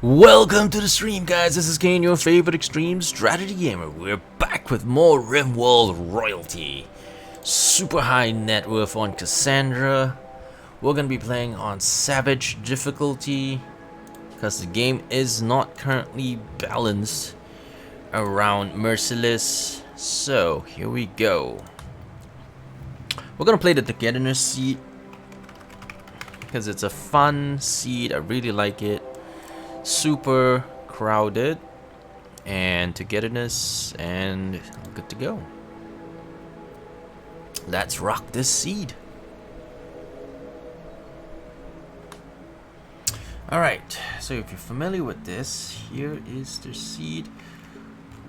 Welcome to the stream, guys. This is Kaen, your favorite extreme strategy gamer. We're back with more RimWorld royalty. Super high net worth on Cassandra. We're gonna be playing on Savage difficulty because the game is not currently balanced around Merciless. So here we go. We're gonna play the Togetherness seed because it's a fun seed. I really like it. Super crowded and togetherness and good to go. Let's rock this seed. Alright, so if you're familiar with this, here is the seed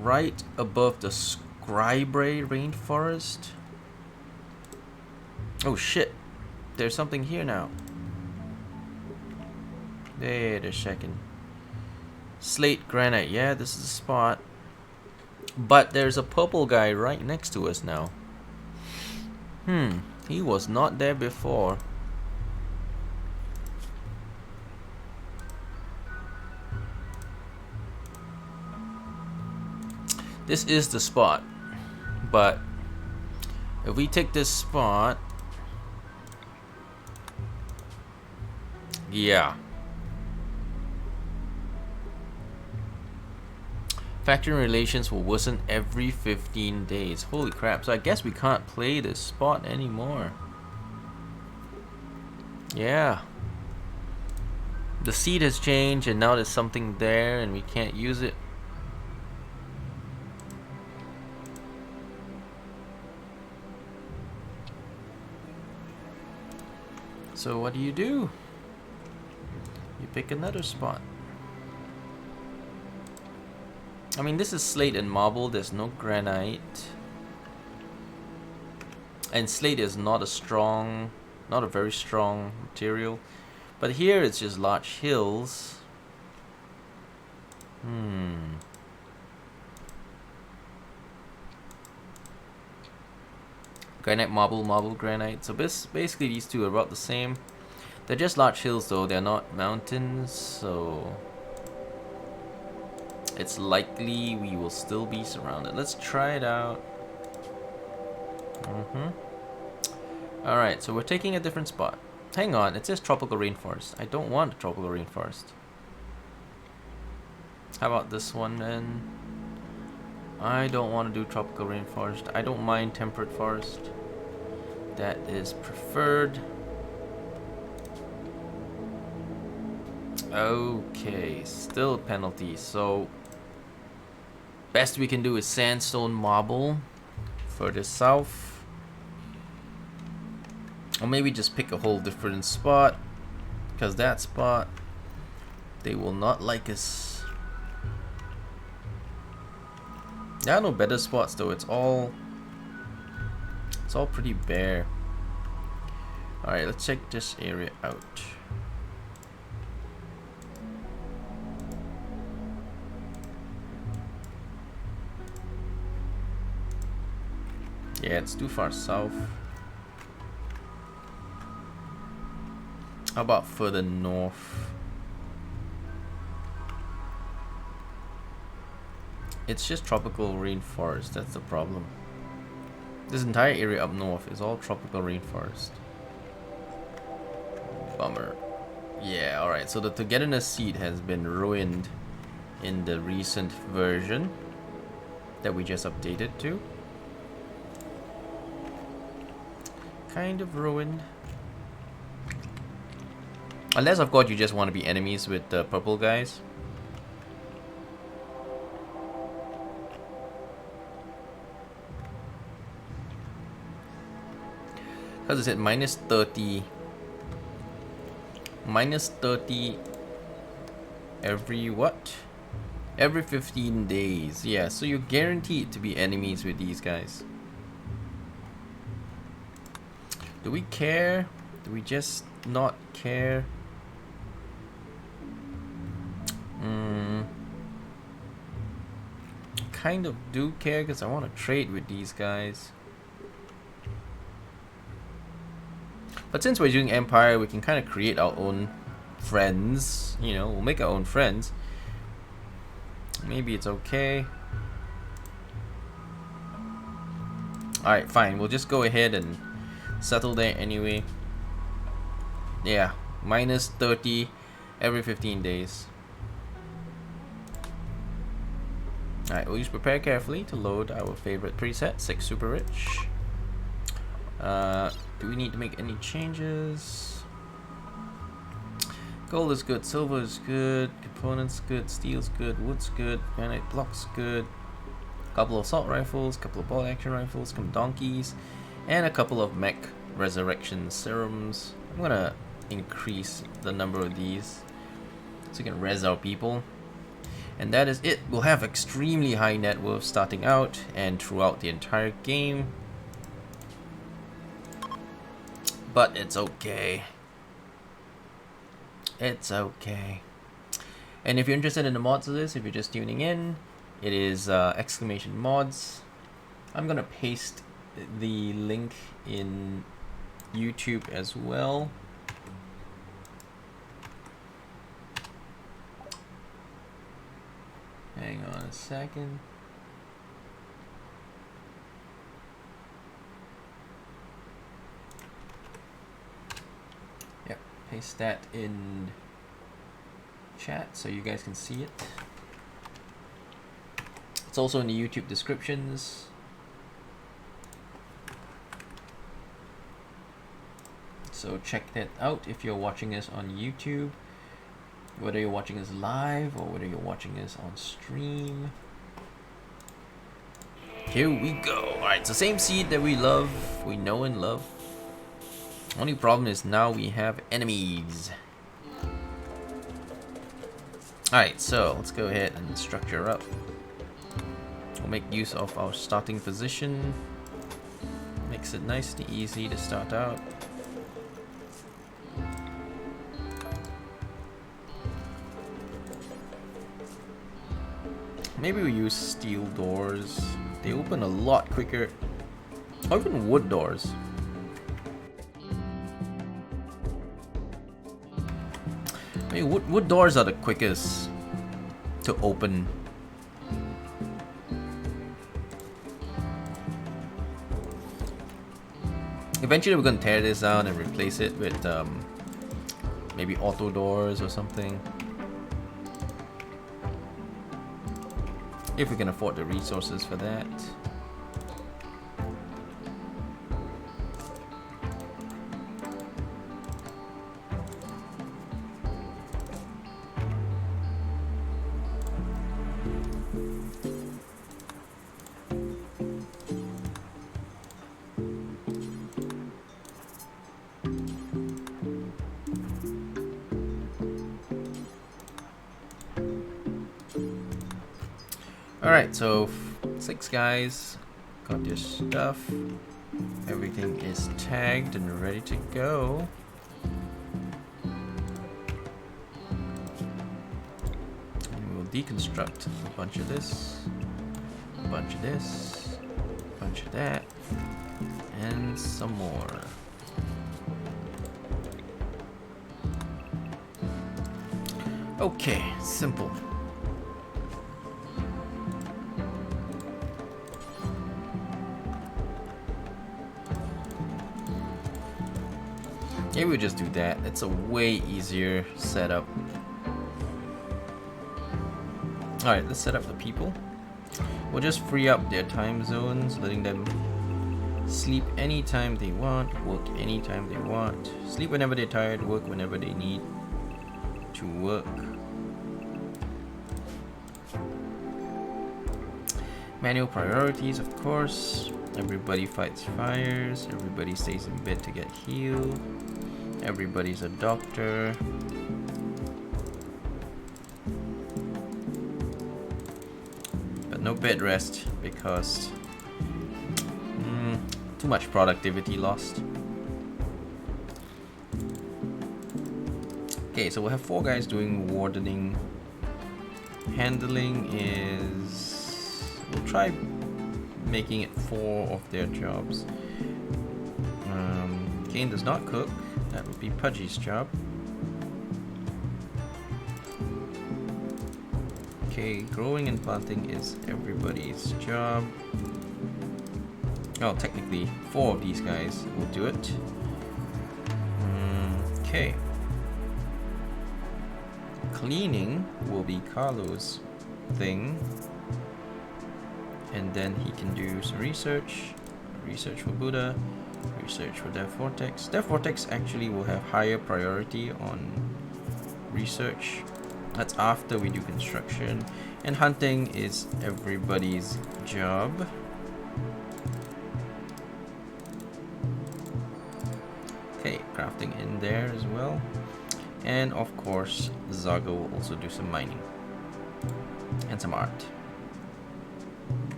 right above the Scribre rainforest. Oh shit, there's something here now. Wait a second. Slate granite, yeah, this is the spot. But there's a purple guy right next to us now. He was not there before. This is the spot. But if we take this spot, yeah. Factory relations will worsen every 15 days. Holy crap. So I guess we can't play this spot anymore. Yeah. The seed has changed and now there's something there and we can't use it. So what do? You pick another spot. I mean, this is slate and marble, there's no granite. And slate is not a very strong material. But here it's just large hills. Granite, marble, granite. So basically these two are about the same. They're just large hills though, they're not mountains, so it's likely we will still be surrounded. Let's try it out. Alright, so we're taking a different spot. Hang on, it says tropical rainforest. I don't want a tropical rainforest. How about this one then? I don't want to do tropical rainforest. I don't mind temperate forest. That is preferred. Okay, still a penalty. So best we can do is sandstone marble further south. Or maybe just pick a whole different spot. Because that spot, they will not like us. There are no better spots though, it's all pretty bare. Alright, let's check this area out. Yeah, it's too far south. How about further north? It's just tropical rainforest, that's the problem. This entire area up north is all tropical rainforest. Bummer. Yeah, alright, so the togetherness seed has been ruined in the recent version that we just updated to. Kind of ruined. Unless of course you just want to be enemies with the purple guys. Because it said minus 30 every what? Every 15 days. Yeah, so you're guaranteed to be enemies with these guys. Do we care? Do we just not care? Kind of do care because I want to trade with these guys. But since we're doing Empire, we can kind of create our own friends. You know, we'll make our own friends. Maybe it's okay. Alright, fine. We'll just go ahead and settle there anyway. Yeah, minus 30 every 15 days. Alright, we'll use prepare carefully to load our favorite preset, 6 super rich. Do we need to make any changes? Gold is good, silver is good, components good, steel's good, wood's good, granite blocks good. Couple of assault rifles, couple of ball action rifles, some donkeys, and a couple of mech resurrection serums. I'm gonna increase the number of these so we can res our people. And that is it. We'll have extremely high net worth starting out and throughout the entire game. But it's okay. It's okay. And if you're interested in the mods of this, if you're just tuning in, it is exclamation mods. I'm gonna paste the link in YouTube as well. Hang on a second. Yep, paste that in chat so you guys can see it. It's also in the YouTube descriptions. So check that out if you're watching us on YouTube. Whether you're watching us live or whether you're watching us on stream. Here we go. Alright, it's the same seed that we love, we know and love. Only problem is now we have enemies. Alright, so let's go ahead and structure up. We'll make use of our starting position. Makes it nice and easy to start out. Maybe we use steel doors. They open a lot quicker. Or even wood doors. I mean, wood doors are the quickest to open. Eventually we're going to tear this down and replace it with maybe auto doors or something. If we can afford the resources for that. Alright, so 6 guys got their stuff. Everything is tagged and ready to go. And we'll deconstruct a bunch of this, a bunch of this, a bunch of that, and some more. Okay, simple. Maybe we just do that. It's a way easier setup. Alright, let's set up the people. We'll just free up their time zones, letting them sleep anytime they want, work anytime they want. Sleep whenever they're tired, work whenever they need to work. Manual priorities, of course. Everybody fights fires. Everybody stays in bed to get healed. Everybody's a doctor. But no bed rest because too much productivity lost. Okay, so we'll have 4 guys doing wardening. Handling is... we'll try making it 4 of their jobs. Kaen does not cook. That would be Pudgy's job. Okay, growing and planting is everybody's job. Oh, technically 4 of these guys will do it. Okay. Cleaning will be Carlo's thing. And then he can do some research. Research for Buddha. Research for Death Vortex. Death Vortex actually will have higher priority on research. That's after we do construction. And hunting is everybody's job. Okay, crafting in there as well. And of course, Zaga will also do some mining. And some art.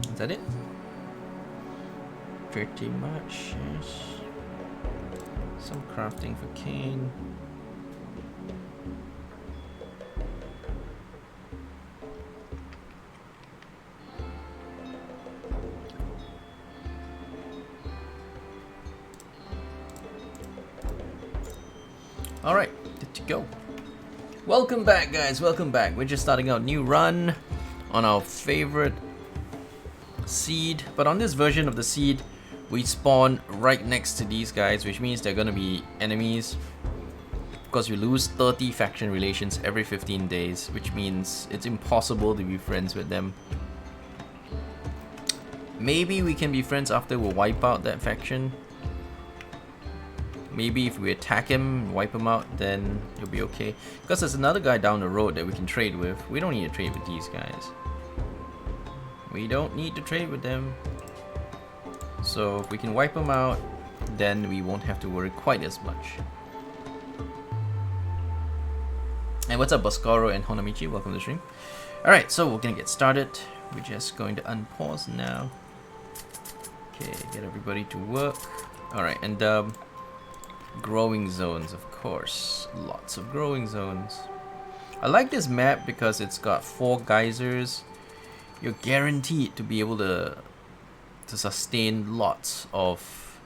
Is that it? Pretty much, yes. Some crafting for Kaen. Alright, good to go. Welcome back, guys, welcome back. We're just starting our new run on our favorite seed. But on this version of the seed, we spawn right next to these guys, which means they're gonna be enemies. Because you lose 30 faction relations every 15 days, which means it's impossible to be friends with them. Maybe we can be friends after we wipe out that faction. Maybe if we attack him, wipe him out, then it'll be okay. Because there's another guy down the road that we can trade with. We don't need to trade with these guys. We don't need to trade with them. So if we can wipe them out, then we won't have to worry quite as much. And what's up, Boscaro and Honamichi? Welcome to the stream. Alright, so we're gonna get started. We're just going to unpause now. Okay, get everybody to work. Alright, and growing zones, of course. Lots of growing zones. I like this map because it's got 4 geysers. You're guaranteed to be able to sustain lots of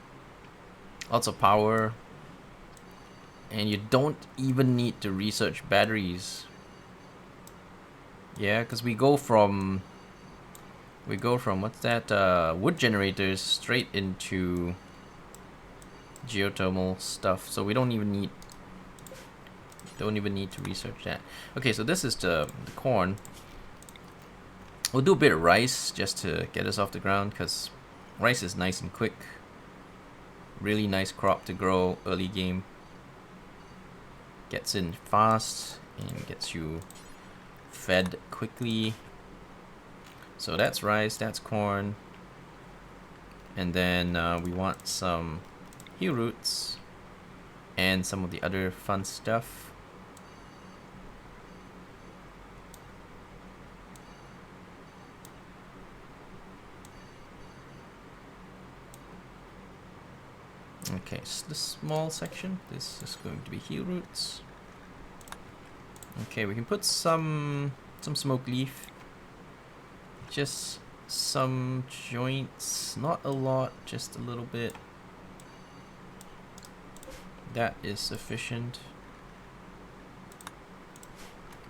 power, and you don't even need to research batteries. Yeah, because we go from what's that, wood generators straight into geothermal stuff, so we don't even need to research that. Okay, so this is the corn. We'll do a bit of rice just to get us off the ground, because rice is nice and quick. Really nice crop to grow early game. Gets in fast and gets you fed quickly. So that's rice, that's corn. And then we want some heel roots and some of the other fun stuff. Okay, so this small section, this is going to be heel roots. Okay, we can put some smoke leaf. Just some joints, not a lot, just a little bit. That is sufficient.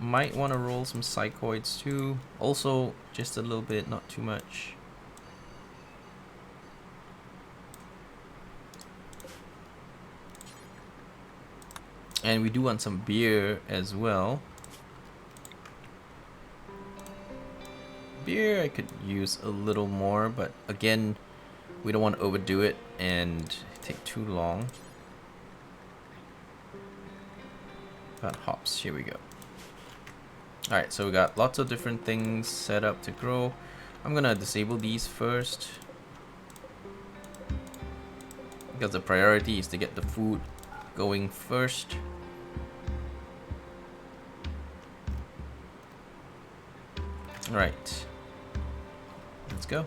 Might want to roll some psychoids too. Also, just a little bit, not too much. And we do want some beer as well. Beer I could use a little more, but again, we don't want to overdo it and take too long. Got hops, here we go. Alright, so we got lots of different things set up to grow. I'm gonna disable these first, because the priority is to get the food going first. Alright, let's go.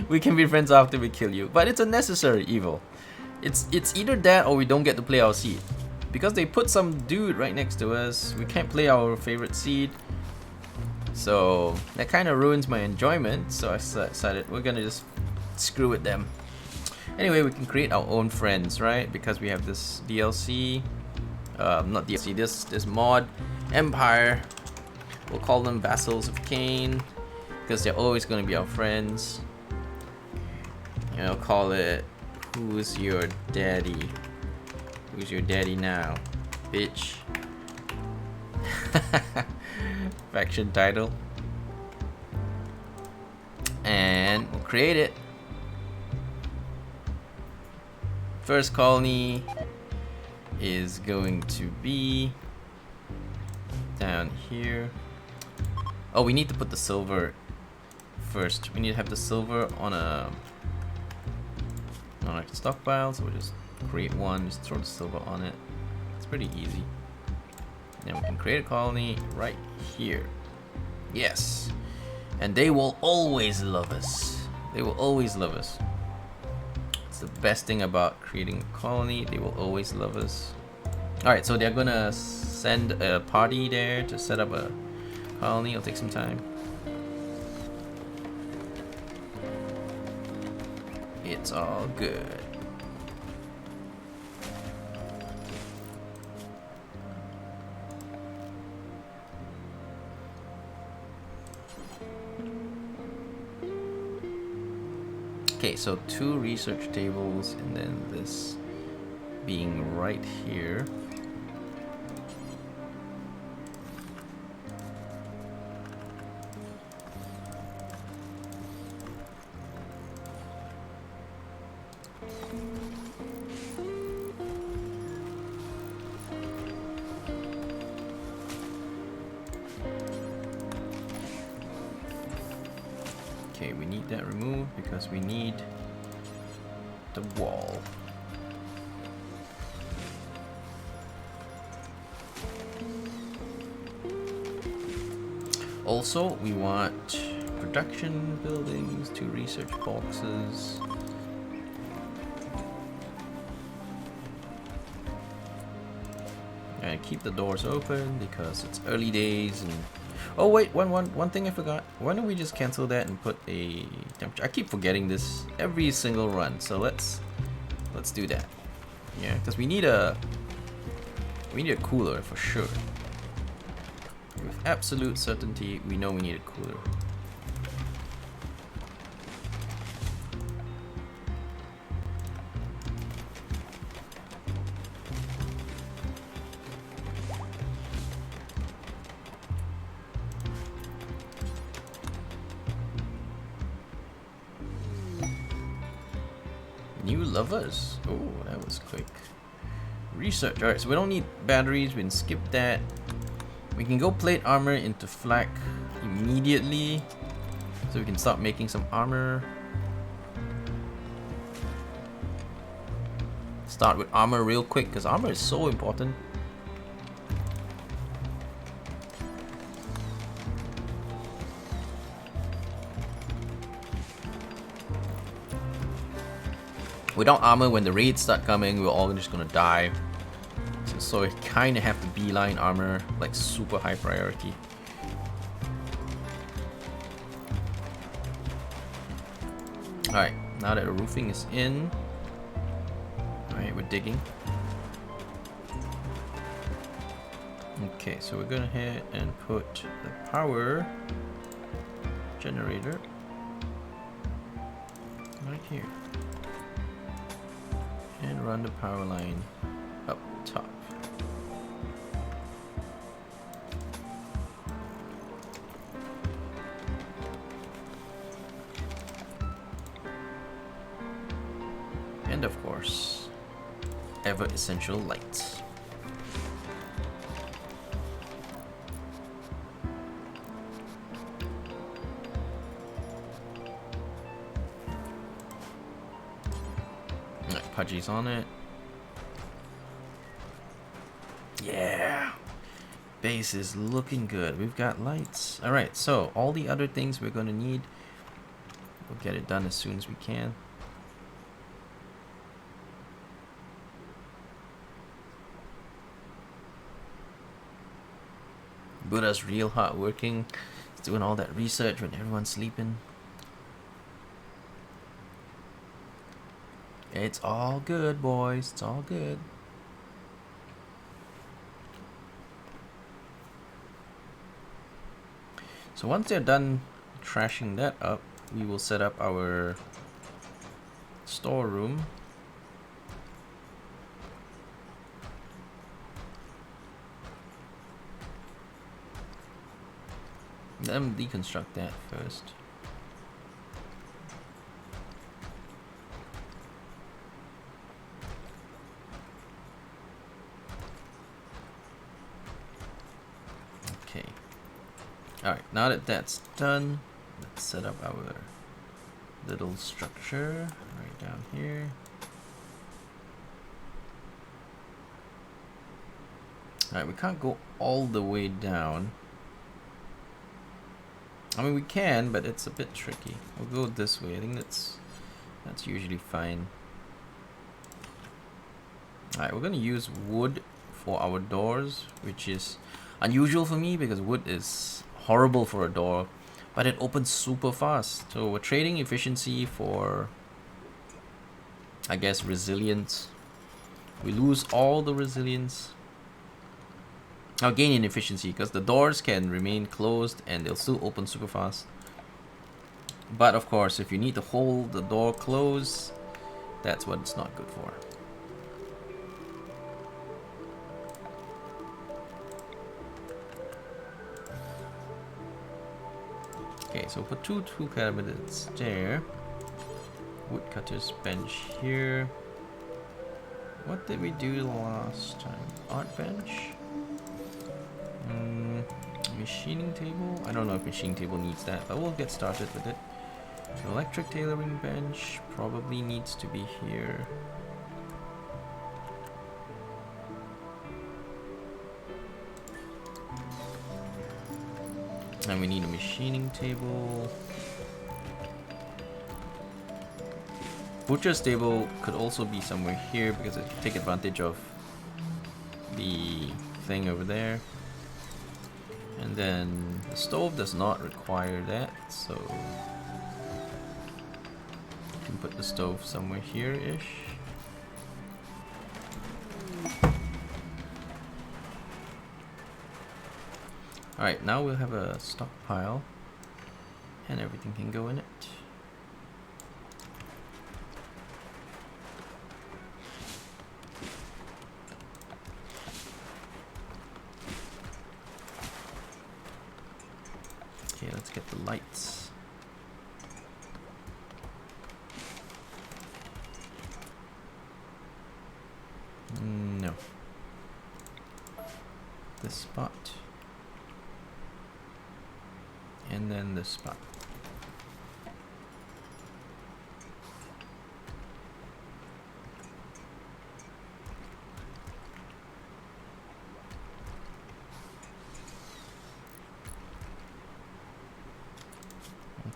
We can be friends after we kill you, but it's a necessary evil. It's either that or we don't get to play our seed. Because they put some dude right next to us, we can't play our favorite seed. So that kind of ruins my enjoyment, so I decided we're gonna just screw with them. Anyway, we can create our own friends, right? Because we have this DLC. not DLC, this mod, Empire. We'll call them vassals of Kaen, because they're always going to be our friends. And I'll call it, who's your daddy? Who's your daddy now, bitch? Faction title. And we'll create it. First colony is going to be down here. Oh, we need to put the silver first. We need to have the silver on a stockpile, so we'll just create one, just throw the silver on it. It's pretty easy. Then we can create a colony right here. Yes. And they will always love us. They will always love us. It's the best thing about creating a colony. They will always love us. Alright, so they're gonna send a party there to set up a colony. It'll take some time. It's all good. Okay, so 2 research tables and then this being right here. Okay, we need that removed because we need the wall. Also, we want production buildings, 2 research boxes. And keep the doors open because it's early days and oh wait, one thing I forgot. Why don't we just cancel that and put a temperature? I keep forgetting this every single run, so let's do that. Yeah, because we need a cooler for sure. With absolute certainty, we know we need a cooler. New lovers. Oh, that was quick. Research. Alright, so we don't need batteries. We can skip that. We can go plate armor into flak immediately. So we can start making some armor. Start with armor real quick because armor is so important. Without armor, when the raids start coming, we're all just gonna die. So we kind of have to beeline armor, like super high priority. Alright, now that the roofing is in, alright, we're digging. Okay, so we're gonna hit and put the power generator right here. And run the power line up top. And of course, ever essential lights. Pudgy's on it. Yeah. Base is looking good. We've got lights. Alright, so all the other things we're gonna need, we'll get it done as soon as we can. Buddha's real hard working. He's doing all that research when everyone's sleeping. It's all good, boys. It's all good. So once they're done trashing that up, we will set up our storeroom. Let them deconstruct that first. Okay. Alright, now that that's done, let's set up our little structure right down here. Alright, we can't go all the way down. I mean, we can, but it's a bit tricky. We'll go this way. I think that's usually fine. Alright, we're gonna use wood for our doors, which is unusual for me because wood is horrible for a door, but it opens super fast. So we're trading efficiency for, I guess, resilience. We lose all the resilience. I'll gain in efficiency because the doors can remain closed and they'll still open super fast. But of course, if you need to hold the door closed, that's what it's not good for. Okay, so put two tool cabinets there. Woodcutter's bench here. What did we do last time? Art bench? Machining table? I don't know if machining table needs that, but we'll get started with it. Electric tailoring bench probably needs to be here. And we need a machining table. Butcher's table could also be somewhere here because it can take advantage of the thing over there. And then the stove does not require that, so you can put the stove somewhere here-ish. Alright, now we'll have a stockpile and everything can go in it. Okay, let's get the lights. No. This spot. And then this spot.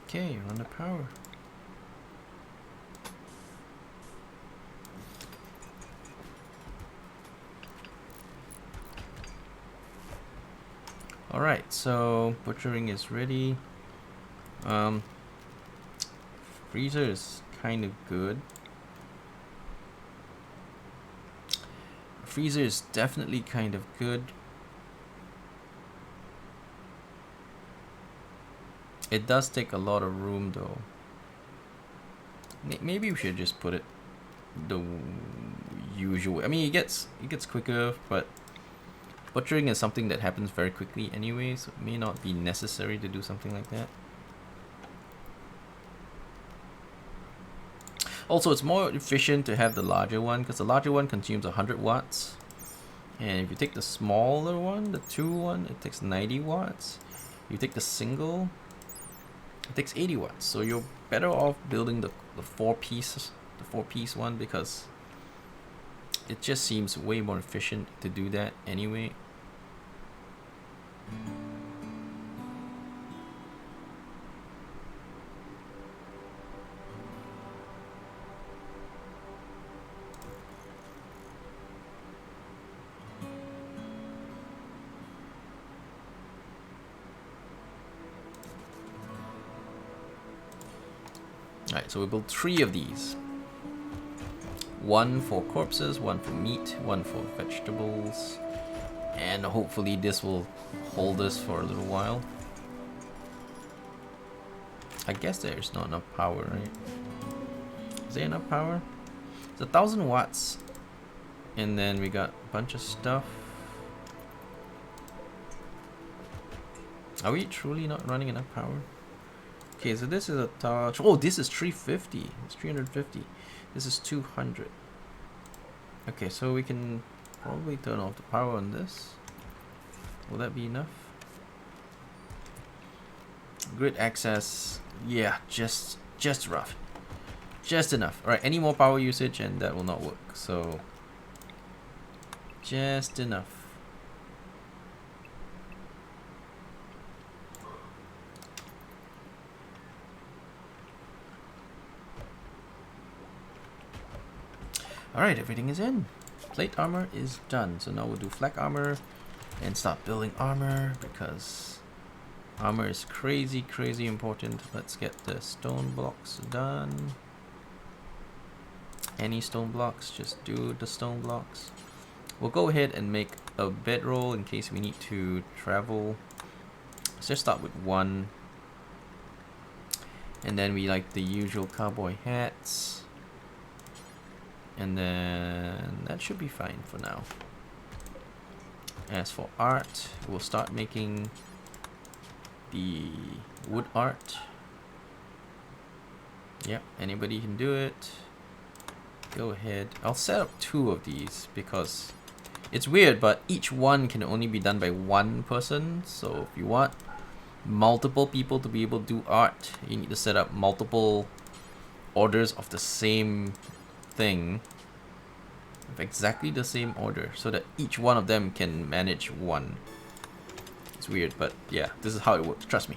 Okay, run the power. Alright, so butchering is ready. Freezer is kind of good. Freezer is definitely kind of good. It does take a lot of room though. Maybe we should just put it the usual. I mean, it gets quicker, but butchering is something that happens very quickly anyway, so it may not be necessary to do something like that. Also, it's more efficient to have the larger one because the larger one consumes 100 watts. And if you take the smaller one, the 2 one, it takes 90 watts. You take the single, it takes 80 watts. So you're better off building the 4-piece one because it just seems way more efficient to do that anyway. Alright, so we built 3 of these. 1 for corpses, 1 for meat, 1 for vegetables. And hopefully this will hold us for a little while. I guess there's not enough power, right? Is there enough power? It's 1,000 watts. And then we got a bunch of stuff. Are we truly not running enough power? Okay, so this is a touch. Oh, this is 350. It's 350. This is 200. Okay, so we can probably turn off the power on this. Will that be enough? Grid access. Yeah, just rough. Just enough. Alright, any more power usage and that will not work. So just enough. Alright, everything is in. Plate armor is done. So now we'll do flak armor and start building armor because armor is crazy important. Let's get the stone blocks done. Any stone blocks, just do the stone blocks. We'll go ahead and make a bedroll in case we need to travel. Let's just start with one. And then we like the usual cowboy hats. And then that should be fine for now. As for art, we'll start making the wood art. Yep, anybody can do it. Go ahead. I'll set up 2 of these because it's weird, but each one can only be done by one person. So if you want multiple people to be able to do art, you need to set up multiple orders of the same thing of exactly the same order so that each one of them can manage one. It's weird, but yeah, this is how it works, trust me.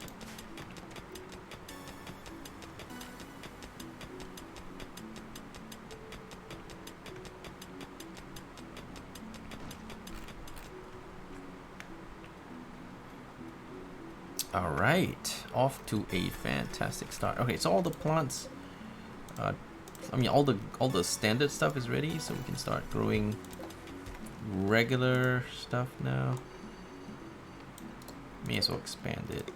Alright, off to a fantastic start. Okay, so all the plants I mean all the standard stuff is ready, so we can start growing regular stuff now. May as well expand it.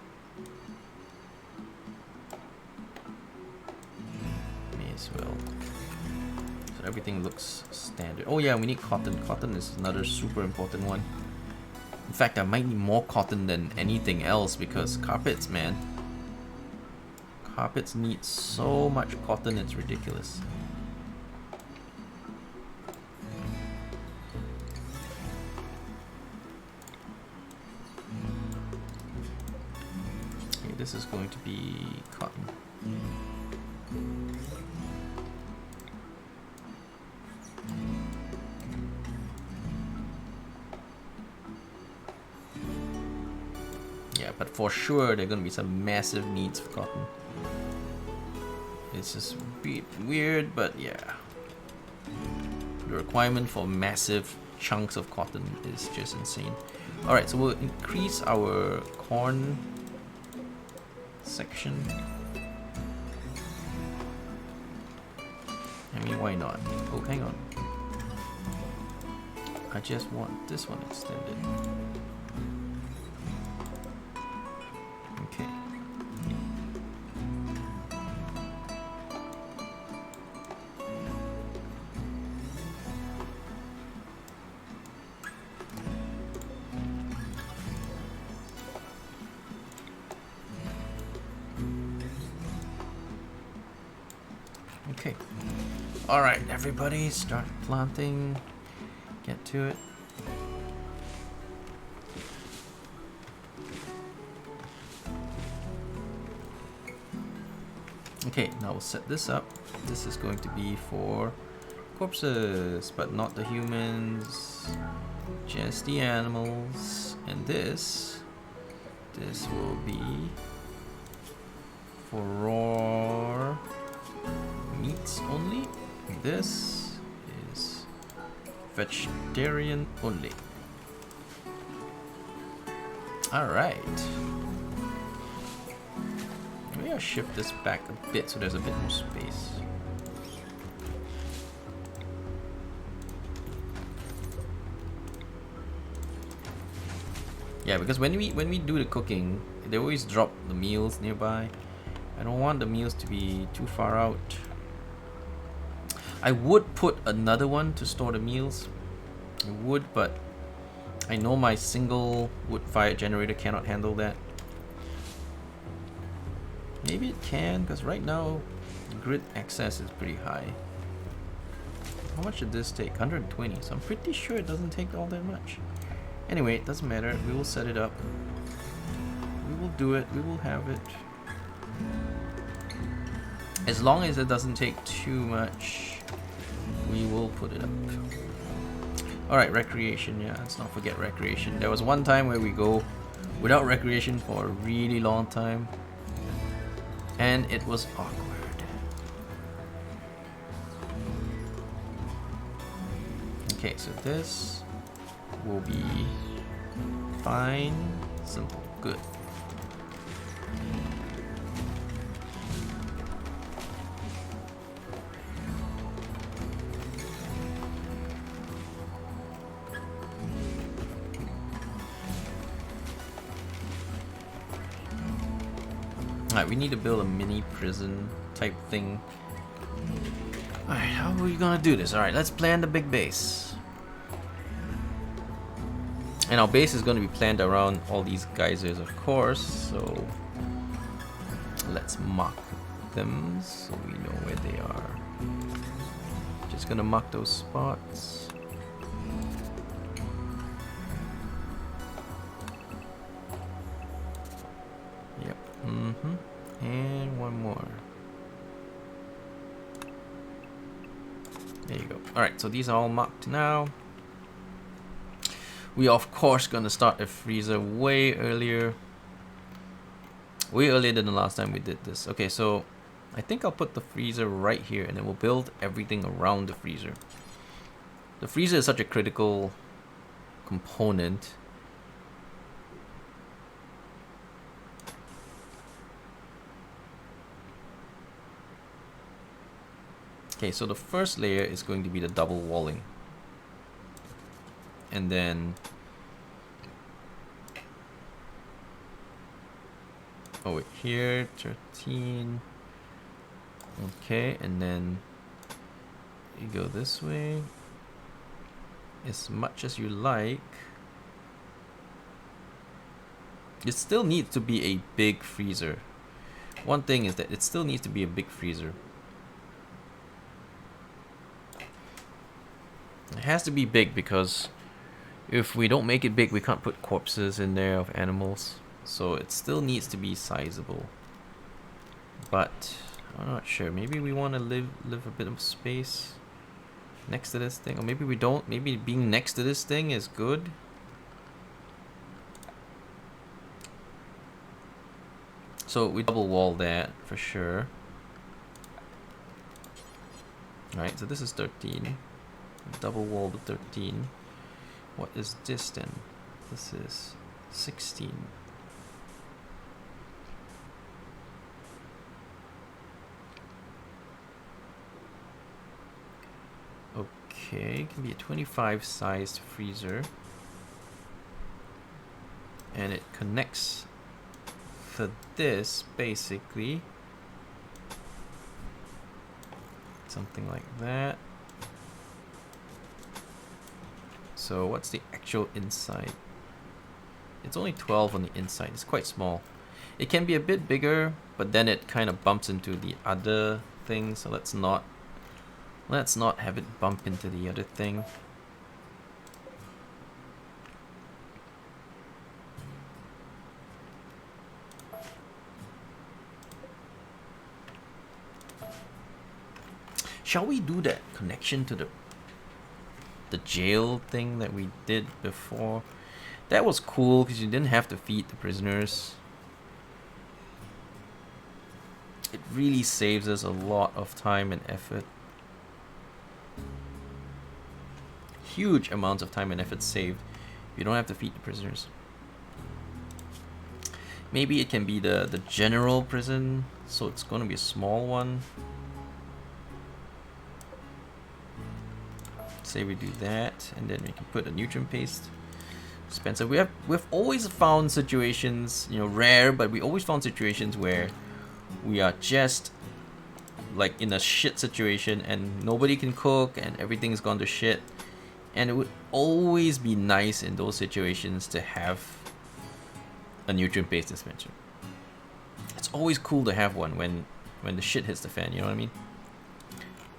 May as well. So everything looks standard. Oh yeah, we need cotton. Cotton is another super important one. In fact, I might need more cotton than anything else because carpets, man. Carpets need so much cotton, it's ridiculous. Okay, this is going to be cotton. Yeah, but for sure there are going to be some massive needs for cotton. It's just a bit weird, but yeah. The requirement for massive chunks of cotton is just insane. Alright, so we'll increase our corn section. I mean, why not? Oh, hang on. I just want this one extended. Okay. Okay. Alright, everybody, start planting. Get to it. Okay, now we'll set this up. This is going to be for corpses, but not the humans, just the animals. And this will be for raw meats only. And this is vegetarian only. Alright. Maybe I'll shift this back a bit so there's a bit more space. Yeah, because when we do the cooking, they always drop the meals nearby. I don't want the meals to be too far out. I would put another one to store the meals. I would, but I know my single wood-fired generator cannot handle that. Maybe it can, because right now grid access is pretty high. How much did this take? 120, so I'm pretty sure it doesn't take all that much. Anyway, it doesn't matter. We will set it up. We will do it. We will have it. As long as it doesn't take too much, we will put it up. Alright, recreation. Yeah, let's not forget recreation. There was one time where we go without recreation for a really long time, and it was awkward. Okay, so this will be fine, simple, good. Alright, we need to build a mini prison type thing. Alright, how are we gonna do this? Alright, let's plan the big base. And our base is gonna be planned around all these geysers, of course, so let's mark them so we know where they are. Just gonna mark those spots. Yep. And one more. There you go. Alright, so these are all marked now. We are of course gonna start a freezer way earlier than the last time we did this. Okay, so I think I'll put the freezer right here, and then we'll build everything around the freezer. The freezer is such a critical component. Okay, so the first layer is going to be the double walling. And then over here, 13. Okay, and then you go this way as much as you like. It still needs to be a big freezer. One thing is that it still needs to be a big freezer. It has to be big because if we don't make it big, we can't put corpses in there of animals. So it still needs to be sizable. But I'm not sure. Maybe we want to live a bit of space next to this thing, or maybe we don't. Maybe being next to this thing is good. So we double wall that for sure. Alright, so this is 13. Double wall to 13. What is this then? This is 16. Okay, it can be a 25 sized freezer. And it connects to this basically. Something like that. So what's the actual inside? It's only 12 on the inside. It's quite small. It can be a bit bigger, but then it kind of bumps into the other thing. So let's not have it bump into the other thing. Shall we do that connection to the jail thing that we did before? That was cool because you didn't have to feed the prisoners. It really saves us a lot of time and effort. Huge amounts of time and effort saved. You don't have to feed the prisoners. Maybe it can be the general prison, so it's going to be a small one. Say we do that, and then we can put a nutrient paste dispenser. We've always found situations, you know, rare, but we always found situations where we are just like in a shit situation and nobody can cook and everything's gone to shit. And it would always be nice in those situations to have a nutrient-based dispenser. It's always cool to have one when the shit hits the fan, you know what I mean?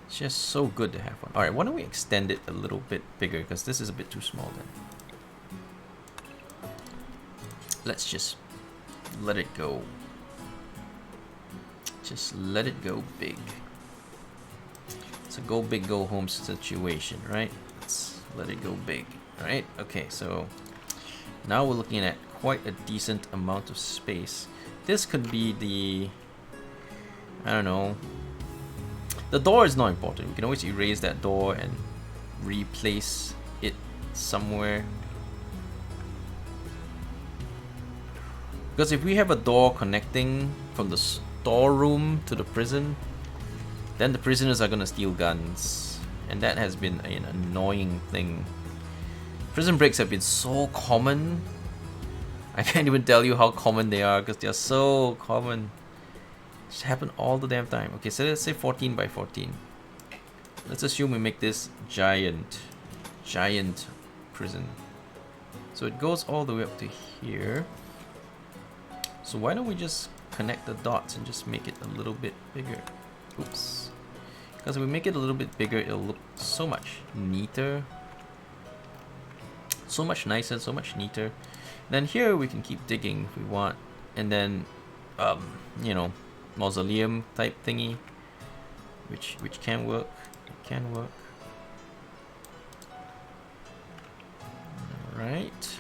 It's just so good to have one. Alright, why don't we extend it a little bit bigger, because this is a bit too small then. Let's just let it go. Just let it go big. It's a go big, go home situation, right? Let's let it go big. Alright, okay, so now we're looking at quite a decent amount of space. This could be the, I don't know. The door is not important. We can always erase that door and replace it somewhere. Because if we have a door connecting from the storeroom to the prison, then the prisoners are gonna steal guns. And that has been an annoying thing. Prison breaks have been so common. I can't even tell you how common they are because they are so common. It happen all the damn time. Okay, so let's say 14 by 14. Let's assume we make this giant prison. So it goes all the way up to here. So why don't we just connect the dots and just make it a little bit bigger? Oops. Because if we make it a little bit bigger, it'll look so much neater. So much nicer, so much neater. Then here we can keep digging if we want. And then, you know, mausoleum type thingy. Which can work. It can work. Alright.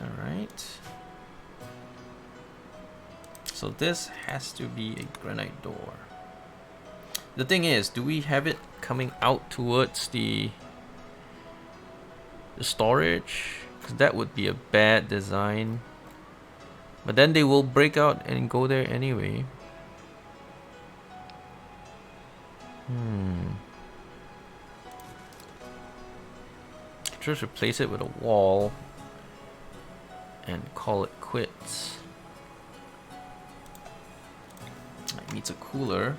So this has to be a granite door. The thing is, do we have it coming out towards the storage? Because that would be a bad design. But then they will break out and go there anyway. Just replace it with a wall and call it quits. It needs a cooler.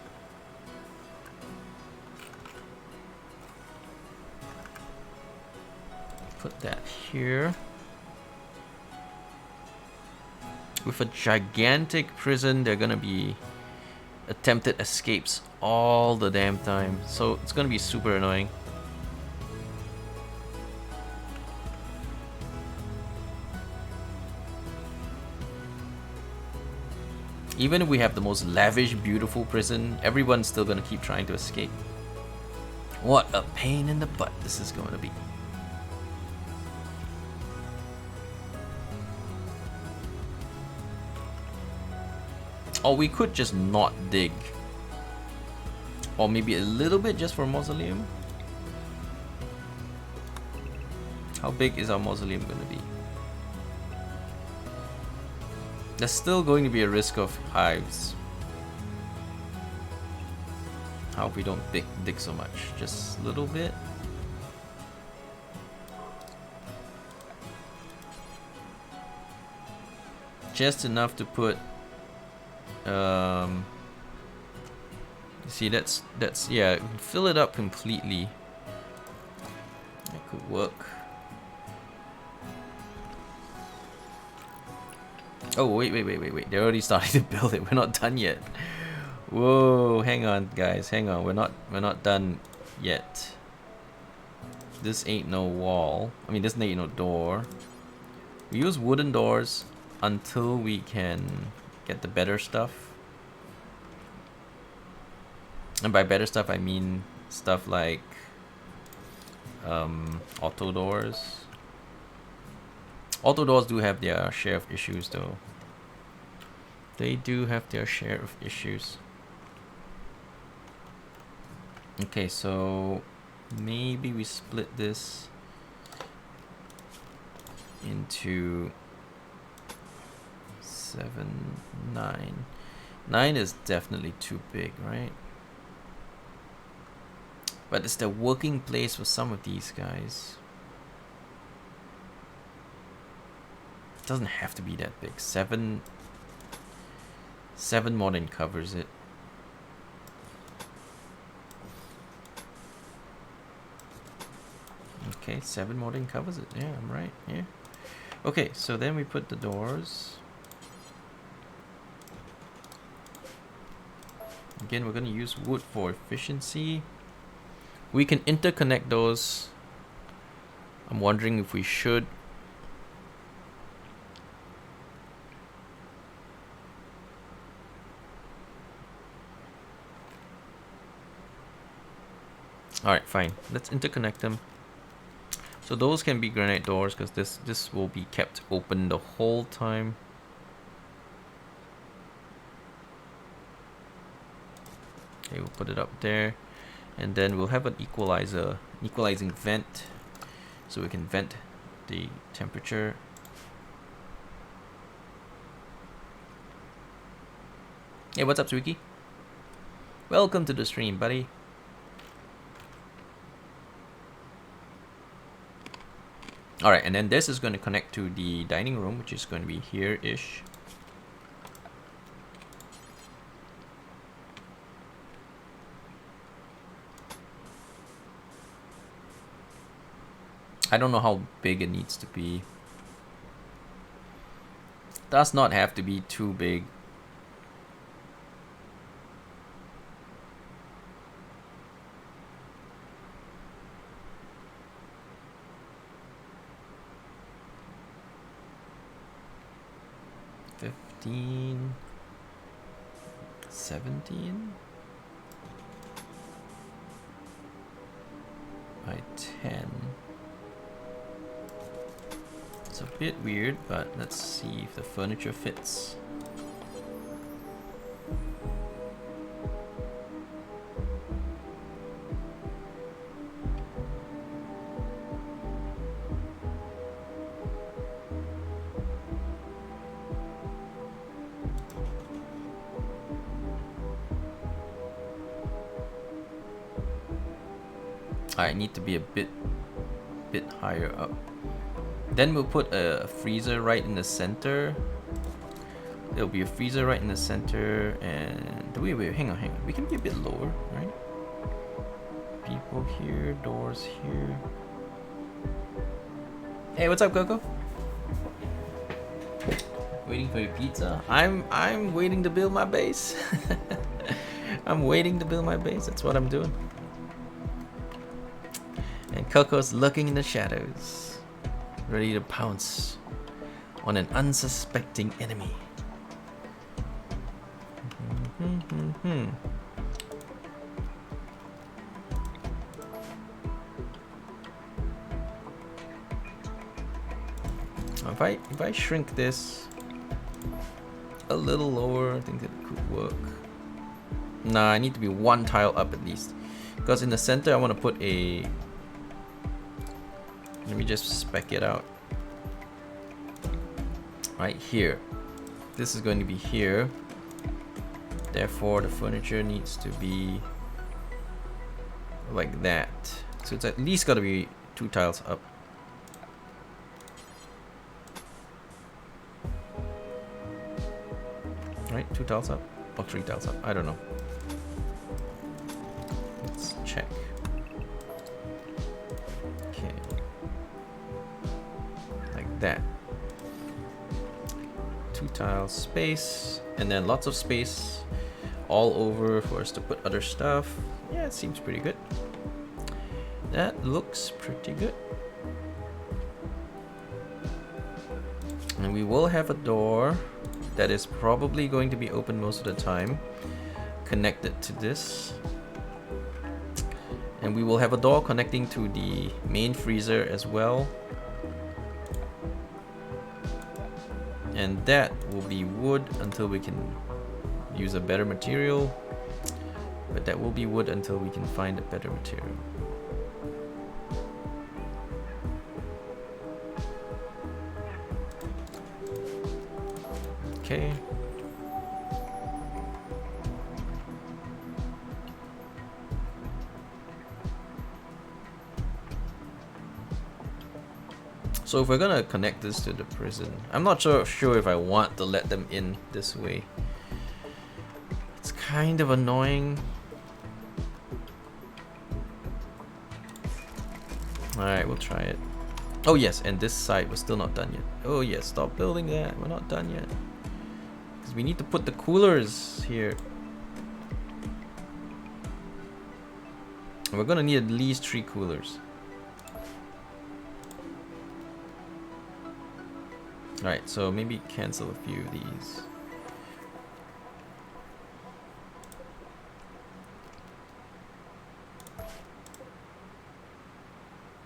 Put that here. With a gigantic prison, there are gonna be attempted escapes all the damn time. So it's gonna be super annoying. Even if we have the most lavish, beautiful prison, everyone's still gonna keep trying to escape. What a pain in the butt this is going to be. Or we could just not dig. Or maybe a little bit just for mausoleum. How big is our mausoleum going to be? There's still going to be a risk of hives. How if we don't dig so much? Just a little bit. Just enough to put see that's yeah, fill it up completely. That could work. Oh wait, they're already starting to build it. We're not done yet. Whoa, hang on guys, hang on. We're not done yet. This ain't no wall. I mean, this ain't no door. We use wooden doors until we can get the better stuff. And by better stuff I mean stuff like auto doors. Auto doors do have their share of issues though. They do have their share of issues. Okay, so maybe we split this into 7, 9. 9 is definitely too big, right? But it's the working place for some of these guys. It doesn't have to be that big. 7 more than covers it. Okay, 7 more than covers it. Yeah, I'm right. Yeah. Okay, so then we put the doors. Again, we're going to use wood for efficiency. We can interconnect those. I'm wondering if we should. Alright, fine. Let's interconnect them. So those can be granite doors because this will be kept open the whole time. Okay, we'll put it up there. And then we'll have an equalizing vent. So we can vent the temperature. Hey, what's up, Suiki? Welcome to the stream, buddy. Alright, and then this is going to connect to the dining room, which is going to be here-ish. I don't know how big it needs to be. Does not have to be too big. $15, $17 by 10. It's a bit weird, but let's see if the furniture fits. I need to be a bit higher up. Then we'll put a freezer right in the center. There'll be a freezer right in the center, and wait, hang on. We can be a bit lower, right? People here, doors here. Hey, what's up, Coco? Waiting for your pizza. I'm waiting to build my base. I'm waiting to build my base. That's what I'm doing. And Coco's looking in the shadows, ready to pounce on an unsuspecting enemy. If I shrink this a little lower, I think it could work. Nah, I need to be 1 tile up at least, because in the center I want to put a. Let me just spec it out. Right here. This is going to be here. Therefore, the furniture needs to be like that. So it's at least got to be 2 tiles up. Right, 2 tiles up or 3 tiles up. I don't know. Let's check. Okay. Like that. 2 tiles space, and then lots of space all over for us to put other stuff. Yeah, it seems pretty good. That looks pretty good. And we will have a door that is probably going to be open most of the time, connected to this. And we will have a door connecting to the main freezer as well. And that will be wood until we can use a better material. But that will be wood until we can find a better material. Okay. So if we're gonna connect this to the prison, I'm not sure if I want to let them in this way. It's kind of annoying. Alright, we'll try it. Oh yes, and this side was still not done yet. Oh yes, stop building that. We're not done yet. Because we need to put the coolers here. And we're gonna need at least 3 coolers. Alright, so maybe cancel a few of these.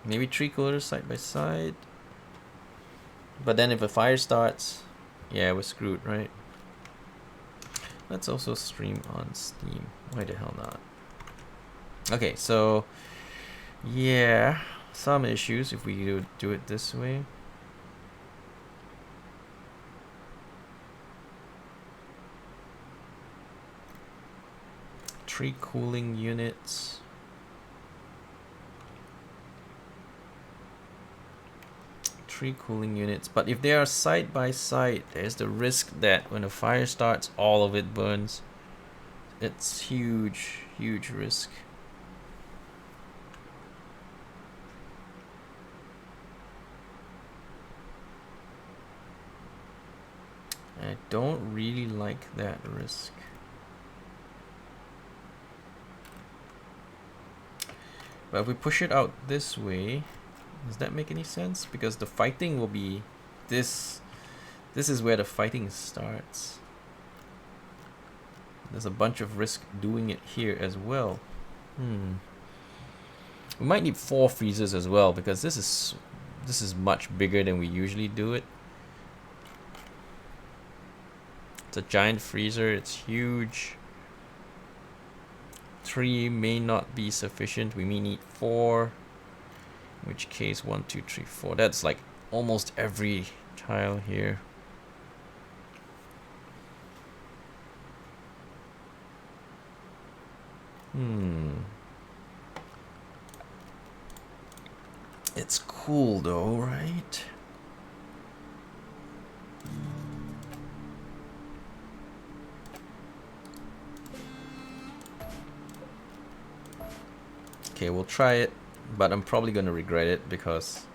Maybe 3 coolers side by side. But then if a fire starts, yeah, we're screwed, right? Let's also stream on Steam. Why the hell not? Okay, so yeah, some issues if we do it this way. Three cooling units. Three cooling units, but if they are side by side, there's the risk that when a fire starts, all of it burns. It's huge, huge risk. I don't really like that risk. But if we push it out this way, does that make any sense? Because the fighting will be this. This is where the fighting starts. There's a bunch of risk doing it here as well. We might need 4 freezers as well, because this is much bigger than we usually do it. It's a giant freezer. It's huge. 3 may not be sufficient. We may need 4. In which case 1, 2, 3, 4. That's like almost every tile here. It's cool though, right? Okay, we'll try it, but I'm probably gonna regret it because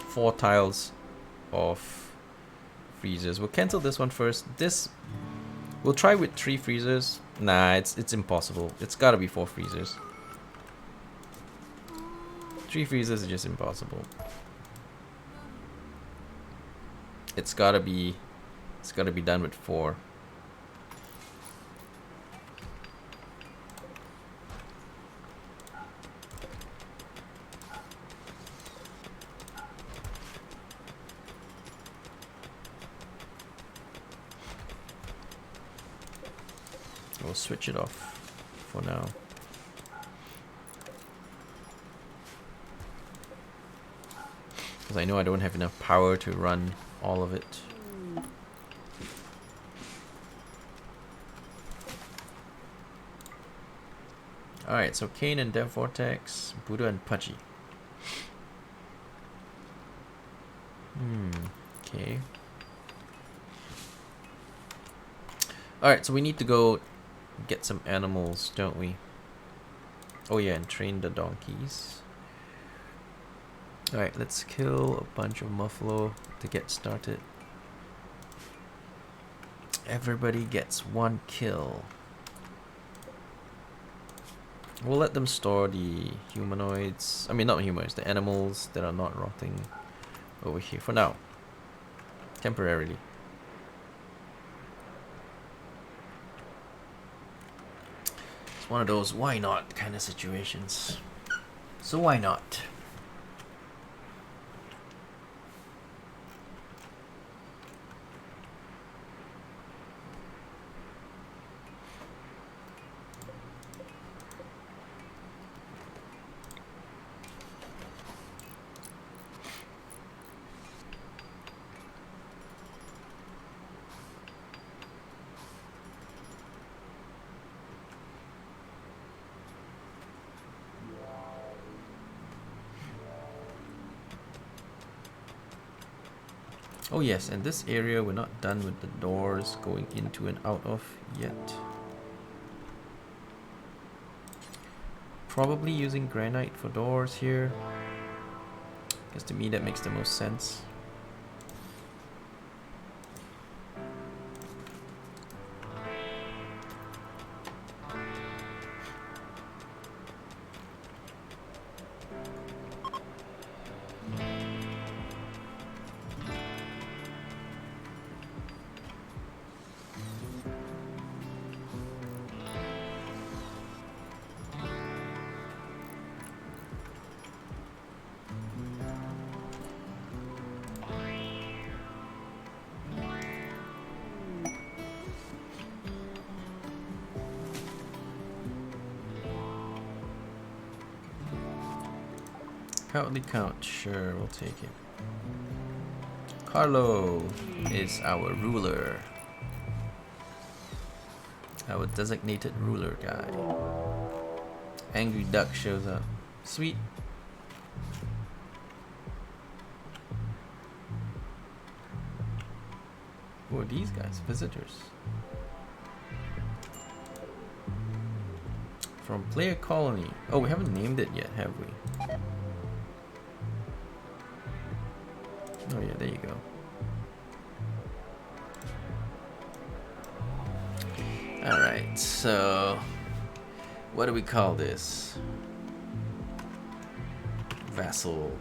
4 tiles of freezers. We'll cancel this one first. This we'll try with 3 freezers. Nah, it's impossible. It's gotta be 4 freezers. 3 freezers is just impossible. It's gotta be done with 4. We'll switch it off for now. Because I know I don't have enough power to run all of it. Alright, so Kaen and Dev Vortex, Buddha and Pudgy. Okay. Alright, so we need to go get some animals, don't we? Oh yeah, and train the donkeys. Alright, let's kill a bunch of buffalo to get started. Everybody gets 1 kill. We'll let them store the humanoids. I mean, not humanoids, the animals that are not rotting over here for now. Temporarily. It's one of those why not kind of situations. So why not? Oh yes, and this area we're not done with the doors going into and out of yet. probably using granite for doors here, because to me that makes the most sense. Countly count, sure, we'll take it. Carlo is our ruler. Our designated ruler guy. Angry Duck shows up. Sweet. Who are these guys? Visitors. From Player Colony. Oh, we haven't named it yet, have we? Oh yeah, there you go. Alright, so what do we call this? Vassalizer.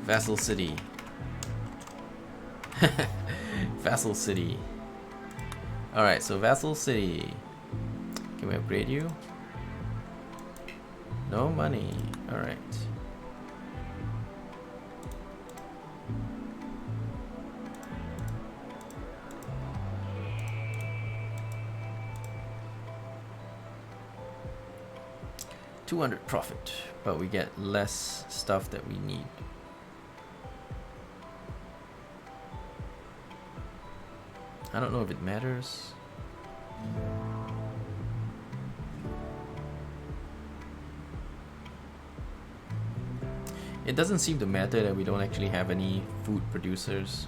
Vassal City. Vassal City. Alright, so Vassal City. Can we upgrade you? No money. Alright. $200 profit, but we get less stuff that we need. I don't know if it matters. It doesn't seem to matter that we don't actually have any food producers.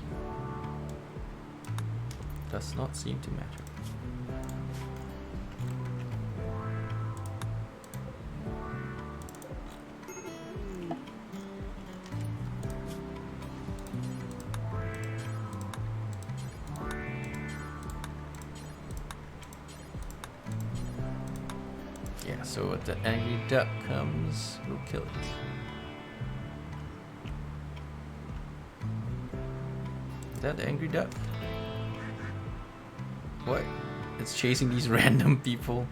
Does not seem to matter. Yeah, so if the angry duck comes, we'll kill it. Is that the angry duck? What? It's chasing these random people.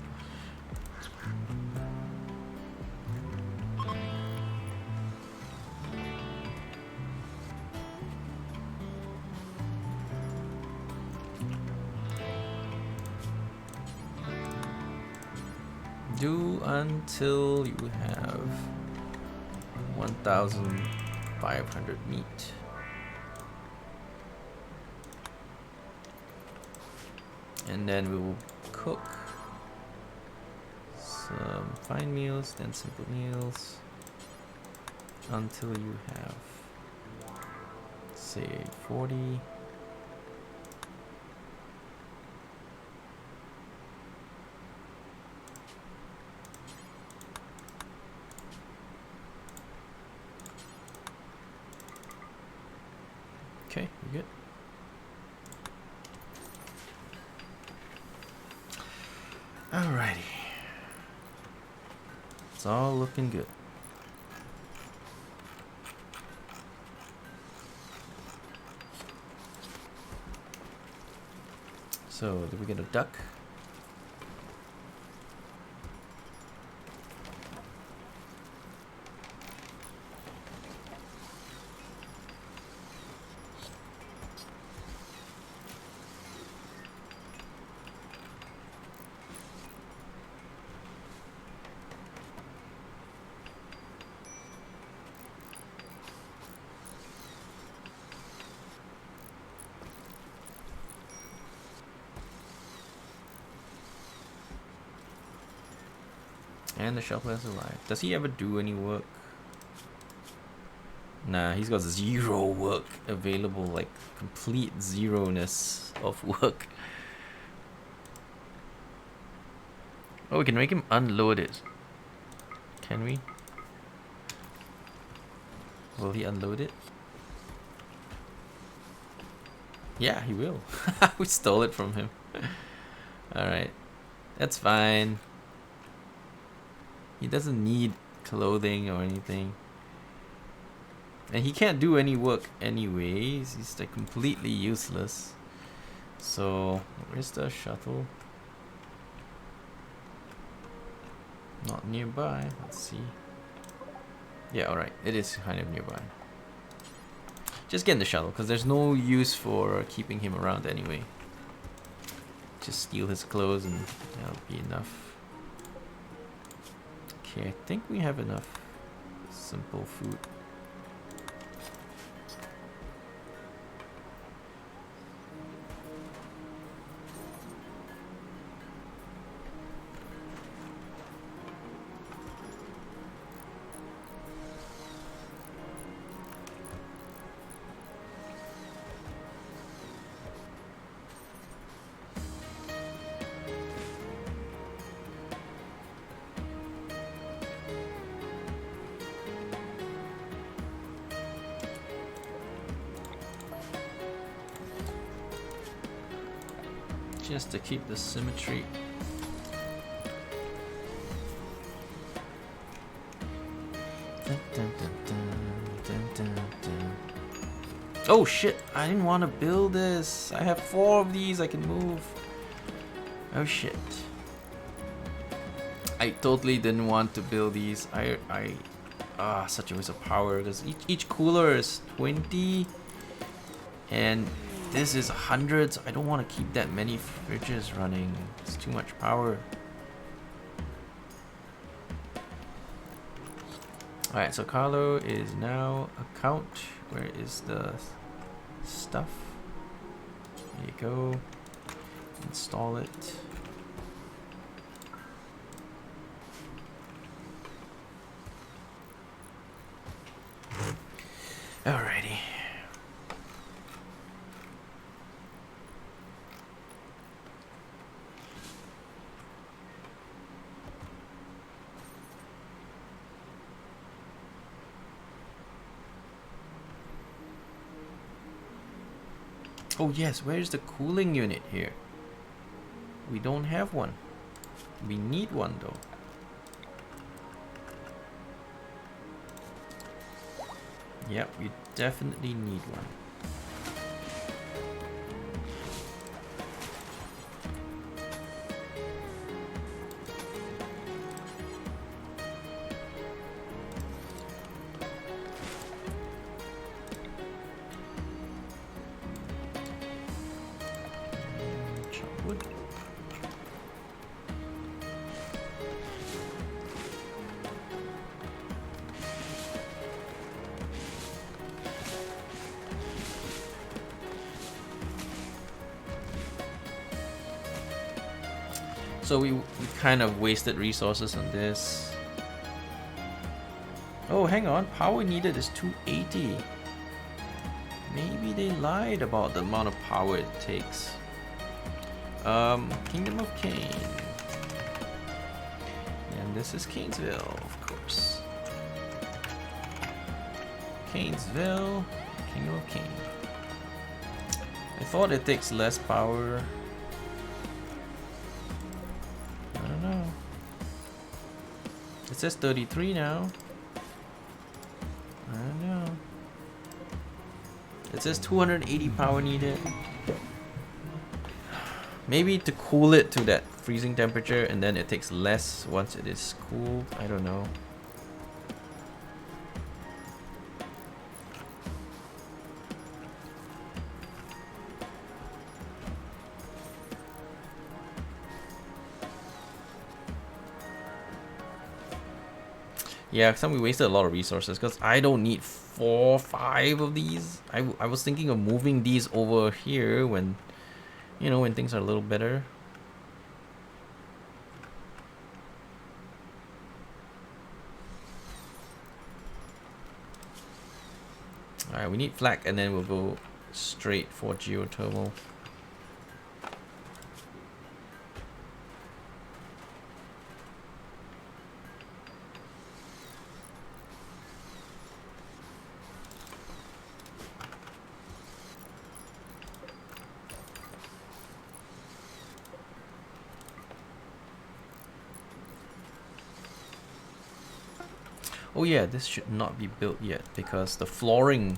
Do until you have 1,500 meat. And then we will cook some fine meals, then simple meals, until you have, say, 40. Okay, we're good. Alrighty. It's all looking good. So, did we get a duck? And the shelf is alive. Does he ever do any work? Nah, he's got 0 work available, like complete zeroness of work. Oh, we can make him unload it. Can we? Will he unload it? Yeah, he will. We stole it from him. Alright. That's fine. He doesn't need clothing or anything. And he can't do any work anyways. He's like completely useless. So, where's the shuttle? Not nearby. Let's see. Yeah, alright. It is kind of nearby. Just get in the shuttle, because there's no use for keeping him around anyway. Just steal his clothes and that'll be enough. Okay, I think we have enough simple food. Just to keep the symmetry. Dun, dun, dun, dun, dun, dun, dun. Oh shit, I didn't want to build this. I have 4 of these I can move. Oh shit. I totally didn't want to build these. Such a waste of power, because each cooler is 20 and this is 100, so I don't want to keep that many fridges running. It's too much power. Alright, so Carlo is now account. Where is the stuff? There you go. Install it. Alrighty. Oh yes, where's the cooling unit here? We don't have one. We need one though. Yep, we definitely need one. So we kind of wasted resources on this. Oh, hang on. Power needed is 280. Maybe they lied about the amount of power it takes. Kingdom of Kaen. And this is Kanesville, of course. Kanesville, Kingdom of Kaen. I thought it takes less power. I don't know. It says 33 now. I don't know. It says 280 power needed. Maybe to cool it to that freezing temperature and then it takes less once it is cooled. I don't know. Yeah, some we wasted a lot of resources because I don't need 4 or 5 of these. I was thinking of moving these over here when, you know, when things are a little better. Alright, we need flak and then we'll go straight for geothermal. Oh yeah, this should not be built yet because the flooring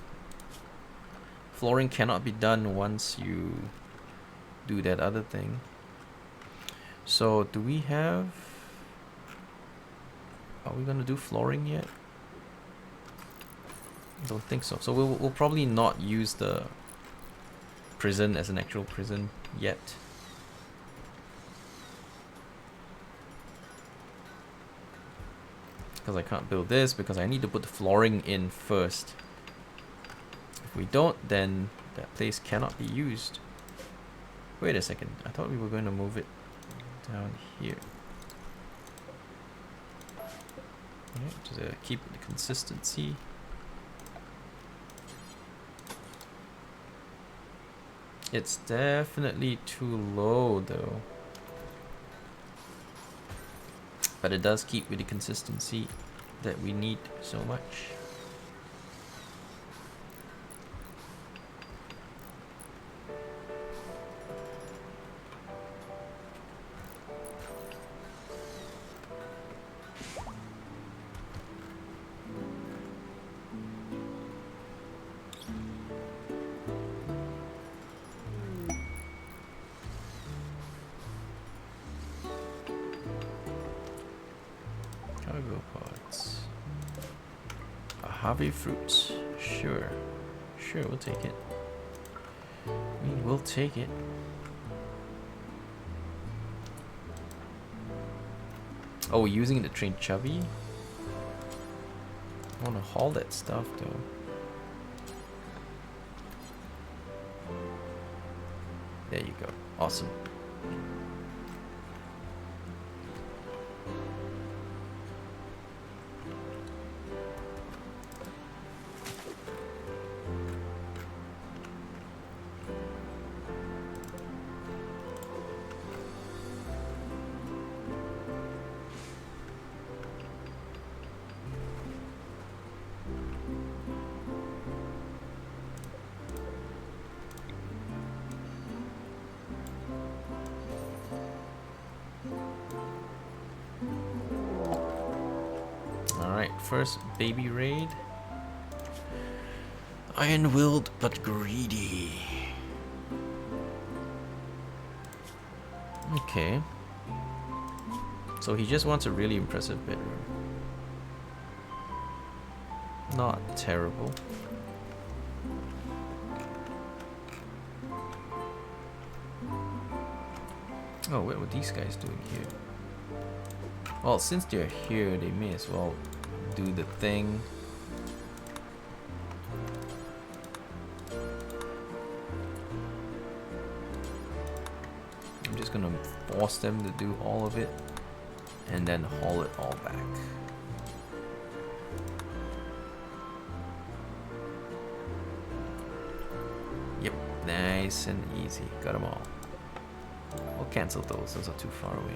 cannot be done once you do that other thing. So do we have, are we gonna do flooring yet? Don't think so. So we'll probably not use the prison as an actual prison yet. Because I can't build this because I need to put the flooring in first. If we don't, then that place cannot be used. Wait a second, I thought we were going to move it down here. Alright, just keep the consistency. It's definitely too low though. But it does keep with the consistency that we need so much. Cargo pods. Ahave fruits. Sure. Sure, we'll take it. We'll take it. Oh, we're using the train chubby? I want to haul that stuff though. There you go. Awesome. First baby raid. Iron-willed but greedy. Okay. So he just wants a really impressive bedroom. Not terrible. Oh, what were these guys doing here? Well, since they're here, they may as well do the thing. I'm just gonna force them to do all of it and then haul it all back. Yep, nice and easy. Got them all. We'll cancel those are too far away.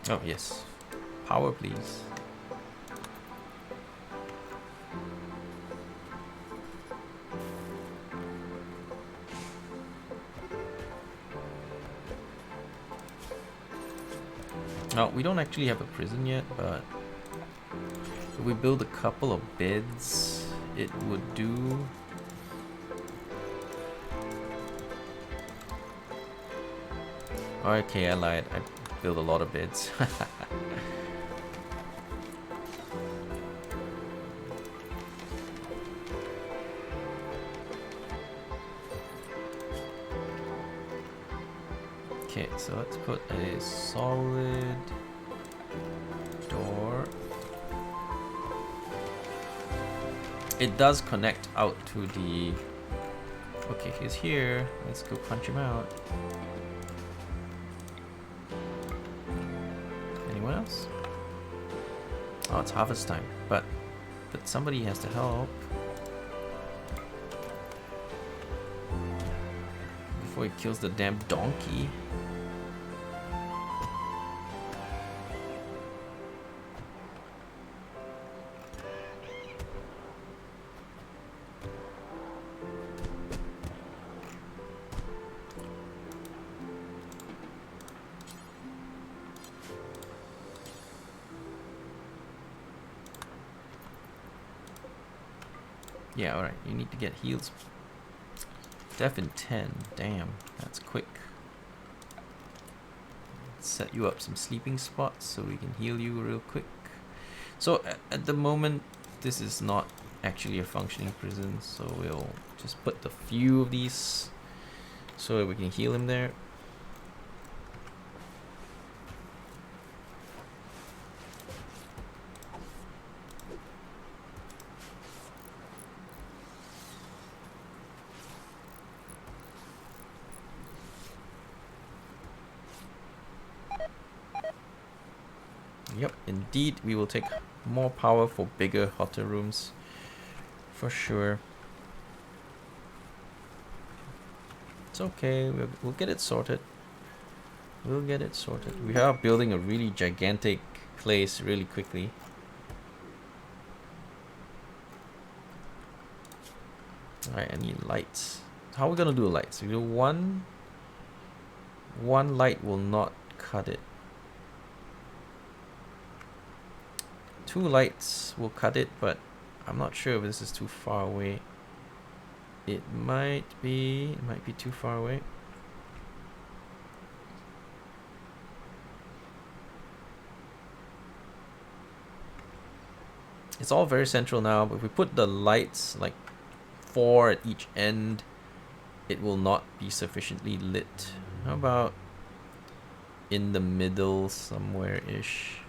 Oh, yes. Power, please. Now, we don't actually have a prison yet, but if we build a couple of beds, it would do. Okay, I lied. I build a lot of beds. Okay, so let's put a solid door. It does connect out to the... Okay, he's here. Let's go punch him out. Anyone else? Oh, it's harvest time, but somebody has to help before he kills the damn donkey. Yeah, alright. You need to get heals. Def in 10. Damn, that's quick. Set you up some sleeping spots so we can heal you real quick. So at the moment, this is not actually a functioning prison, so we'll just put a few of these so that we can heal him there. Yep, indeed, we will take more power for bigger, hotter rooms. For sure. It's okay, we'll get it sorted. We'll get it sorted. We are building a really gigantic place really quickly. Alright, I need lights. How are we gonna do lights? We do one light will not cut it. 2 lights will cut it, but I'm not sure if this is too far away. It might be too far away. It's all very central now, but if we put the lights like 4 at each end, it will not be sufficiently lit. How about in the middle somewhere-ish?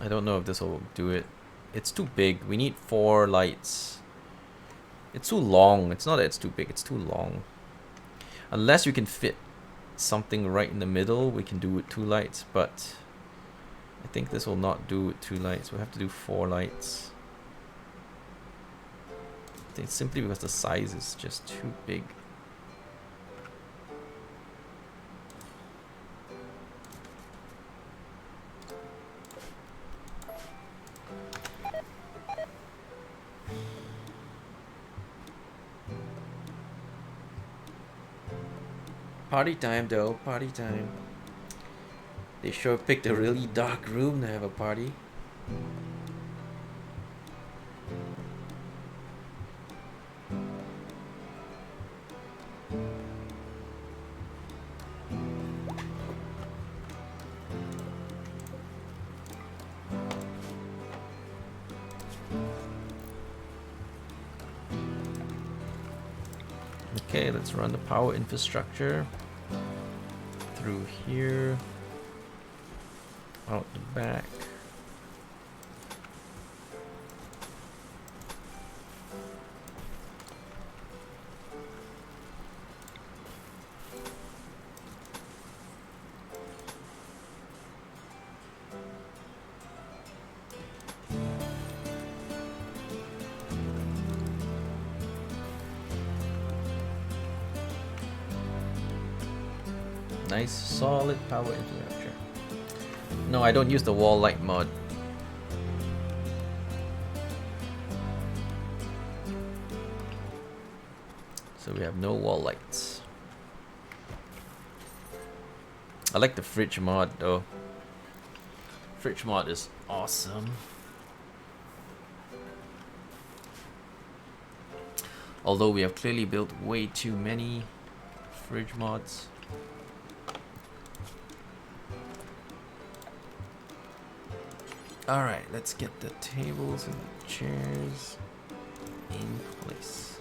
I don't know if this will do it. It's too big. We need 4 lights. It's too long. It's not that it's too big. It's too long. Unless you can fit something right in the middle, we can do with 2 lights. But I think this will not do with 2 lights. We'll have to do 4 lights. I think it's simply because the size is just too big. Party time though, party time. They sure picked a really dark room to have a party. Okay, let's run the power infrastructure through here, out the back. Nice solid power infrastructure. No, I don't use the wall light mod. So we have no wall lights. I like the fridge mod though. Fridge mod is awesome. Although we have clearly built way too many fridge mods. Alright, let's get the tables and the chairs in place.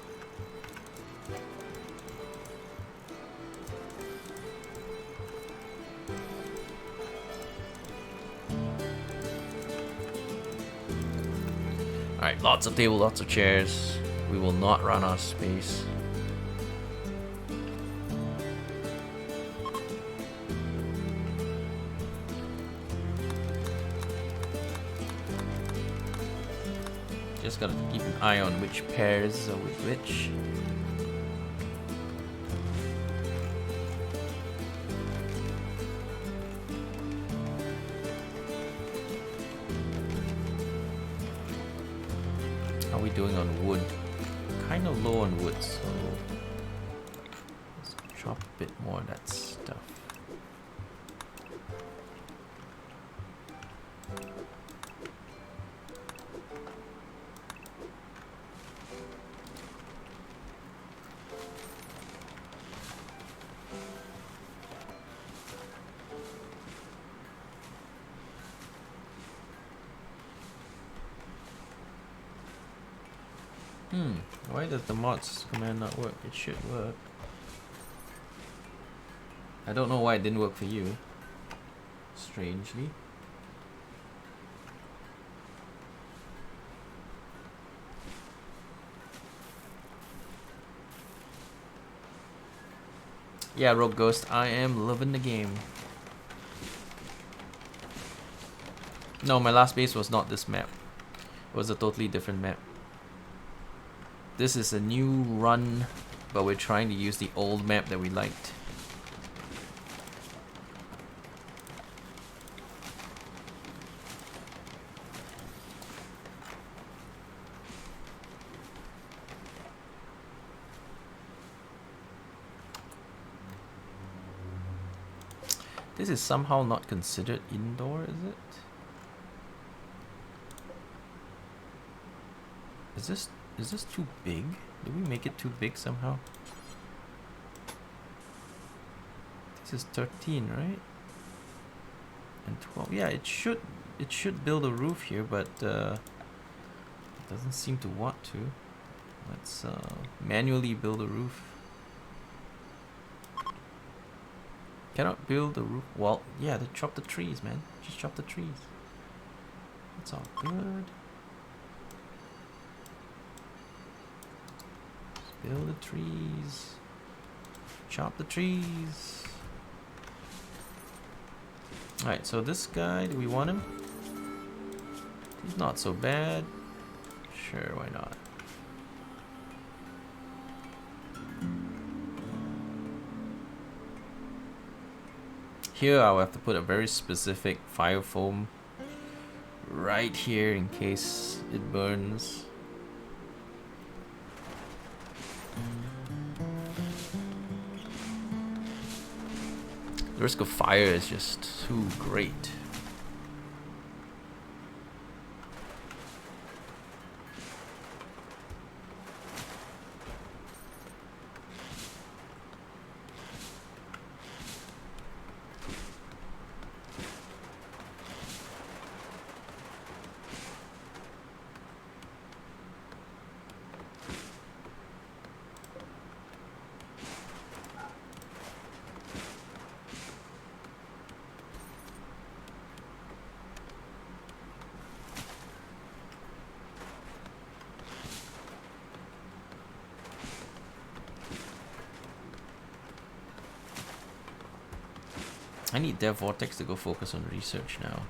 Alright, lots of tables, lots of chairs. We will not run out of space. Just gotta keep an eye on which pairs are with which. How are we doing on wood? Kind of low on wood, so let's chop a bit more of that stuff. Why does the mods command not work? It should work. I don't know why it didn't work for you. Strangely. Yeah, Rogue Ghost, I am loving the game. No, my last base was not this map. It was a totally different map. This is a new run, but we're trying to use the old map that we liked. This is somehow not considered indoor, is it? Is this too big? Did we make it too big somehow? This is 13, right? And 12. Yeah, it should build a roof here, but it doesn't seem to want to. Let's manually build a roof. Cannot build a roof. Well, yeah, they chop the trees, man. Just chop the trees. That's all good. Just build the trees. Chop the trees. Alright, so this guy, do we want him? He's not so bad. Sure, why not? Here I'll have to put a very specific fire foam right here in case it burns. The risk of fire is just too great. I need Dev Vortex to go focus on research now.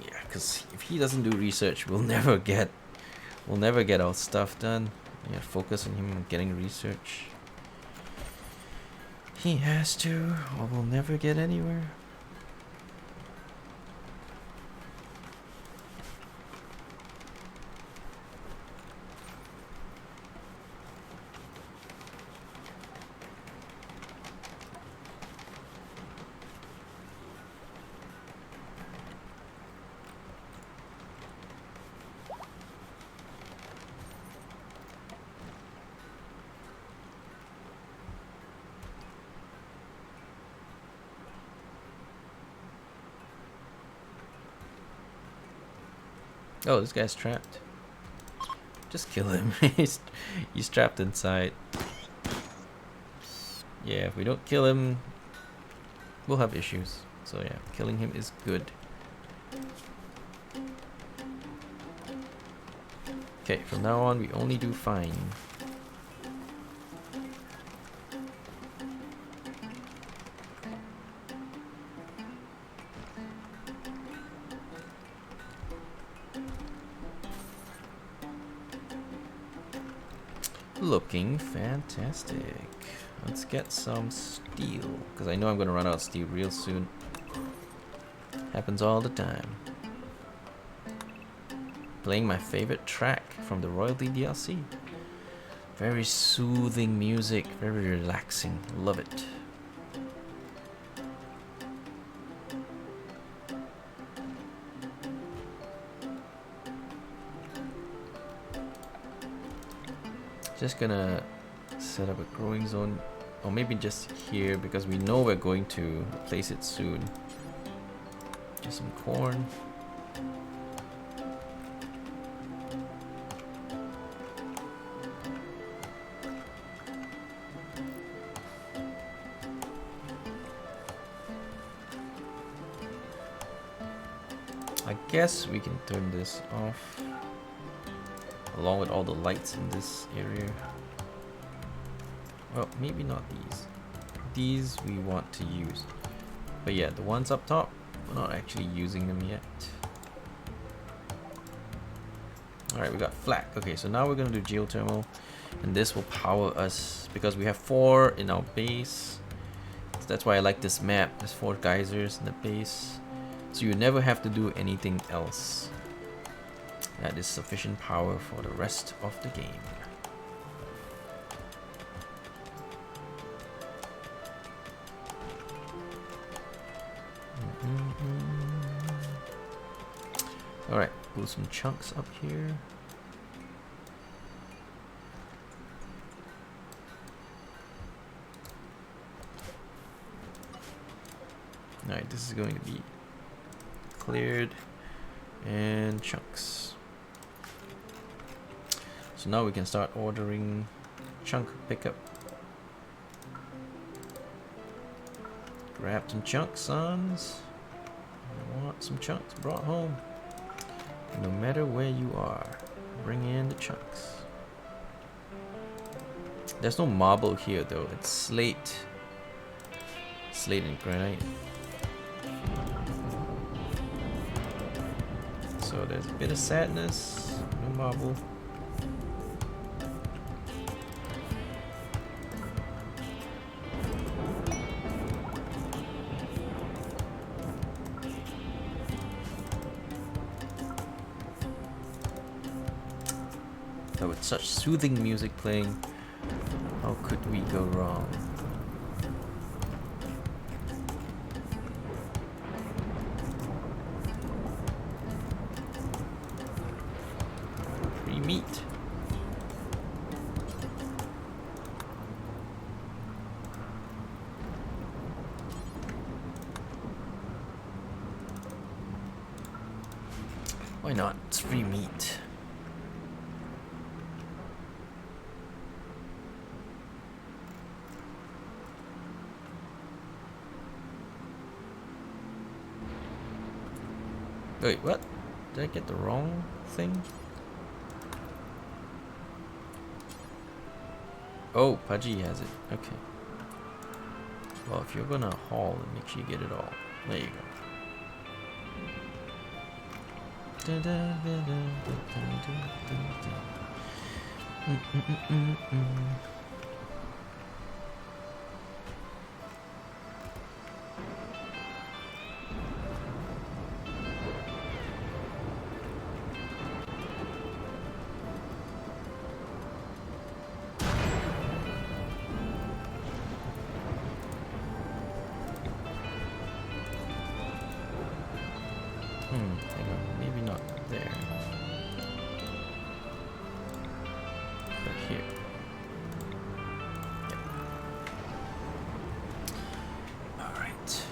Yeah, because if he doesn't do research, we'll never get our stuff done. Yeah, focus on him getting research. He has to, or we'll never get anywhere. Oh, this guy's trapped. Just kill him. He's trapped inside. Yeah, if we don't kill him, we'll have issues. So yeah, killing him is good. Okay, from now on we only do fine. Looking fantastic. Let's get some steel, because I know I'm going to run out of steel real soon. Happens all the time. Playing my favorite track from the Royalty DLC. Very soothing music, very relaxing. Love it. Just gonna set up a growing zone, or maybe just here, because we know we're going to place it soon. Just some corn. I guess we can turn this off along with all the lights in this area. Well, maybe not these. These we want to use. But yeah, the ones up top, we're not actually using them yet. Alright, we got flak. Okay, so now we're gonna do geothermal, and this will power us because we have 4 in our base. So that's why I like this map. There's 4 geysers in the base, so you never have to do anything else. That is sufficient power for the rest of the game. Alright, pull some chunks up here. Alright, this is going to be cleared and chunks. So now we can start ordering chunk pickup. Grab some chunks, sons. I want some chunks brought home. No matter where you are, bring in the chunks. There's no marble here though, it's slate. Slate and granite. So there's a bit of sadness, no marble. But with such soothing music playing, how could we go wrong? Free meat. Why not? It's free meat. Wait, what? Did I get the wrong thing? Oh, Pudgy has it. Okay. Well, if you're gonna haul, then make sure you get it all. There you go. Hang on, maybe not there. But here. Yep. Alright.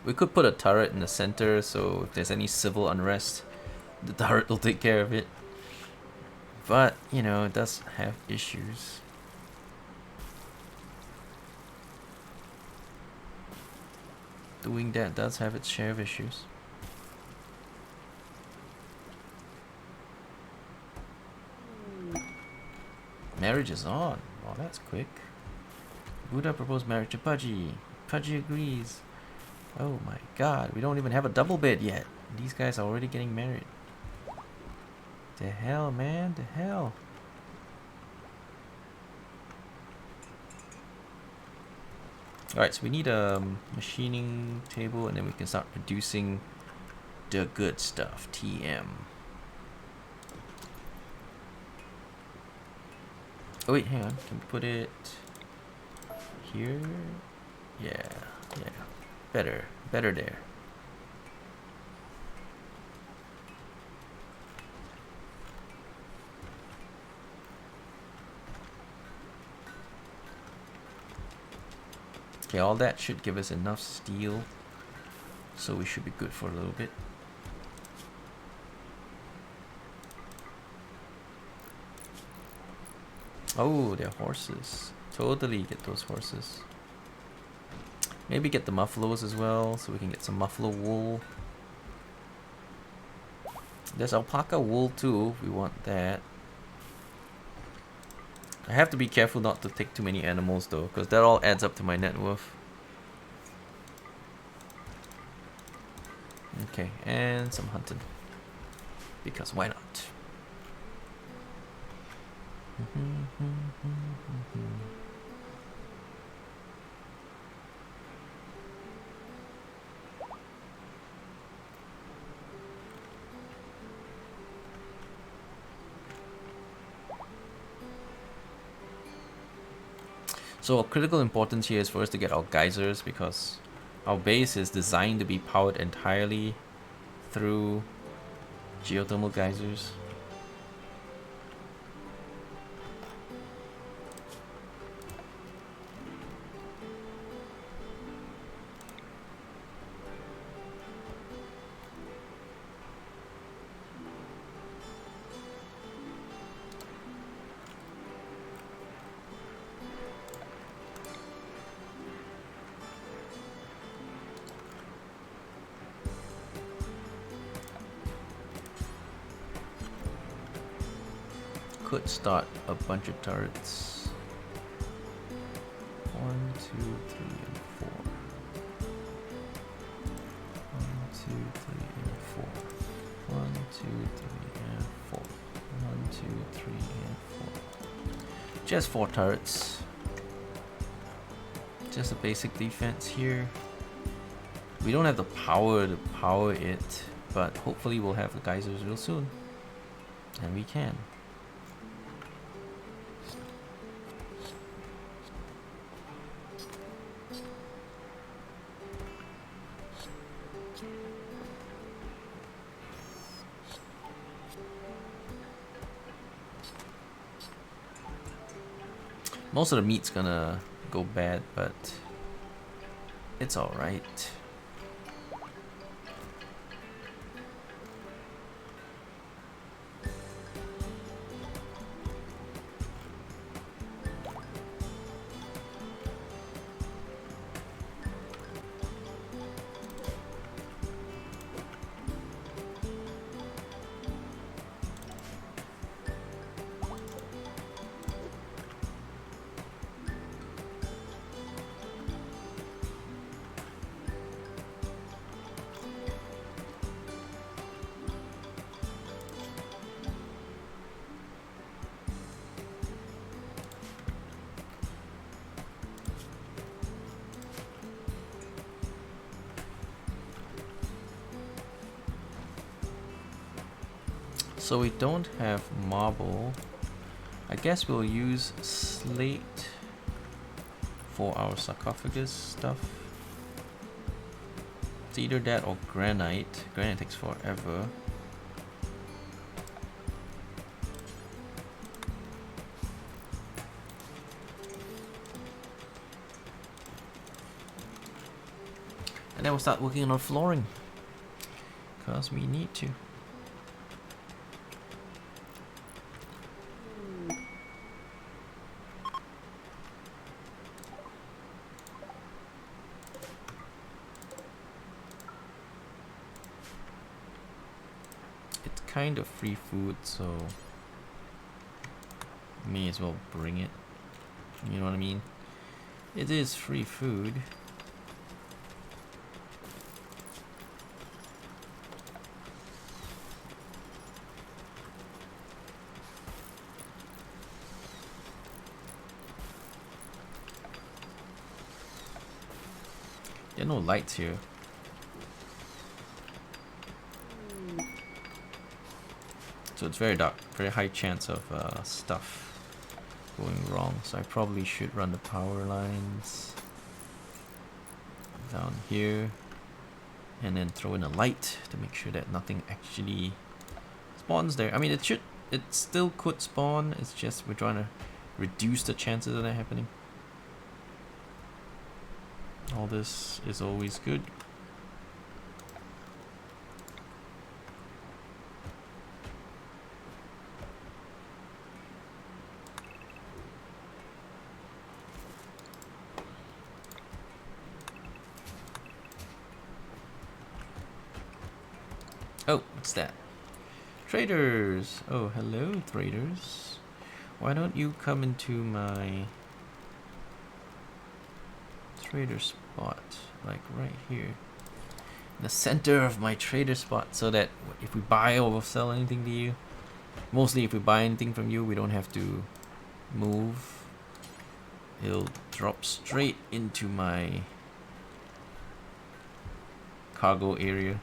We could put a turret in the center, so if there's any civil unrest, the turret will take care of it. But, you know, it does have issues. Doing that does have its share of issues. Marriage is on. Oh, that's quick. Buddha proposed marriage to Pudgy. Pudgy agrees. Oh my god, we don't even have a double bed yet. These guys are already getting married. The hell, man, the hell. Alright, so we need a machining table, and then we can start producing the good stuff, TM. Oh wait, hang on, can we put it here? Yeah, better there. Okay, all that should give us enough steel, so we should be good for a little bit. Oh, they're horses. Totally get those horses. Maybe get the muffaloes as well, so we can get some muffalo wool. There's alpaca wool too, if we want that. I have to be careful not to take too many animals though, because that all adds up to my net worth. Okay, and some hunting. Because why not? So critical importance here is for us to get our geysers, because our base is designed to be powered entirely through geothermal geysers. Could start a bunch of turrets. 1, 2, 3, and 4. 1, 2, 3, and 4. 1, 2, 3, and 4. 1, 2, 3, and 4. Just 4 turrets. Just a basic defense here. We don't have the power to power it, but hopefully we'll have the geysers real soon. And we can. Most of the meat's gonna go bad, but it's alright. So we don't have marble. I guess we'll use slate for our sarcophagus stuff. It's either that or granite. Granite takes forever. And then we'll start working on our flooring, because we need to. Kind of free food, so may as well bring it. You know what I mean? It is free food. There are no lights here. So it's very dark. Very high chance of stuff going wrong. So I probably should run the power lines down here. And then throw in a light to make sure that nothing actually spawns there. I mean, it still could spawn. It's just we're trying to reduce the chances of that happening. All this is always good. Oh, what's that? Traders! Oh, hello, traders. Why don't you come into my trader spot, like right here. In the center of my trader spot, so that if we buy or sell anything to you, mostly if we buy anything from you, we don't have to move. It'll drop straight into my cargo area.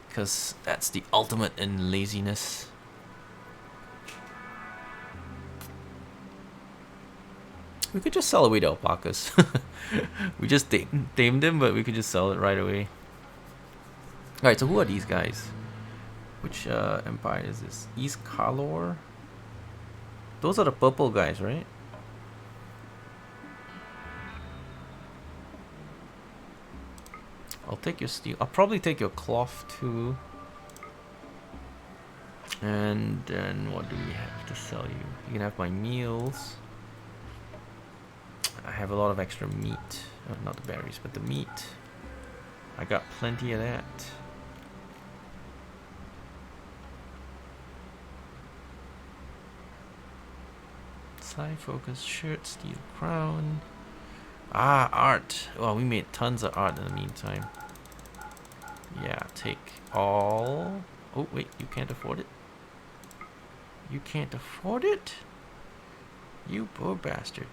Because that's the ultimate in laziness. We could just sell away the alpacas. We just tamed them, but we could just sell it right away. Alright, so who are these guys? Which empire is this? East Kalor? Those are the purple guys, right? I'll take your steel. I'll probably take your cloth too. And then what do we have to sell you? You can have my meals. I have a lot of extra meat. Not the berries, but the meat. I got plenty of that. Side focus, shirt, steel crown. Ah, art. Well, we made tons of art in the meantime. Yeah, take all. Oh, wait, you can't afford it? You can't afford it? You poor bastard.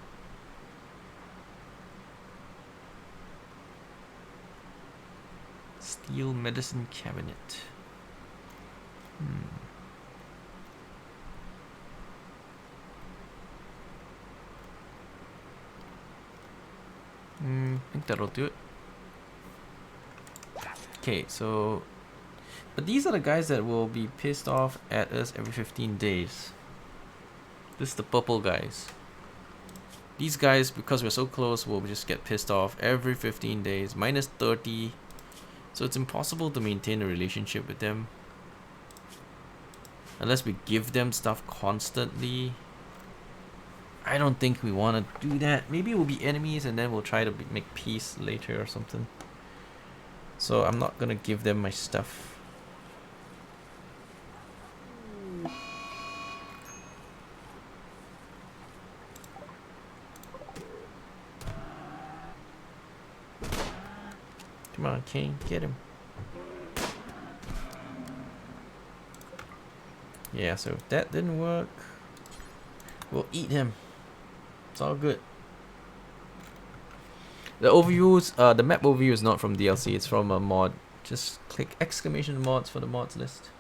Steel medicine cabinet. I think that'll do it. Okay, so... But these are the guys that will be pissed off at us every 15 days. This is the purple guys. These guys, because we're so close, will just get pissed off every 15 days. Minus 30. So it's impossible to maintain a relationship with them. Unless we give them stuff constantly. I don't think we want to do that. Maybe we'll be enemies and then we'll try to make peace later or something. So I'm not gonna give them my stuff. Come on, Kaen, get him. Yeah, so if that didn't work, we'll eat him. It's all good. The overviews, the map overview is not from DLC, it's from a mod. Just click exclamation mods for the mods list.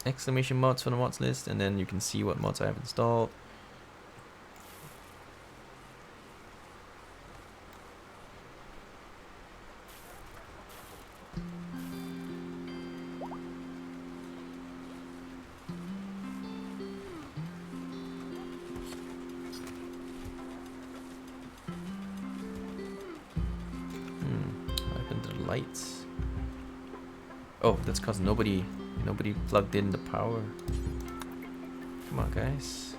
Exclamation mods for the mods list, and then you can see what mods I have installed. Lights. Oh, that's cause nobody plugged in the power. Come on, guys.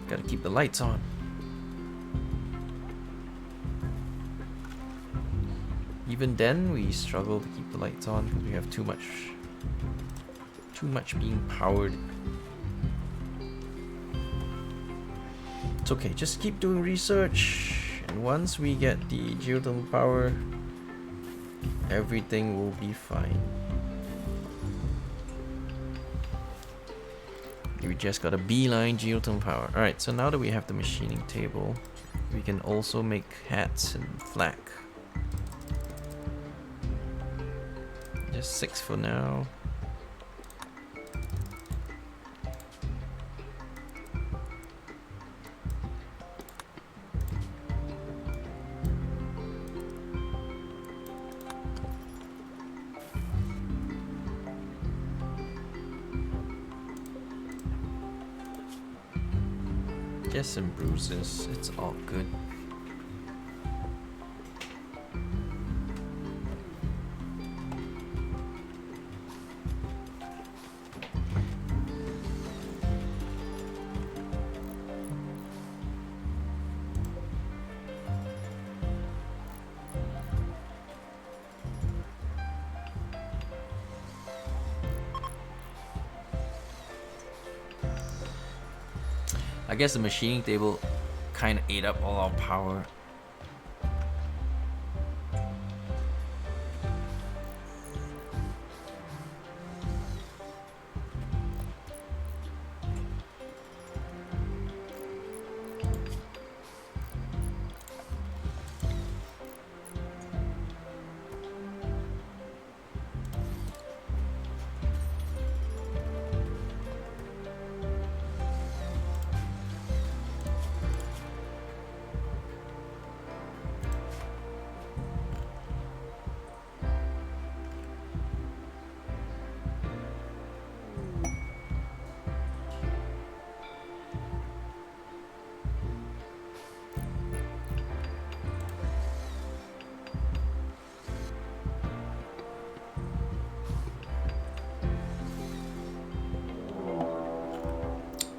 Gotta keep the lights on. Even then, we struggle to keep the lights on because we have too much being powered. It's okay. Just keep doing research, and once we get the geothermal power, everything will be fine. We just got a beeline geotone power. Alright, so now that we have the machining table, we can also make hats and flak. Just 6 for now. Just some bruises, it's all good. I guess the machining table kind of ate up all our power.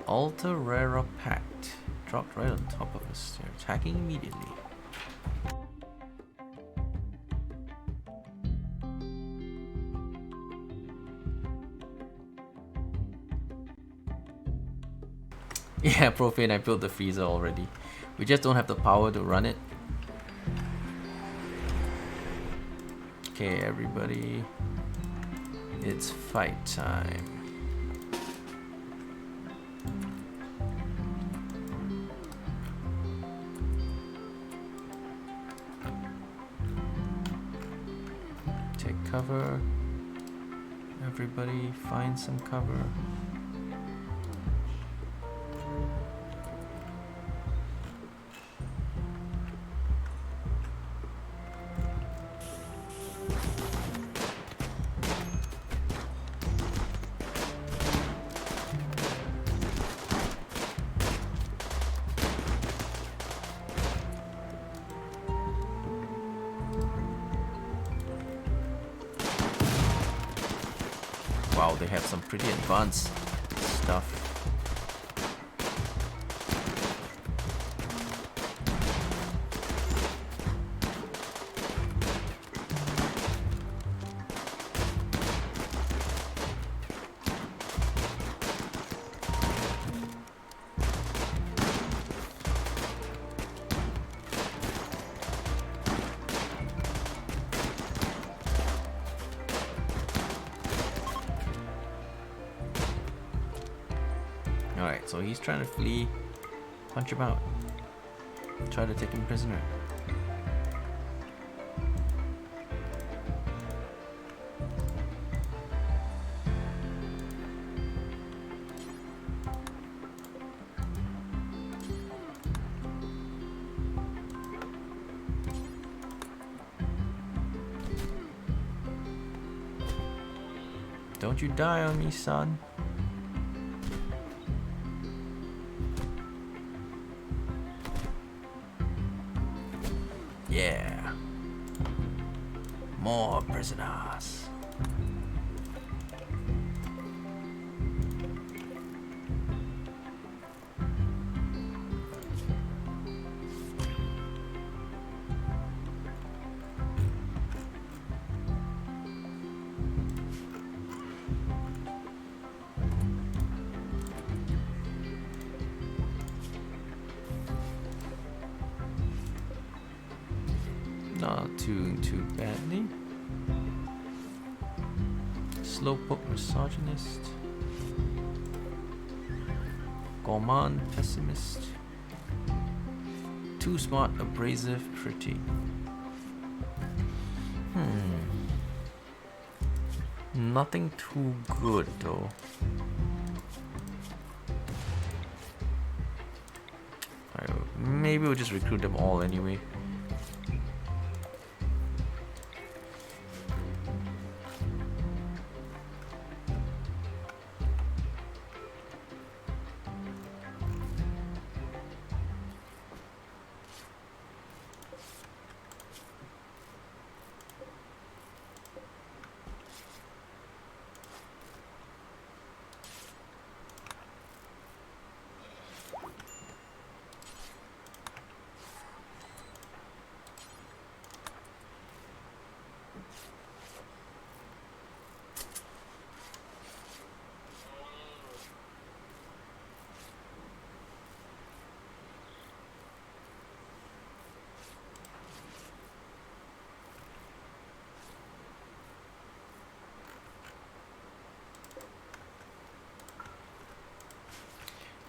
Alter Rara Pact. Dropped right on top of us. They're attacking immediately. Yeah, Profane, I built the freezer already. We just don't have the power to run it. Okay, everybody. It's fight time. Cover. Everybody find some cover. Wow, they have some pretty advanced stuff. Alright, so he's trying to flee. Punch him out. Try to take him prisoner. Don't you die on me, son. Yeah. More prisoners. Not too badly. Slowpoke misogynist. Gourmand, pessimist. Too smart, abrasive, pretty. Nothing too good though. Maybe we'll just recruit them all anyway.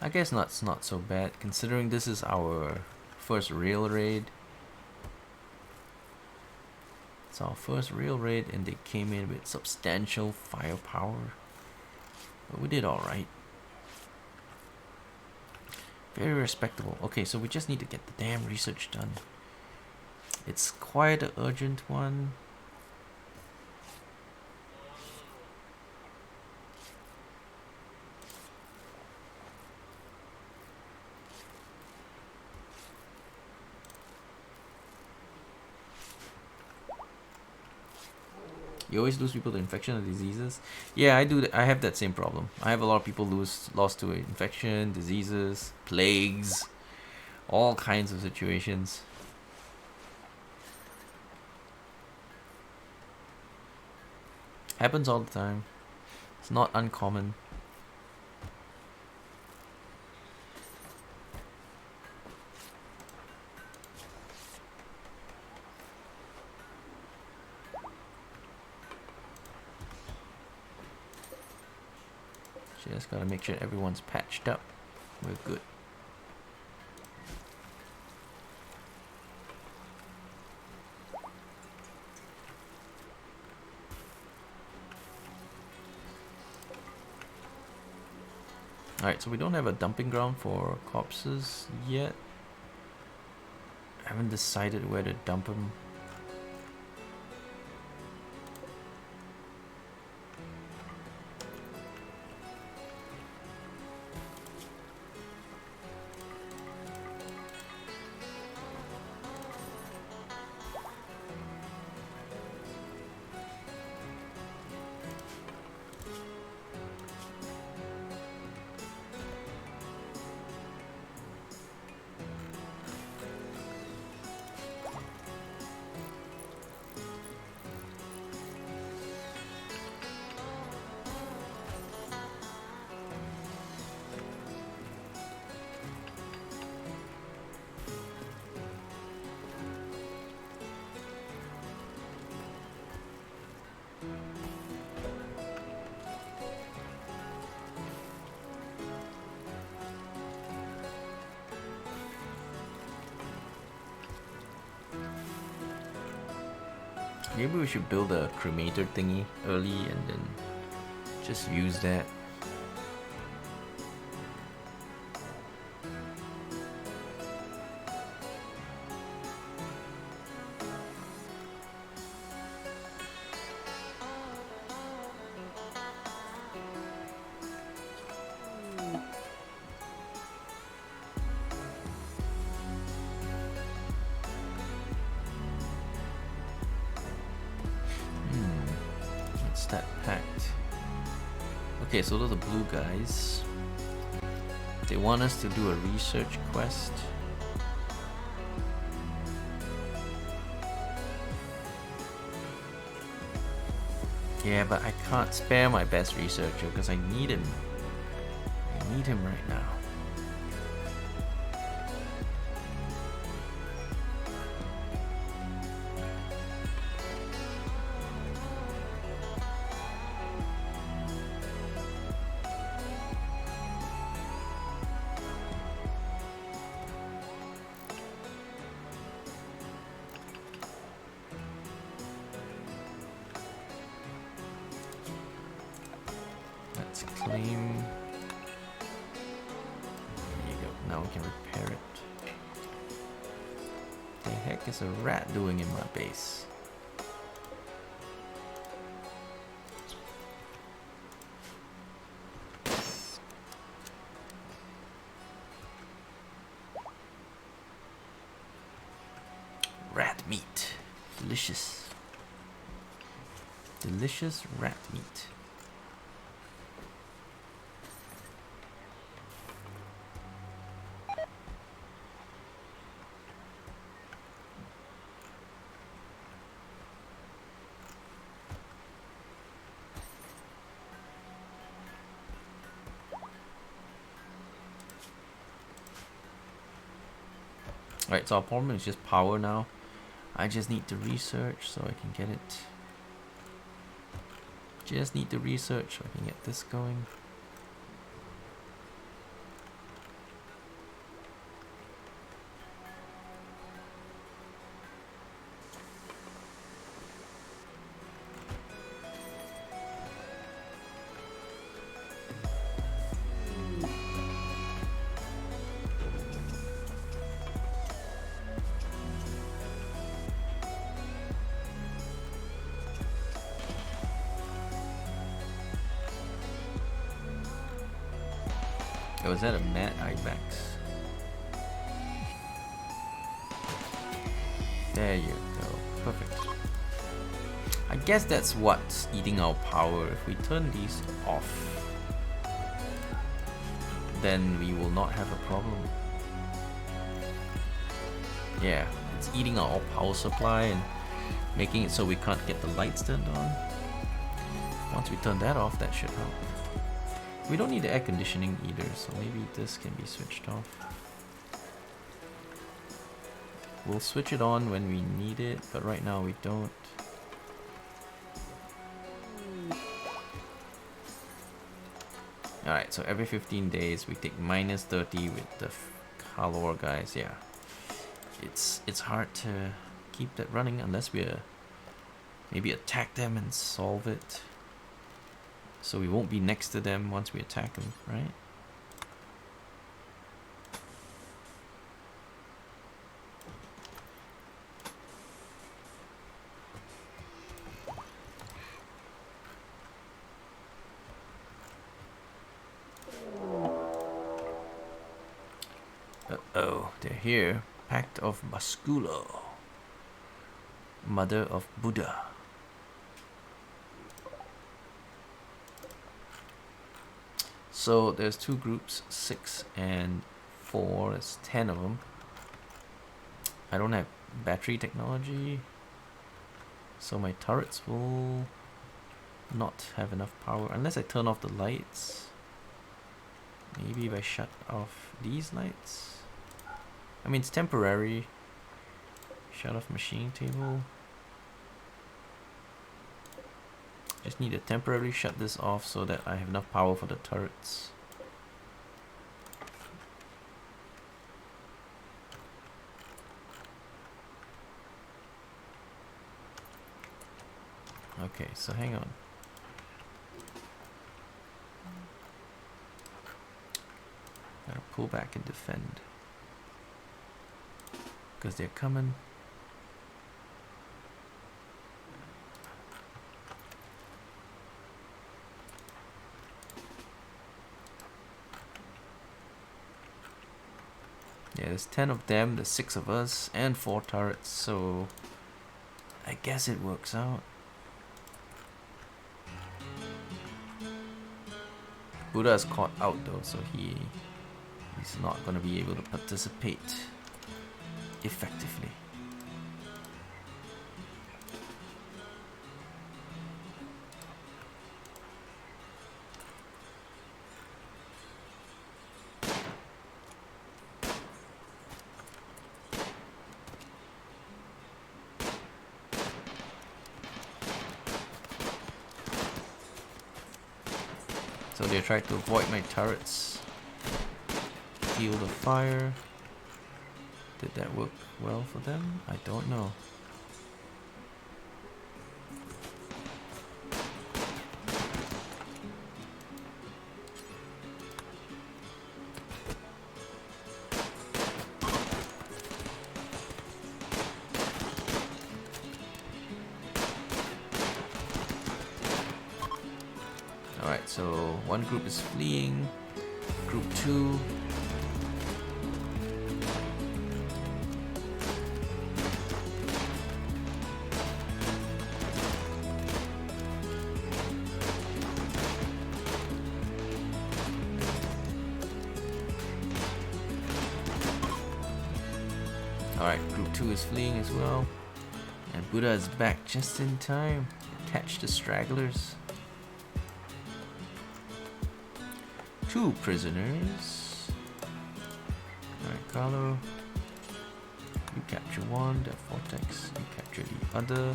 I guess that's not so bad, considering this is our first real raid. It's our first real raid and they came in with substantial firepower. But we did alright. Very respectable. Okay, so we just need to get the damn research done. It's quite an urgent one. You always lose people to infection or diseases. Yeah, I do. I have that same problem. I have a lot of people lost to infection, diseases, plagues, all kinds of situations. Happens all the time. It's not uncommon. Just gotta make sure everyone's patched up. We're good. Alright, so we don't have a dumping ground for corpses yet. I haven't decided where to dump them. Maybe we should build a cremator thingy early and then just use that. Okay, so those are blue guys. They want us to do a research quest. Yeah, but I can't spare my best researcher because I need him. I need him right now. Claim. There you go. Now we can repair it. The heck is a rat doing in my base? Rat meat. Delicious. Delicious rat meat. Alright, so our problem is just power now. I just need to research so I can get it. Just need to research so I can get this going. Oh, is that a Mad Ibex? There you go. Perfect. I guess that's what's eating our power. If we turn these off, then we will not have a problem. Yeah, it's eating our power supply and making it so we can't get the lights turned on. Once we turn that off, that should help. We don't need the air conditioning either, so maybe this can be switched off. We'll switch it on when we need it, but right now we don't. Alright, so every 15 days we take minus 30 with the Calor guys, yeah. It's hard to keep that running unless we maybe attack them and solve it. So we won't be next to them once we attack them, right? Uh-oh, they're here. Pact of Basculo. Mother of Buddha. So there's two groups, 6 and 4, there's 10 of them. I don't have battery technology, so my turrets will not have enough power unless I turn off the lights. Maybe if I shut off these lights. I mean, it's temporary. Shut off machine table. Just need to temporarily shut this off so that I have enough power for the turrets. Okay, so hang on. Gotta pull back and defend. Because they're coming. Yeah, there's 10 of them, there's 6 of us, and 4 turrets, so I guess it works out. Buddha's caught out though, so he's not going to be able to participate effectively. So they tried to avoid my turrets. Field of fire. Did that work well for them? I don't know. Alright, so one group is fleeing. Group 2. Alright, group 2 is fleeing as well. And Buddha is back just in time. Catch the stragglers. 2 prisoners. Alright, Carlo. You capture one, the Vortex. You capture the other.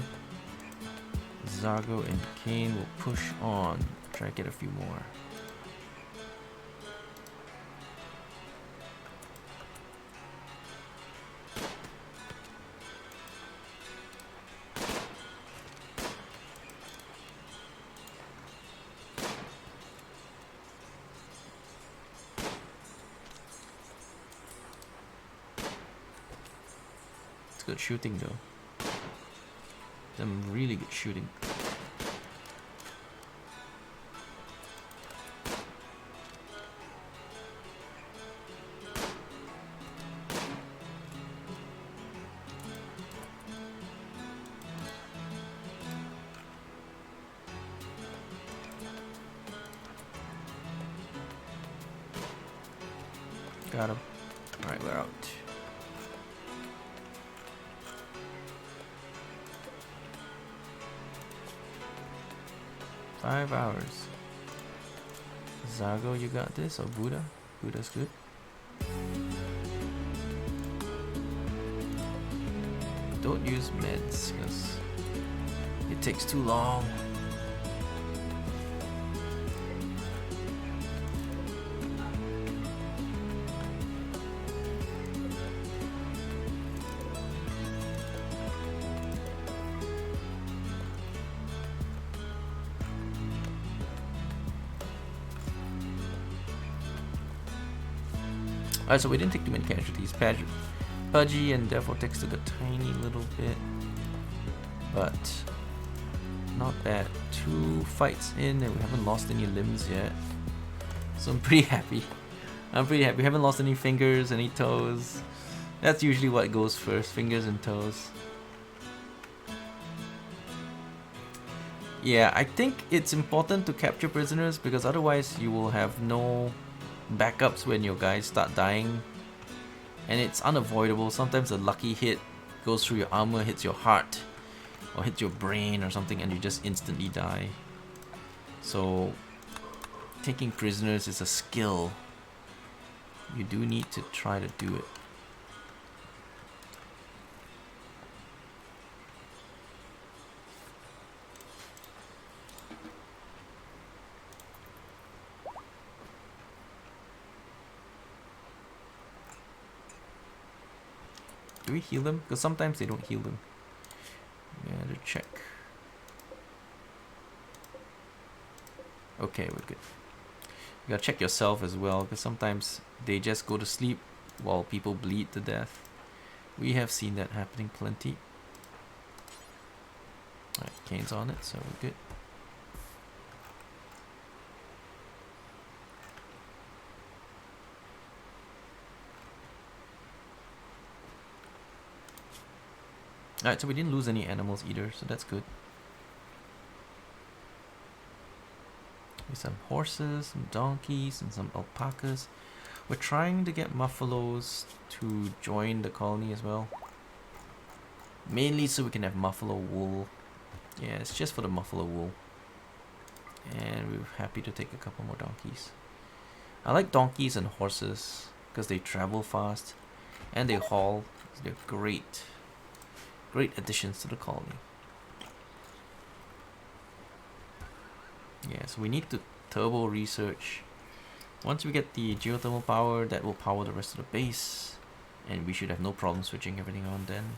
Zargo and Kaen will push on. Try to get a few more. Good shooting though. Some really good shooting. Got him. Alright, we're out. Five hours. Zargo, you got this? Or Buddha? Buddha's good. Don't use meds because it takes too long. Alright, so we didn't take too many casualties. Pudgy and Vortex took a tiny little bit, but not bad. 2 fights in and we haven't lost any limbs yet. So I'm pretty happy. We haven't lost any fingers, any toes. That's usually what goes first, fingers and toes. Yeah, I think it's important to capture prisoners because otherwise you will have no backups when your guys start dying, and it's unavoidable. Sometimes a lucky hit goes through your armor, hits your heart or hits your brain or something, and you just instantly die. So taking prisoners is a skill. You do need to try to do it. Do we heal them? Because sometimes they don't heal them. Yeah, to check. Okay, we're good. You gotta check yourself as well, because sometimes they just go to sleep while people bleed to death. We have seen that happening plenty. Alright, Kane's on it, so we're good. Alright, so we didn't lose any animals either, so that's good. There's some horses, some donkeys, and some alpacas. We're trying to get buffaloes to join the colony as well. Mainly so we can have buffalo wool. Yeah, it's just for the buffalo wool. And we're happy to take a couple more donkeys. I like donkeys and horses because they travel fast and they haul. They're great additions to the colony. Yeah, so we need to turbo research. Once we get the geothermal power, that will power the rest of the base, and we should have no problem switching everything on then.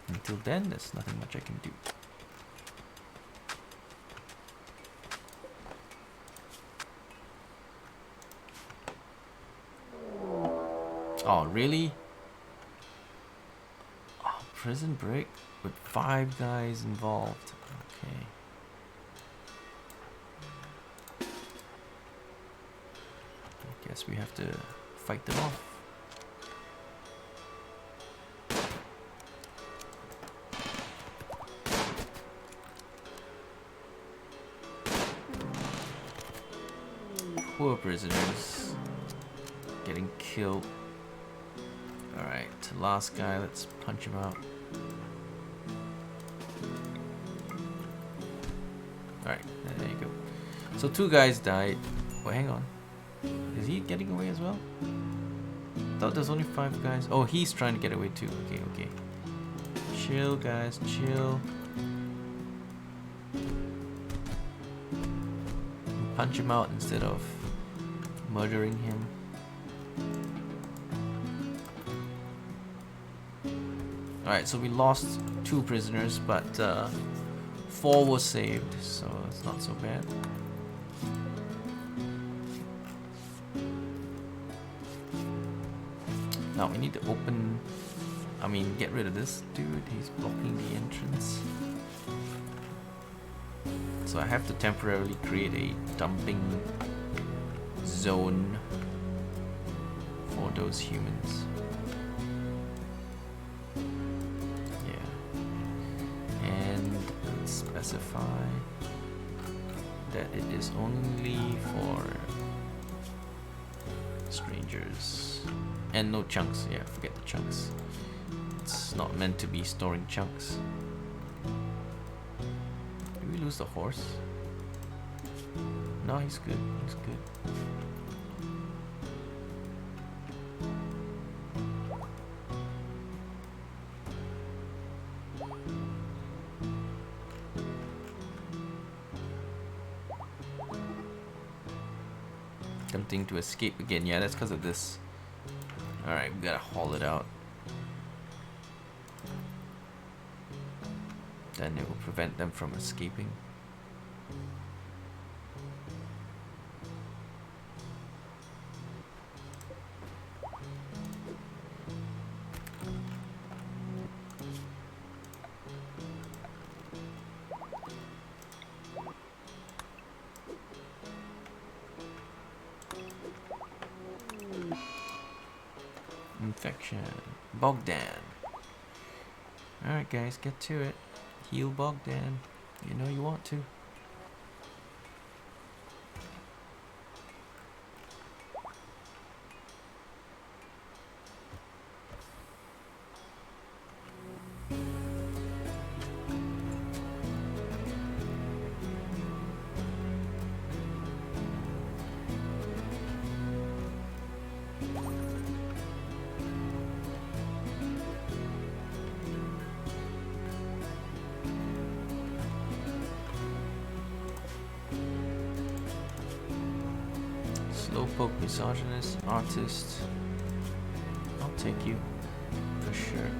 Until then, there's nothing much I can do. Oh, really? Oh, prison break with 5 guys involved. Guess we have to fight them off. Poor prisoners getting killed. Alright, last guy, let's punch him out. Alright, there you go. So 2 guys died. Wait, hang on. Is he getting away as well? I thought there's only 5 guys. Oh, he's trying to get away too. Okay, okay. Chill, guys, chill. Punch him out instead of murdering him. Alright, so we lost 2 prisoners, but 4 were saved, so it's not so bad. Now we need to get rid of this dude. He's blocking the entrance. So I have to temporarily create a dumping zone for those humans. Yeah. And let's specify that it is only for strangers. And no chunks. Yeah, forget the chunks. It's not meant to be storing chunks. Did we lose the horse? No, he's good. He's good. Tempting to escape again. Yeah, that's because of this. Alright, we gotta haul it out. Then it will prevent them from escaping. Infection. Bogdan. Alright guys, get to it. Heal Bogdan. You know you want to. Slowpoke, misogynist, artist. I'll take you for sure.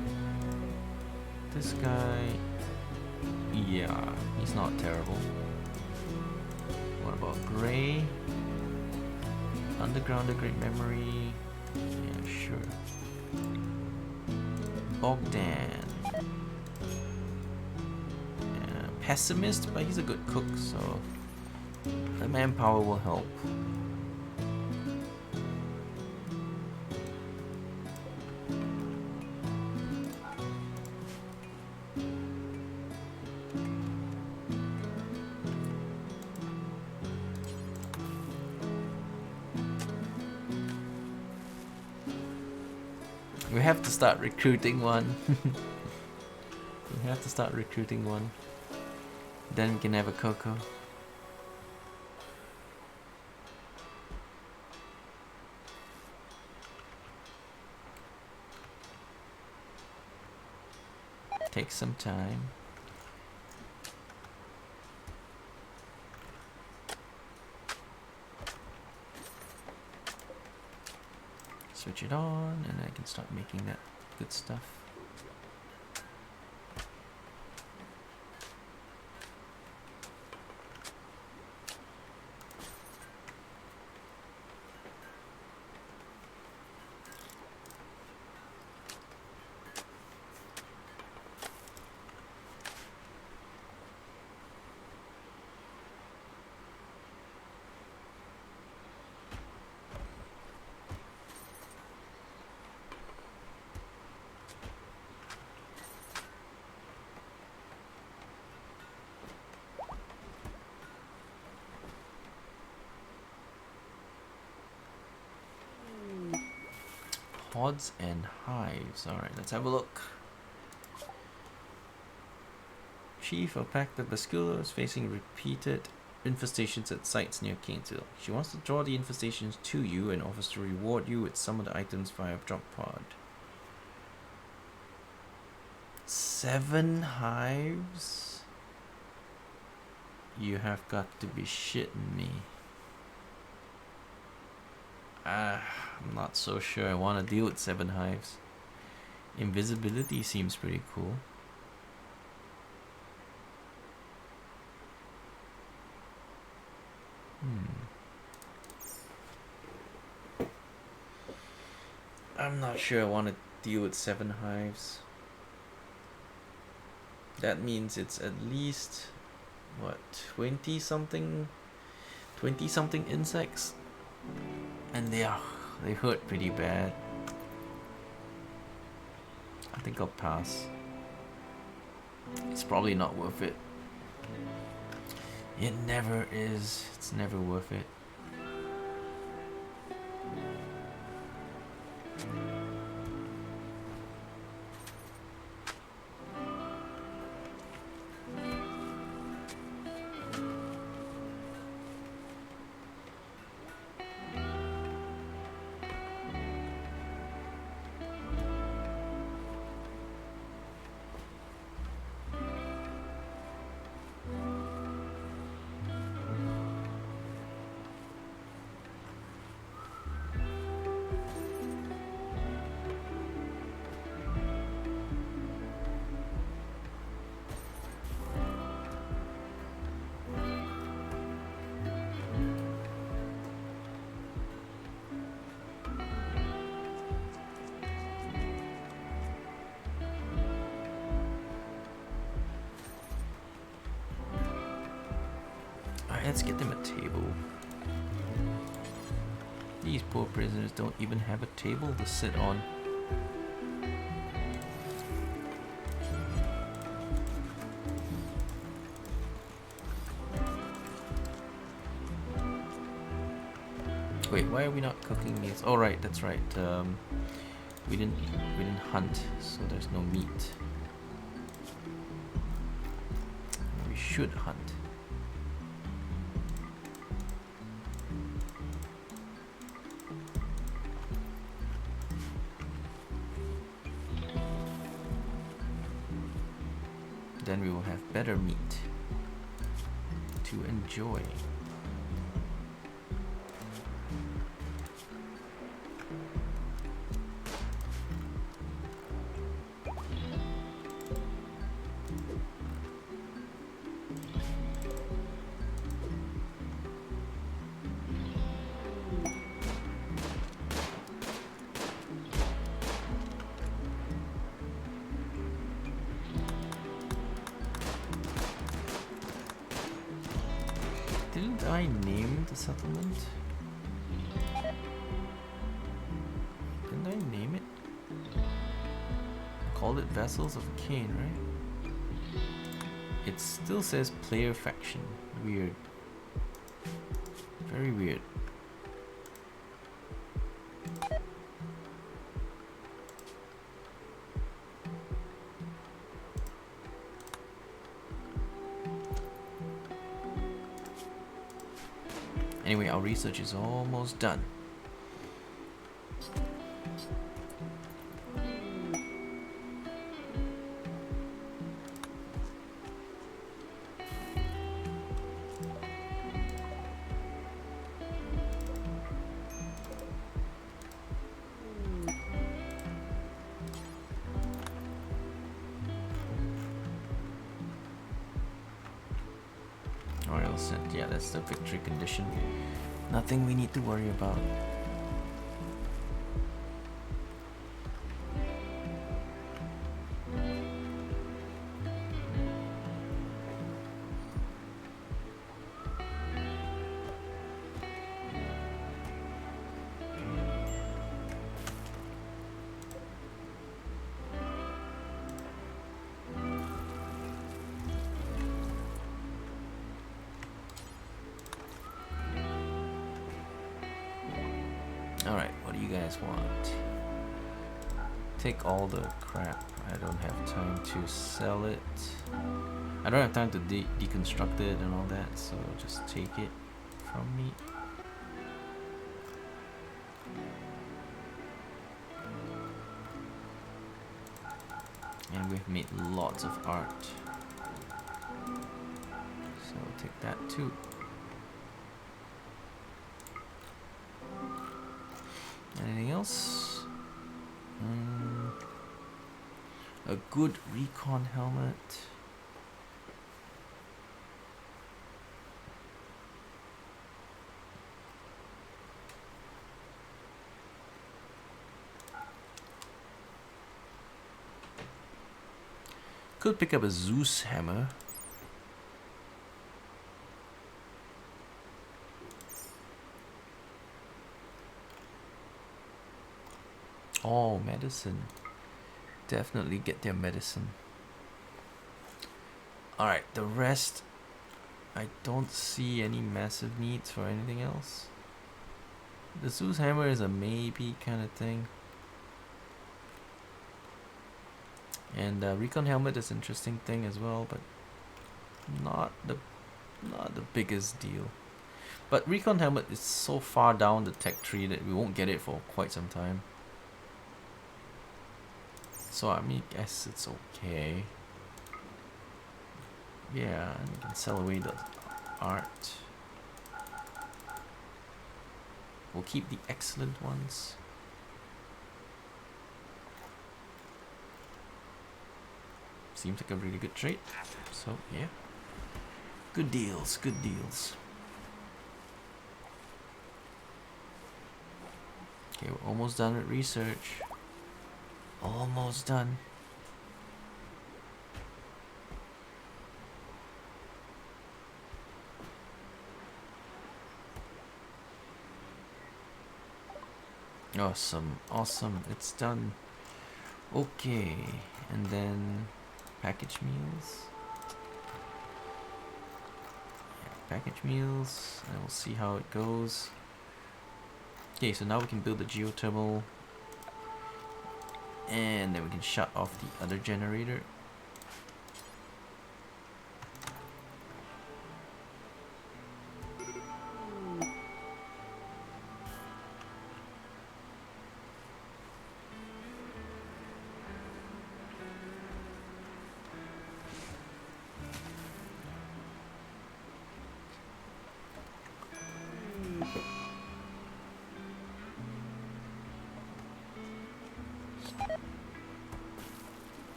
This guy, yeah, he's not terrible. What about Gray? Underground, a great memory. Yeah, sure. Bogdan. Yeah, pessimist, but he's a good cook, so the manpower will help. We have to start recruiting one. We have to start recruiting one. Then we can have a cocoa. Take some time. Switch it on, and I can start making that good stuff. Pods and hives. Alright, let's have a look. Chief of Pack the Basculo is facing repeated infestations at sites near Kanesville. She wants to draw the infestations to you and offers to reward you with some of the items via drop pod. 7 hives? You have got to be shitting me. I'm not so sure I want to deal with 7 hives. Invisibility seems pretty cool. I'm not sure I want to deal with 7 hives. That means it's at least, what, 20 something insects? And they hurt pretty bad. I think I'll pass. It's probably not worth it. It never is. It's never worth it. Let's get them a table. These poor prisoners don't even have a table to sit on. Wait, why are we not cooking meals? Oh right, that's right. We didn't hunt, so there's no meat. We should hunt. Then we will have better meat to enjoy. Didn't I name the settlement? Didn't I name it? I called it Vessels of Kaen, right? It still says player faction. Weird. Very weird. Anyway, our research is almost done. Royal Scent, yeah, that's the victory condition. Nothing we need to worry about. Alright, what do you guys want? take all the crap. I don't have time to sell it. I don't have time to deconstruct it and all that, so just take it from me. And we've made lots of art. So I'll take that too. Anything else? A good recon helmet. Could pick up a Zeus hammer. Oh, medicine. Definitely get their medicine. Alright, the rest, I don't see any massive needs for anything else. The Zeus hammer is a maybe kind of thing. And recon helmet is an interesting thing as well, but not the biggest deal. But recon helmet is so far down the tech tree that we won't get it for quite some time. So I mean, I guess it's okay. Yeah, and we can sell away the art. We'll keep the excellent ones. Seems like a really good trade. So yeah, good deals, good deals. Okay, we're almost done with research. Almost done. Awesome, awesome, it's done. Okay, and then package meals. Yeah, package meals, and we'll see how it goes. Okay, so now we can build the geothermal, and then we can shut off the other generator.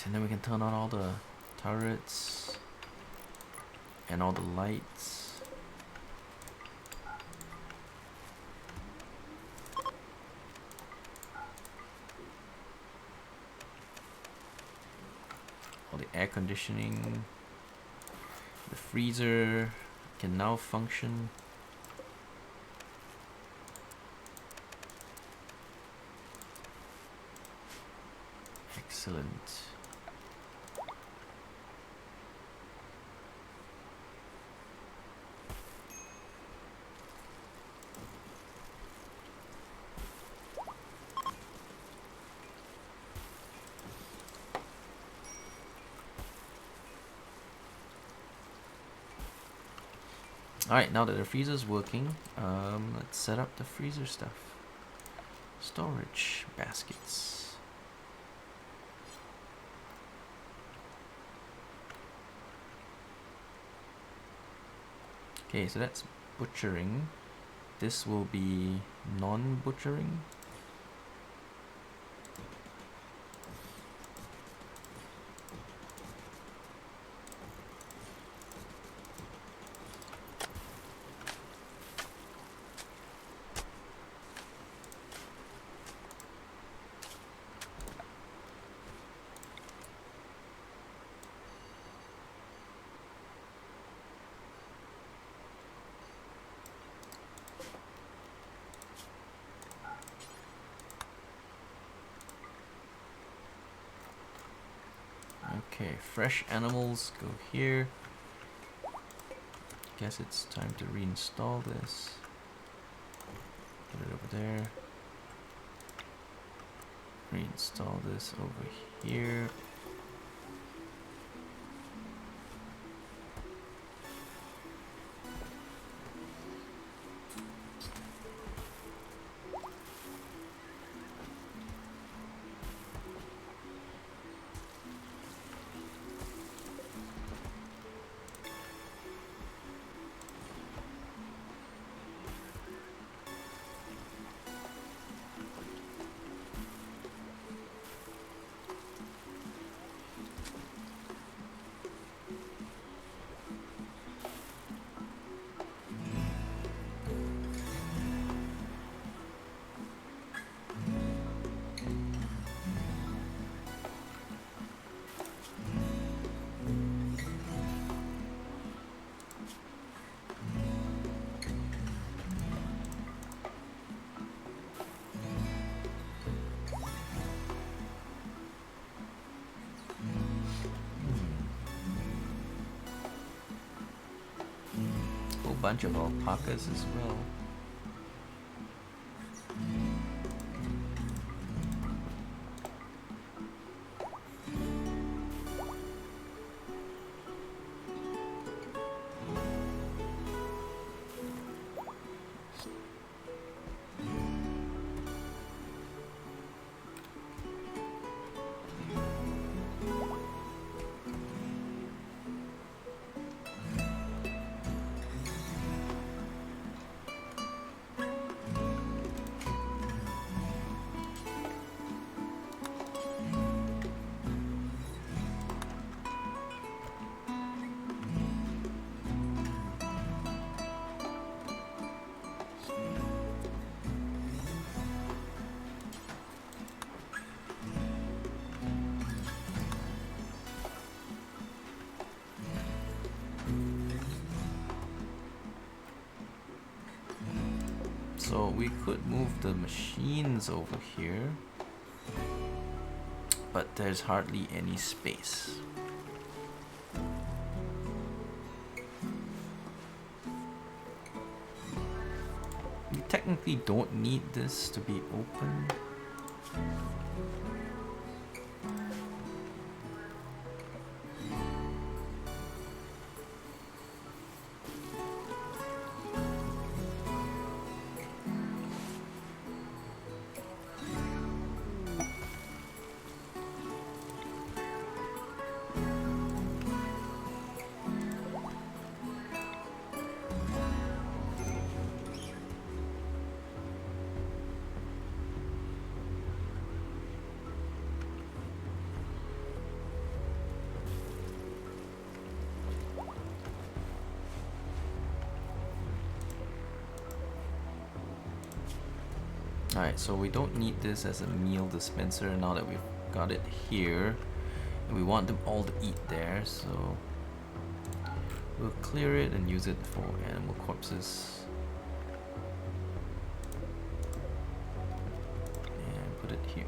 And then we can turn on all the turrets and all the lights. All the air conditioning. The freezer can now function. Excellent. Alright, now that the freezer's working, let's set up the freezer stuff. Storage baskets. Okay, so that's butchering. This will be non-butchering. Okay, fresh animals go here. Guess it's time to reinstall this. Put it over there. Reinstall this over here. Bunch of alpacas as well. So we could move the machines over here, but there's hardly any space. We technically don't need this to be open. Alright, so we don't need this as a meal dispenser now that we've got it here. And we want them all to eat there, so we'll clear it and use it for animal corpses. And put it here.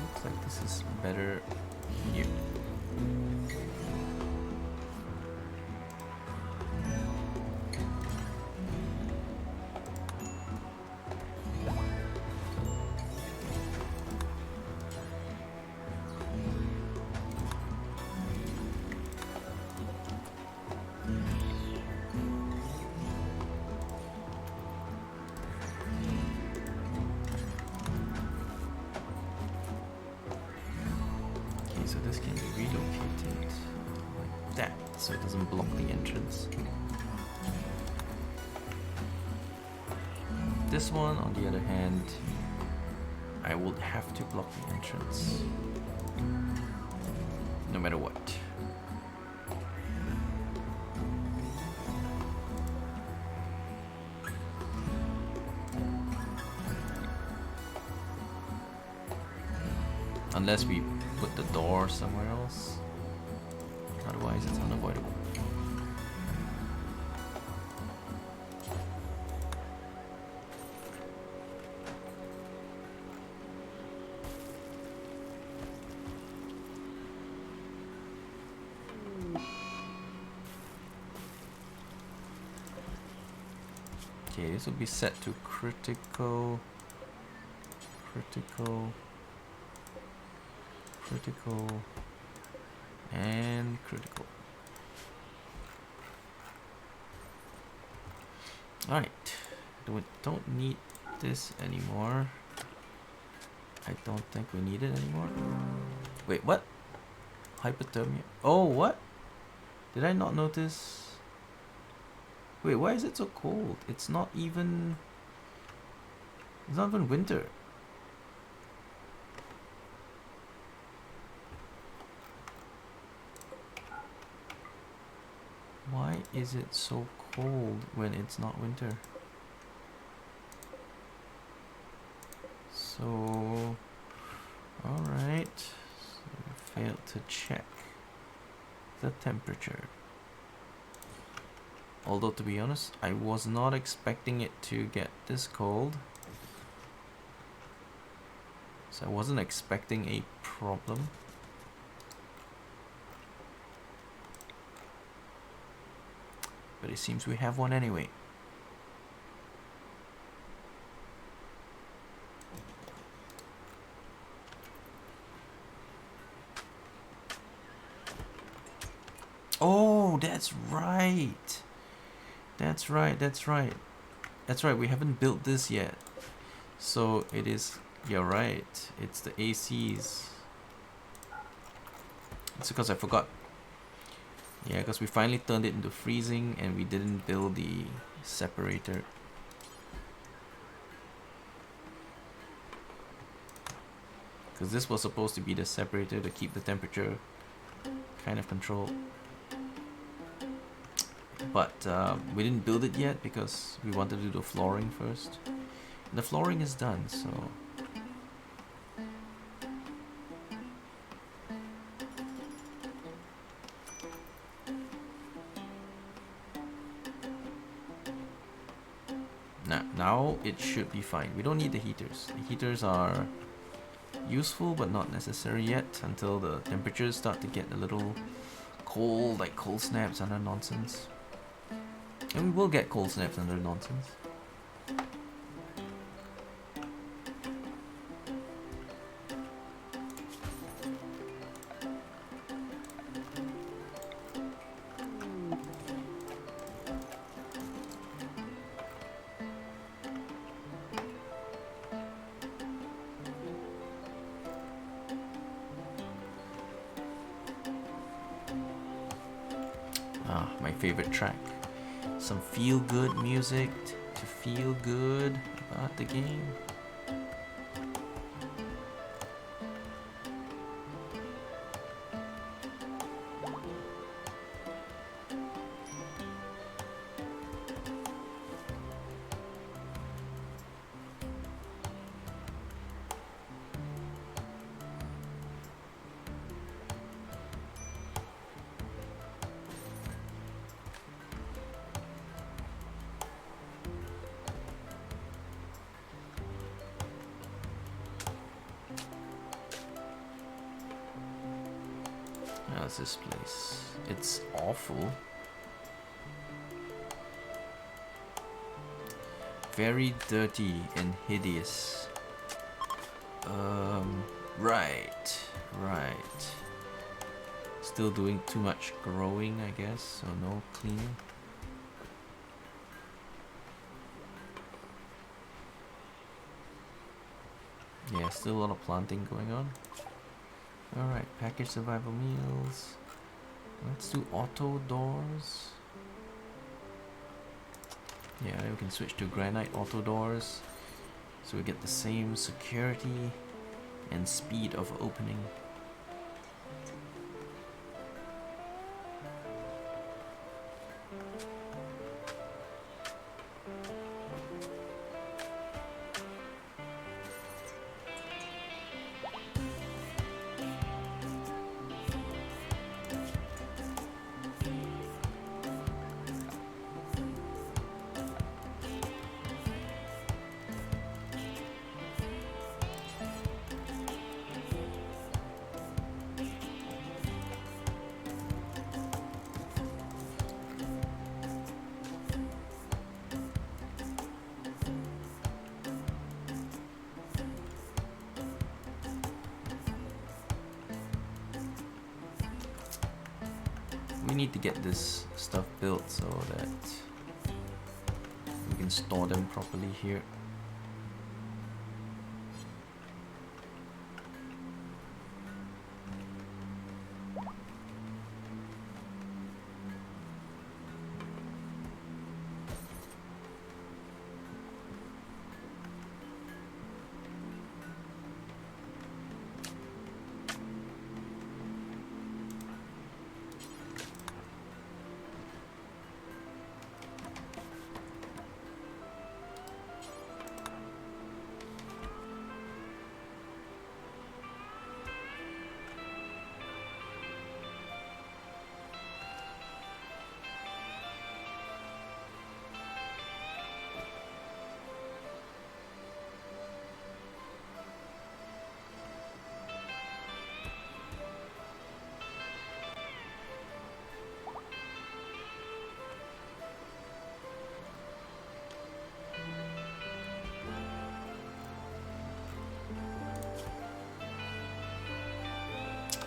Looks like this is better here. So this can be relocated like that, so it doesn't block the entrance. This one, on the other hand, I will have to block the entrance, no matter what. Unless we put the door somewhere else. Otherwise it's unavoidable. Okay, this will be set to critical, critical, critical, and critical. Alright, we don't need this anymore. I don't think we need it anymore. Wait, what? Hypothermia. Oh, what? Did I not notice? Wait, why is it so cold? It's not even winter. Why is it so cold when it's not winter? So, alright. So we failed to check the temperature. Although, to be honest, I was not expecting it to get this cold. So I wasn't expecting a problem. But it seems we have one anyway. Oh, that's right. That's right, that's right. That's right, we haven't built this yet. So it is, you're right, it's the ACs. It's because I forgot. Yeah, because we finally turned it into freezing and we didn't build the separator. Because this was supposed to be the separator to keep the temperature kind of controlled. But we didn't build it yet because we wanted to do the flooring first. The flooring is done, so... Now it should be fine. We don't need the heaters. The heaters are useful but not necessary yet until the temperatures start to get a little cold, like cold snaps and other nonsense. And we will get cold snaps and other nonsense. My favorite track. Some feel-good music to feel good about the game. How's this place? It's awful. Very dirty and hideous. Right. Still doing too much growing, I guess, so no cleaning. Yeah, still a lot of planting going on. Alright, package survival meals. Let's do auto doors. Yeah, we can switch to granite auto doors. So we get the same security and speed of opening. we need to get this stuff built so that we can store them properly here.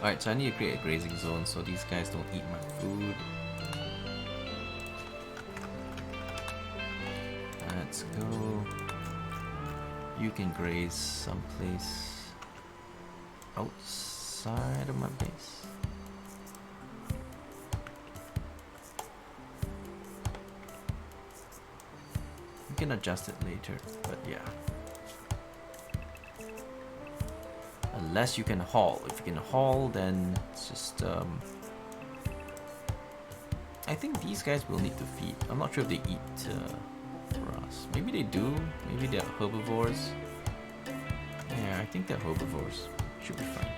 Alright, so I need to create a grazing zone so these guys don't eat my food. Let's go. You can graze someplace outside of my base. We can adjust it later, but yeah. Unless you can haul. If you can haul, then it's just I think these guys will need to feed. I'm not sure if they eat for us. Maybe they do. Maybe they're herbivores. Yeah, I think they're herbivores. Should be fine.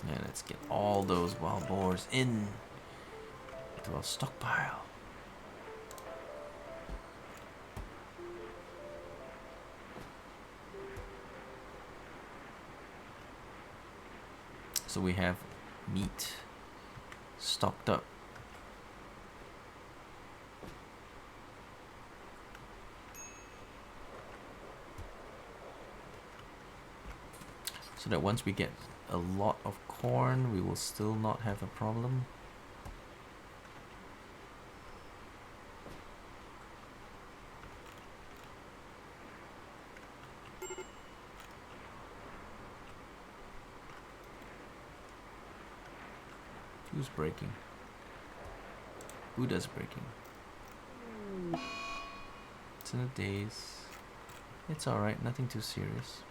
And let's get all those wild boars in to our stockpile. So we have meat stocked up. So that once we get a lot of corn, we will still not have a problem. Who's breaking? Who does breaking? It's in the days. It's alright, nothing too serious.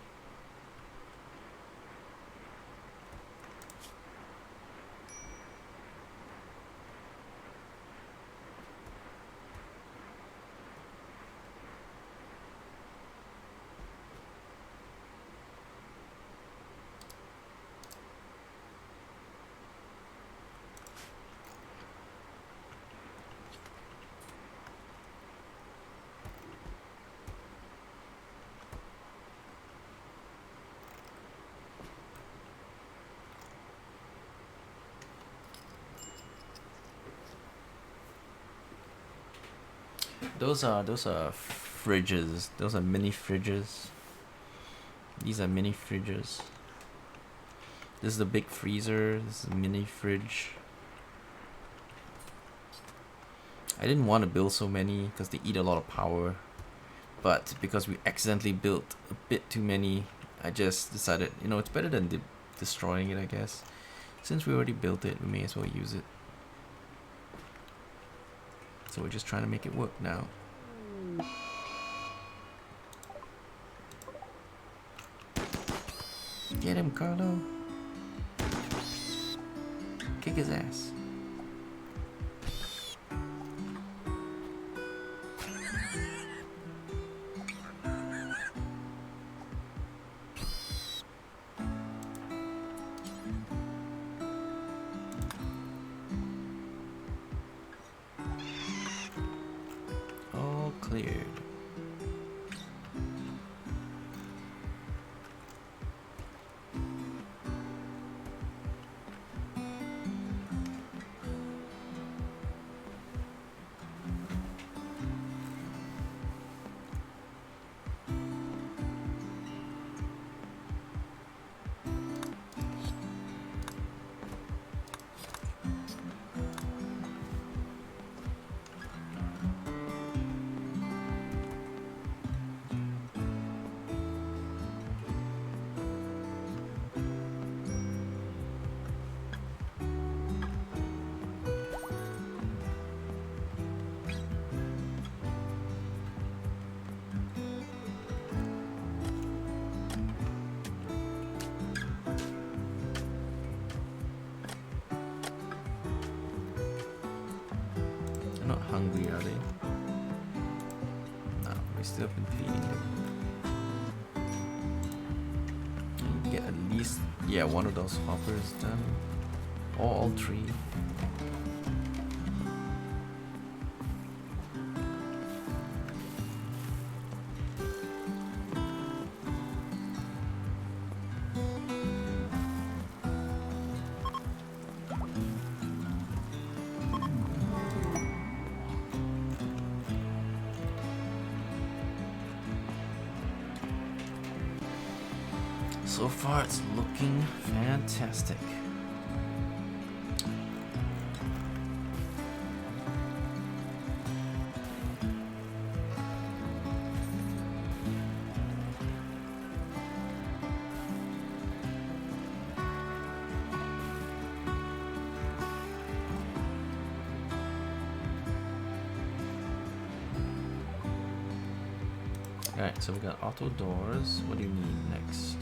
Those are fridges. Those are mini fridges. These are mini fridges. This is the big freezer. This is a mini fridge. I didn't want to build so many because they eat a lot of power, but because we accidentally built a bit too many, I just decided, you know, it's better than destroying it, I guess. Since we already built it, we may as well use it. So we're just trying to make it work now. Get him, Carlo. Kick his ass. All cleared. They're not hungry, are they? No, we still been feeding them. And get at least, yeah, one of those hoppers done. Or all three. So far, it's looking fantastic. Alright, so we got auto doors. What do you need next?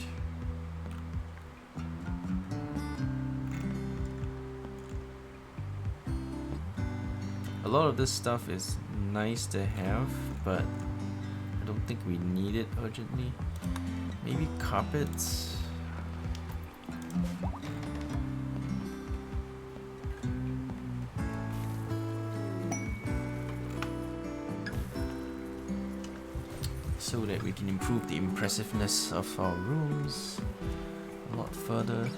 A lot of this stuff is nice to have, but I don't think we need it urgently. Maybe carpets. So that we can improve the impressiveness of our rooms a lot further.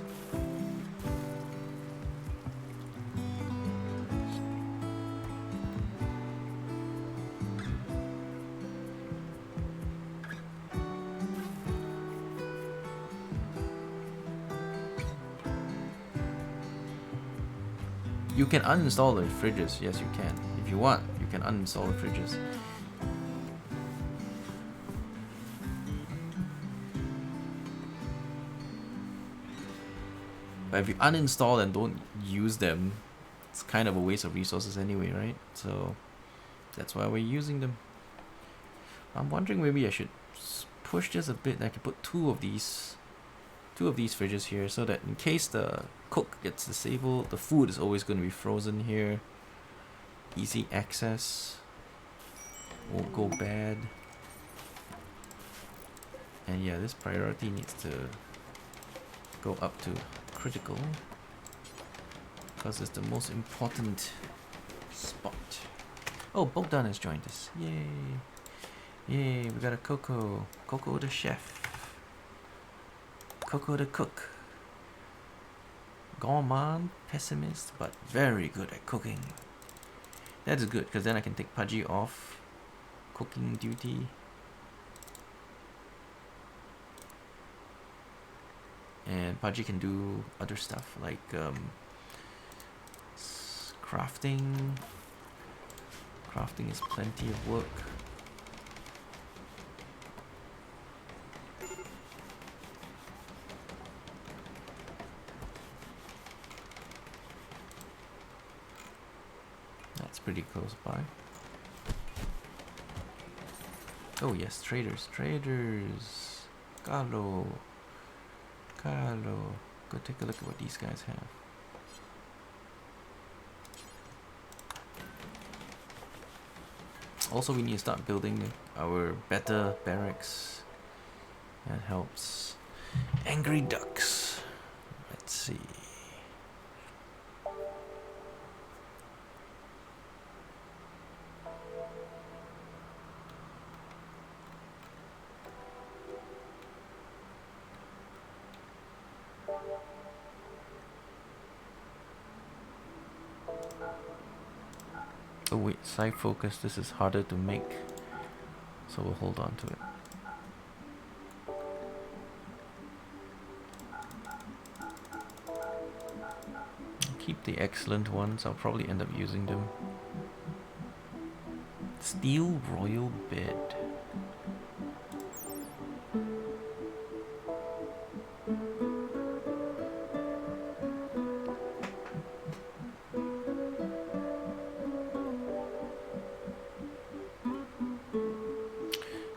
You can uninstall the fridges, yes you can. If you want, you can uninstall the fridges. But if you uninstall and don't use them, it's kind of a waste of resources anyway, right? So that's why we're using them. I'm wondering maybe I should push this a bit. I can put two of these fridges here, so that in case the cook gets disabled, the food is always going to be frozen here. Easy access, won't go bad. And yeah, this priority needs to go up to critical, because it's the most important spot. Oh, Bogdan has joined us. Yay! Yay, we got a Coco. Coco the chef. Coco the cook. Gourmand, pessimist, but very good at cooking. That's good, because then I can take Pudgy off cooking duty. And Pudgy can do other stuff like crafting. Crafting is plenty of work. That's pretty close by. Oh yes, traders. Carlo. Go take a look at what these guys have. Also, we need to start building our better barracks. That helps. Angry ducks. Let's see. Oh wait, side focus, this is harder to make, so we'll hold on to it. Keep the excellent ones, I'll probably end up using them. Steel royal bed.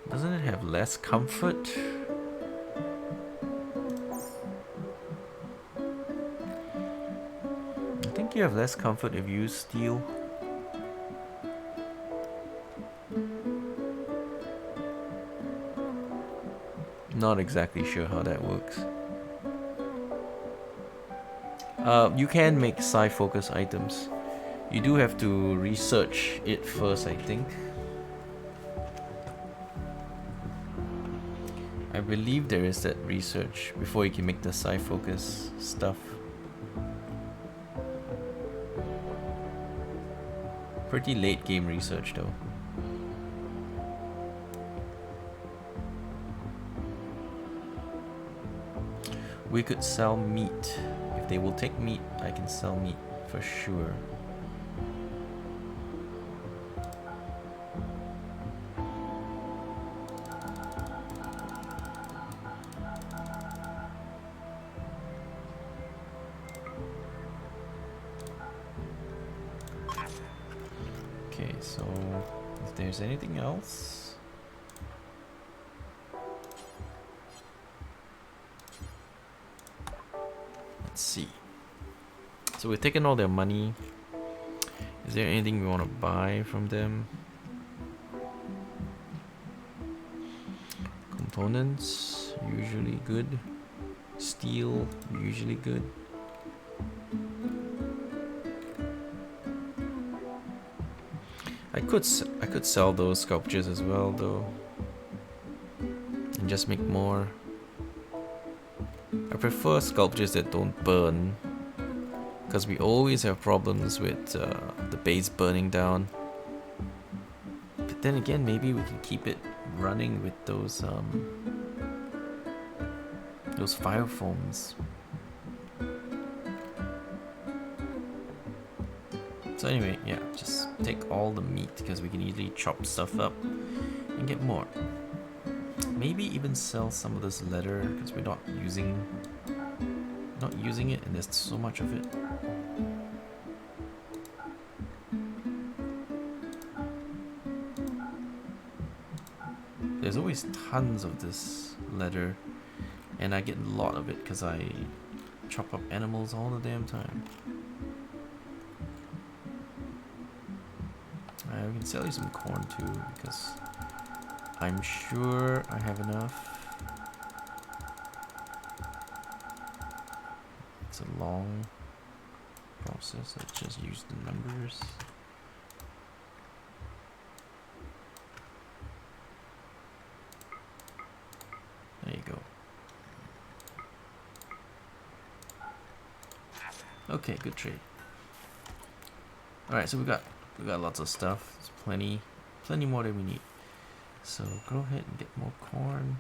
Doesn't it have less comfort? I think you have less comfort if you use steel. Not exactly sure how that works. You can make psi focus items. You do have to research it first, I think. I believe there is that research before you can make the psi focus stuff. Pretty late game research though. We could sell meat. If they will take meat, I can sell meat for sure. Okay, so if there's anything else. Let's see. So we've taken all their money. Is there anything we want to buy from them? Components, usually good. Steel, usually good. I could sell those sculptures as well though, and just make more. I prefer sculptures that don't burn, because we always have problems with the base burning down. But then again, maybe we can keep it running with those fire foams. So anyway, yeah, just take all the meat because we can easily chop stuff up and get more. Maybe even sell some of this leather because we're not using it, and there's so much of it. There's always tons of this leather, and I get a lot of it because I chop up animals all the damn time. We can sell you some corn too, because I'm sure I have enough. It's a long process. Let's just use the numbers. There you go. Okay, good trade. Alright, so we got lots of stuff. There's plenty more than we need. So go ahead and get more corn.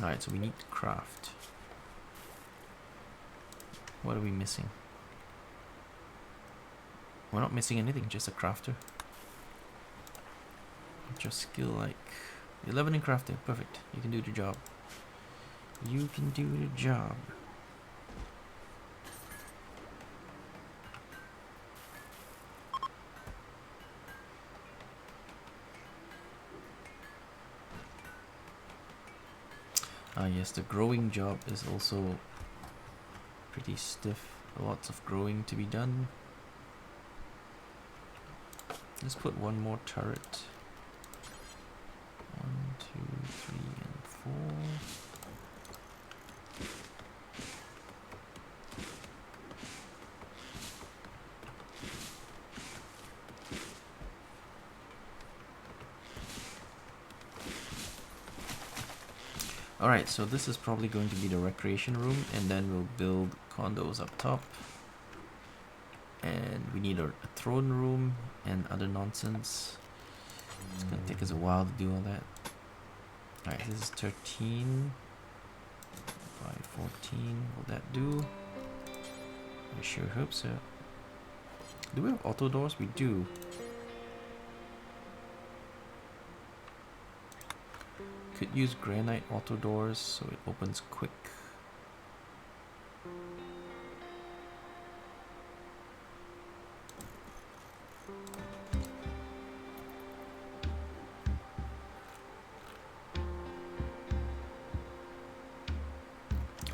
Alright, so we need to craft. What are we missing? We're not missing anything, just a crafter. What's your skill like? 11 in crafting, perfect. You can do the job. You can do the job. Ah yes, the growing job is also pretty stiff. Lots of growing to be done. Let's put one more turret. 1, 2, 3, and 4. Alright, so this is probably going to be the recreation room, and then we'll build condos up top. And we need a throne room and other nonsense. It's gonna take us a while to do all that. Alright, this is 13 by 14. Will that do? I sure hope so. Do we have auto doors? We do. Could use granite auto doors so it opens quick.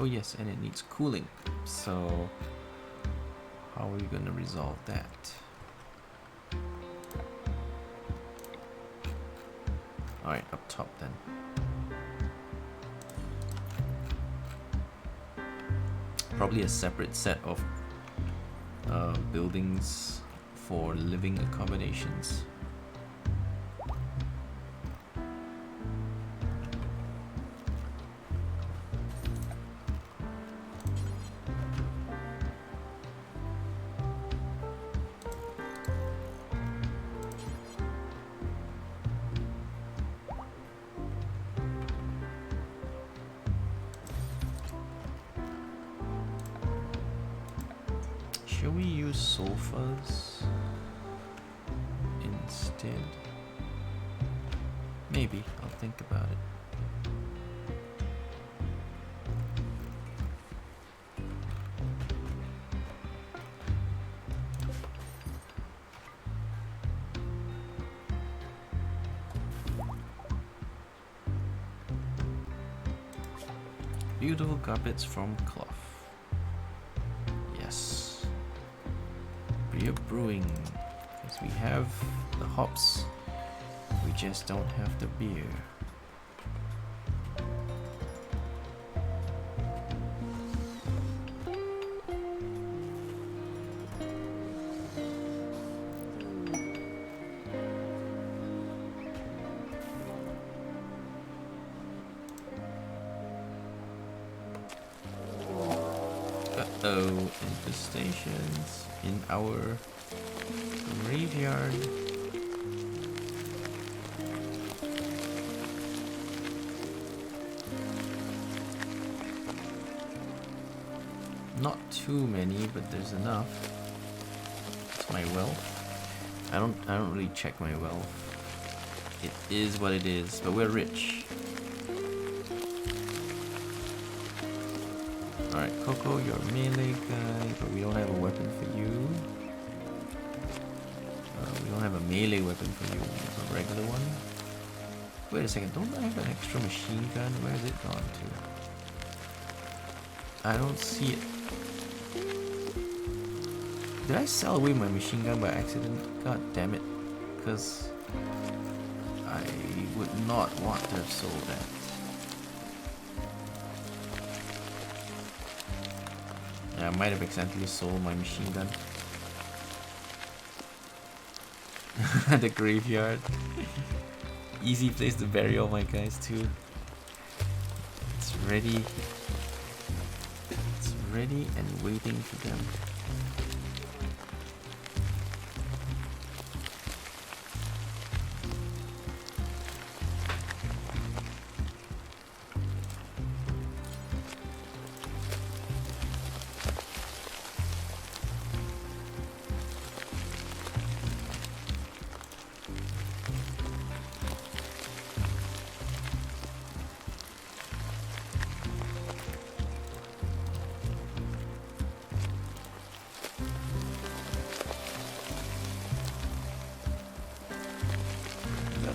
Oh yes, and it needs cooling. So how are we gonna resolve that? Alright, up top then. Probably a separate set of buildings for living accommodations. Shall we use sofas instead? Maybe, I'll think about it. Beautiful carpets from cloth. Yes. Beer brewing. Because we have the hops. We just don't have the beer. Uh-oh, infestations in our graveyard. Not too many, but there's enough. It's my wealth. I don't really check my wealth. It is what it is, but we're rich. Alright, Coco, you're a melee guy, but we don't have a weapon for you. We don't have a melee weapon for you, a regular one. Wait a second, don't I have an extra machine gun? Where has it gone to? I don't see it. Did I sell away my machine gun by accident? God damn it. Because I would not want to have sold that. Yeah, I might have accidentally sold my machine gun. The graveyard. Easy place to bury all my guys too. It's ready. It's ready and waiting for them.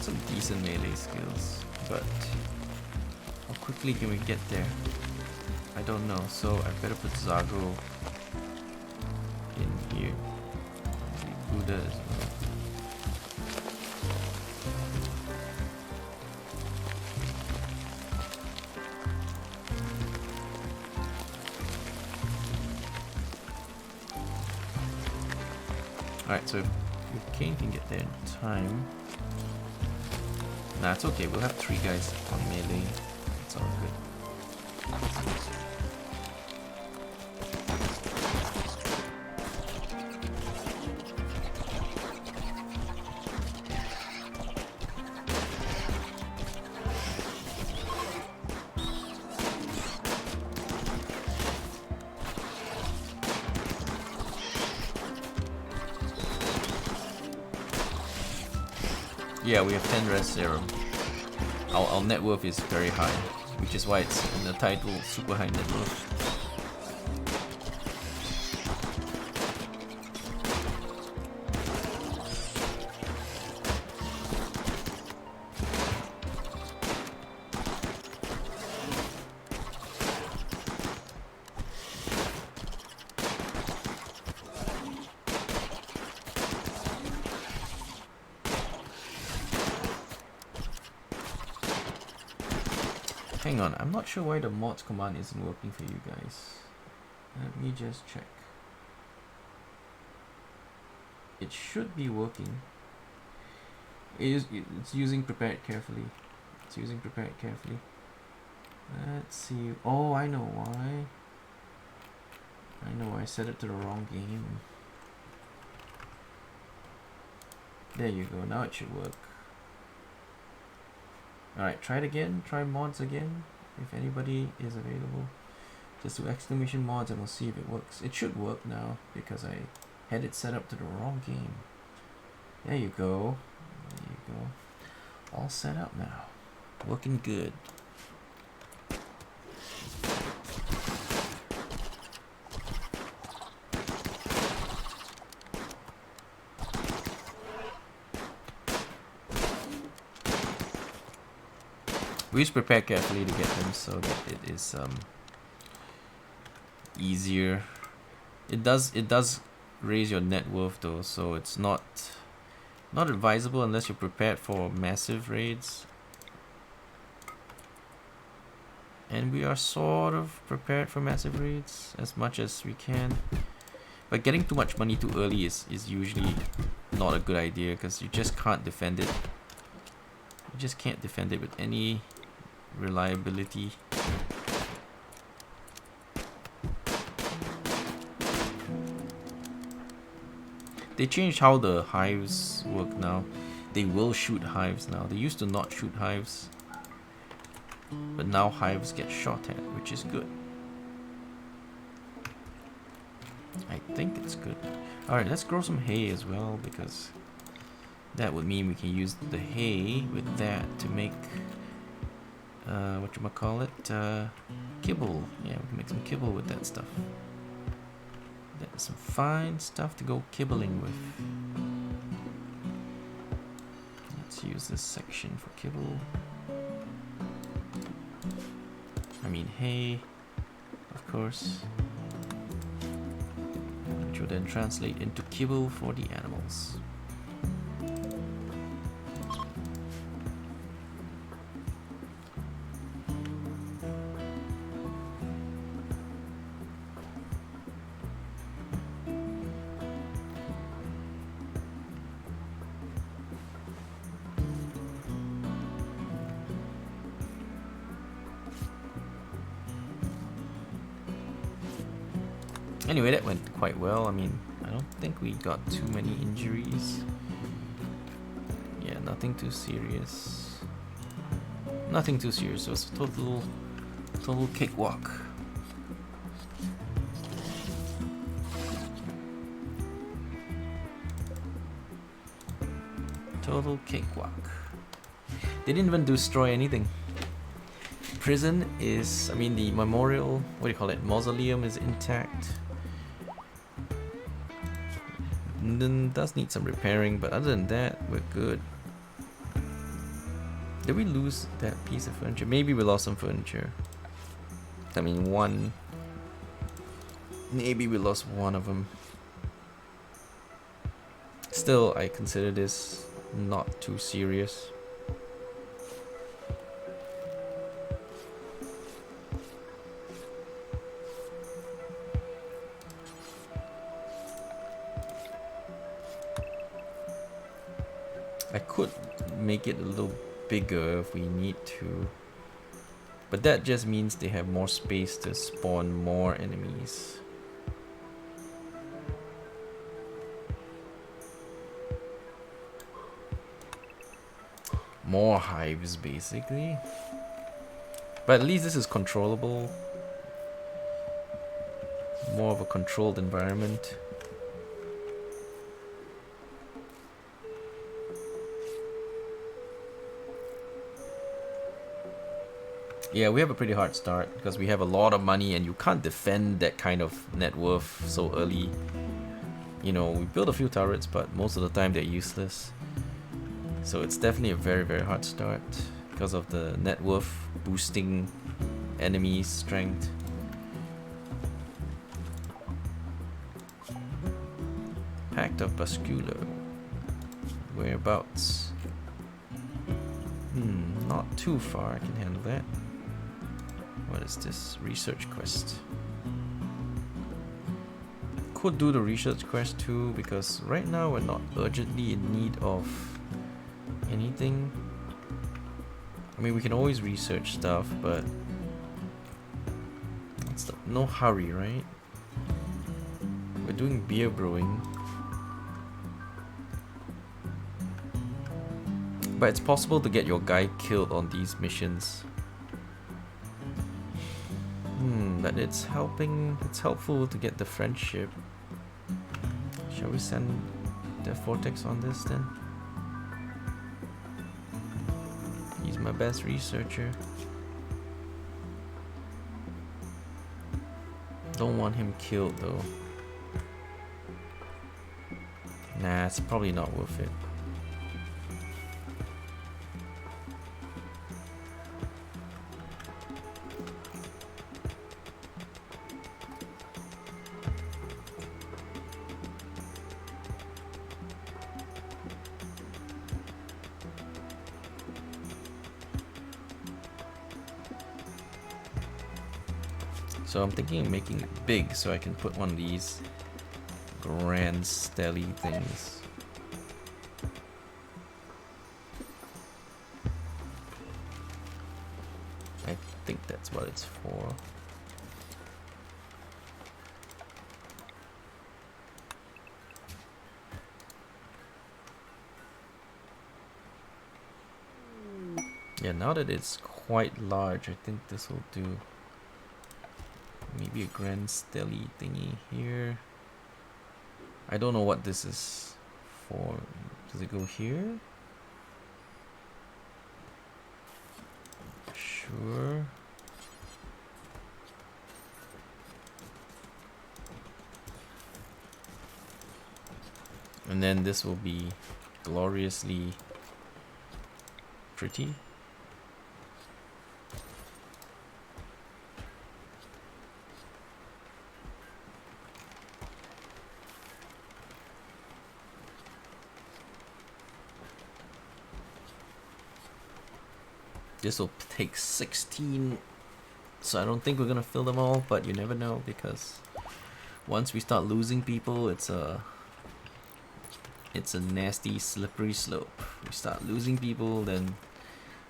Some decent melee skills, but how quickly can we get there? I don't know, so I better put Zago in here. Buddha as well. Alright, so if Kaen can get there in time. Nah, it's okay. We'll have 3 guys on melee. It's all good. Yeah, we have 10 res serum. Our net worth is very high, which is why it's in the title super high net worth. Hang on, I'm not sure why the mods command isn't working for you guys. Let me just check. It should be working. It's using prepared carefully. It's using prepared carefully. Let's see. Oh, I know why. I know I set it to the wrong game. There you go. Now it should work. Alright, try it again. Try mods again. If anybody is available. Just do exclamation mods and we'll see if it works. It should work now because I had it set up to the wrong game. There you go. There you go. All set up now. Working good. We just prepare carefully to get them so that it is easier. It does raise your net worth though, so it's not advisable unless you're prepared for massive raids. And we are sort of prepared for massive raids as much as we can. But getting too much money too early is usually not a good idea because you just can't defend it. You just can't defend it with any reliability. They changed how the hives work now. They will shoot hives now. They used to not shoot hives, but now hives get shot at, which is good. I think it's good. Alright, let's grow some hay as well, because that would mean we can use the hay with that to make whatchamacallit, kibble. Yeah, we can make some kibble with that stuff. That's some fine stuff to go kibbling with. Let's use this section for kibble. I mean hay, of course. Which will then translate into kibble for the animals. Anyway, that went quite well. I mean, I don't think we got too many injuries. Yeah, nothing too serious. Nothing too serious. It was a total cakewalk. Total cakewalk. They didn't even destroy anything. Prison is, I mean, the memorial, what do you call it, mausoleum is intact. Then does need some repairing, but other than that, we're good. Did we lose that piece of furniture? Maybe we lost some furniture. I mean, one. Maybe we lost one of them. Still, I consider this not too serious. I could make it a little bigger if we need to, but that just means they have more space to spawn more enemies. More hives, basically. But at least this is controllable. More of a controlled environment. Yeah, we have a pretty hard start because we have a lot of money and you can't defend that kind of net worth so early. You know, we build a few turrets, but most of the time they're useless. So it's definitely a very, very hard start because of the net worth boosting enemy strength. Pact of Bascular. Whereabouts? Not too far, I can handle that. What is this? Research quest. Could do the research quest too, because right now we're not urgently in need of anything. I mean, we can always research stuff, but it's no hurry, right? We're doing beer brewing. But it's possible to get your guy killed on these missions. But it's helpful to get the friendship. Shall we send the Vortex on this then? He's my best researcher. Don't want him killed though. Nah, it's probably not worth it. So I'm thinking of making it big so I can put one of these grand stelly things. I think that's what it's for. Yeah, now that it's quite large, I think this will do. Maybe a grand stelly thingy here. I don't know what this is for. Does it go here? Sure. And then this will be gloriously pretty. This will take 16, so I don't think we're gonna fill them all, but you never know, because once we start losing people, it's a nasty slippery slope. We start losing people, then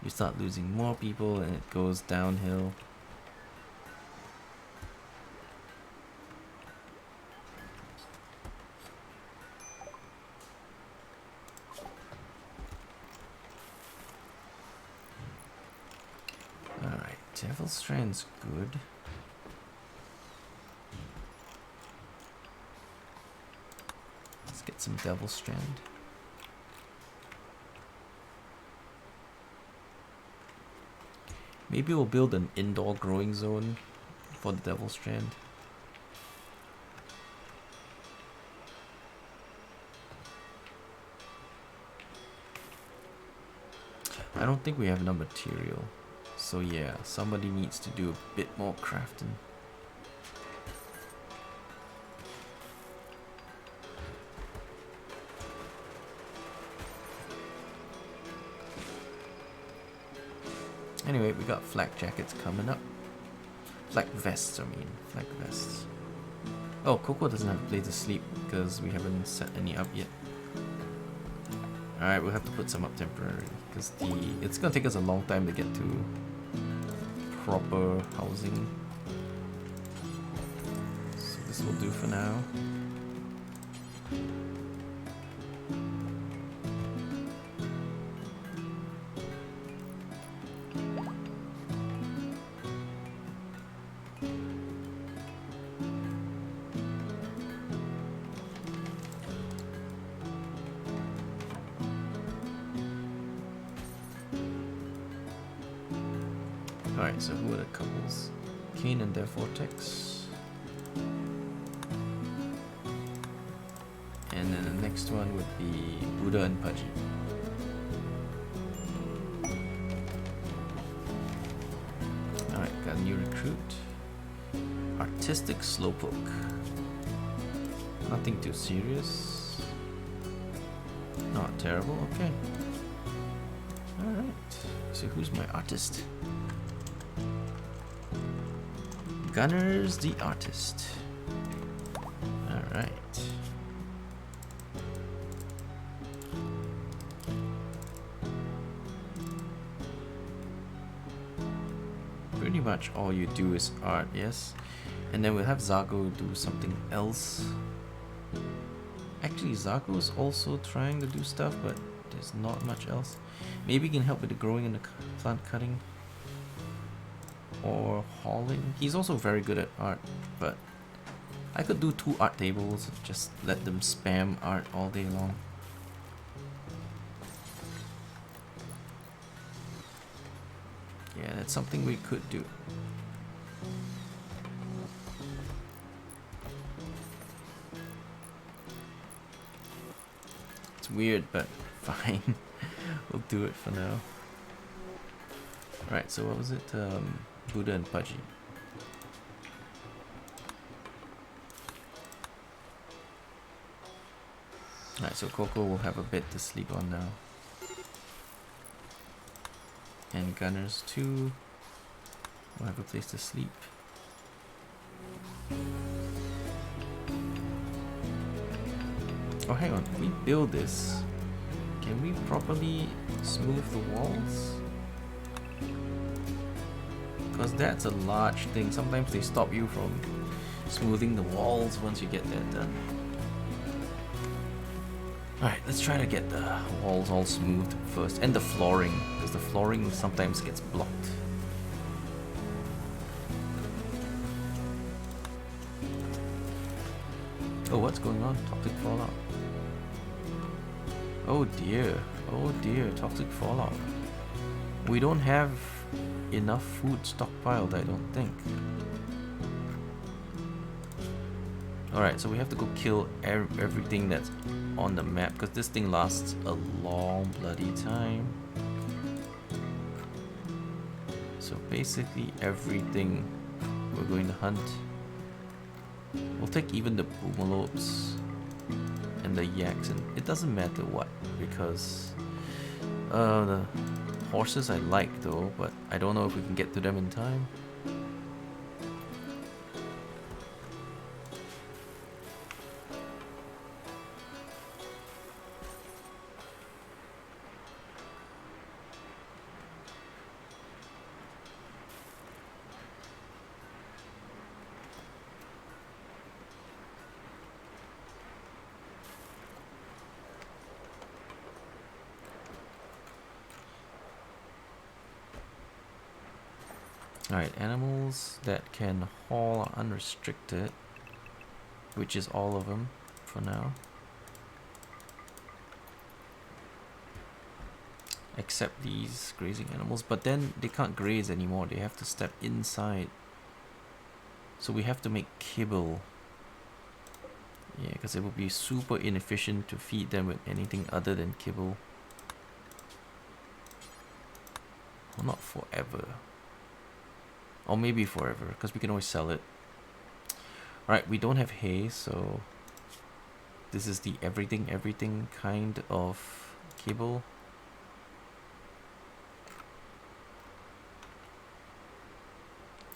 we start losing more people, and it goes downhill. Devil Strand's good. Let's get some Devil Strand. Maybe we'll build an indoor growing zone for the Devil Strand. I don't think we have enough material. So yeah, somebody needs to do a bit more crafting. Anyway, we got flak jackets coming up. Flak vests, I mean. Flak vests. Oh, Coco doesn't have a place to sleep because we haven't set any up yet. Alright, we'll have to put some up temporarily because it's gonna take us a long time to get to proper housing. So this will do for now. Alright, so who are the couples? Kaen and their Vortex. And then the next one would be Buddha and Pudgy. Alright, got a new recruit. Artistic Slowpoke. Nothing too serious. Not terrible, okay. Alright, so who's my artist? Gunners the artist. Alright. Pretty much all you do is art, yes? And then we'll have Zago do something else. Actually, Zago is also trying to do stuff, but there's not much else. Maybe he can help with the growing and the plant cutting. Or hauling. He's also very good at art, but I could do 2 art tables, just let them spam art all day long. Yeah, that's something we could do. It's weird, but fine. We'll do it for now. Alright, so what was it? Buddha and Pudgy. Alright, so Coco will have a bed to sleep on now. And Gunners too will have a place to sleep. Oh, hang on. If we build this, can we properly smooth the walls? Because that's a large thing. Sometimes they stop you from smoothing the walls once you get that done. Alright, let's try to get the walls all smooth first. And the flooring, because the flooring sometimes gets blocked. Oh, what's going on? Toxic fallout. Oh dear. Oh dear, toxic fallout. We don't have enough food stockpiled, I don't think. Alright, so we have to go kill everything that's on the map, because this thing lasts a long bloody time. So basically everything we're going to hunt. We'll take even the boomalopes and the yaks, and it doesn't matter what, because the horses I like though, but I don't know if we can get to them in time. Alright, animals that can haul are unrestricted, which is all of them for now. Except these grazing animals, but then they can't graze anymore, they have to step inside. So we have to make kibble. Yeah, because it would be super inefficient to feed them with anything other than kibble. Well, not forever. Or maybe forever, because we can always sell it. Alright, we don't have hay, so this is the everything kind of kibble.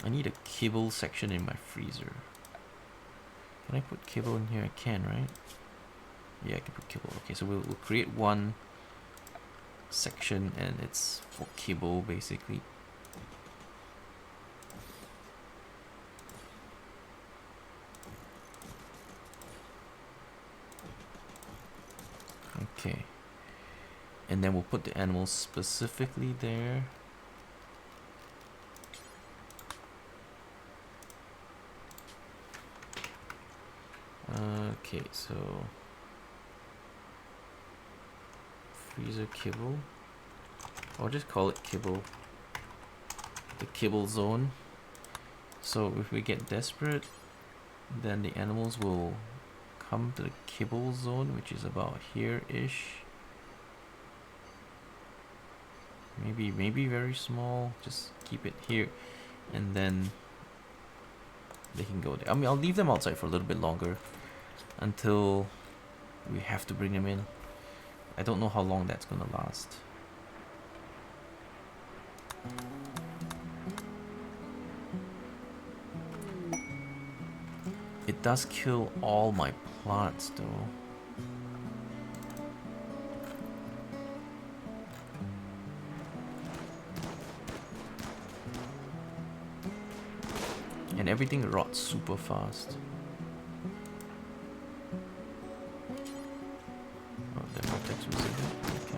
I need a kibble section in my freezer. Can I put kibble in here? I can, right? Yeah, I can put kibble. Okay, so we'll create one section, and it's for kibble basically. Okay, and then we'll put the animals specifically there. Okay, so freezer kibble. I'll just call it kibble. The kibble zone. So if we get desperate, then the animals will come to the kibble zone, which is about here-ish. Maybe very small. Just keep it here, and then they can go there. I mean, I'll leave them outside for a little bit longer until we have to bring them in. I don't know how long that's gonna last. It does kill all my plants though. And everything rots super fast. Oh, they're more text resistant. Okay.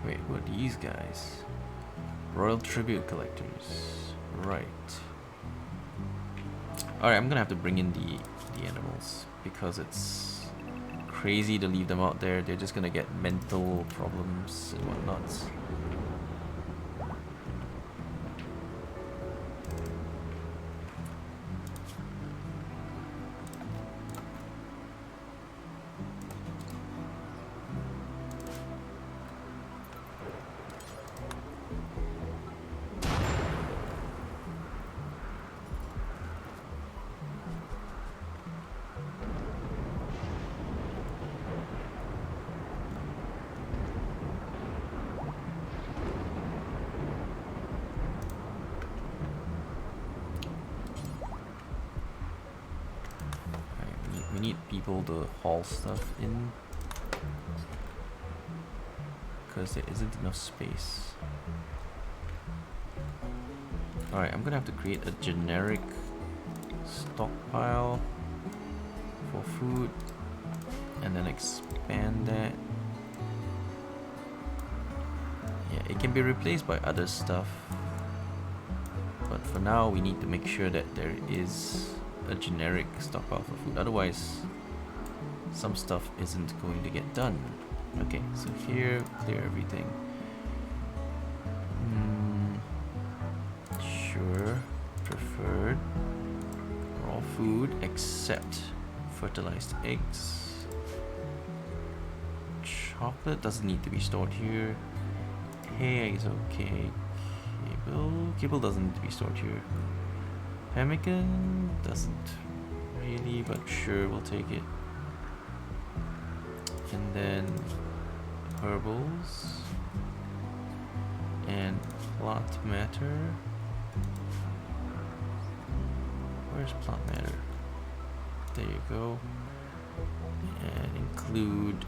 Wait, who are these guys? Royal tribute collectors. Right. Alright, I'm gonna have to bring in the animals because it's crazy to leave them out there. They're just gonna get mental problems and whatnot. We need people to haul stuff in because there isn't enough space. Alright, I'm gonna have to create a generic stockpile for food and then expand that. Yeah, it can be replaced by other stuff, but for now we need to make sure that there is a generic stockpile for food, otherwise some stuff isn't going to get done. Okay, so here, clear everything. Sure, preferred raw food except fertilized eggs. Chocolate doesn't need to be stored here. Hay is okay. Cable doesn't need to be stored here. Pemmican doesn't really, but sure, we'll take it. And then herbals and plant matter. Where's plant matter? There you go. And include.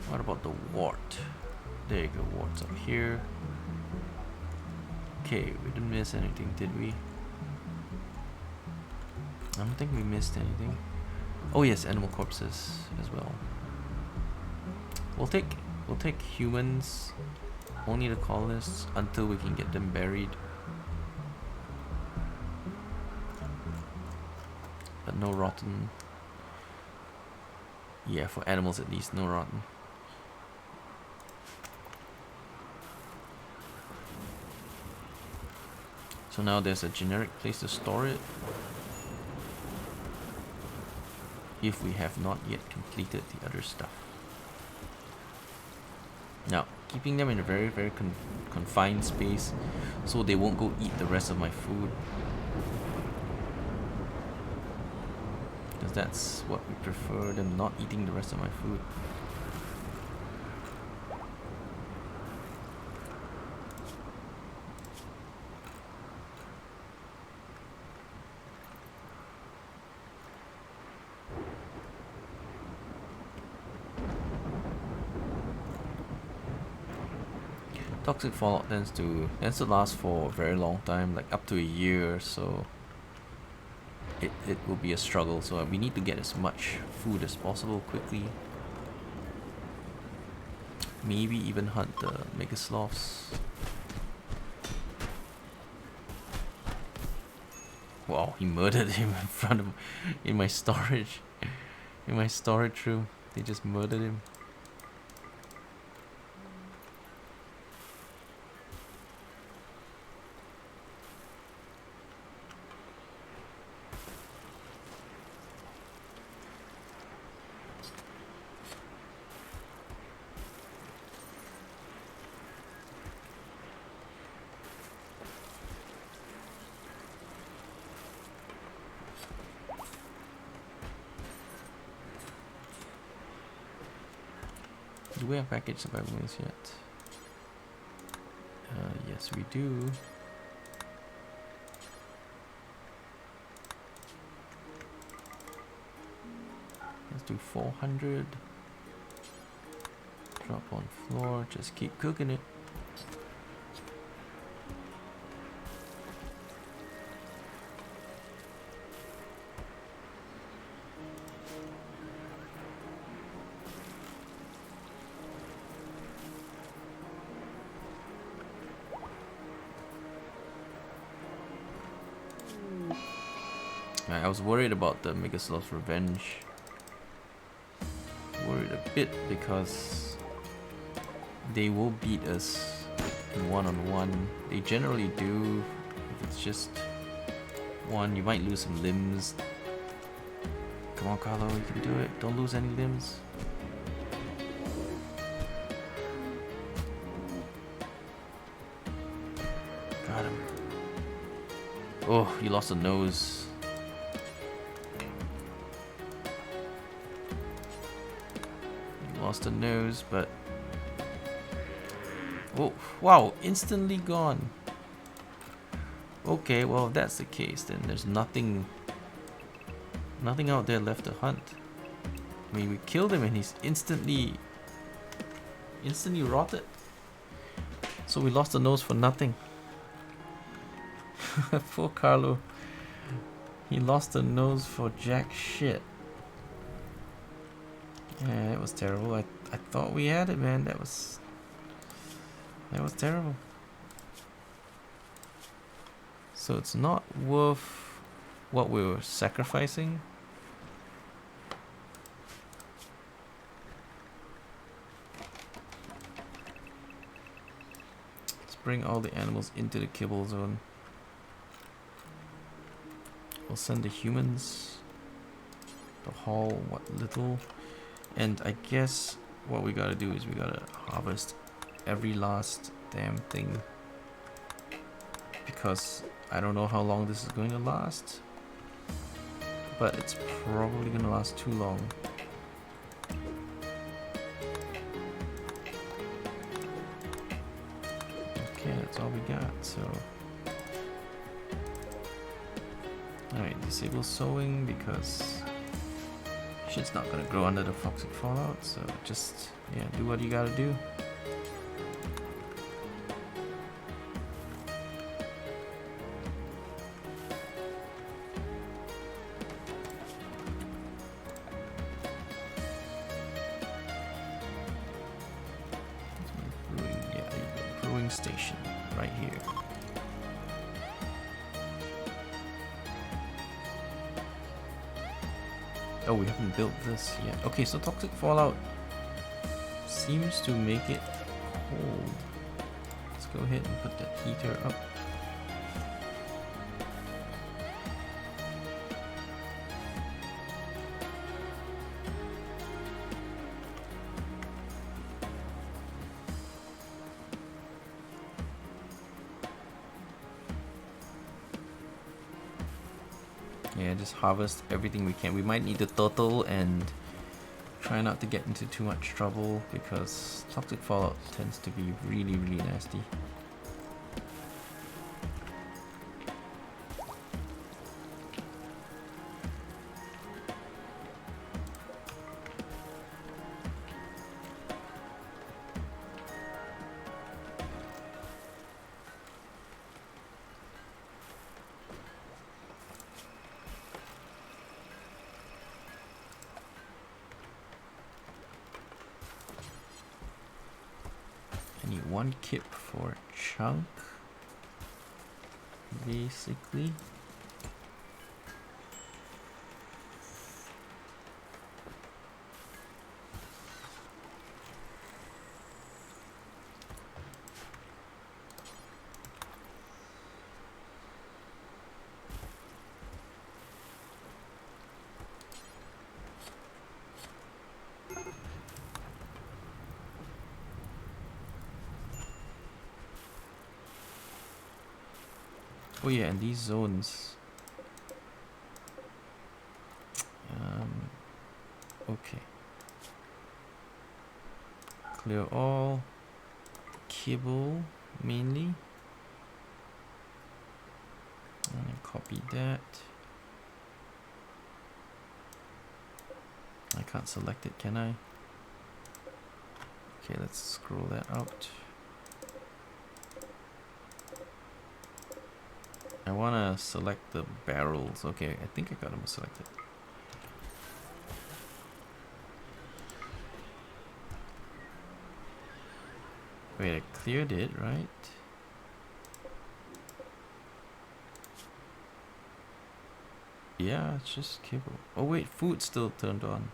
What about the wart? There you go, wart's up here. Okay, we didn't miss anything, did we? I don't think we missed anything. Oh yes, animal corpses as well. We'll take humans, only the colonists, until we can get them buried. But no rotten. Yeah, for animals at least, no rotten. So now there's a generic place to store it. If we have not yet completed the other stuff. Now, keeping them in a very, very confined space so they won't go eat the rest of my food. Because that's what we prefer, them not eating the rest of my food. Toxic fallout tends to last for a very long time, like up to a year, so it will be a struggle. So we need to get as much food as possible quickly. Maybe even hunt the mega sloths. Wow, he murdered him in front of in my storage room. They just murdered him. Do we have package survival meals yet? Yes, we do. Let's do 400. Drop on floor. Just keep cooking it. I was worried about the Megasloth's revenge. Worried a bit because they will beat us in one-on-one. They generally do. If it's just one, you might lose some limbs. Come on, Carlo, you can do it. Don't lose any limbs. Got him. Oh, you lost a nose. Lost a nose, but oh wow, instantly gone. Okay, well if that's the case, then there's nothing out there left to hunt. I mean, we killed him and he's instantly rotted. So we lost a nose for nothing. Poor Carlo. He lost a nose for jack shit. Yeah, it was terrible. I thought we had it, man. That was terrible. So it's not worth what we were sacrificing. Let's bring all the animals into the kibble zone. We'll send the humans to haul what little. And I guess what we gotta do is we gotta harvest every last damn thing. Because I don't know how long this is going to last. But it's probably gonna last too long. Okay, that's all we got, so. Alright, disable sowing because shit's not gonna grow under the toxic fallout, so just, yeah, do what you gotta do. Brewing, yeah, there you go. Brewing station, right here. Oh, we haven't built this yet. Okay, so toxic fallout seems to make it cold. Let's go ahead and put that heater up. Yeah, just harvest everything we can. We might need the turtle and try not to get into too much trouble because toxic fallout tends to be really, really nasty. I need one kip for a chunk, basically. Oh yeah, and these zones. Okay. clear all. Kibble mainly. And then copy that. I can't select it, can I? Okay, let's scroll that out. I wanna select the barrels. Okay, I think I got them selected. Wait, I cleared it, right? Yeah, it's just kibble. Oh wait, food still turned on.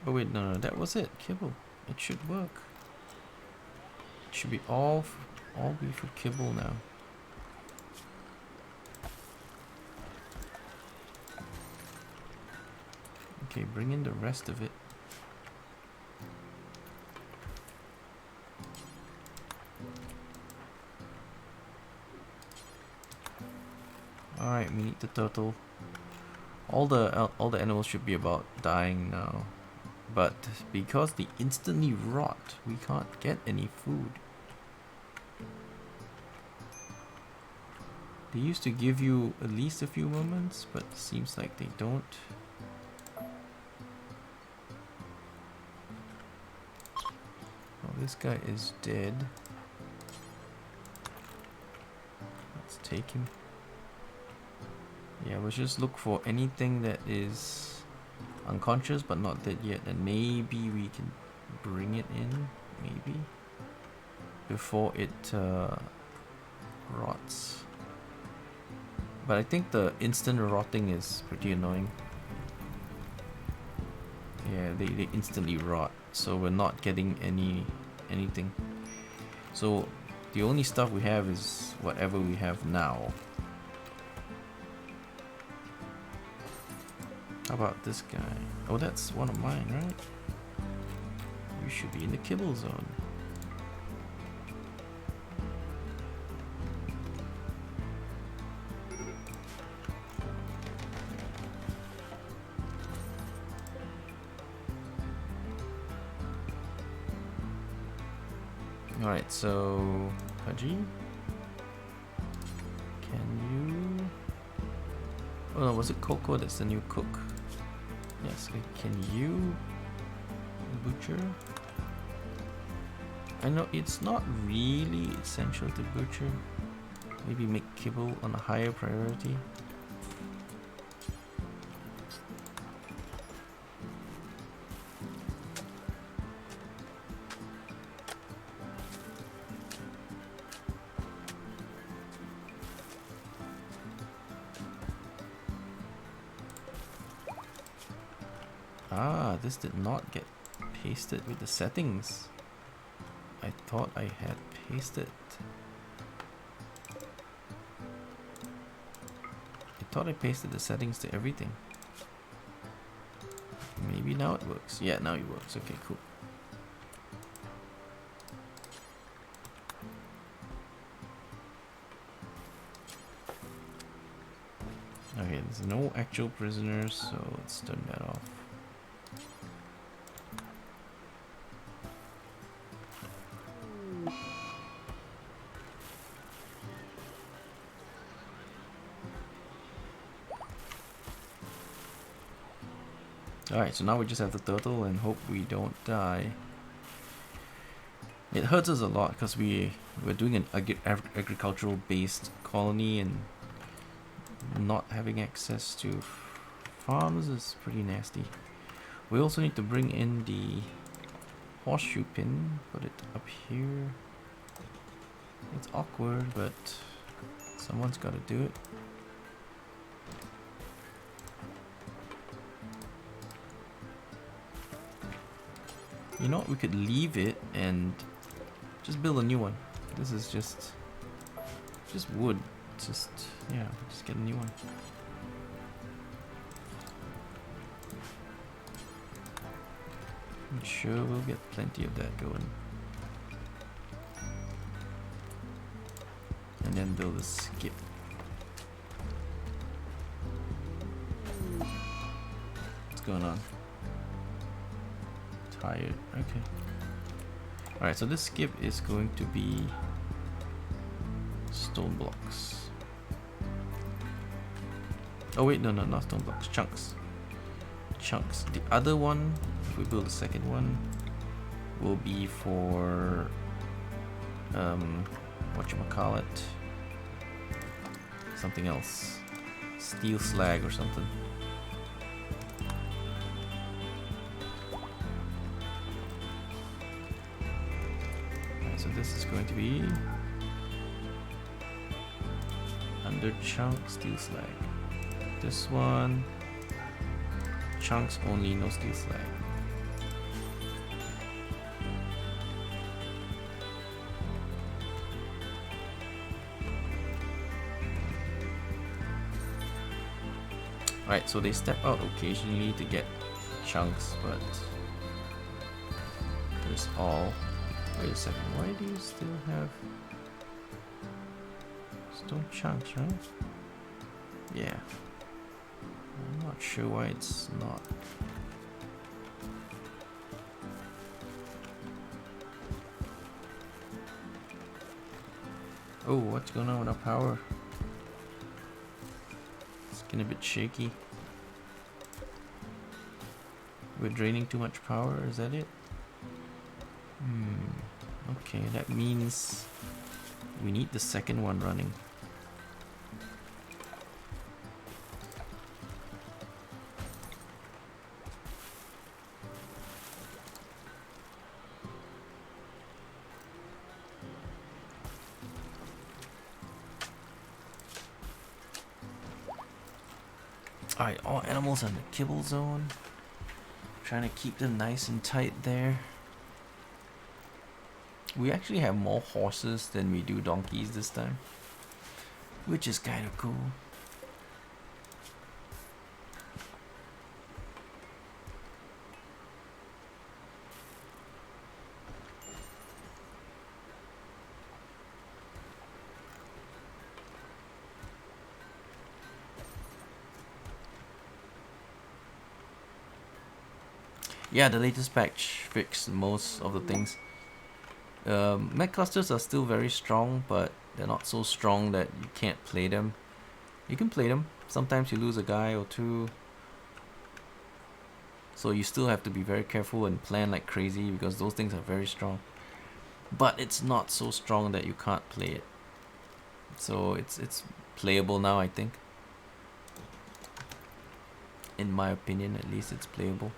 Oh wait, no, that was it. Kibble. It should work. It should be all be for kibble now. Okay, bring in the rest of it. Alright, we need the turtle. All the animals should be about dying now. But because they instantly rot, we can't get any food. They used to give you at least a few moments, but it seems like they don't. Oh, this guy is dead. Let's take him. Yeah, we'll just look for anything that is unconscious but not dead yet, and maybe we can bring it in, maybe, before it rots. But I think the instant rotting is pretty annoying. Yeah, they instantly rot, so we're not getting anything. So the only stuff we have is whatever we have now. How about this guy? Oh, that's one of mine, right? You should be in the kibble zone. Alright, so Haji, can you... Oh no, was it Coco that's the new cook? Yes, can you butcher? I know it's not really essential to butcher. Maybe make kibble on a higher priority. Ah, this did not get pasted with the settings. I thought I had pasted. I thought I pasted the settings to everything. Maybe now it works. Yeah, now it works. Okay, cool. Okay, there's no actual prisoners, so let's turn that off. Alright, so now we just have the turtle and hope we don't die. It hurts us a lot because we're doing an agricultural based colony, and not having access to farms is pretty nasty. We also need to bring in the horseshoe pin, put it up here. It's awkward, but someone's got to do it. You know what, we could leave it and just build a new one. This is just wood. Just, yeah, just get a new one. I'm sure we'll get plenty of that going. And then build a skip. What's going on? Tired. Okay. Alright, so this skip is going to be stone blocks. Oh wait, no, not stone blocks, chunks. Chunks. The other one, if we build a second one, will be for whatchamacallit, something else. Steel slag or something. Right, so this is going to be under chunk steel slag. This one, chunks only, no steel slag. Alright, so they step out occasionally to get chunks, but there's all. Wait a second, why do you still have stone chunks, right? Yeah. I'm not sure why it's not. Oh, what's going on with our power? It's getting a bit shaky. We're draining too much power, is that it? Okay, that means we need the second one running. Alright, all animals in the kibble zone. Trying to keep them nice and tight there. We actually have more horses than we do donkeys this time, which is kind of cool. Yeah, the latest patch fixed most of the things. Mech clusters are still very strong, but they're not so strong that you can't play them. You can play them. Sometimes you lose a guy or two. So you still have to be very careful and plan like crazy because those things are very strong. But it's not so strong that you can't play it. So it's playable now, I think. In my opinion, at least it's playable.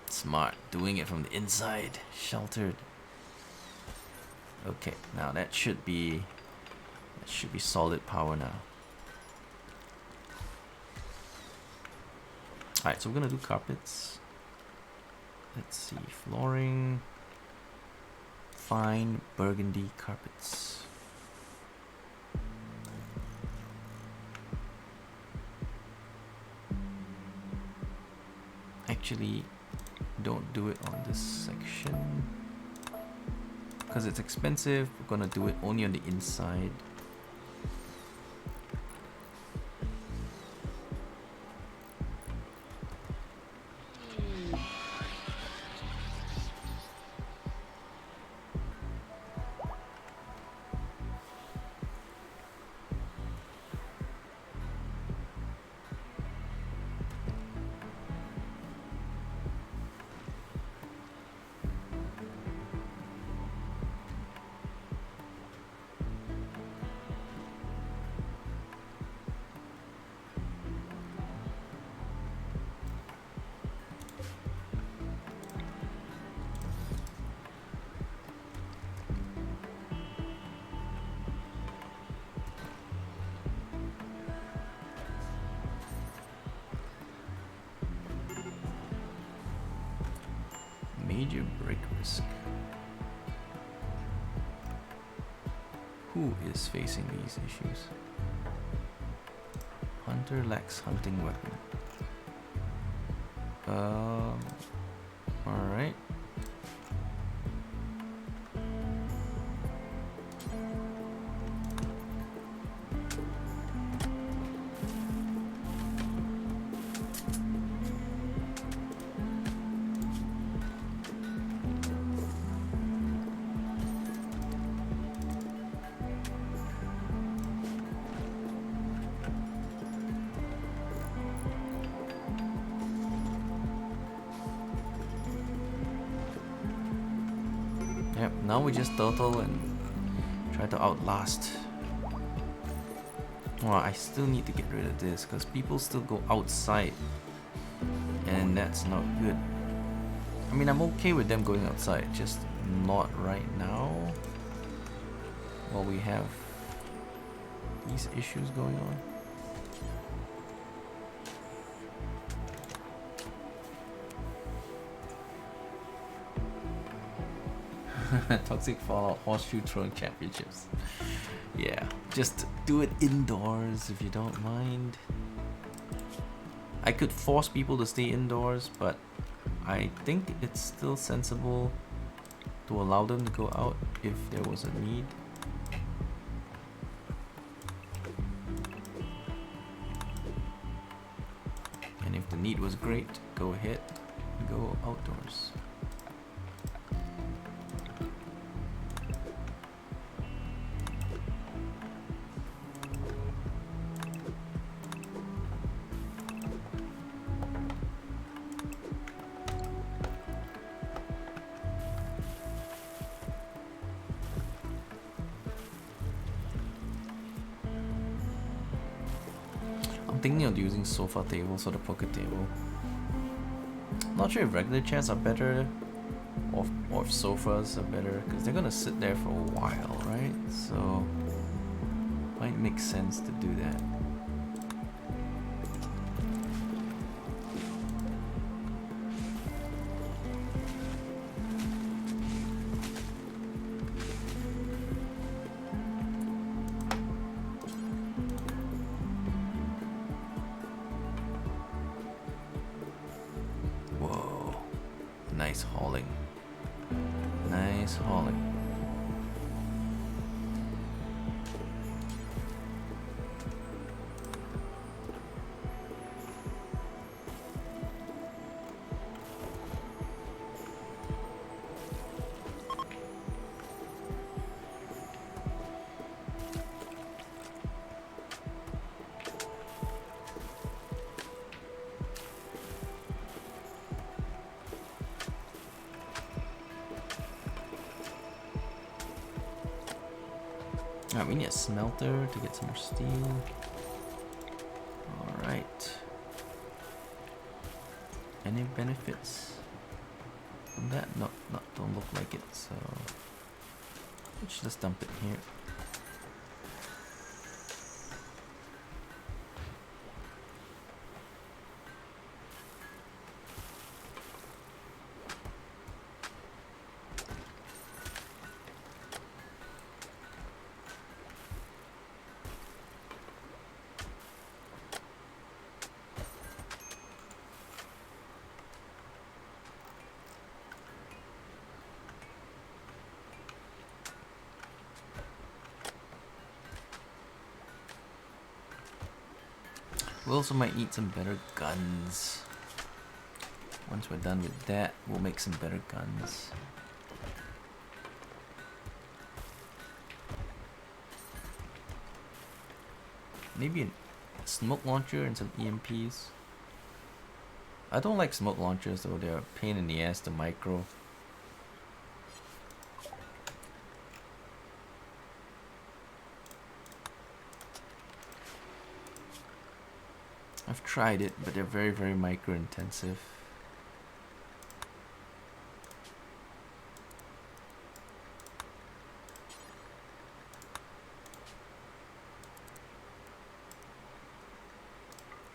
Smart, doing it from the inside, sheltered. Okay, now that should be solid power now. Alright, so we're gonna do carpets. Let's see, flooring, fine burgundy carpets. Actually, don't do it on this section because it's expensive. We're gonna do it only on the inside. Major break risk. Who is facing these issues? Hunter lacks hunting weapon. Alright. Yep, now we just turtle and try to outlast. Well, I still need to get rid of this because people still go outside and that's not good. I mean, I'm okay with them going outside, just not right now while we have these issues going on. Toxic Fallout Horseshoe Throwing Championships. Yeah, just do it indoors if you don't mind. I could force people to stay indoors, but I think it's still sensible to allow them to go out if there was a need. And if the need was great, go ahead and go outdoors. I'm thinking of using sofa tables or the poker table. Not sure if regular chairs are better or if sofas are better because they're gonna sit there for a while, right? So might make sense to do that. Nice hauling. Nice hauling. Alright, we need a smelter to get some more steel. Alright. Any benefits from that? No, don't look like it, so let's just dump it here. We also might need some better guns. Once we're done with that, we'll make some better guns. Maybe a smoke launcher and some EMPs. I don't like smoke launchers though, they're a pain in the ass to micro. I've tried it, but they're very, very micro intensive.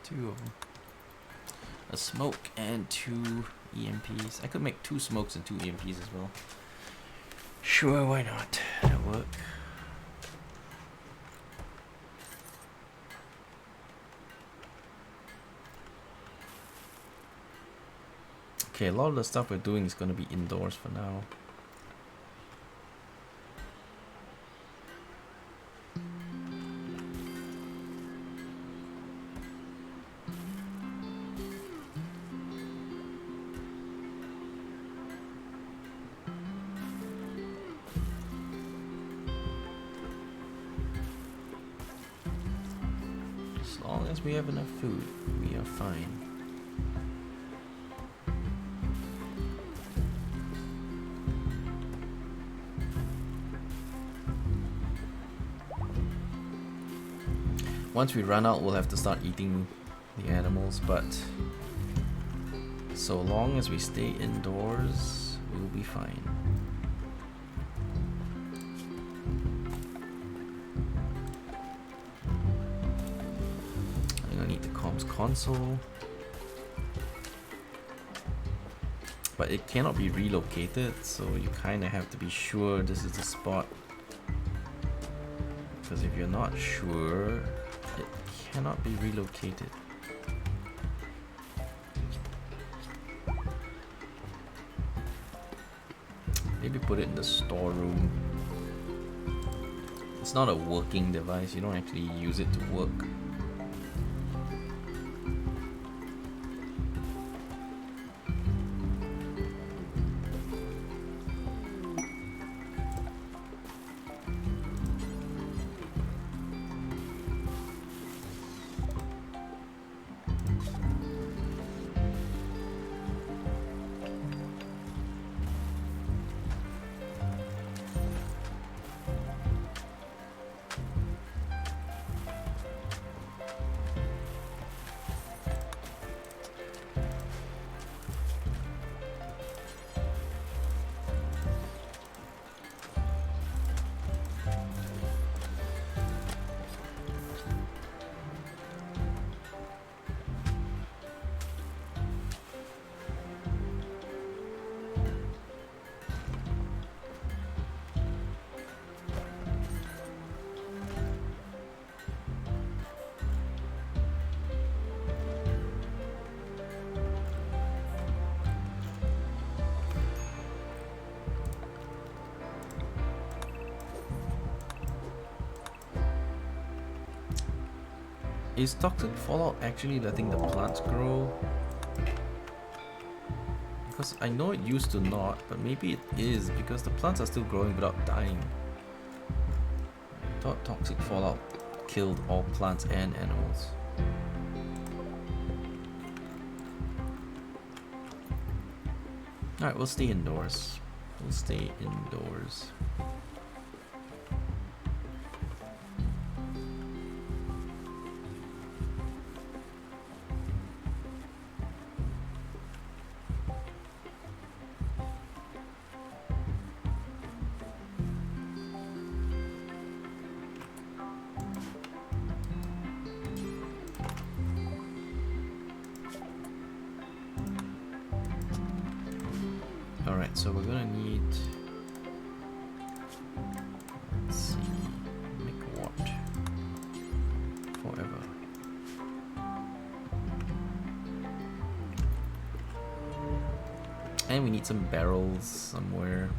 Two of them. A smoke and two EMPs. I could make 2 smokes and 2 EMPs as well. Sure, why not? That'll work. Okay, a lot of the stuff we're doing is going to be indoors for now. As long as we have enough food, we are fine. Once we run out, we'll have to start eating the animals, but so long as we stay indoors, we'll be fine. I'm gonna need the comms console, but it cannot be relocated, so you kind of have to be sure this is the spot, because if you're not sure, it cannot be relocated. Maybe put it in the storeroom. It's not a working device, you don't actually use it to work. Is toxic fallout actually letting the plants grow? Because I know it used to not, but maybe it is because the plants are still growing without dying. I thought toxic fallout killed all plants and animals. Alright, we'll stay indoors. We'll stay indoors. Alright, so we're gonna need, let's see, make what? Forever. And we need some barrels somewhere.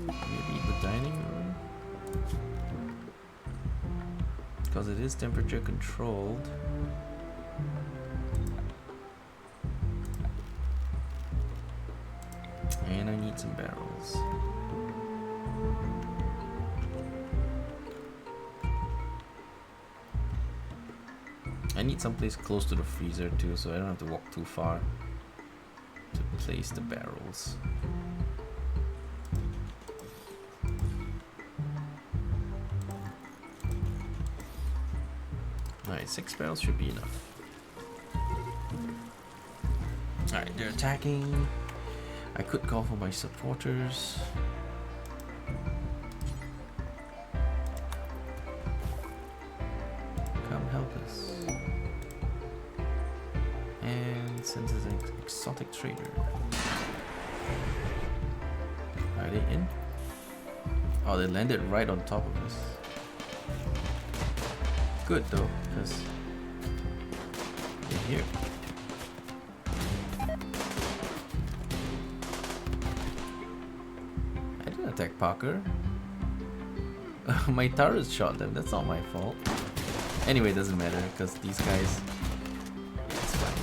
Maybe the dining room? Because it is temperature controlled. And I need some barrels. I need someplace close to the freezer too, so I don't have to walk too far to place the barrels. Alright, 6 barrels should be enough. Alright, they're attacking. I could call for my supporters. Come help us. And sends us an exotic trader. Are they in? Oh, they landed right on top of us. Good though, because they're here. attack Parker. My turret shot them, that's not my fault. Anyway, it doesn't matter because these guys. It's fine.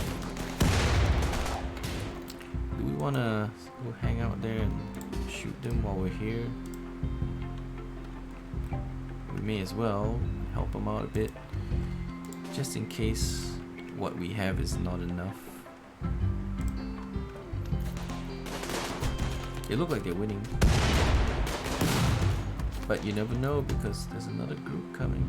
Do we wanna go hang out there and shoot them while we're here? We may as well help them out a bit, just in case what we have is not enough. They look like they're winning, but you never know because there's another group coming.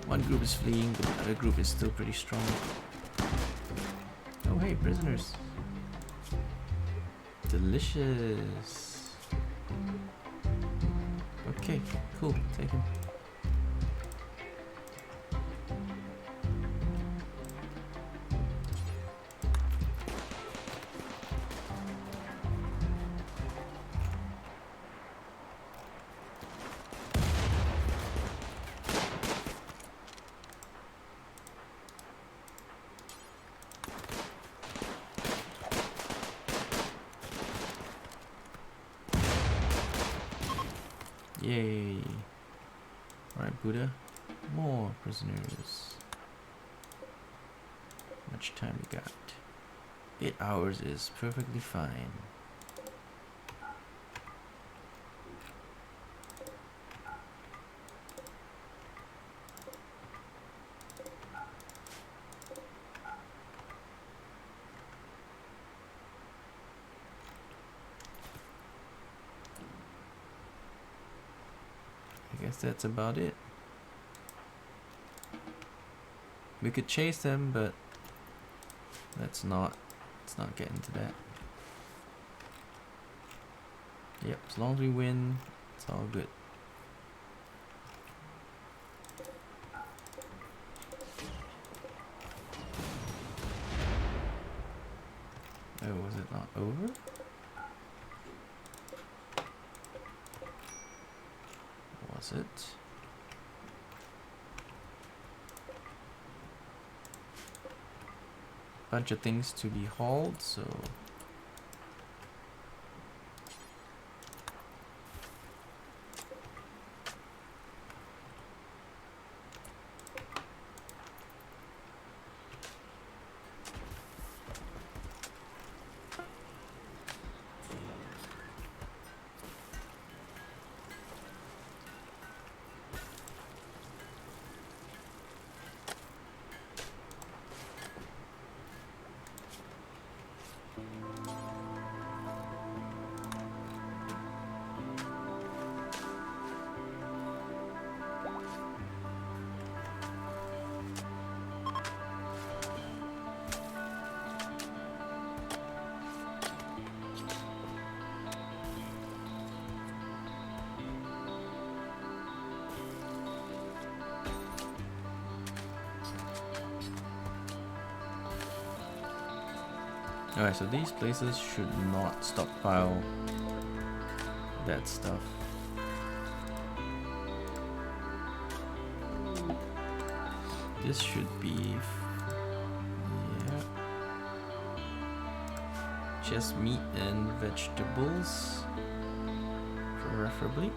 One group is fleeing, but the other group is still pretty strong. Oh hey, prisoners. Delicious. Okay, cool, take him. Yay. Alright, Buddha. More prisoners. How much time we got? 8 hours is perfectly fine. I guess that's about it. We could chase them, but let's not get into that. Yep, as long as we win, it's all good. Oh, was it not over? Was it? Bunch of things to be hauled, so alright, so these places should not stockpile that stuff. This should be, yeah, just meat and vegetables, preferably.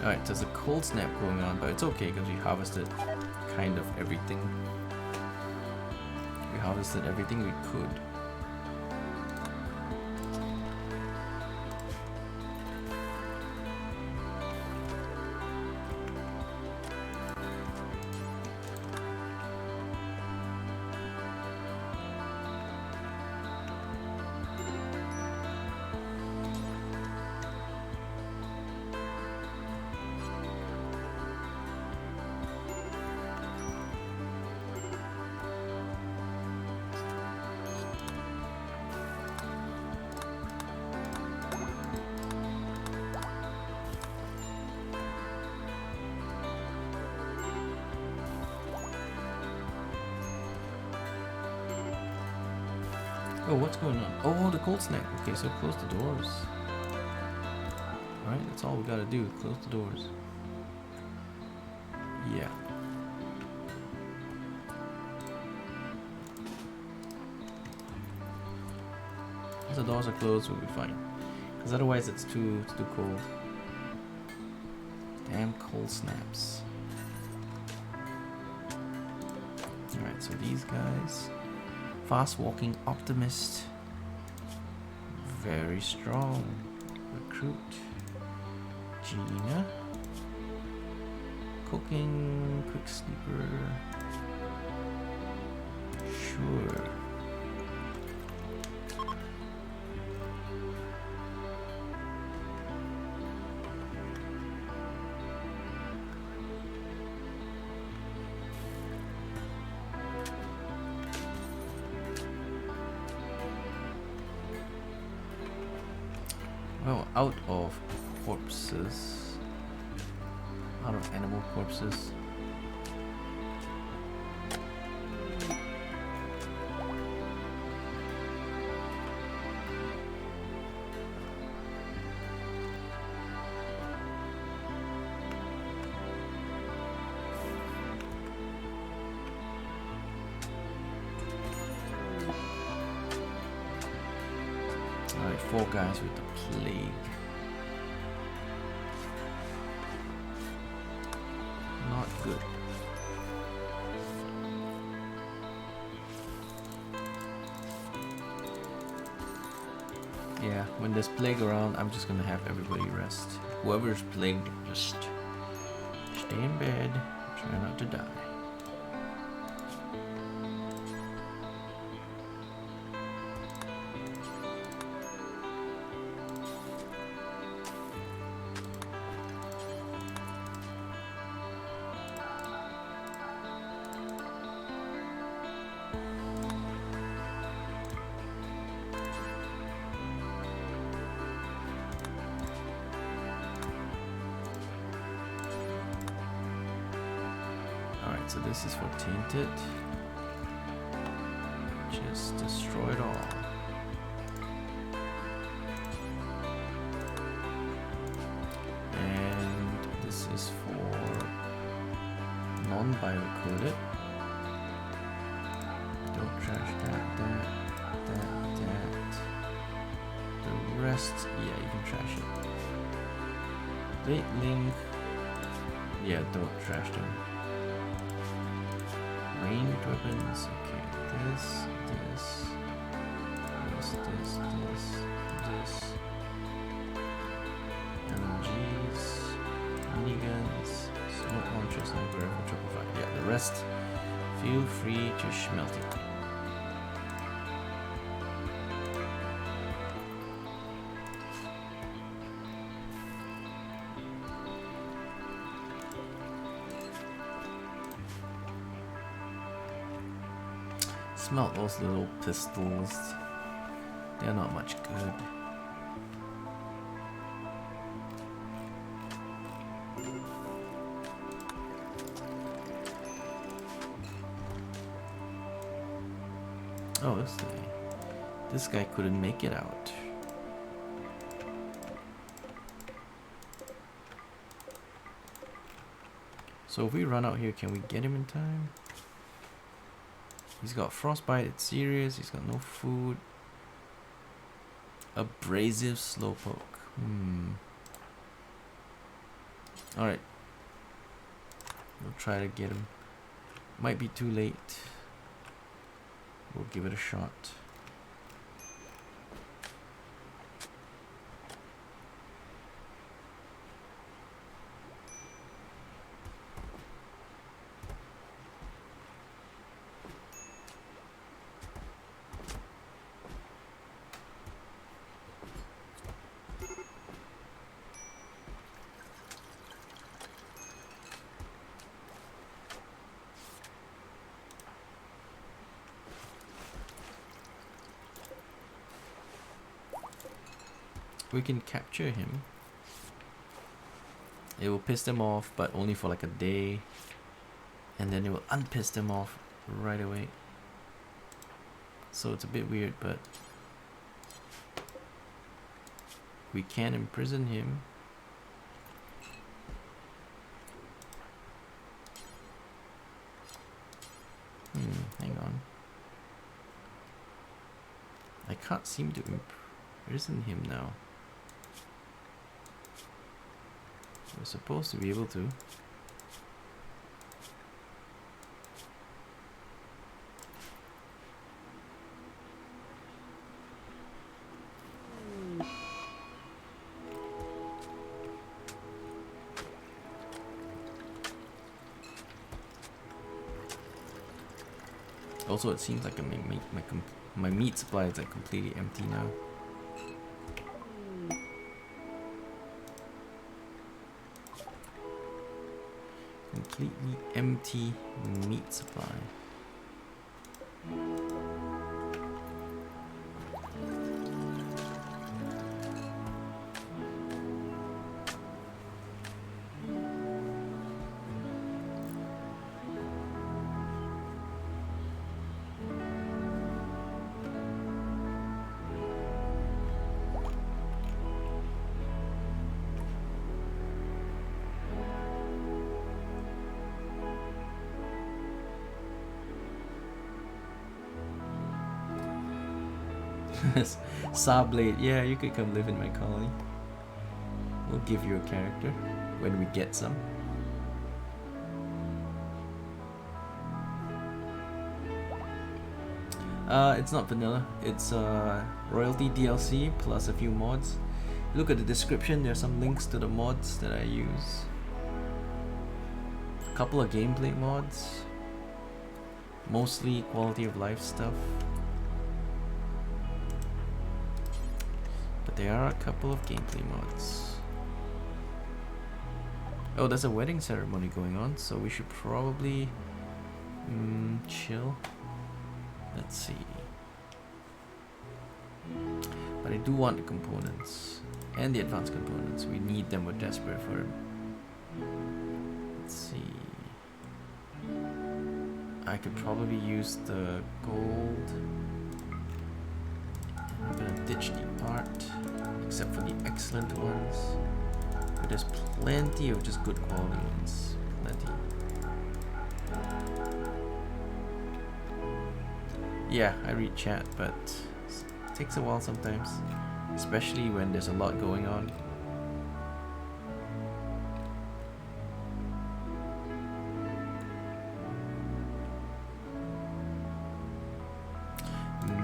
Alright, there's a cold snap going on, but it's okay because we harvested kind of everything. We harvested everything we could. Oh, what's going on? Oh, the cold snap. Okay, so close the doors. Alright, that's all we gotta do. Close the doors. Yeah. Once the doors are closed, we'll be fine. Because otherwise it's too cold. Damn cold snaps. Alright, so these guys. Fast walking optimist. Very strong. Recruit. Gina. Cooking. Quick sleeper. Sure. Well, out of corpses. Out of animal corpses. Alright, 4 guys with the plague. Not good. Yeah, when there's plague around, I'm just gonna have everybody rest. Whoever's plagued, just stay in bed, try not to die. Alright, so this is for Tainted. Just destroy it all. And this is for non-biocoded. Don't trash that. The rest, yeah, you can trash it. Late link, yeah, don't trash them. Ranged weapons, okay, this. LMGs, miniguns, smoke launchers, sniper rifle, triple fire. Yeah, the rest, feel free to smelt it. Smelt those little pistols. They're not much good. Oh, this guy couldn't make it out. So if we run out here, can we get him in time? He's got frostbite, it's serious, he's got no food. Abrasive slowpoke. Alright. We'll try to get him. Might be too late. We'll give it a shot. We can capture him. It will piss them off, but only for like a day, and then it will unpiss them off right away. so it's a bit weird, but we can imprison him. Hang on. I can't seem to imprison him now. We're supposed to be able to. Also, it seems like my meat supply is like completely empty now. Completely empty meat supply. Sawblade, yeah, you could come live in my colony. We'll give you a character when we get some. It's not vanilla, it's royalty DLC plus a few mods. Look at the description, there's some links to the mods that I use. A couple of gameplay mods. Mostly quality of life stuff. There are a couple of gameplay mods. Oh, there's a wedding ceremony going on, so we should probably chill. Let's see. But I do want the components and the advanced components. We need them. We're desperate for them. Let's see. I could probably use the gold. I'm gonna ditch the art, except for the excellent ones. But there's plenty of just good quality ones. Plenty. Yeah, I read chat, but it takes a while sometimes. Especially when there's a lot going on.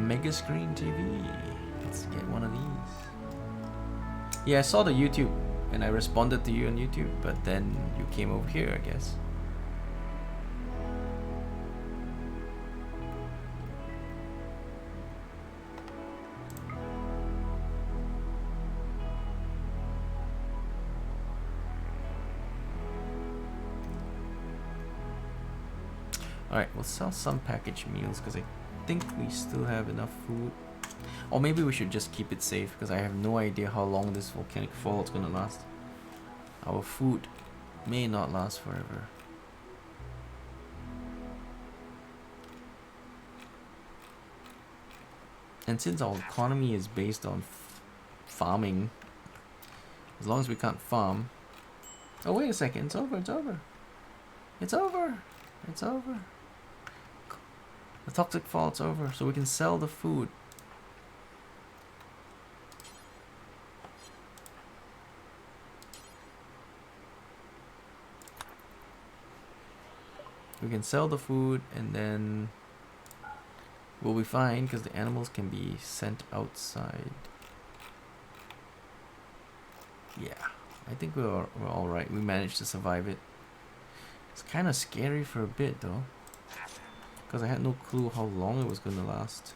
Mega screen TV. Let's get one of these. Yeah, I saw the YouTube and I responded to you on YouTube, but then you came over here, I guess. Alright, we'll sell some packaged meals because I think we still have enough food. Or maybe we should just keep it safe because I have no idea how long this volcanic fallout's gonna last. Our food may not last forever. And since our economy is based on farming, as long as we can't farm... Oh, wait a second, it's over, it's over. It's over, it's over. The toxic fallout's over, so we can sell the food. We can sell the food and then we'll be fine because the animals can be sent outside. Yeah, I think we're alright. We managed to survive it. It's kind of scary for a bit though, because I had no clue how long it was going to last.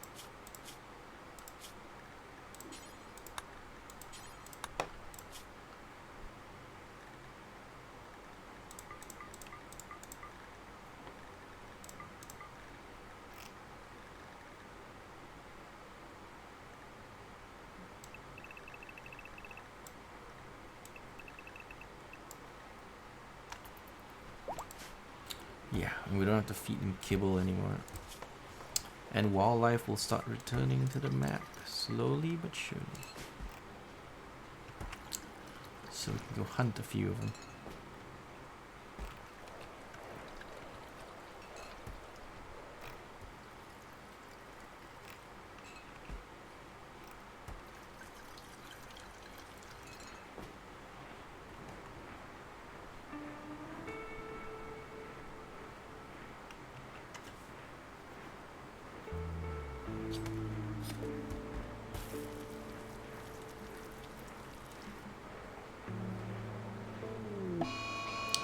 Yeah, and we don't have to feed them kibble anymore. And wildlife will start returning to the map slowly but surely. So we can go hunt a few of them.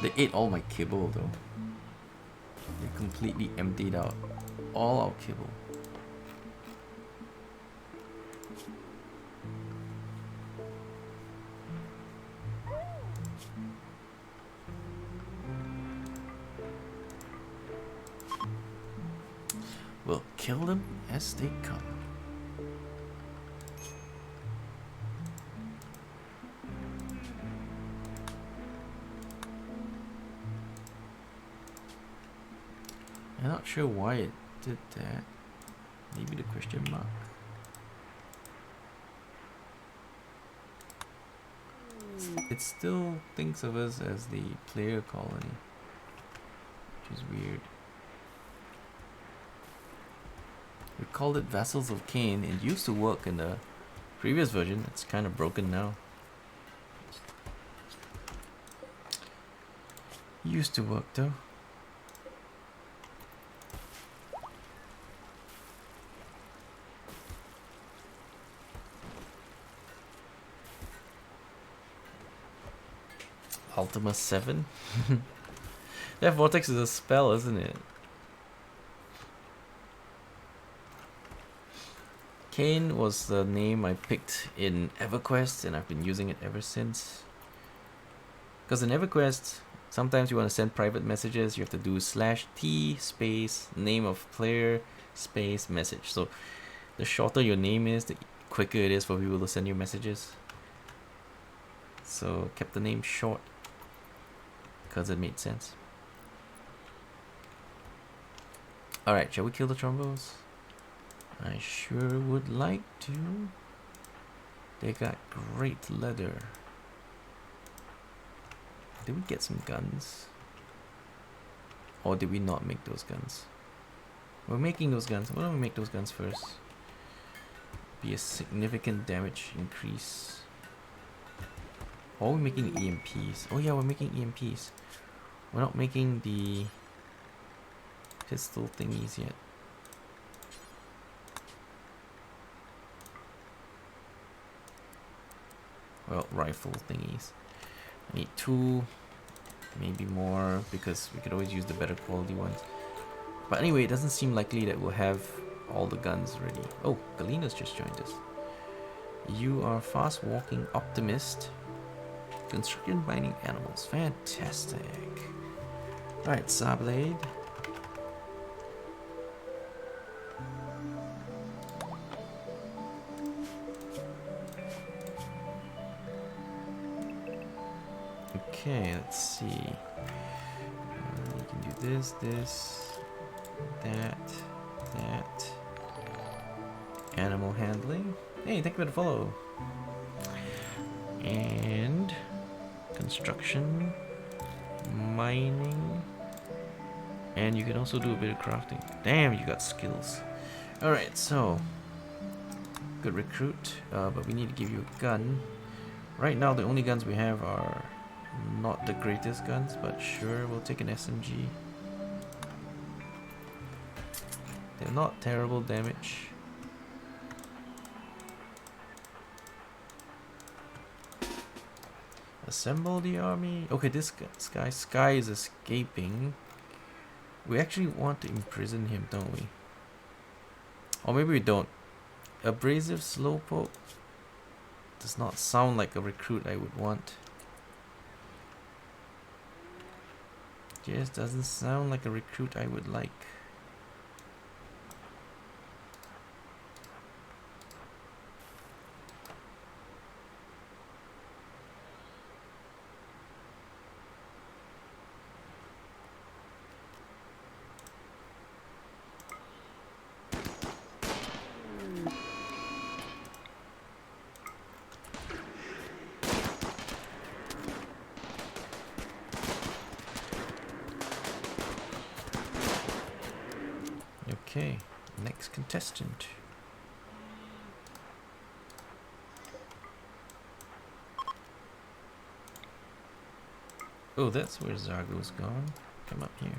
They ate all my kibble though. They completely emptied out all our kibble. We'll kill them as they come. I'm not sure why it did that. Maybe the question mark. It still thinks of us as the player colony, which is weird. We called it Vassals of Kaen. It used to work in the previous version. It's kind of broken now. Used to work though. Ultima 7? That vortex is a spell, isn't it? Kaen was the name I picked in EverQuest, and I've been using it ever since. Because in EverQuest, sometimes you want to send private messages, you have to do /t space name of player space message. So the shorter your name is, the quicker it is for people to send you messages. So kept the name short because it made sense. Alright, shall we kill the trombos? I sure would like to. They got great leather. Did we get some guns? Or did we not make those guns? We're making those guns. Why don't we make those guns first? Be a significant damage increase. Or are we making EMPs? Oh yeah, we're making EMPs. We're not making the pistol thingies yet. Well, rifle thingies. I need 2, maybe more, because we could always use the better quality ones. But anyway, it doesn't seem likely that we'll have all the guns ready. Oh, Galina's just joined us. You are fast walking optimist. Construction binding animals. Fantastic. Alright, Sawblade. Okay, let's see. You can do this, that. Animal handling. Hey, thank you for the follow. And construction, mining, and you can also do a bit of crafting. Damn, you got skills. Alright, so good recruit, but we need to give you a gun. Right now the only guns we have are not the greatest guns, but sure, we'll take an SMG. They're not terrible damage. Assemble the army. Okay, this guy Sky is escaping. We actually want to imprison him, don't we? Or maybe we don't. Abrasive Slowpoke does not sound like a recruit I would want. Just doesn't sound like a recruit I would like. Okay, next contestant. Oh, that's where Zargo's gone. Come up here.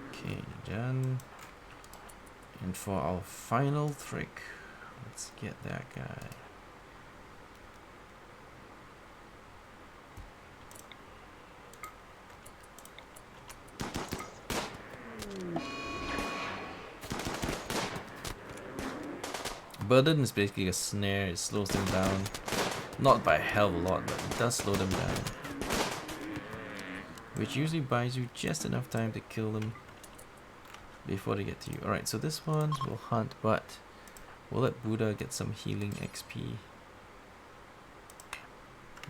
Okay, done. And for our final trick, let's get that guy. Burden is basically a snare, it slows them down. Not by a hell of a lot, but it does slow them down. Which usually buys you just enough time to kill them before they get to you. Alright, so this one will hunt, but we'll let Buddha get some healing XP.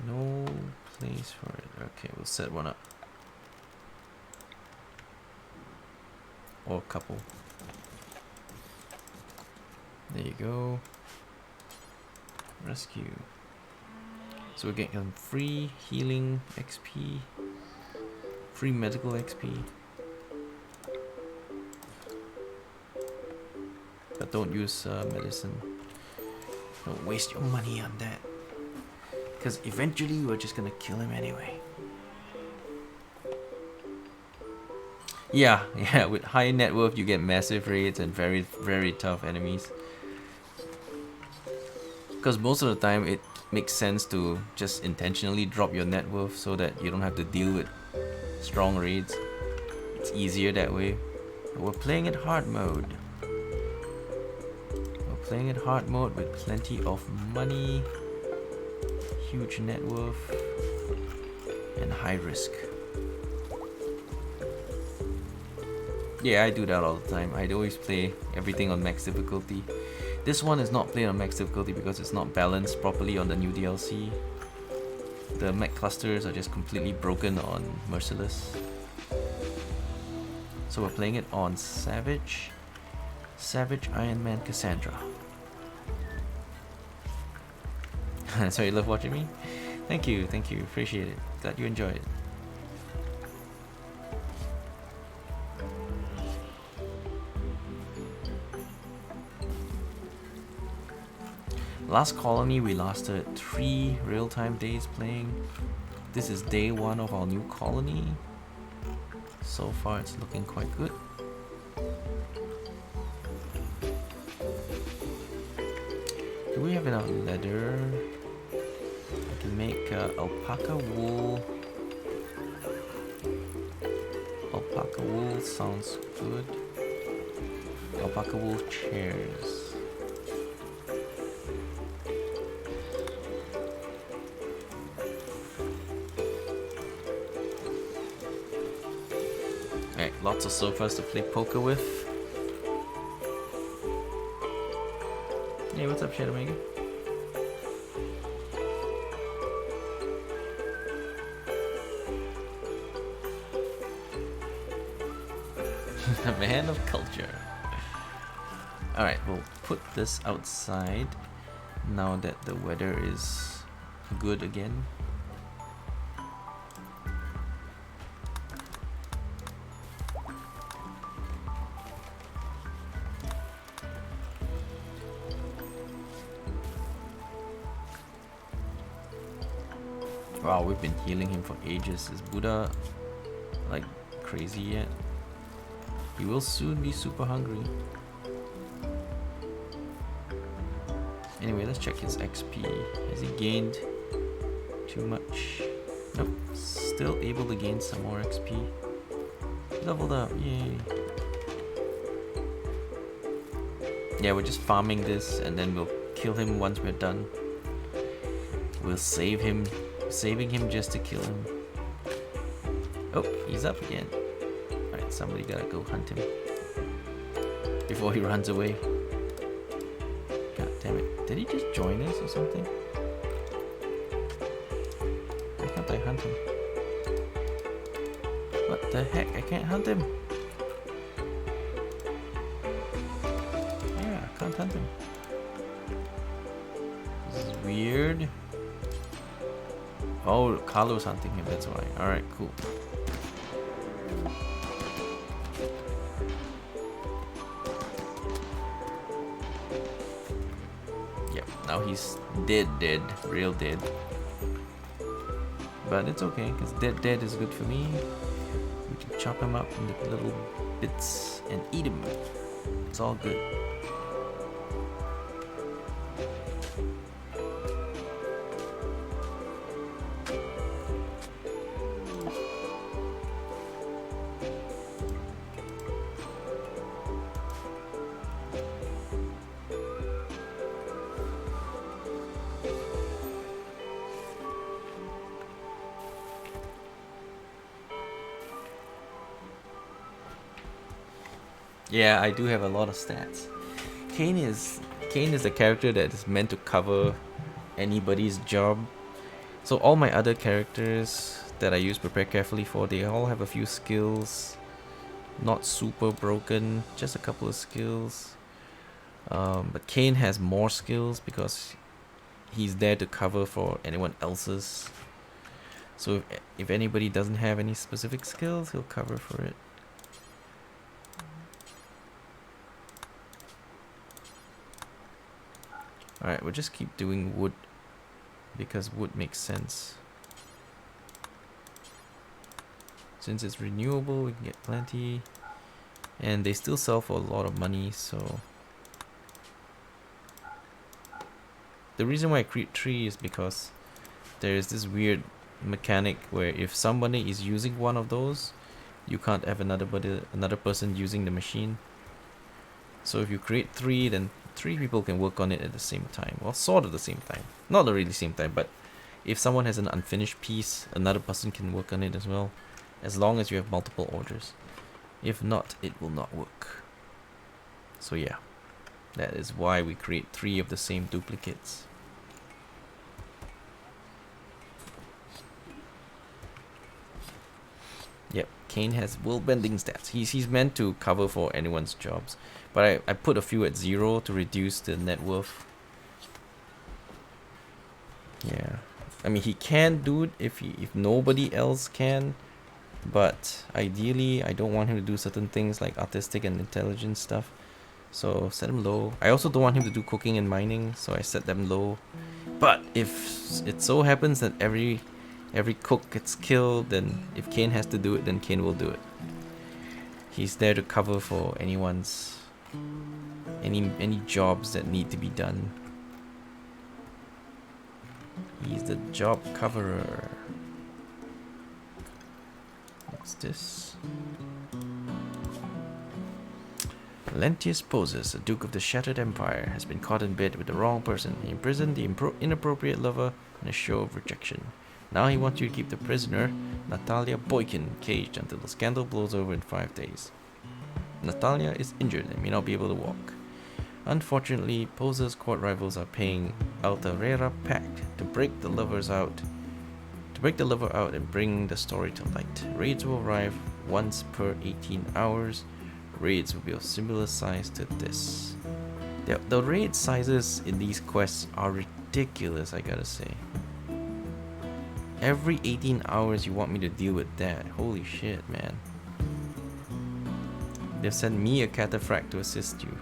No place for it. Okay, we'll set one up. Or a couple. There you go. Rescue. So we're getting free healing XP. Free medical XP. But don't use medicine. Don't waste your money on that. Because eventually we're just gonna kill him anyway. Yeah, with high net worth you get massive raids and very, very tough enemies. Because most of the time it makes sense to just intentionally drop your net worth so that you don't have to deal with strong raids. It's easier that way. But we're playing in hard mode. We're playing in hard mode with plenty of money, huge net worth, and high risk. Yeah, I do that all the time. I'd always play everything on max difficulty. This one is not played on max difficulty because it's not balanced properly on the new DLC. The mech clusters are just completely broken on Merciless. So we're playing it on Savage. Savage Iron Man Cassandra. So you love watching me? Thank you, appreciate it. Glad you enjoyed it. Last colony we lasted 3 real-time days playing. This is day 1 of our new colony. So far it's looking quite good. Do we have enough leather? I can make alpaca wool. Alpaca wool sounds good. Alpaca wool chairs. Lots of sofas to play poker with. Hey, what's up, Shadow Mega? A man of culture. Alright, we'll put this outside now that the weather is good again. Wow, we've been healing him for ages. Is Buddha like crazy yet? He will soon be super hungry. Anyway, let's check his XP. Has he gained too much? Nope, still able to gain some more XP. Leveled up, yay. Yeah, we're just farming this and then we'll kill him once we're done. We'll save him. Saving him just to kill him. Oh, he's up again. Alright, somebody gotta go hunt him before he runs away. God damn it. Did he just join us or something? Why can't I hunt him? What the heck? I can't hunt him. hunt him. This is weird. Oh, Carlo's hunting him, that's why. Alright, cool. Yep, now he's dead, real dead. But it's okay, because dead is good for me. We can chop him up into little bits and eat him. It's all good. Yeah, I do have a lot of stats. Kaen is a character that is meant to cover anybody's job. So all my other characters that I use prepare carefully for, they all have a few skills. Not super broken, just a couple of skills. But Kaen has more skills because he's there to cover for anyone else's. So if anybody doesn't have any specific skills, he'll cover for it. Alright, we'll just keep doing wood because wood makes sense. Since it's renewable, we can get plenty. And they still sell for a lot of money, so... The reason why I create tree is because there's this weird mechanic where if somebody is using one of those, you can't have another person using the machine. So if you create three, then 3 people can work on it at the same time. Well, sort of the same time. Not really the same time, but if someone has an unfinished piece, another person can work on it as well. As long as you have multiple orders. If not, it will not work. So yeah, that is why we create 3 of the same duplicates. Yep, Kaen has will bending stats. He's meant to cover for anyone's jobs. But I put a few at 0 to reduce the net worth. Yeah. I mean, he can do it if nobody else can. But ideally, I don't want him to do certain things like artistic and intelligence stuff. So set him low. I also don't want him to do cooking and mining, so I set them low. But if it so happens that every cook gets killed, then if Kaen has to do it, then Kaen will do it. He's there to cover for anyone's any jobs that need to be done. He's the job coverer. What's this? Lentius poses, a duke of the Shattered Empire, has been caught in bed with the wrong person. He imprisoned the inappropriate lover in a show of rejection. Now he wants you to keep the prisoner, Natalia Boykin, caged until the scandal blows over in 5 days. Natalia is injured and may not be able to walk. Unfortunately, Poser's court rivals are paying out a rare pact to break the lover out and bring the story to light. Raids will arrive once per 18 hours. Raids will be of similar size to this. The raid sizes in these quests are ridiculous, I gotta say. Every 18 hours you want me to deal with that. Holy shit, man. They've sent me a cataphract to assist you.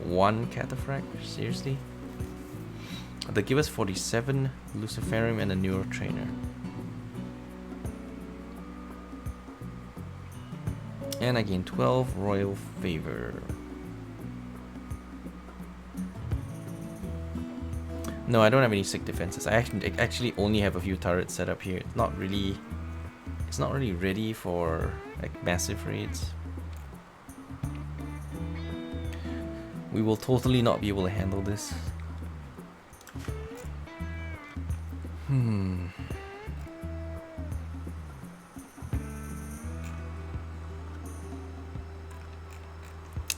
1 cataphract? Seriously? They give us 47 Luciferium and a neurotrainer. And I gain 12 royal favor. No, I don't have any sick defenses. I actually only have a few turrets set up here. It's not really ready for like massive raids. We will totally not be able to handle this.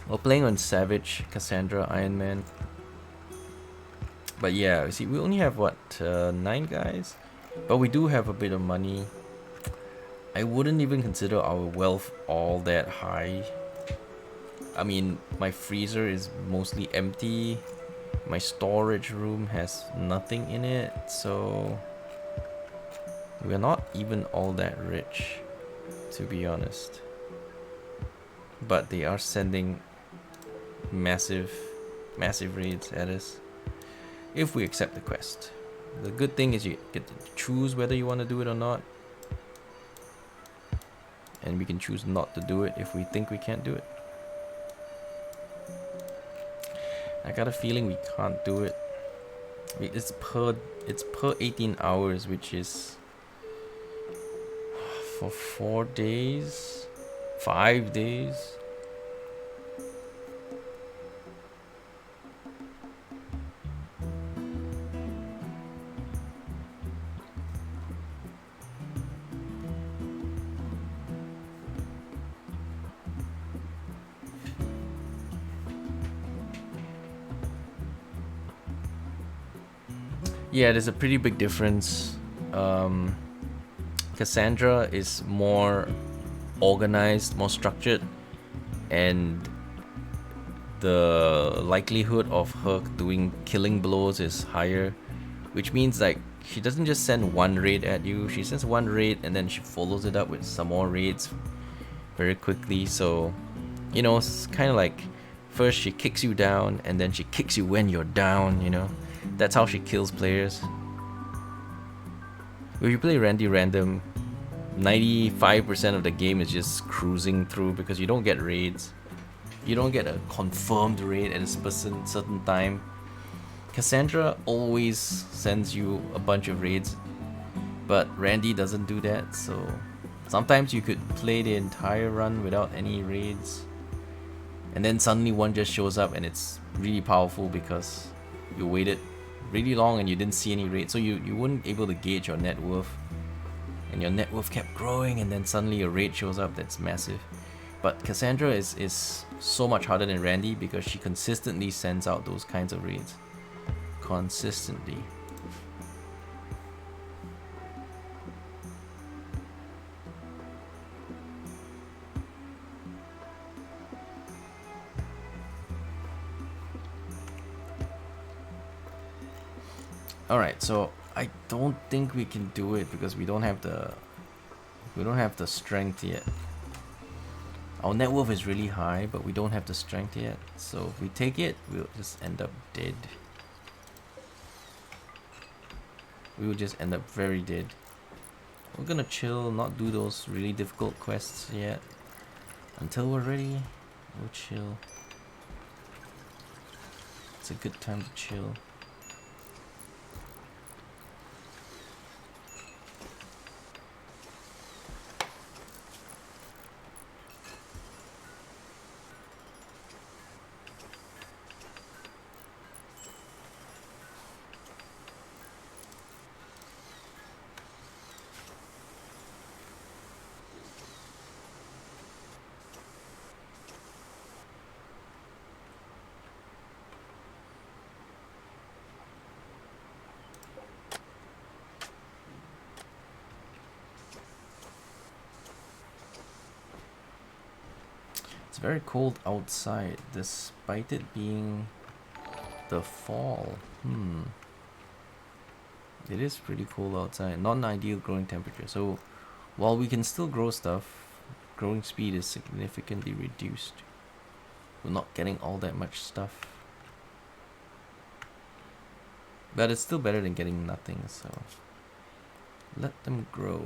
We're playing on Savage, Cassandra, Iron Man. But yeah, see, we only have what, 9 guys? But we do have a bit of money. I wouldn't even consider our wealth all that high. I mean, my freezer is mostly empty. My storage room has nothing in it, so we're not even all that rich, to be honest. But they are sending massive raids at us if we accept the quest. The good thing is you get to choose whether you want to do it or not, and we can choose not to do it if we think we can't do it. I got a feeling we can't do it. It's per 18 hours, which is for 4 days, 5 days. Yeah, there's a pretty big difference. Cassandra is more organized, more structured, and the likelihood of her doing killing blows is higher, which means like she doesn't just send one raid at you, she sends one raid and then she follows it up with some more raids very quickly. So, you know, it's kind of like first she kicks you down and then she kicks you when you're down, you know. That's how she kills players. If you play Randy Random, 95% of the game is just cruising through because you don't get raids. You don't get a confirmed raid at a certain time. Cassandra always sends you a bunch of raids, but Randy doesn't do that, so sometimes you could play the entire run without any raids, and then suddenly one just shows up and it's really powerful because you waited really long and you didn't see any raids, so you weren't able to gauge your net worth, and your net worth kept growing, and then suddenly a raid shows up that's massive. But Cassandra is so much harder than Randy because she consistently sends out those kinds of raids. Consistently. Alright, so I don't think we can do it because we don't have the strength yet. Our net worth is really high, but we don't have the strength yet. So if we take it, we'll just end up dead. We will just end up very dead. We're gonna chill, not do those really difficult quests yet. Until we're ready, we'll chill. It's a good time to chill. It's very cold outside, despite it being the fall. It is pretty cold outside. Not an ideal growing temperature. So, while we can still grow stuff, growing speed is significantly reduced. We're not getting all that much stuff. But it's still better than getting nothing, so let them grow.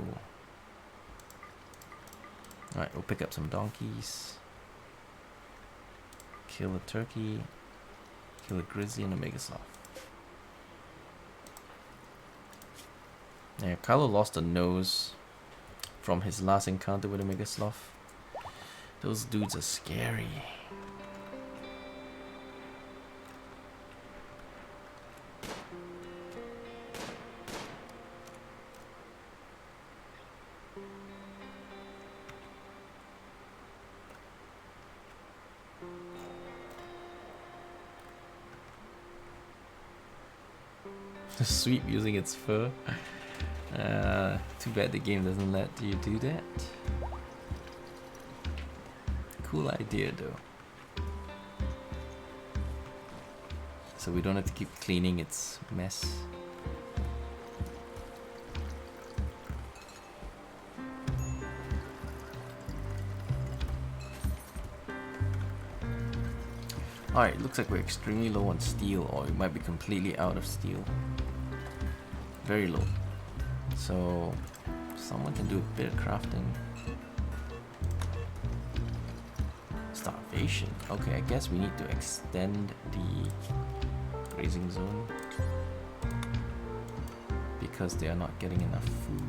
Alright, we'll pick up some donkeys. Kill a turkey, kill a grizzly and a megasloth. Yeah, Kylo lost a nose from his last encounter with a megasloth. Those dudes are scary. Sweep using its fur. Too bad the game doesn't let you do that. Cool idea though. so we don't have to keep cleaning its mess. Alright, looks like we're extremely low on steel, or we might be completely out of steel. Very low. So, someone can do a bit of crafting. Starvation. Okay, I guess we need to extend the grazing zone because they are not getting enough food.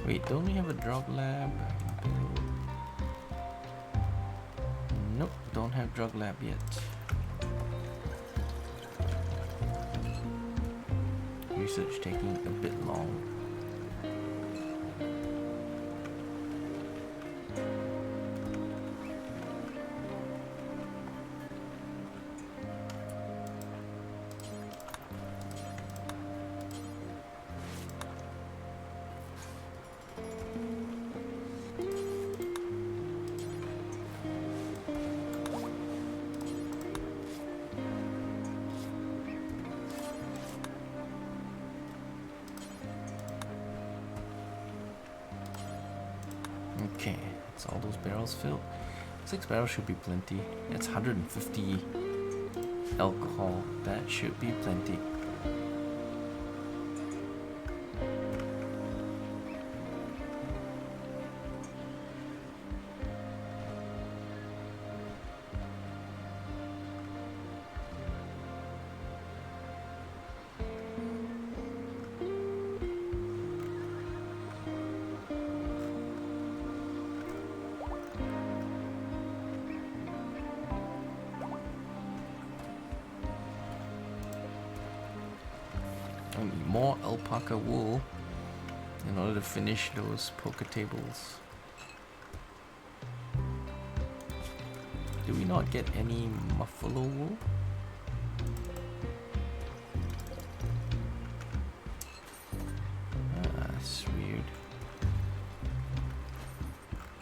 Wait, don't we have a drug lab? Nope, don't have drug lab yet. Research taking a bit long. Okay, that's all those barrels filled. 6 barrels should be plenty. It's 150 alcohol. That should be plenty. I need more alpaca wool in order to finish those poker tables. Do we not get any buffalo wool? Ah, that's weird.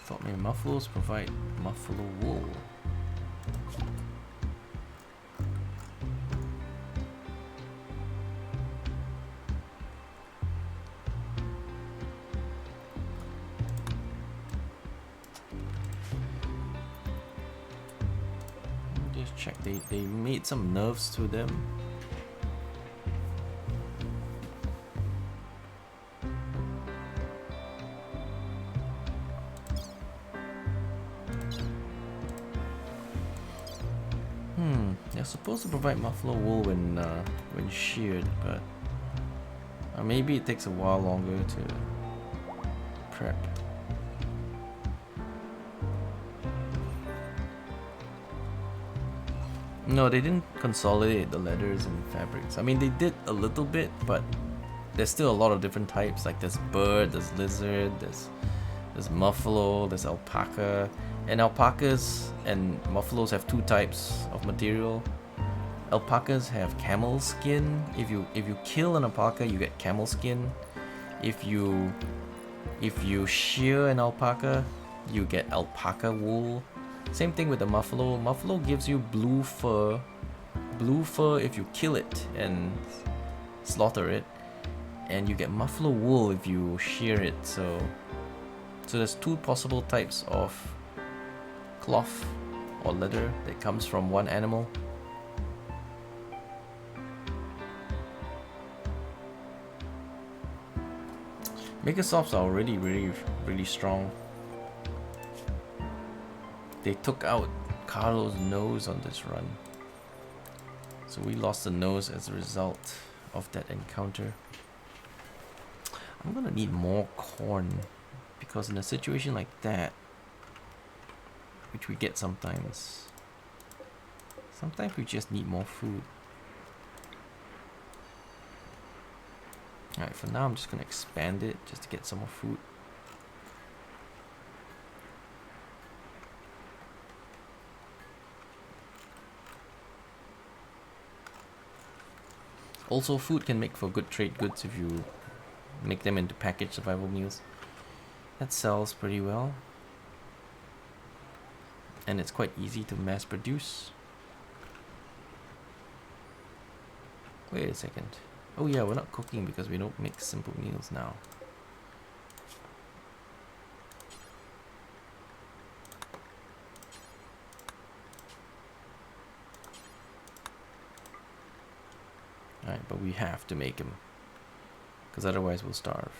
Thought maybe buffaloes provide buffalo wool. Check, they made some nerves to them. They're supposed to provide buffalo wool when sheared, but maybe it takes a while longer to prep. No, they didn't consolidate the leathers and fabrics. I mean, they did a little bit, but there's still a lot of different types. Like there's bird, there's lizard, there's buffalo, there's alpaca. And alpacas and buffaloes have 2 types of material. Alpacas have camel skin. If you kill an alpaca, you get camel skin. If you shear an alpaca, you get alpaca wool. Same thing with the buffalo. Buffalo gives you blue fur. Blue fur if you kill it and slaughter it, and you get buffalo wool if you shear it. So there's 2 possible types of cloth or leather that comes from one animal. Megasofts are already really strong. They took out Carlo's nose on this run, so we lost the nose as a result of that encounter. I'm gonna need more corn, because in a situation like that, which we get sometimes we just need more food. Alright, for now I'm just gonna expand it just to get some more food. Also, food can make for good trade goods if you make them into packaged survival meals. That sells pretty well. And it's quite easy to mass produce. Wait a second. Oh yeah, we're not cooking because we don't make simple meals now. Alright, but we have to make them, because otherwise we'll starve.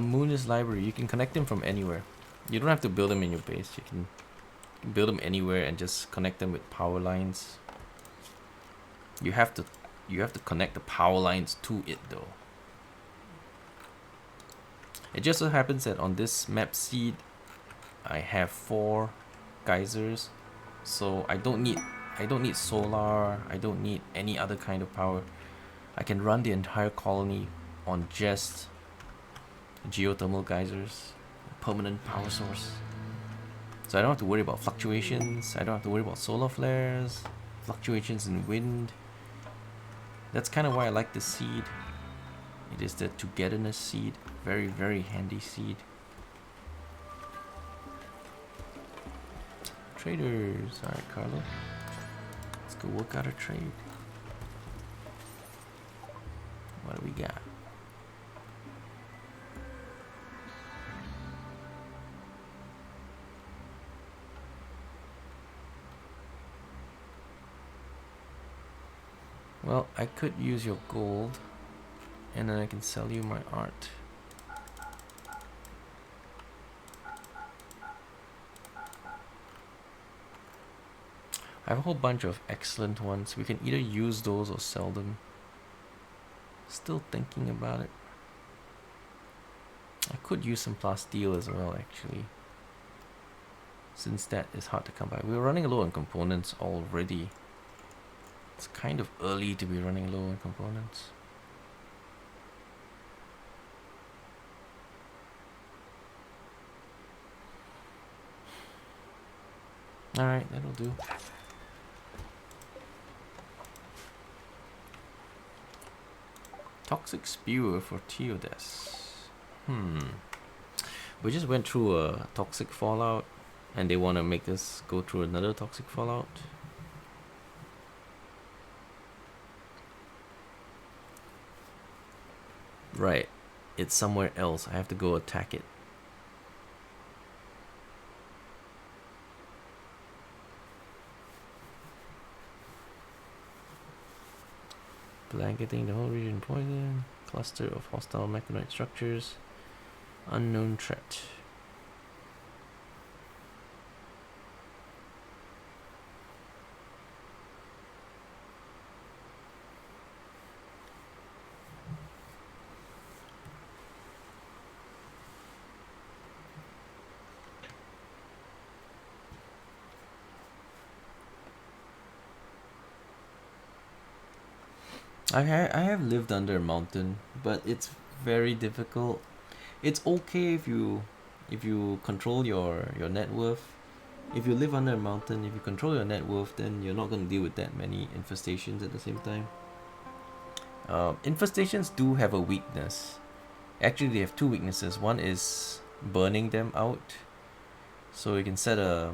Moon's library, you can connect them from anywhere. You don't have to build them in your base. You can build them anywhere and just connect them with power lines. You have to connect the power lines to it though. It just so happens that on this map seed I have 4 geysers, so I don't need solar, I don't need any other kind of power. I can run the entire colony on just geothermal geysers, permanent power source. So I don't have to worry about fluctuations, I don't have to worry about solar flares, fluctuations in wind. That's kind of why I like this seed. It is the togetherness seed. Very, very handy seed. Traders. Alright, Carlo. Let's go work out a trade. What do we got? Well, I could use your gold, and then I can sell you my art. I have a whole bunch of excellent ones. We can either use those or sell them. Still thinking about it. I could use some plasteel as well, actually, since that is hard to come by. We're running low on components already. It's kind of early to be running low on components. Alright, that'll do. Toxic spewer for Teodes. We just went through a toxic fallout, and they want to make us go through another toxic fallout. Right, it's somewhere else. I have to go attack it. Blanketing the whole region poison. Cluster of hostile mechanoid structures. Unknown threat. I have lived under a mountain, but it's very difficult. It's okay if you control your net worth. If you live under a mountain, if you control your net worth, then you're not going to deal with that many infestations at the same time. Infestations do have a weakness. Actually, they have 2 weaknesses. One is burning them out. So you can set a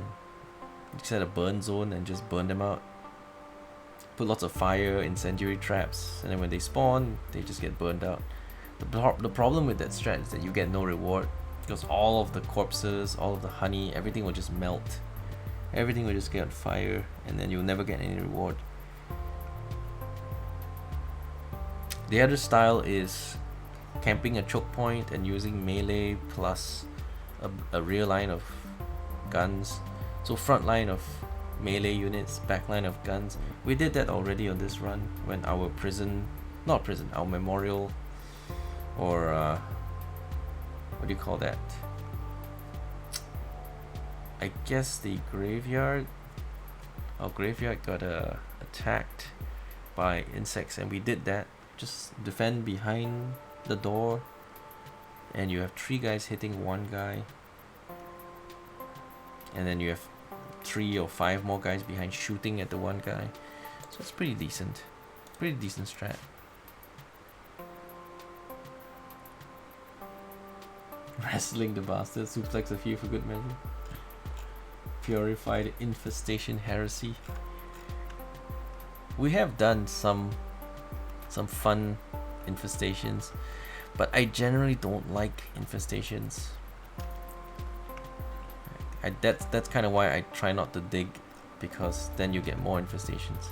burn zone and just burn them out. Put lots of fire, incendiary traps, and then when they spawn, they just get burned out. The problem with that strat is that you get no reward because all of the corpses, all of the honey, everything will just melt. Everything will just get on fire, and then you'll never get any reward. The other style is camping a choke point and using melee plus a rear line of guns. So front line of melee units, back line of guns. We did that already on this run when our our memorial, or what do you call that? I guess the graveyard. Our graveyard got attacked by insects, and we did that. Just defend behind the door, and you have 3 guys hitting 1 guy, and then you have 3 or 5 more guys behind shooting at the 1 guy. So it's pretty decent strat. Wrestling the bastard, suplex a few for good measure. Purified infestation heresy. We have done some fun infestations, but I generally don't like infestations. That's kind of why I try not to dig, because then you get more infestations.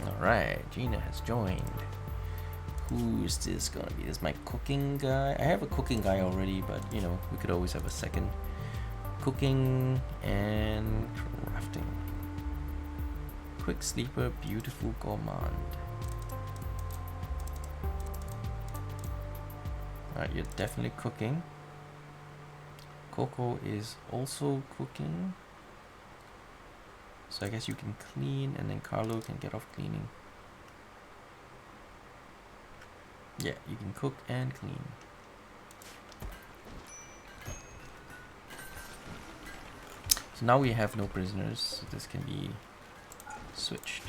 Alright, Gina has joined. Who is this gonna be? This is my cooking guy. I have a cooking guy already, but you know, we could always have a second. Cooking and crafting. Quick sleeper, beautiful gourmand. Alright, you're definitely cooking. Coco is also cooking. So I guess you can clean, and then Carlo can get off cleaning. Yeah, you can cook and clean. So now we have no prisoners, so this can be switched.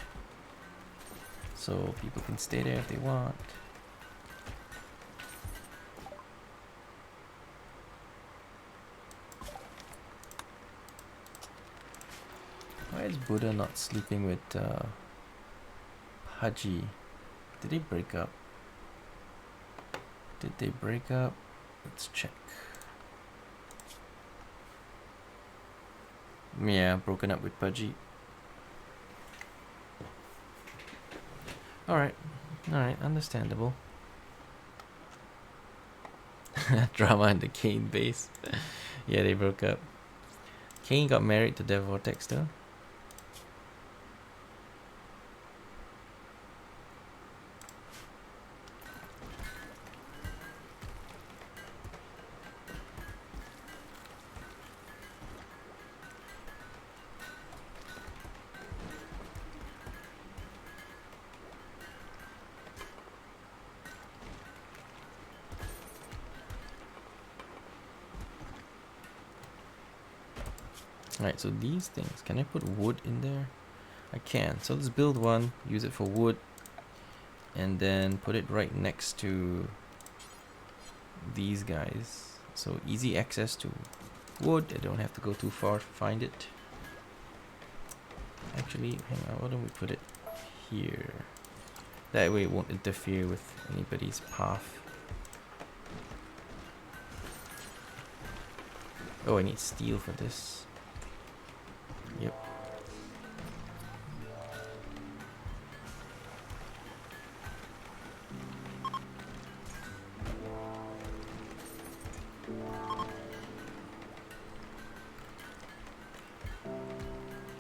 So people can stay there if they want. Why is Buddha not sleeping with Haji? Did they break up? Did they break up? Let's check. Yeah, broken up with Pudgy. Alright, understandable. Drama in the Kaen base. Yeah, they broke up. Kaen got married to Dev Vortex though. Alright, so these things, can I put wood in there? I can. So let's build one, use it for wood, and then put it right next to these guys. So easy access to wood. I don't have to go too far to find it. Actually, hang on, why don't we put it here? That way it won't interfere with anybody's path. Oh, I need steel for this. Yep.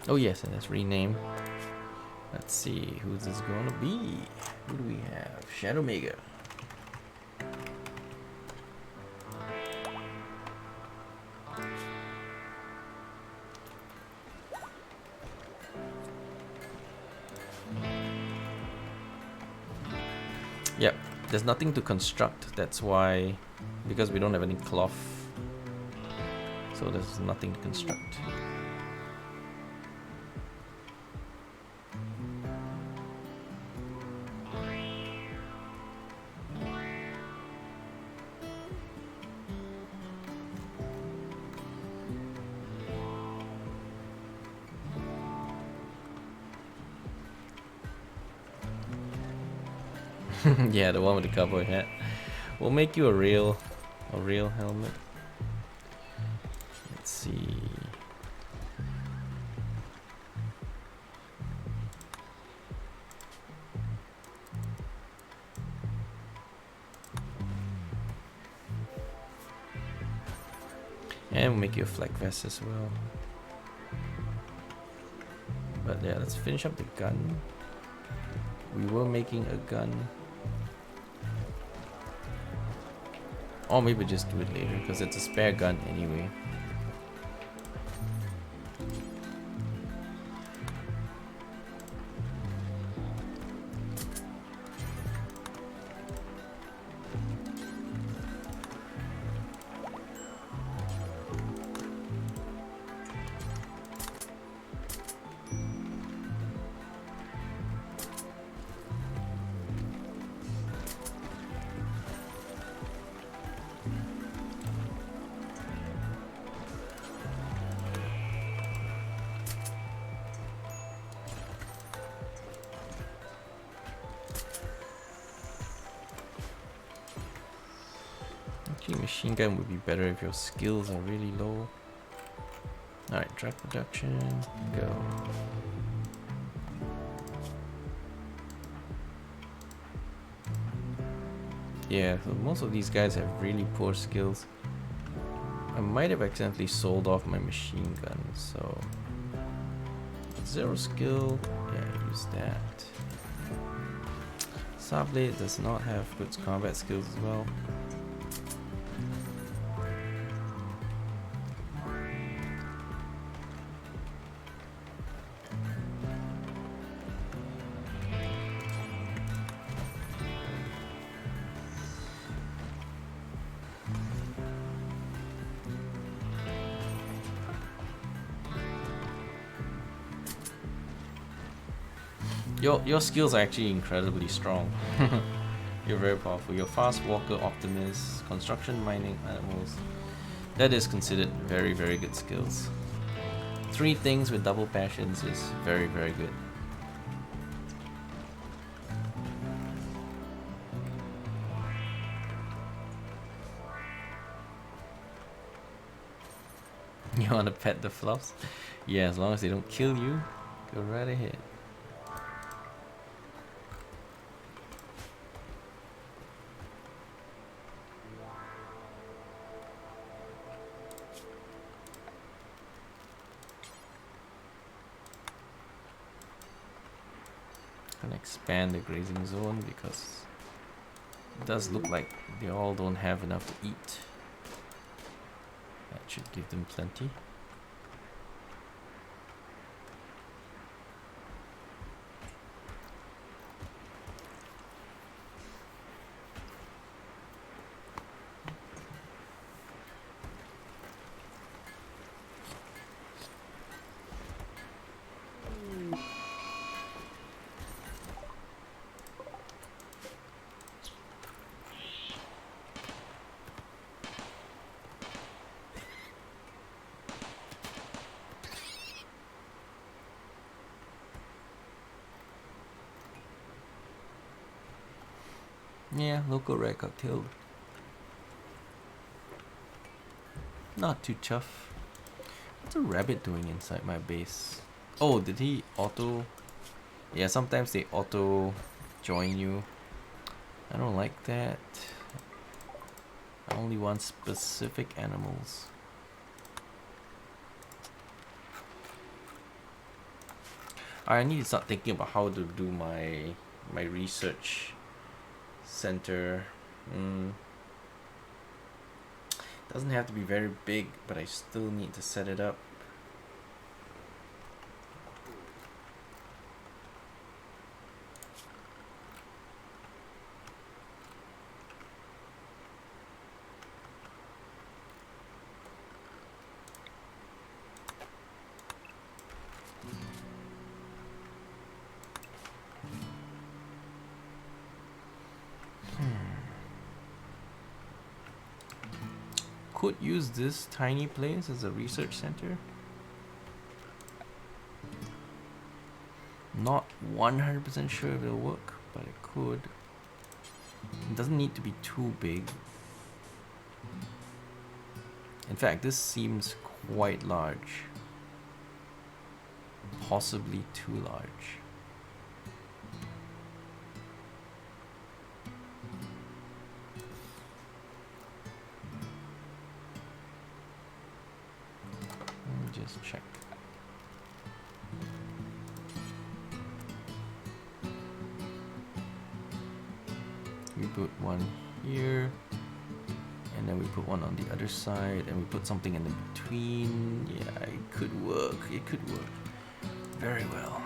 Oh yes, and let's rename. Let's see, who's this gonna be? Who do we have? Shadow Mega. Yep, there's nothing to construct, that's why, because we don't have any cloth, so there's nothing to construct. Yeah, the one with the cowboy hat. We'll make you a real helmet. Let's see. And we'll make you a flak vest as well. But yeah, let's finish up the gun. We were making a gun. Or maybe just do it later, because it's a spare gun anyway. Actually, machine gun would be better if your skills are really low. Alright, drug production, go. Yeah, so most of these guys have really poor skills. I might have accidentally sold off my machine gun, so 0 skill, yeah, use that. Sablade does not have good combat skills as well. Your skills are actually incredibly strong. You're very powerful. You're fast walker, optimist, construction, mining, animals. That is considered very, very good skills. 3 things with double passions is very, very good. You wanna pet the fluffs? Yeah, as long as they don't kill you, go right ahead. Gonna expand the grazing zone because it does look like they all don't have enough to eat. That should give them plenty. Yeah, local rat got killed. Not too tough. What's a rabbit doing inside my base? Oh, did he auto? Yeah, sometimes they auto join you. I don't like that. I only want specific animals. I need to start thinking about how to do my research center. Doesn't have to be very big, but I still need to set it up. Could use this tiny place as a research center. Not 100% sure if it'll work, but it could. It doesn't need to be too big. In fact, this seems quite large. Possibly too large. Let me just check. We put one here, and then we put one on the other side, and we put something in the between. Yeah, it could work. It could work very well.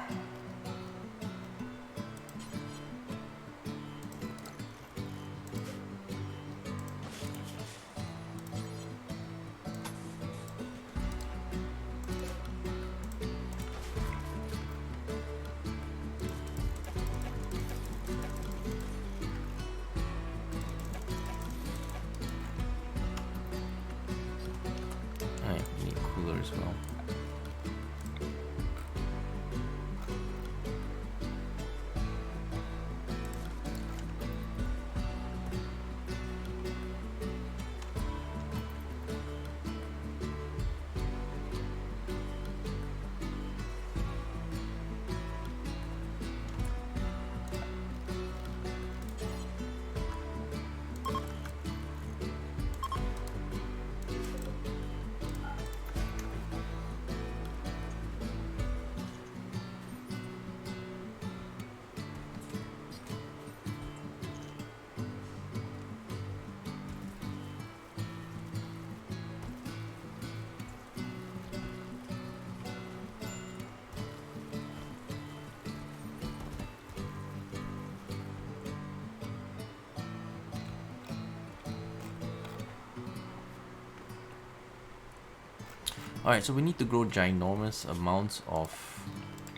Alright, so we need to grow ginormous amounts of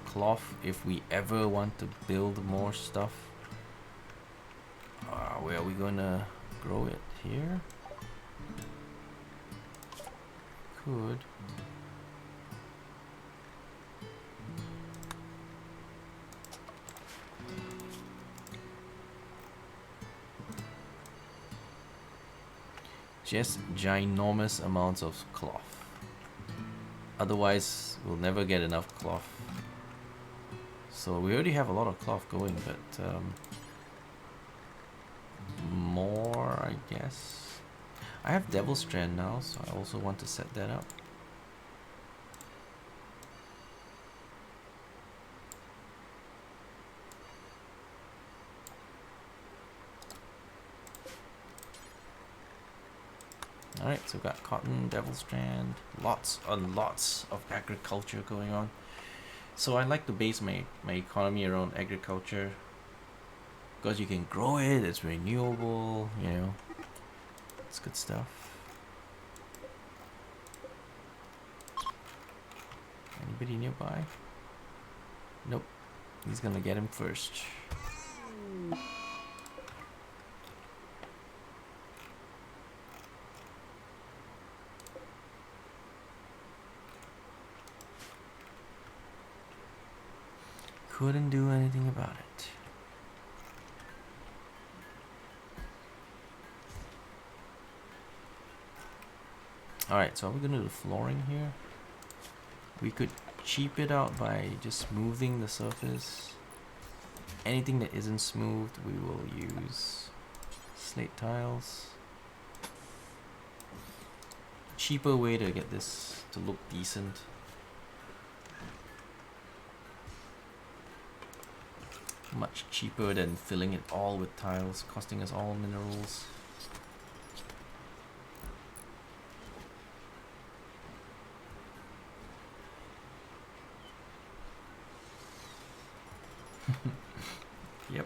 cloth if we ever want to build more stuff. Where are we gonna grow it? Here? Could. Just ginormous amounts of cloth. Otherwise, we'll never get enough cloth. So we already have a lot of cloth going, but more, I guess. I have Devil Strand now, so I also want to set that up. Alright, so we've got cotton, Devil Strand, lots and lots of agriculture going on. So I like to base my economy around agriculture because you can grow it, it's renewable, you know, it's good stuff. Anybody nearby? Nope, he's gonna get him first. Couldn't do anything about it. Alright, so are we gonna do the flooring here? We could cheap it out by just smoothing the surface. Anything that isn't smooth, we will use slate tiles. Cheaper way to get this to look decent. Much cheaper than filling it all with tiles, costing us all minerals. Yep.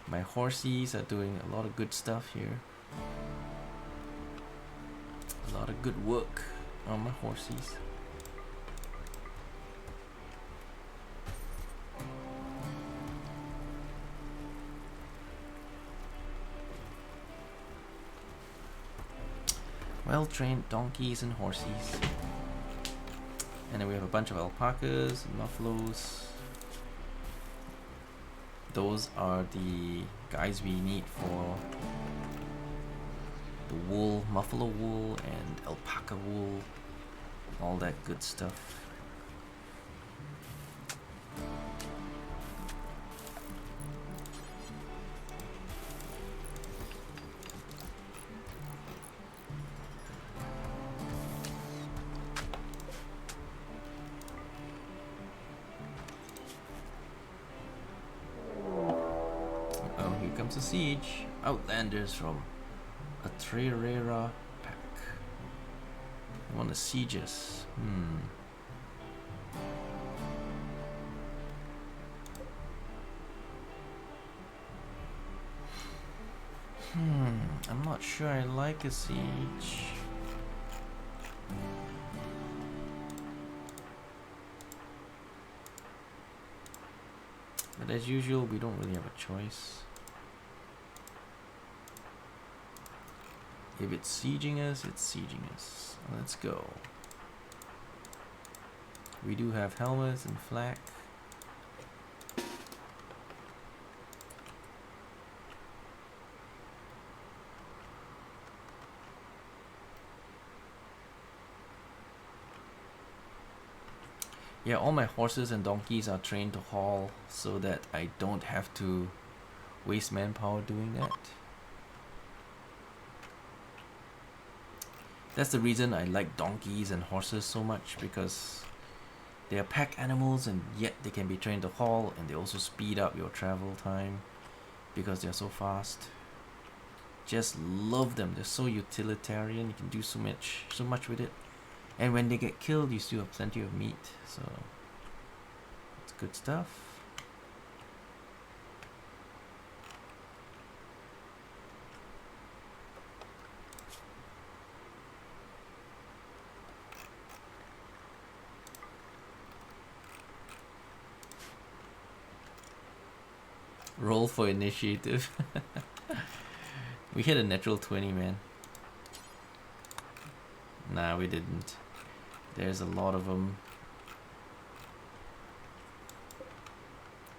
My horsies are doing a lot of good stuff here. A lot of good work on my horsies. Well-trained donkeys and horsies. And then we have a bunch of alpacas and buffaloes. those are the guys we need for the wool, buffalo wool and alpaca wool, all that good stuff. Oh, here comes a siege. Outlanders from a Trerera pack. They want to siege us. I'm not sure I like a siege. But as usual, we don't really have a choice. If it's sieging us, it's sieging us. Let's go. We do have helmets and flak. Yeah, all my horses and donkeys are trained to haul so that I don't have to waste manpower doing that. That's the reason I like donkeys and horses so much, because they are pack animals and yet they can be trained to haul, and they also speed up your travel time because they're so fast. Just love them. They're so utilitarian. You can do so much with it. And when they get killed, you still have plenty of meat. So it's good stuff. Roll for initiative. We hit a natural 20, man. Nah, we didn't. There's a lot of them.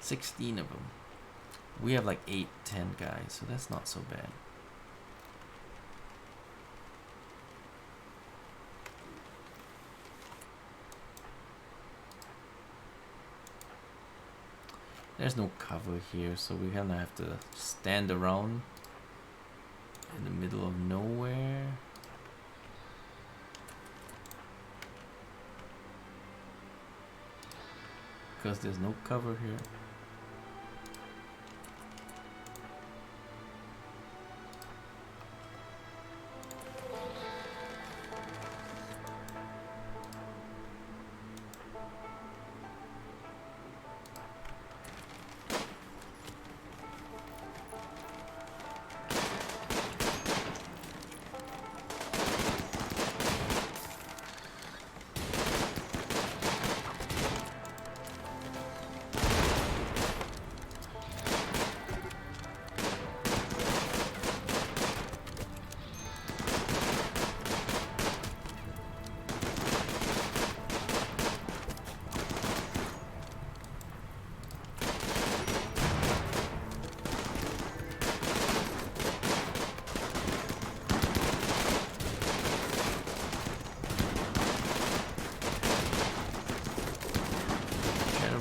16 of them. We have like 8, 10 guys, so that's not so bad. There's no cover here, so we're gonna have to stand around in the middle of nowhere. Because there's no cover here.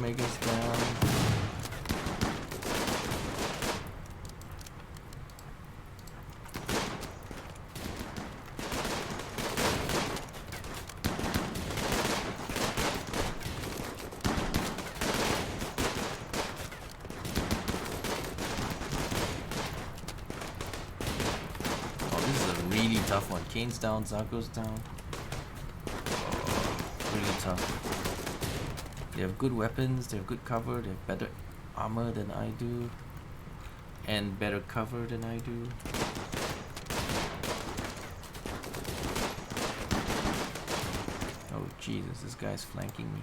Omega's down. Oh, this is a really tough one. Kane's down, Zago's down. Really tough. They have good weapons, they have good cover, they have better armor than I do, and better cover than I do. Oh Jesus, this guy's flanking me.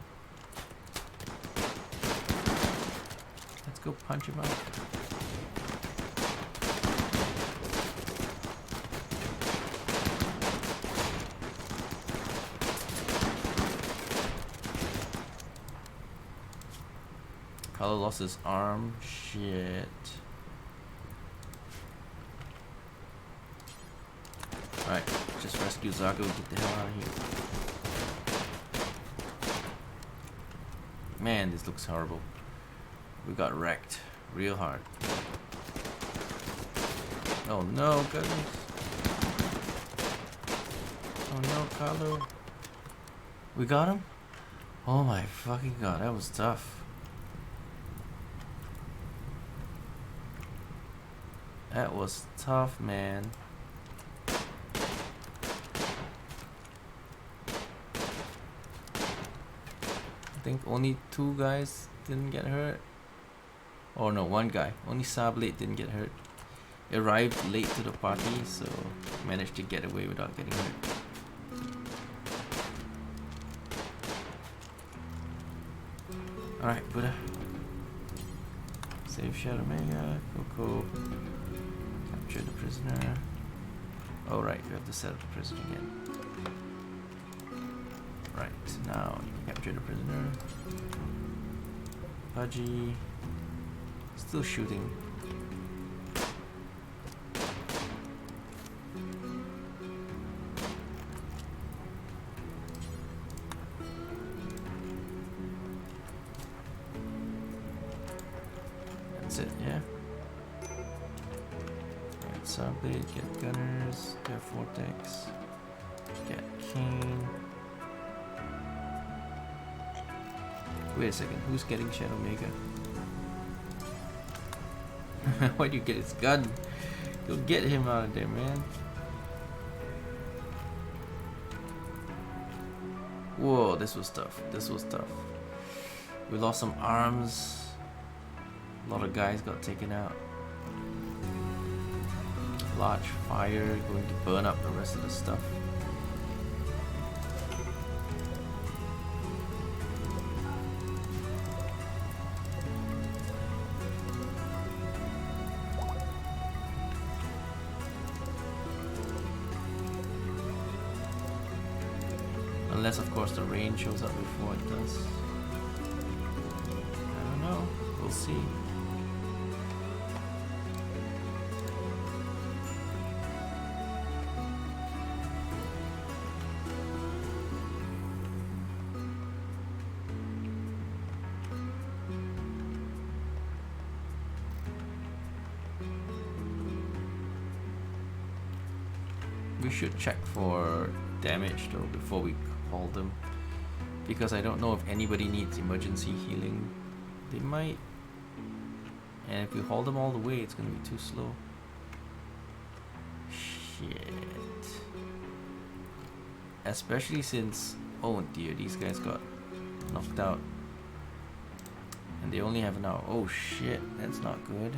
Let's go punch him out. Color lost his arm. Shit. Alright, just rescue Zago and get the hell out of here. Man, this looks horrible. We got wrecked real hard. Oh no, goodness. Oh no, Carlo. We got him? Oh my fucking god, that was tough. That was tough, man. I think only 2 guys didn't get hurt. Oh no, 1 guy. Only Sablate didn't get hurt. Arrived late to the party, so managed to get away without getting hurt. Alright, Buddha. Save Shadow Mega. Coco. Capture the prisoner. Oh right, we have to set up the prison again. Right, now you can capture the prisoner. Pudgy. Still shooting. That's it, yeah. Alright, Subblade, get Gunners, get Vortex, get Kaen. Wait a second, who's getting Shadow Mega? Why'd you get his gun? Go get him out of there, man. Whoa, this was tough. This was tough. We lost some arms. A lot of guys got taken out. Large fire going to burn up the rest of the stuff. Unless of course the rain shows up before it does. I don't know. We'll see. We should check for damage though before we haul them, because I don't know if anybody needs emergency healing. They might, and if we haul them all the way, it's gonna be too slow. Shit. Especially since, oh dear, these guys got knocked out, and they only have an hour. Oh shit, that's not good.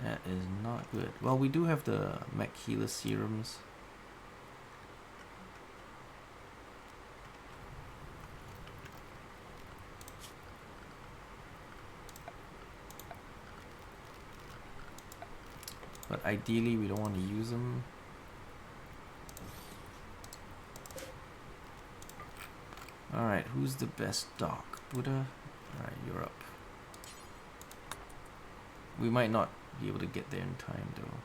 That is not good. Well, we do have the mech healer serums. But ideally we don't want to use them. Alright, who's the best doc? Buddha? Alright, you're up. We might not be able to get there in time though.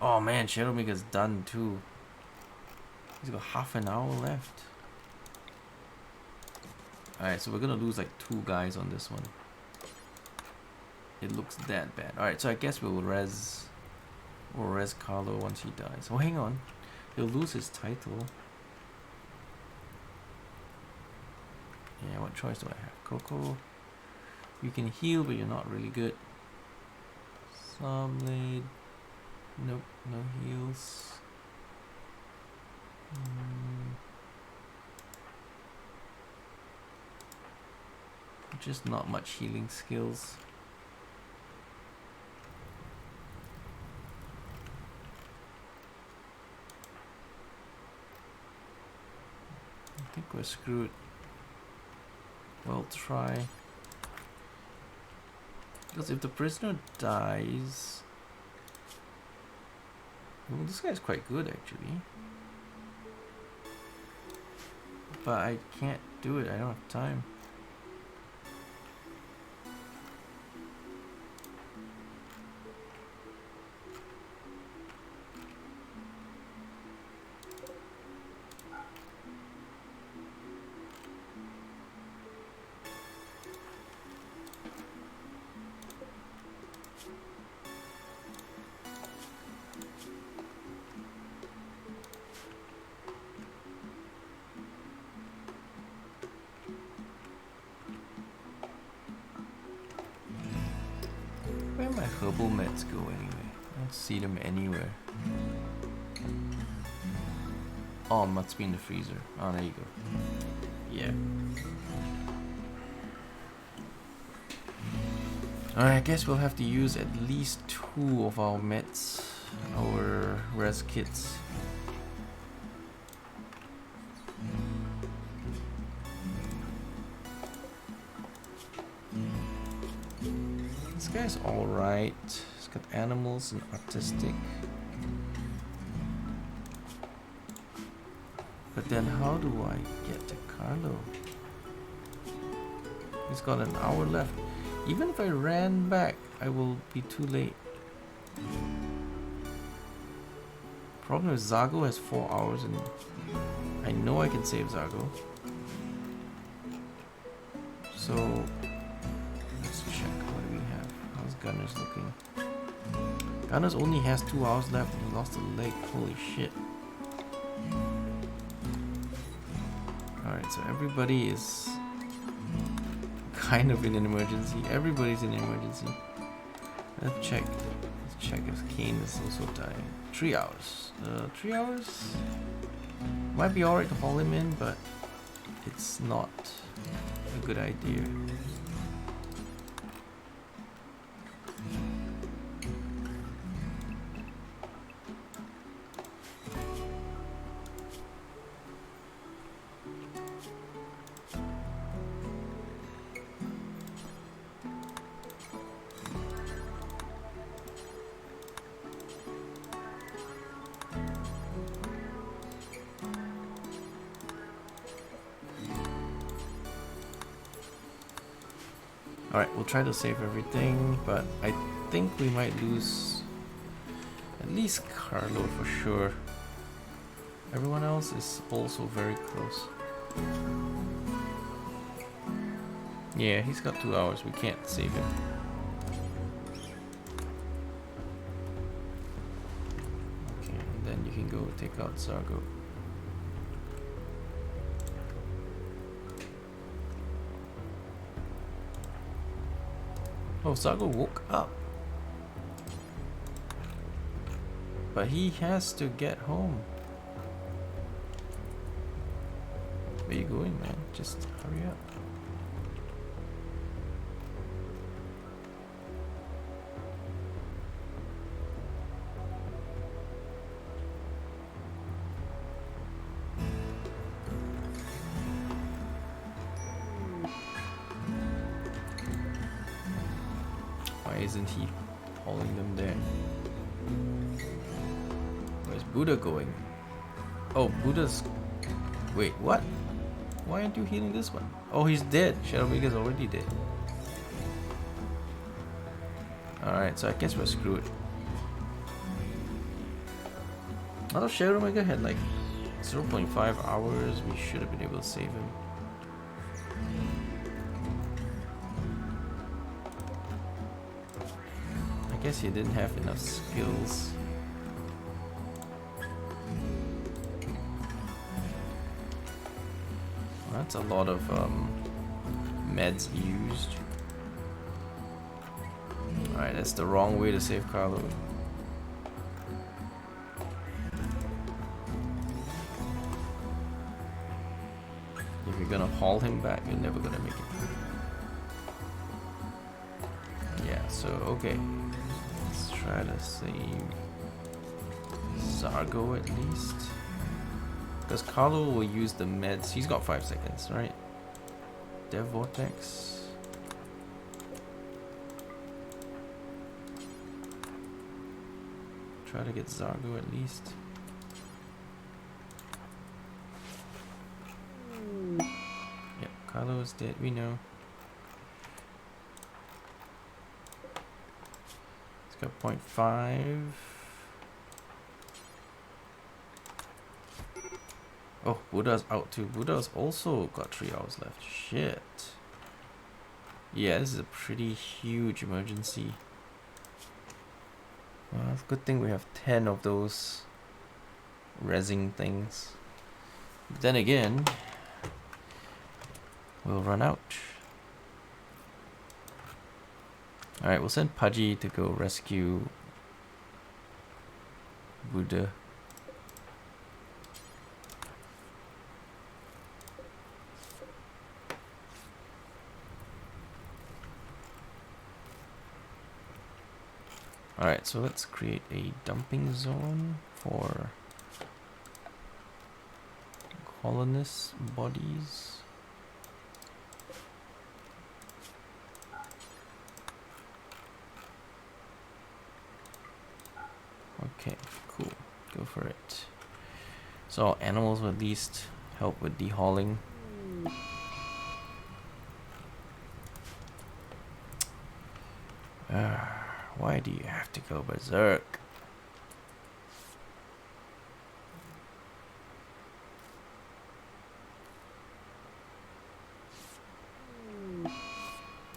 Oh man, Shadow Mega's done too. He's got half an hour left. Alright, so we're gonna lose like 2 guys on this one. It looks that bad. Alright, so I guess we'll res Carlo once he dies. Oh, hang on. He'll lose his title. Yeah, what choice do I have? Coco. You can heal, but you're not really good. Sunblade. Nope, no heals. Just not much healing skills. I think we're screwed. We'll try. Because if the prisoner dies... Well, this guy's quite good actually. But I can't do it, I don't have time. herbal meds go anyway? I don't see them anywhere. Oh, must be in the freezer. Oh, there you go. Yeah. Alright, I guess we'll have to use at least 2 of our meds, our res kits. This guy's alright. He's got animals and artistic. But then how do I get to Carlo? He's got an hour left. Even if I ran back, I will be too late. Problem is Zago has 4 hours and I know I can save Zago. So let's check what do we have. How's Gunner's looking? Gunner's only has 2 hours left and he lost a leg. Holy shit. Alright, so everybody is kind of in an emergency. Everybody's in an emergency. Let's check. Let's check if Kaen is also dying. 3 hours. 3 hours? Might be alright to haul him in, but it's not a good idea. Alright, we'll try to save everything, but I think we might lose at least Carlo for sure. Everyone else is also very close. Yeah, he's got 2 hours. We can't save him. Okay, and then you can go take out Zargo. Oh, Zago woke up. But he has to get home. Where you going, man? Just hurry up. Why isn't he hauling them there? Where's Buddha going? Oh, Buddha's... Wait, what? Why aren't you healing this one? Oh, he's dead. Shadowmaker's already dead. Alright, so I guess we're screwed. I thought Shadowmaker had like 0.5 hours. We should have been able to save him. I guess he didn't have enough skills. Well, that's a lot of meds used. Alright, that's the wrong way to save Carlo. If you're gonna haul him back, you're never gonna make it. Yeah, so okay. Let's try to save Zargo at least. Because Carlo will use the meds. He's got 5 seconds, right? Dev Vortex. Try to get Zargo at least. Yep, Carlo is dead, we know. He's got 0.5. Oh, Buddha's out too. Buddha's also got 3 hours left. Shit. Yeah, this is a pretty huge emergency. Well, it's a good thing we have 10 of those rezzing things. But then again, we'll run out. Alright, we'll send Pudgy to go rescue Buddha. Alright, so let's create a dumping zone for colonist bodies. Okay, cool. Go for it. So animals will at least help with de-hauling. Why do you have to go berserk?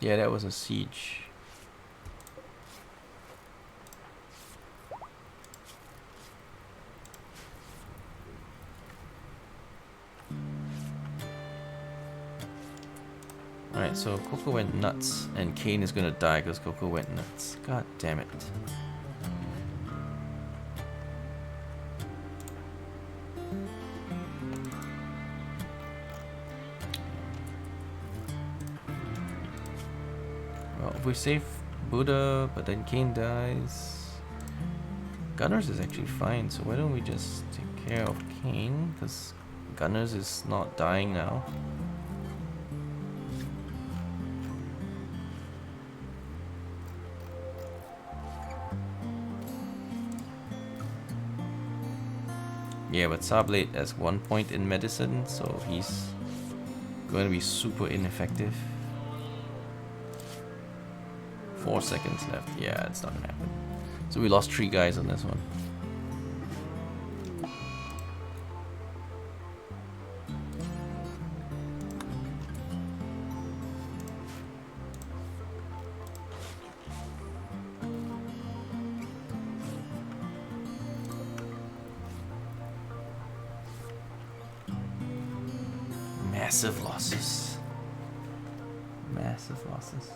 Yeah, that was a siege. Alright, so Coco went nuts, and Kaen is gonna die because Coco went nuts. God damn it. Well, if we save Buddha, but then Kaen dies... Gunners is actually fine, so why don't we just take care of Kaen? Because Gunners is not dying now. Yeah, but Sablade has 1 point in medicine, so he's going to be super ineffective. 4 seconds left. Yeah, it's not gonna happen. So we lost 3 guys on this one. Massive losses. Massive losses.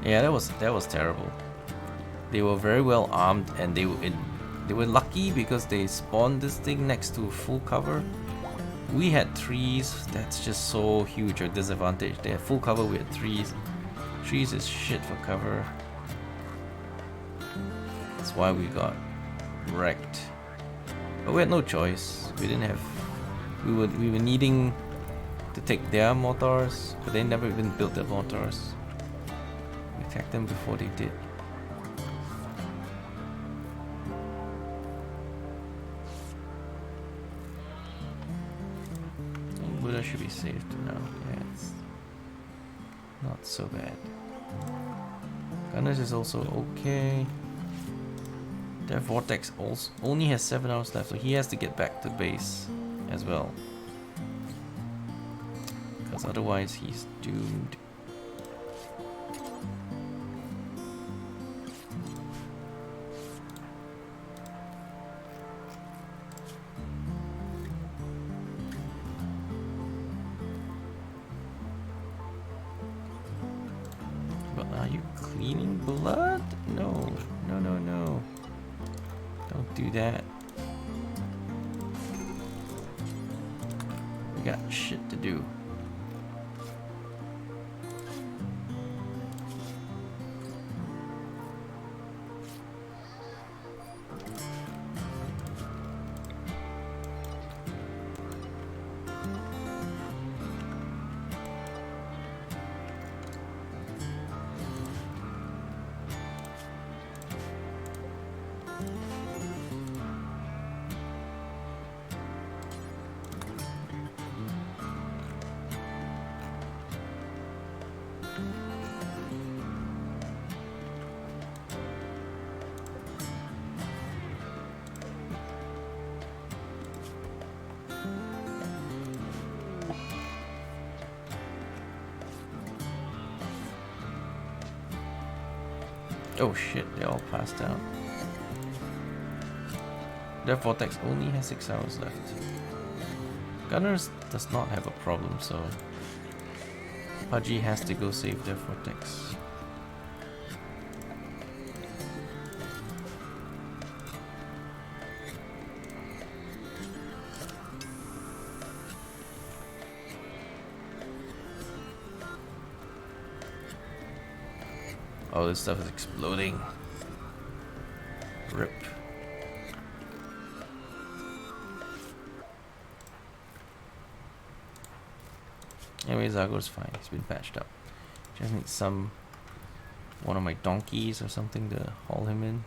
Yeah, that was terrible. They were very well armed, and they were lucky because they spawned this thing next to full cover. We had trees. That's just so huge a disadvantage. They had full cover. We had trees. Trees is shit for cover. That's why we got wrecked. But we had no choice. We didn't have. We were needing to take their mortars, but they never even built their mortars. We attacked them before they did. And Buddha should be saved now. Yeah, it's not so bad. Gunners is also okay. Their Vortex also only has 7 hours left, so he has to get back to base as well. Because otherwise he's doomed. But are you cleaning blood? No, no, no, no. Don't do that. We got shit to do. Oh shit, they all passed out. Their Vortex only has 6 hours left. Gunners does not have a problem, so Pudgy has to go save their Vortex. Oh, this stuff is exploding. Rip. Anyways, Zago's fine. He's been patched up. Just need one of my donkeys or something to haul him in.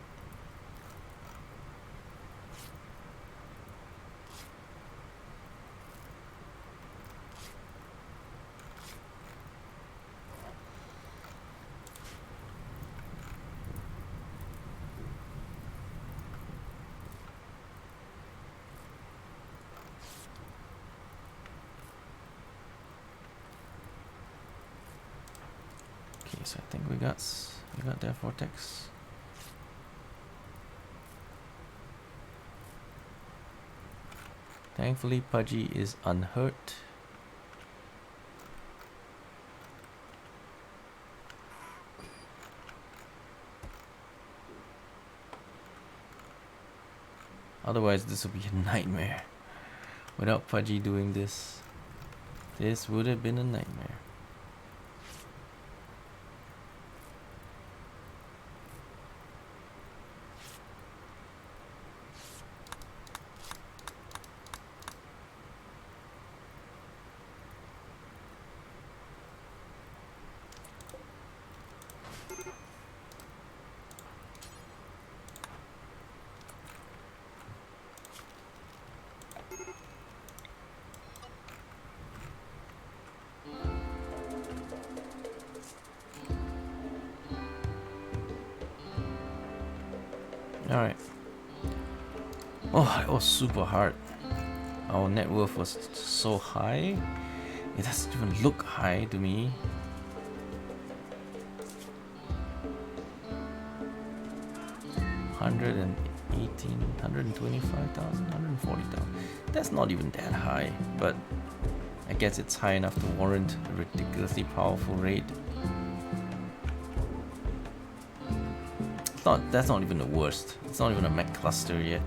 Okay, so I think we got that Vortex. Thankfully, Pudgy is unhurt. Otherwise, this would be a nightmare. Without Pudgy doing this, this would have been a nightmare. Alright. Oh, it was super hard. Our net worth was so high. It doesn't even look high to me. $118,000, $125,000, $140,000. That's not even that high, but I guess it's high enough to warrant a ridiculously powerful raid. That's not even the worst. It's not even a mech cluster yet.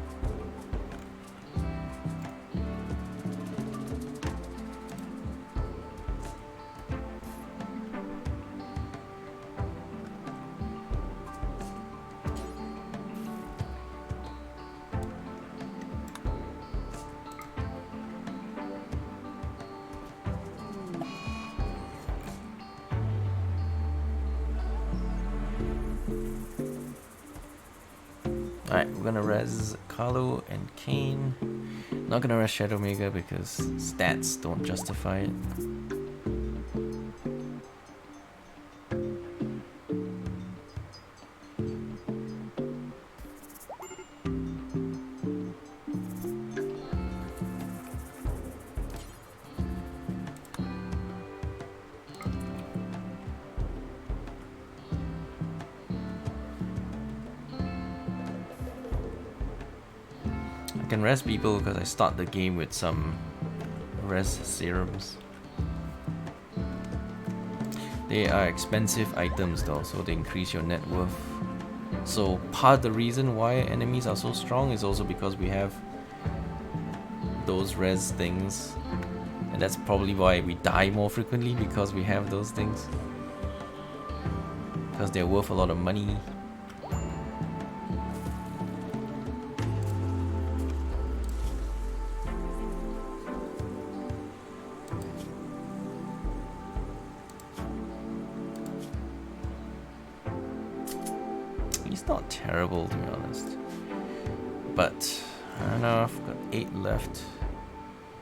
Alright, we're gonna res Carlo and Kaen. Not gonna res Shadow Mega because stats don't justify it. I can res people because I start the game with some res serums. They are expensive items though, so they increase your net worth. So part of the reason why enemies are so strong is also because we have those res things. And that's probably why we die more frequently, because we have those things. Because they're worth a lot of money. He's not terrible, to be honest. But I don't know, I've got 8 left.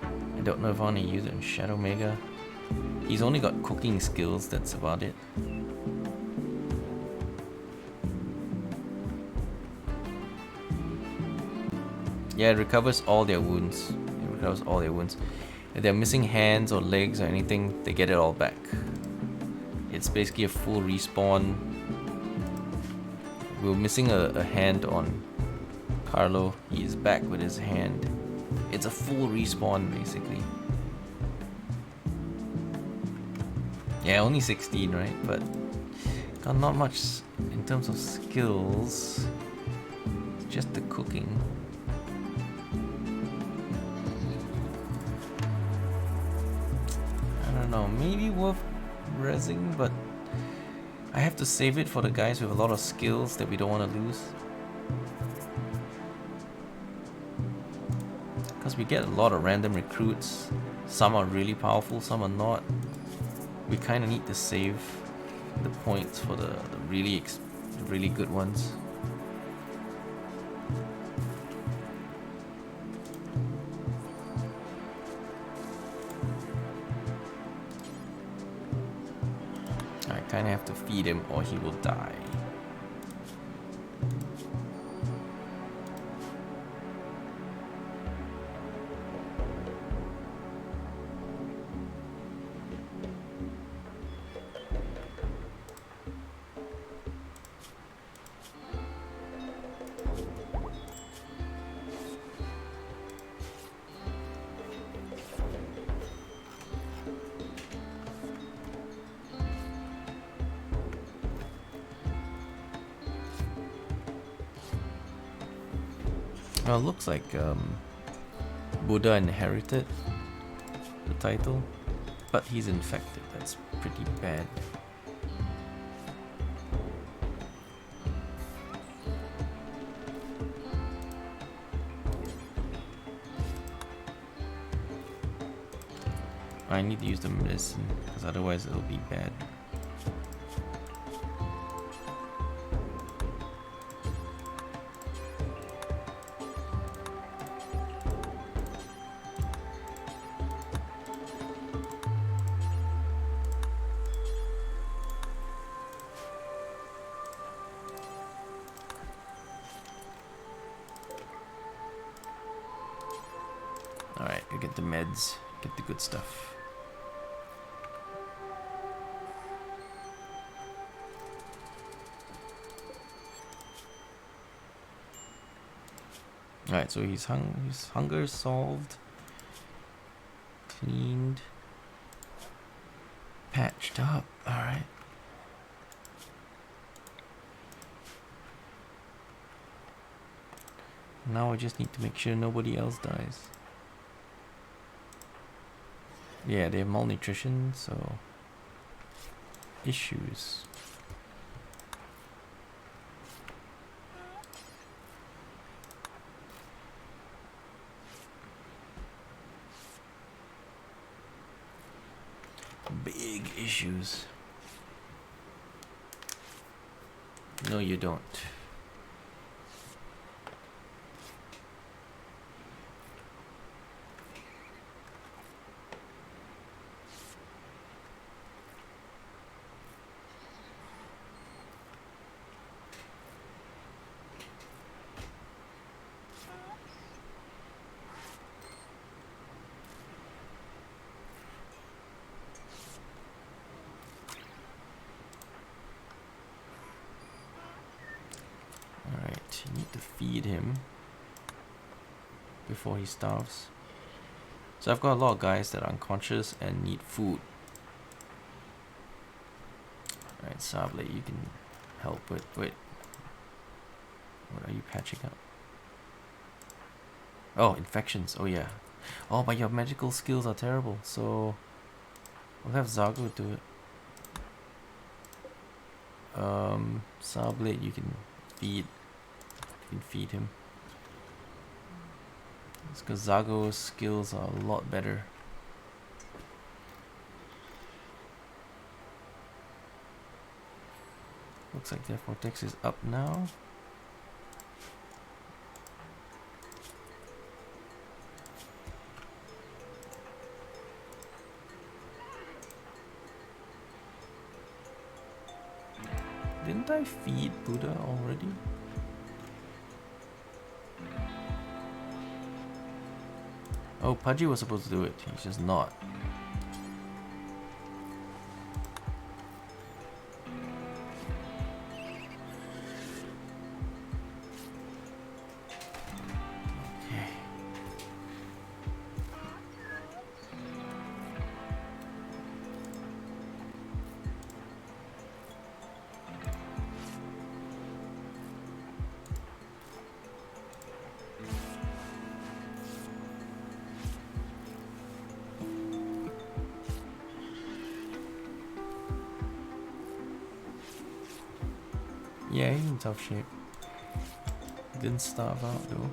I don't know if I want to use it in Shadow Mega. He's only got cooking skills, that's about it. Yeah, it recovers all their wounds. It recovers all their wounds. If they're missing hands or legs or anything, they get it all back. It's basically a full respawn. We were missing a hand on Carlo. He is back with his hand. It's a full respawn basically. Yeah, only 16, right? But got not much in terms of skills. Just the cooking. I don't know, maybe worth rezzing, but I have to save it for the guys with a lot of skills that we don't want to lose. Because we get a lot of random recruits. Some are really powerful, some are not. We kind of need to save the points for the really good ones. I kind of have to feed him or he will die. Well, it looks like Buddha inherited the title, but he's infected. That's pretty bad. I need to use the medicine, because otherwise it'll be bad. Alright, we get the meds, get the good stuff. Alright, so his hunger is solved, cleaned, patched up. Alright. Now I just need to make sure nobody else dies. Yeah, they have malnutrition, so issues. Big issues. No, you don't. You need to feed him before he starves. So I've got a lot of guys that are unconscious and need food. Alright, Sable, you can help with... Wait. What are you patching up? Oh, infections. Oh yeah. Oh, but your medical skills are terrible. So we'll have Zago do it. Sable, you can feed. You can feed him. It's because Zago's skills are a lot better. Looks like their Vortex is up now. Didn't I feed Buddha already? Oh, Pudgy was supposed to do it. He's just not. Okay. Yeah, he's in tough shape. Didn't starve out though.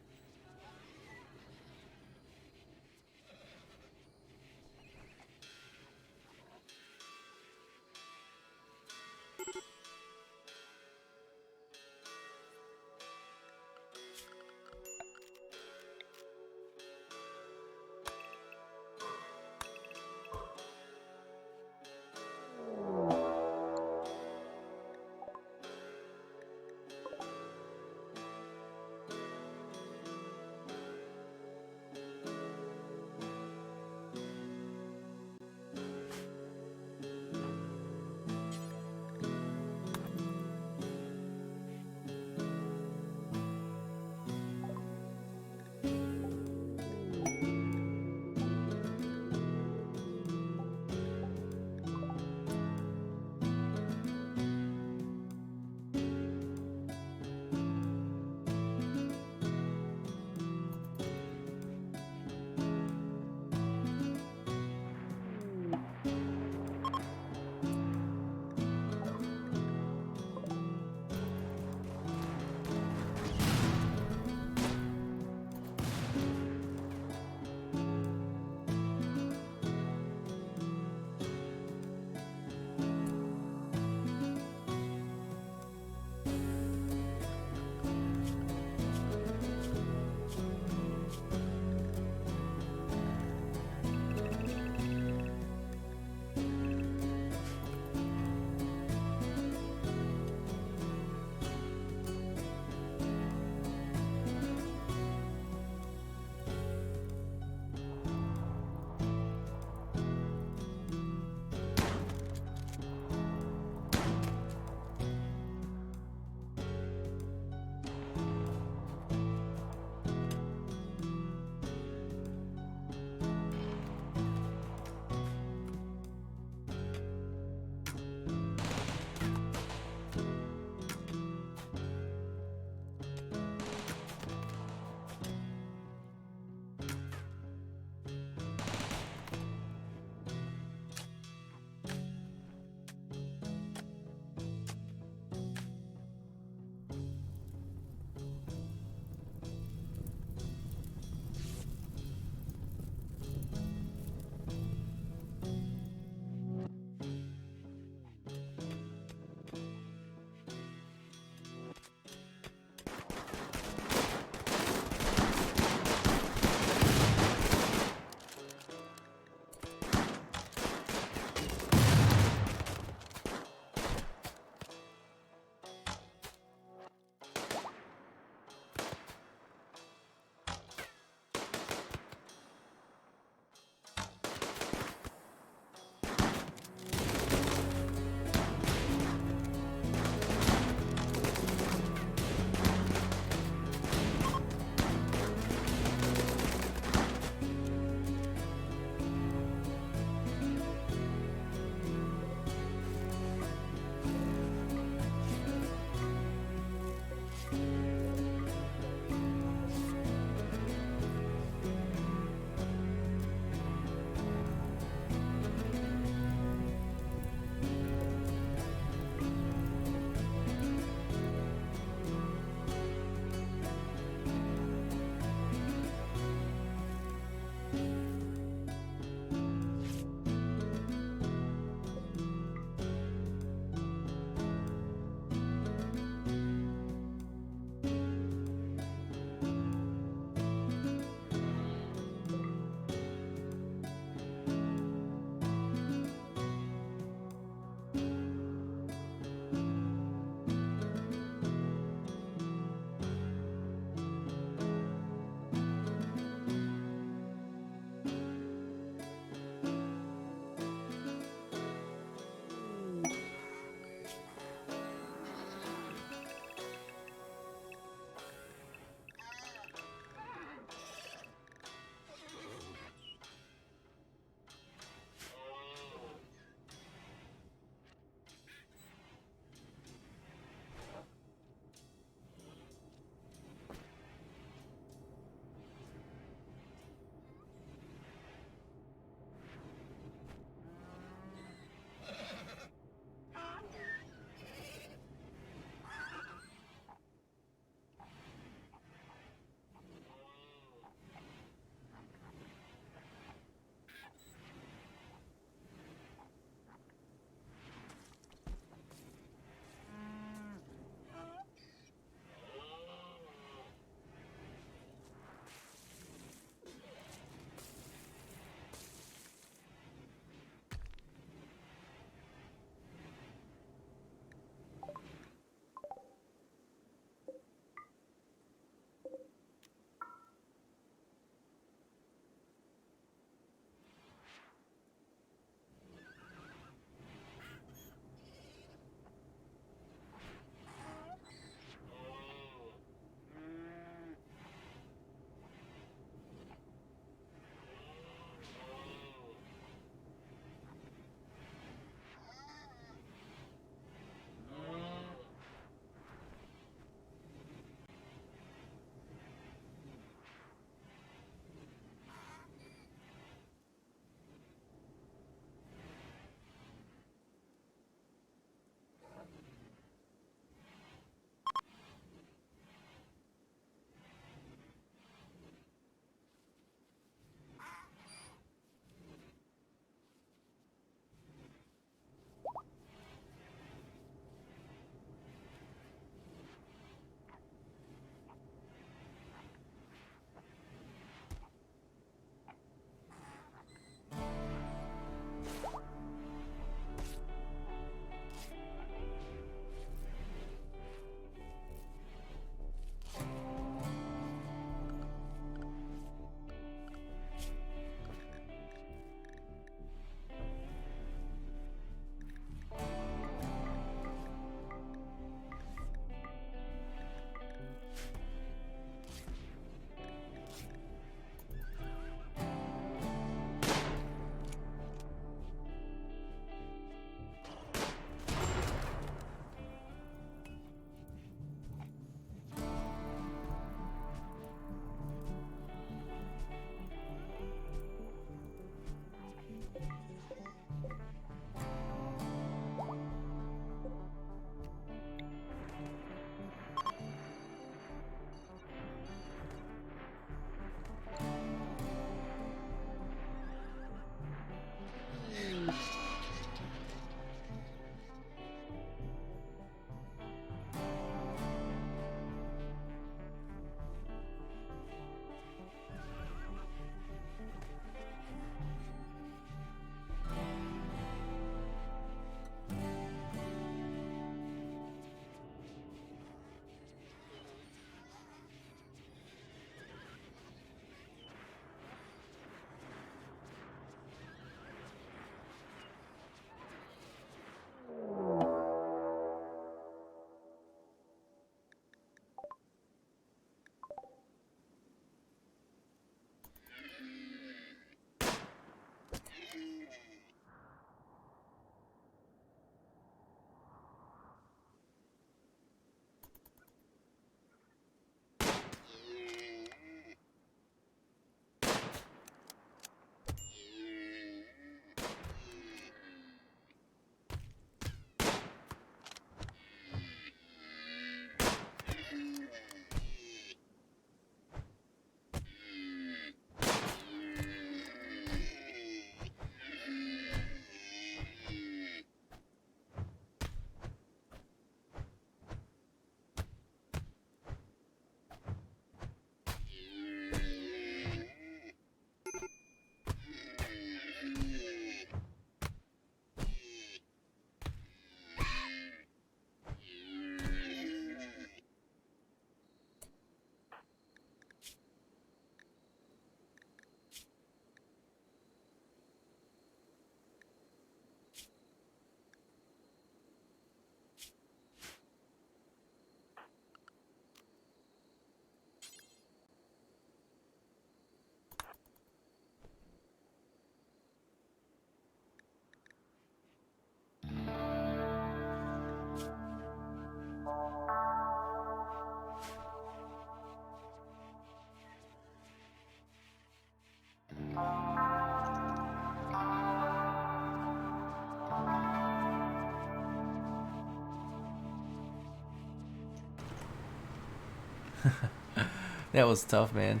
That was tough, man.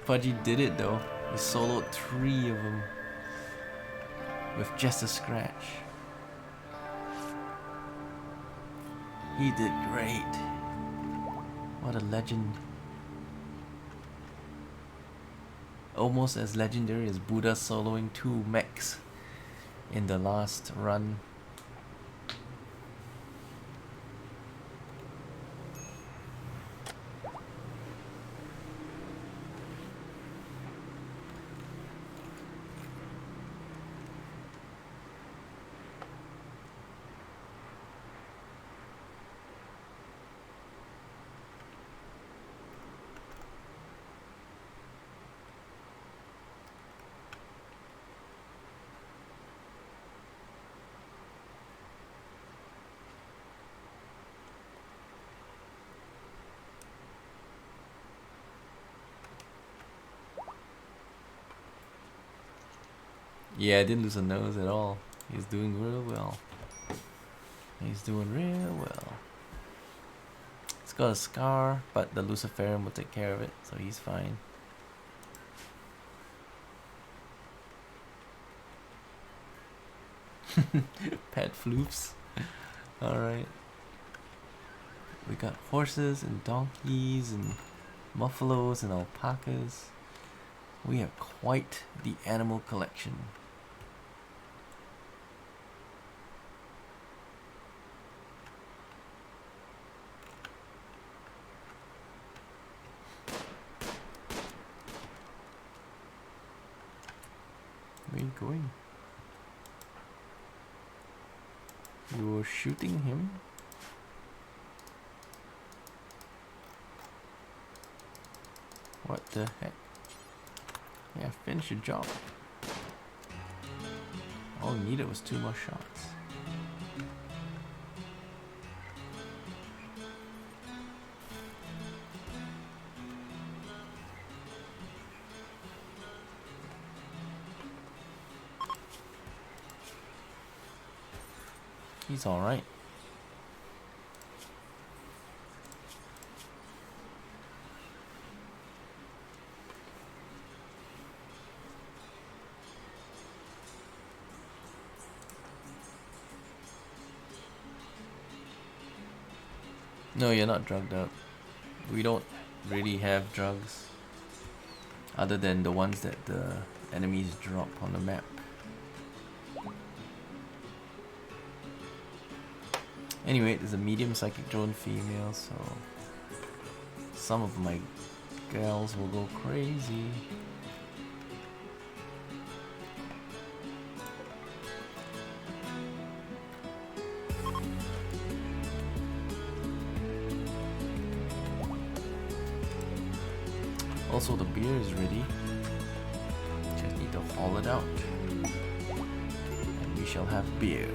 Pudgy did it though. He soloed 3 of them with just a scratch. He did great. What a legend. Almost as legendary as Buddha soloing 2 mechs in the last run. Yeah, I didn't lose a nose at all. He's doing real well. He's doing real well. He's got a scar, but the Luciferium will take care of it, so he's fine. Pet floofs. Alright. We got horses and donkeys and buffaloes and alpacas. We have quite the animal collection. Where are you going? You're shooting him? What the heck? Yeah, finish your job. All we needed was 2 more shots. He's alright. No, you're not drugged up. We don't really have drugs other than the ones that the enemies drop on the map. Anyway, there's a medium psychic drone female, so some of my girls will go crazy. Also, the beer is ready. Just need to haul it out. And we shall have beer.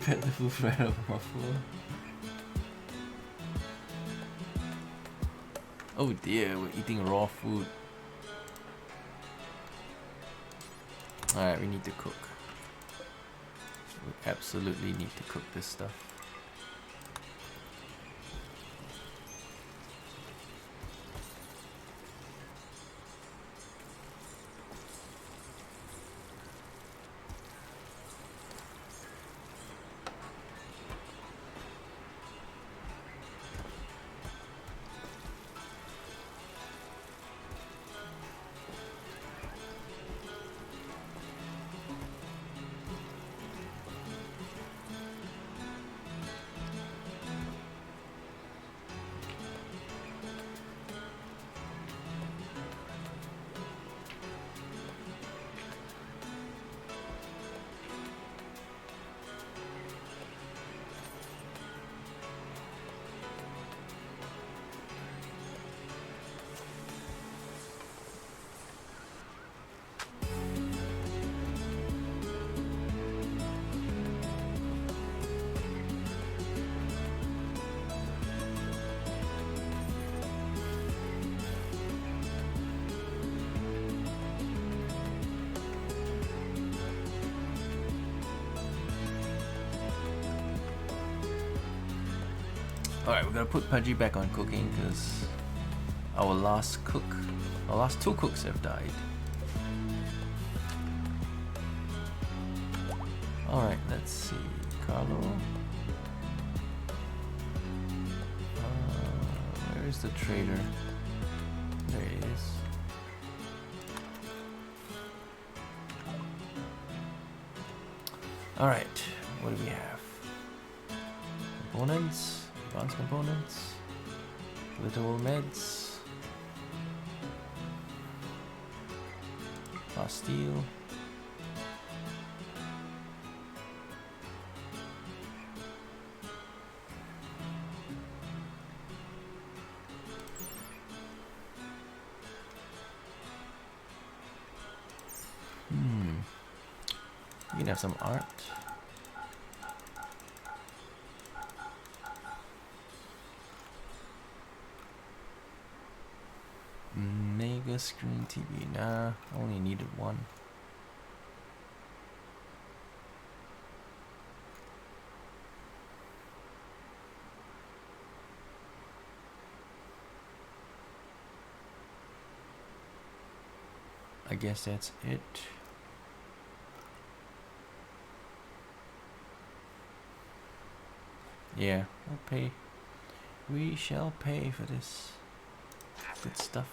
Pet the food right off my floor. Oh dear, we're eating raw food. Alright, we need to cook. We absolutely need to cook this stuff. Alright, we're gonna put Pudgy back on cooking because our last two cooks have died. Alright, let's see. Carlo. Where is the trader? There he is. Alright, what do we have? Components, advanced components, literal meds, fast steel. We can have some art. Mega screen TV. Nah, only needed one. I guess that's it. Yeah, we'll pay. We shall pay for this. Good stuff.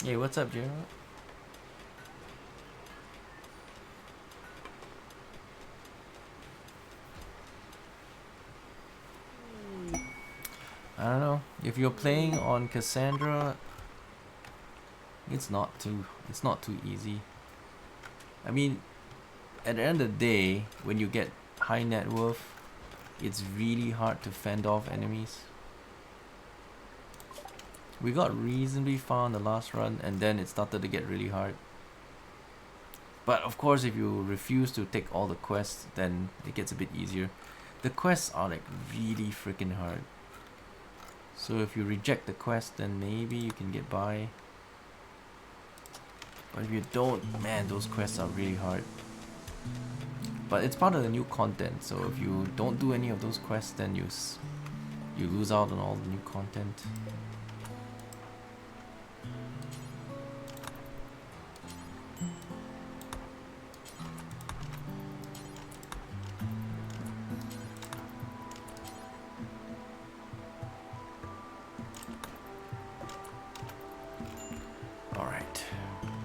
Hey, what's up, Gerald? I don't know. If you're playing on Cassandra, it's not too easy. I mean, at the end of the day, when you get high net worth, it's really hard to fend off enemies. We got reasonably far on the last run, and then it started to get really hard. But of course, if you refuse to take all the quests, then it gets a bit easier. The quests are like really freaking hard. So if you reject the quest, then maybe you can get by. But if you don't, man, those quests are really hard. But it's part of the new content, so if you don't do any of those quests, then you lose out on all the new content. Alright,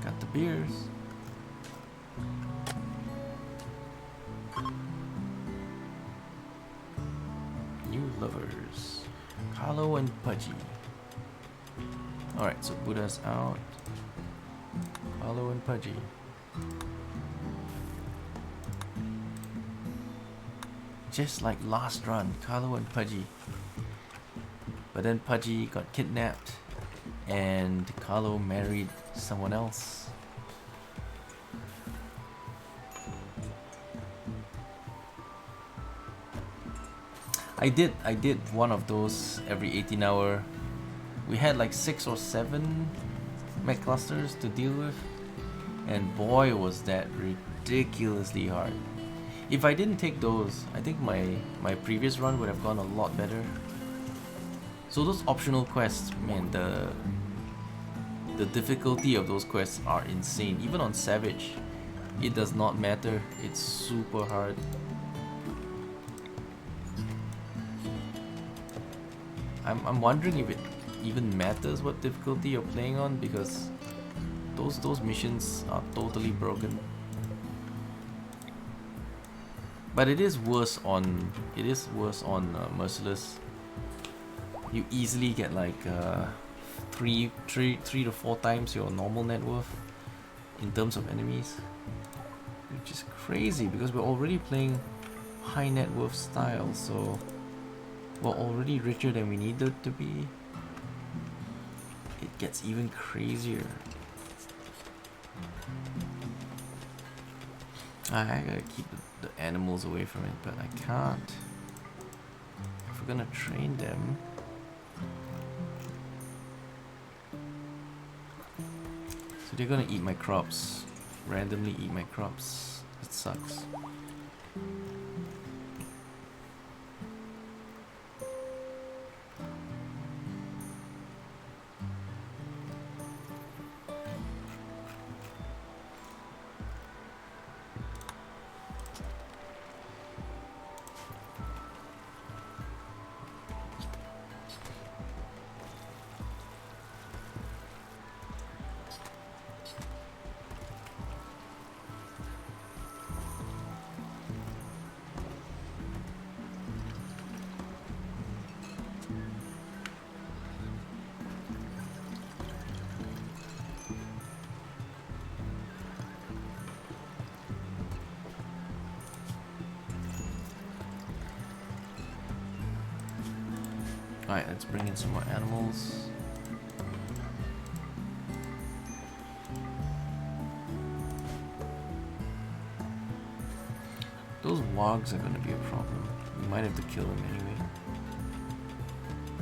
got the beers. New lovers, Carlo and Pudgy. Alright, so Buddha's out. Carlo and Pudgy. Just like last run, Carlo and Pudgy. But then Pudgy got kidnapped and Carlo married someone else. I did one of those every 18-hour. We had like 6 or 7 mech clusters to deal with, and boy was that ridiculously hard. If I didn't take those, I think my previous run would have gone a lot better. So those optional quests, man, the difficulty of those quests are insane. Even on Savage, it does not matter. It's super hard. I'm wondering if it even matters what difficulty you're playing on, because those missions are totally broken. But it is worse on Merciless. You easily get like 3 to 4 times your normal net worth in terms of enemies, which is crazy because we're already playing high net worth style, so we're already richer than we needed to be. gets even crazier. I gotta keep the animals away from it, but I can't. If we're gonna train them, so they're gonna eat my crops, randomly eat my crops. It sucks. Alright, let's bring in some more animals. Those wogs are gonna be a problem. We might have to kill them anyway.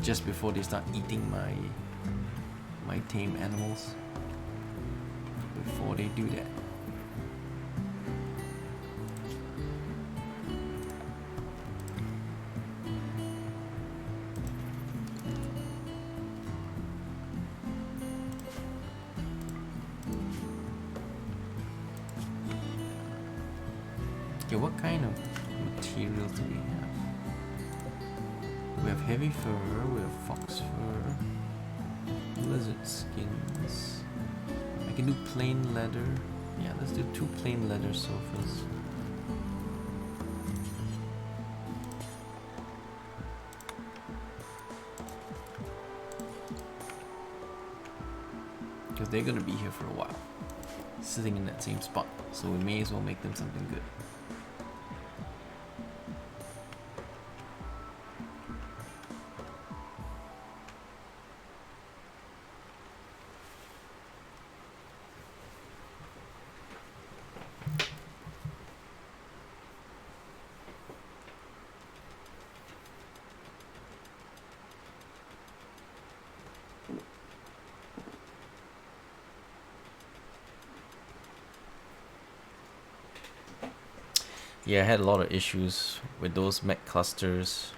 Just before they start eating my tame animals. Before they do that. Okay, what kind of materials do we have? We have heavy fur, we have fox fur, lizard skins. I can do plain leather. Yeah, let's do 2 plain leather sofas. Because they're gonna be here for a while, sitting in that same spot. So we may as well make them something good. Yeah, I had a lot of issues with those mech clusters.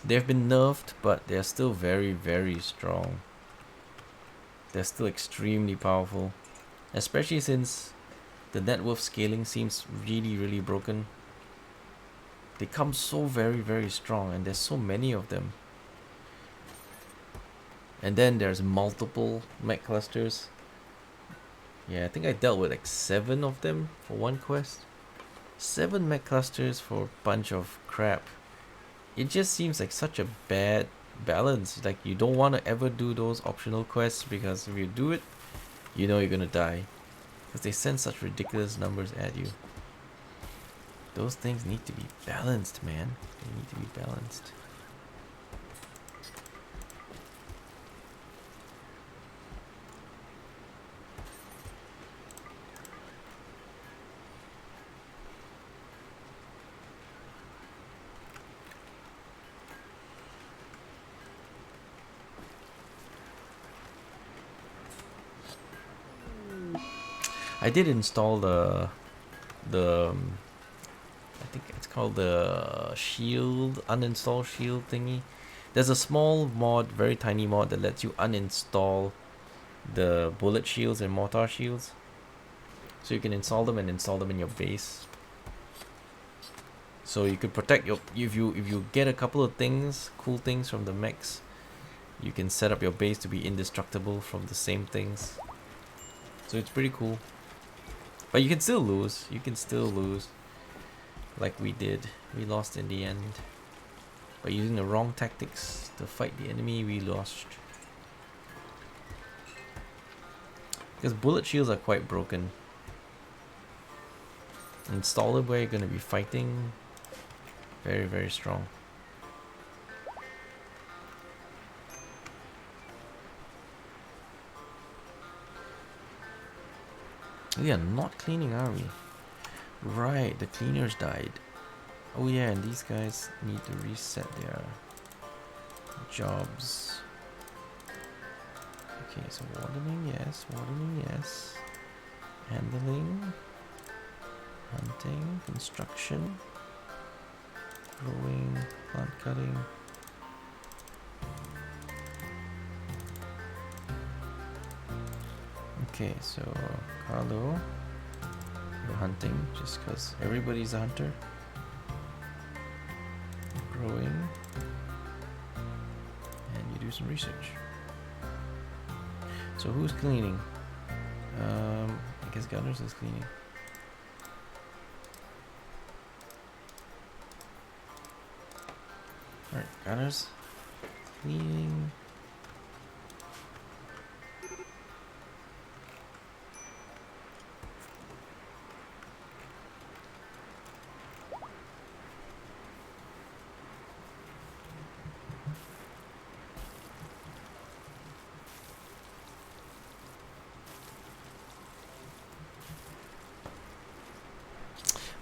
They've been nerfed, but they're still very, very strong. They're still extremely powerful. Especially since the Networth scaling seems really, really broken. They come so very, very strong, and there's so many of them. And then there's multiple mech clusters. Yeah, I think I dealt with like 7 of them for one quest. 7 mech clusters for a bunch of crap. It just seems like such a bad balance. Like, you don't want to ever do those optional quests, because if you do it, you know you're gonna die. Because they send such ridiculous numbers at you. Those things need to be balanced, man. They need to be balanced. I did install the I think it's called the shield, uninstall shield thingy. There's a small mod, very tiny mod, that lets you uninstall the bullet shields and mortar shields. So you can install them and install them in your base. So you could protect your, if you get a couple of things, cool things from the mechs, you can set up your base to be indestructible from the same things. So it's pretty cool. But you can still lose. You can still lose. Like we did. We lost in the end. By using the wrong tactics to fight the enemy, we lost. Because bullet shields are quite broken. Install it where you're going to be fighting. Very, very strong. We are not cleaning, are we? Right, the cleaners died. Oh yeah, and these guys need to reset their jobs. Okay, so watering, yes. Watering, yes. Handling. Hunting. Construction. Growing. Plant cutting. Okay, so Carlo, you're hunting just because everybody's a hunter. Growing. And you do some research. So who's cleaning? I guess Gunners is cleaning. Alright, Gunners cleaning.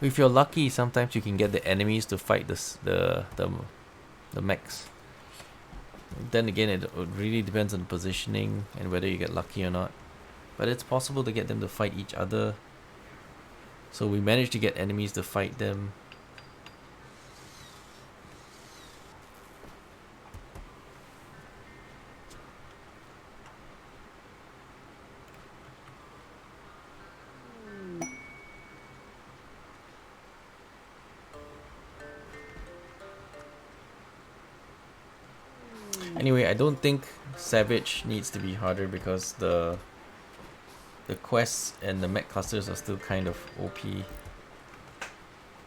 If you're lucky, sometimes you can get the enemies to fight the mechs. Then again, it really depends on the positioning and whether you get lucky or not. But it's possible to get them to fight each other. So we managed to get enemies to fight them. Anyway, I don't think Savage needs to be harder because the quests and the mech clusters are still kind of OP.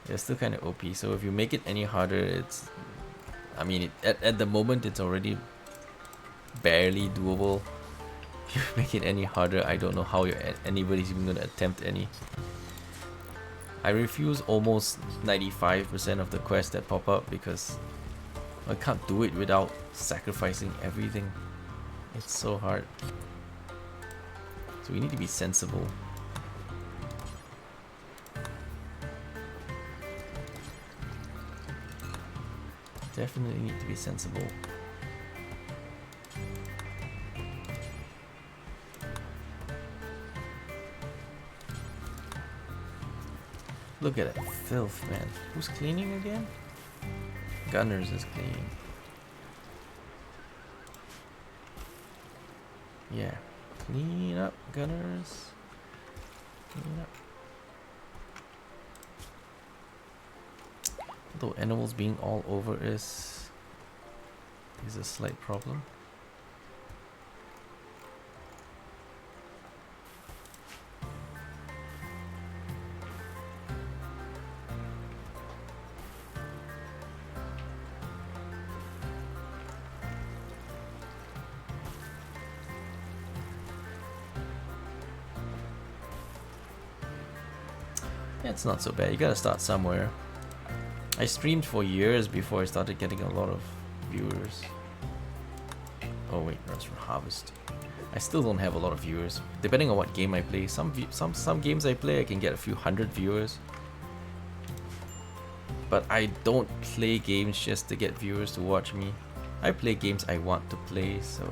They're still kind of OP. So if you make it any harder, it's... I mean, at the moment, it's already barely doable. If you make it any harder, I don't know how anybody's even going to attempt any. I refuse almost 95% of the quests that pop up because I can't do it without sacrificing everything. It's so hard. So we need to be sensible. Definitely need to be sensible. Look at that filth, man. Who's cleaning again? Gunners is cleaning. Yeah. Clean up, Gunners. Clean up. Though animals being all over is a slight problem. Yeah, it's not so bad. You gotta start somewhere. I streamed for years before I started getting a lot of viewers. Oh wait, that's from Harvest. I still don't have a lot of viewers. Depending on what game I play, some games I play I can get a few hundred viewers. But I don't play games just to get viewers to watch me. I play games I want to play, so...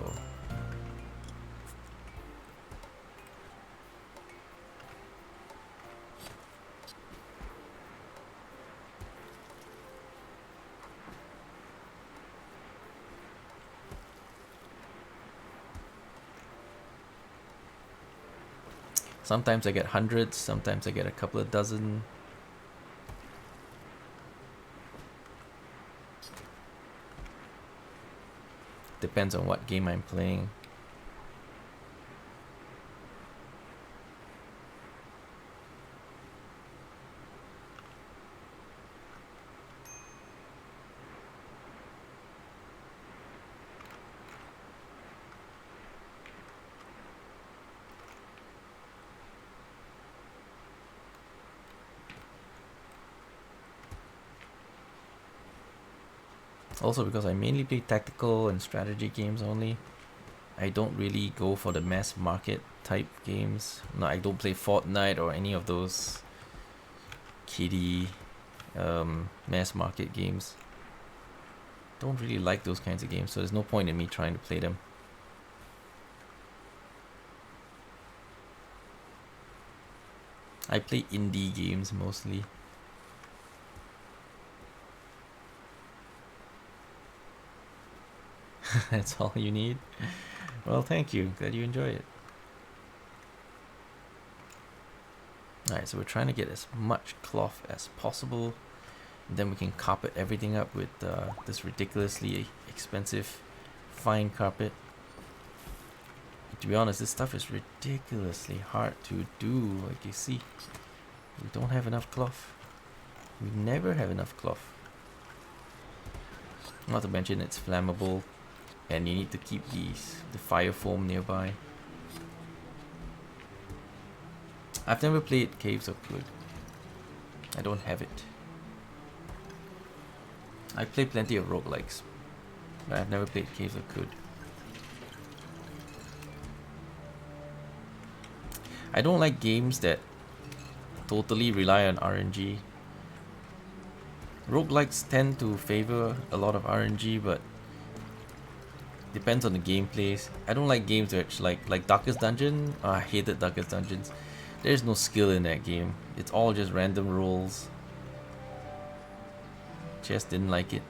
Sometimes I get hundreds, sometimes I get a couple of dozen. Depends on what game I'm playing. Also because I mainly play tactical and strategy games only. I don't really go for the mass market type games. No, I don't play Fortnite or any of those kiddie mass market games. Don't really like those kinds of games, so there's no point in me trying to play them. I play indie games mostly. That's all you need? Well, thank you. Glad you enjoy it. Alright, so we're trying to get as much cloth as possible. And then we can carpet everything up with this ridiculously expensive fine carpet. But to be honest, this stuff is ridiculously hard to do. Like you see, we don't have enough cloth. We never have enough cloth. Not to mention it's flammable, and you need to keep the fire foam nearby. I've never played Caves of Good. I don't have it. I played plenty of roguelikes, but I've never played Caves of Good. I don't like games that totally rely on RNG. Roguelikes tend to favor a lot of RNG, but depends on the gameplays. I don't like games which like Darkest Dungeon. Oh, I hated Darkest Dungeons. There's no skill in that game. It's all just random rolls. Just didn't like it.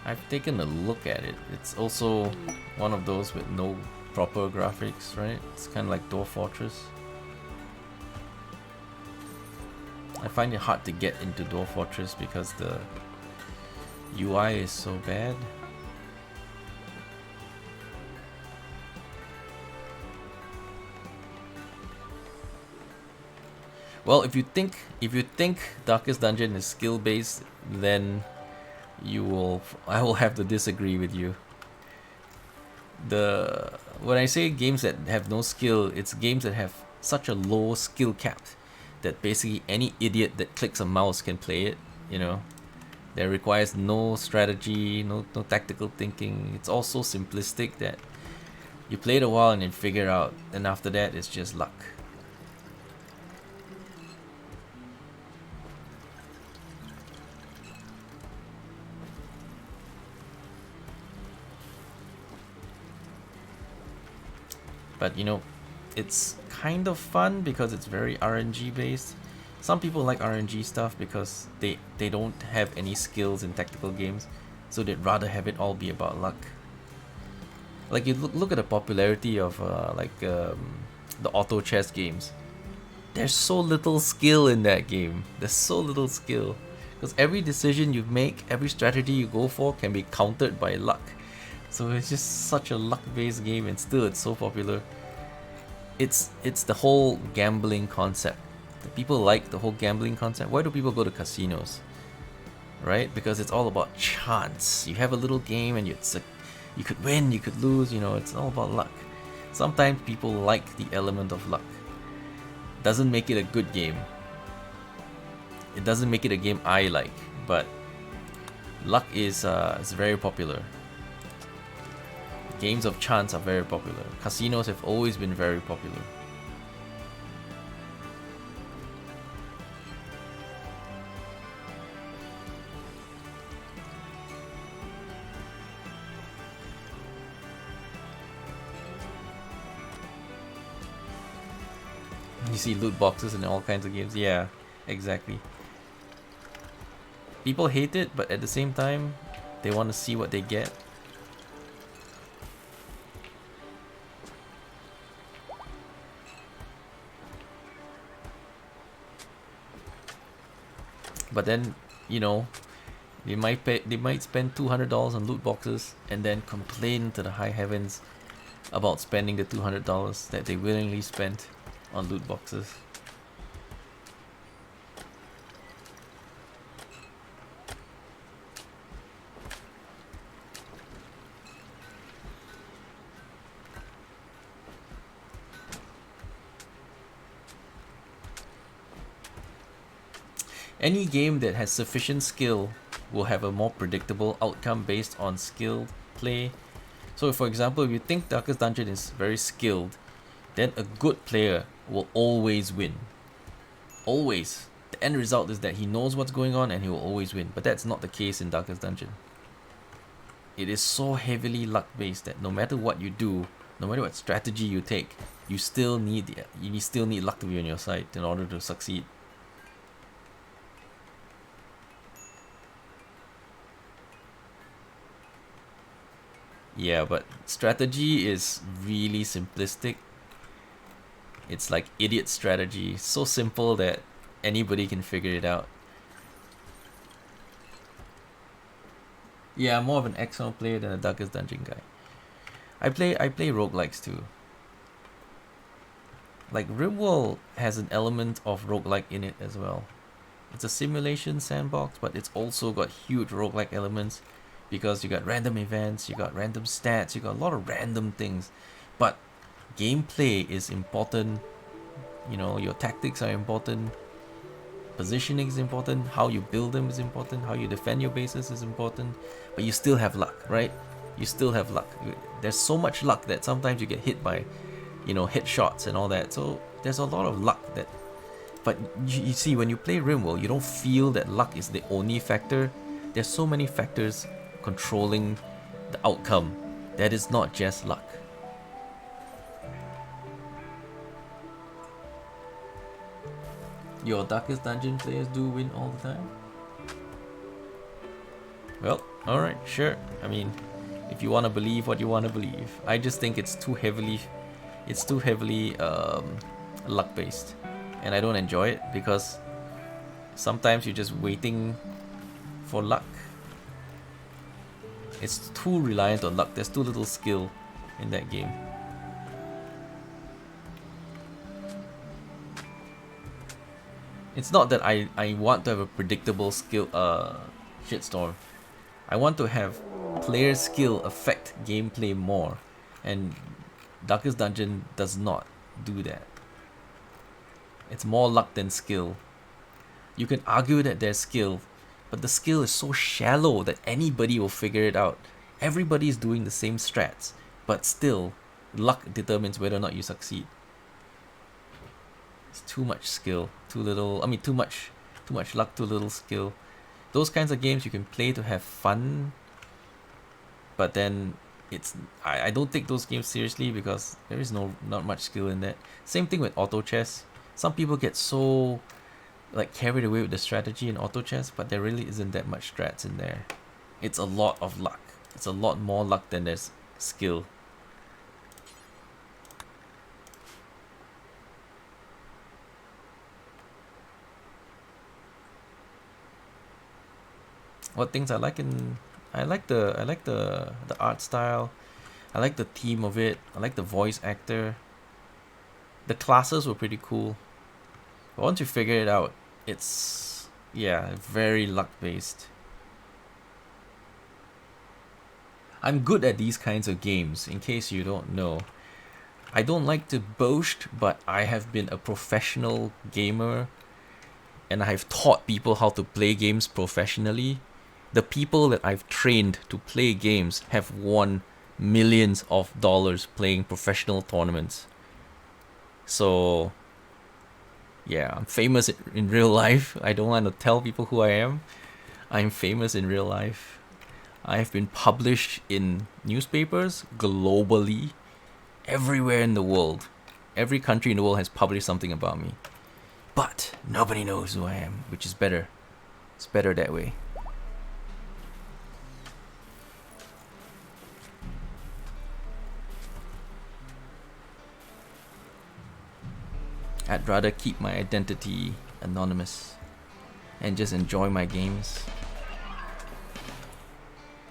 I've taken a look at it. It's also one of those with no proper graphics, right? It's kind of like Dwarf Fortress. I find it hard to get into Dwarf Fortress because the UI is so bad. Well, if you think Darkest Dungeon is skill based, then I will have to disagree with you. When I say games that have no skill, it's games that have such a low skill cap that basically any idiot that clicks a mouse can play it, you know. That requires no strategy, no tactical thinking. It's all so simplistic that you play it a while and then figure out, and after that it's just luck. But you know, it's kind of fun because it's very RNG based. Some people like RNG stuff because they don't have any skills in tactical games, so they'd rather have it all be about luck. Like you look at the popularity of the auto chess games. There's so little skill in that game. There's so little skill because every decision you make, every strategy you go for can be countered by luck. So it's just such a luck-based game, and still it's so popular. It's the whole gambling concept. The people like the whole gambling concept. Why do people go to casinos? Right? Because it's all about chance. You have a little game and you could win, you could lose, you know, it's all about luck. Sometimes people like the element of luck. Doesn't make it a good game. It doesn't make it a game I like, but luck is very popular. Games of chance are very popular. Casinos have always been very popular. You see loot boxes in all kinds of games. Yeah, exactly. People hate it, but at the same time, they want to see what they get. But then, you know, They might spend $200 on loot boxes and then complain to the high heavens about spending the $200 that they willingly spent on loot boxes. Any game that has sufficient skill will have a more predictable outcome based on skill play. So for example, if you think Darkest Dungeon is very skilled, then a good player will always win. Always. The end result is that he knows what's going on and he will always win. But that's not the case in Darkest Dungeon. It is so heavily luck based that no matter what you do, no matter what strategy you take, you still need luck to be on your side in order to succeed. Yeah, but strategy is really simplistic. It's like idiot strategy. So simple that anybody can figure it out. Yeah, I'm more of an XL player than a Darkest Dungeon guy. I play roguelikes too. Like RimWorld has an element of roguelike in it as well. It's a simulation sandbox, but it's also got huge roguelike elements because you got random events, you got random stats, you got a lot of random things. But gameplay is important. You know, your tactics are important. Positioning is important. How you build them is important. How you defend your bases is important. But you still have luck, right? You still have luck. There's so much luck that sometimes you get hit by, you know, hit shots and all that. So there's a lot of luck that. But you see, when you play RimWorld, you don't feel that luck is the only factor. There's so many factors controlling the outcome that is not just luck. Your Darkest Dungeon players do win all the time? Well, alright, sure. I mean, if you want to believe what you want to believe. I just think it's too heavily luck based. And I don't enjoy it because sometimes you're just waiting for luck. It's too reliant on luck. There's too little skill in that game. It's not that I want to have a predictable skill shitstorm. I want to have player skill affect gameplay more, and Darkest Dungeon does not do that. It's more luck than skill. You can argue that there's skill, but the skill is so shallow that anybody will figure it out. Everybody is doing the same strats, but still, luck determines whether or not you succeed. It's too much skill, too much luck, too little skill. Those kinds of games you can play to have fun, but then I don't take those games seriously because there is not much skill in that. Same thing with auto chess. Some people get so like carried away with the strategy in auto chess, but there really isn't that much strats in there. It's a lot of luck. It's a lot more luck than there's skill. What things I like the art style. I like the theme of it. I like the voice actor. The classes were pretty cool. But once you figure it out, it's very luck based. I'm good at these kinds of games, in case you don't know. I don't like to boast, but I have been a professional gamer and I have taught people how to play games professionally. The people that I've trained to play games have won millions of dollars playing professional tournaments. So, yeah, I'm famous in real life. I don't want to tell people who I am. I'm famous in real life. I have been published in newspapers globally, everywhere in the world. Every country in the world has published something about me. But nobody knows who I am, which is better. It's better that way. I'd rather keep my identity anonymous and just enjoy my games.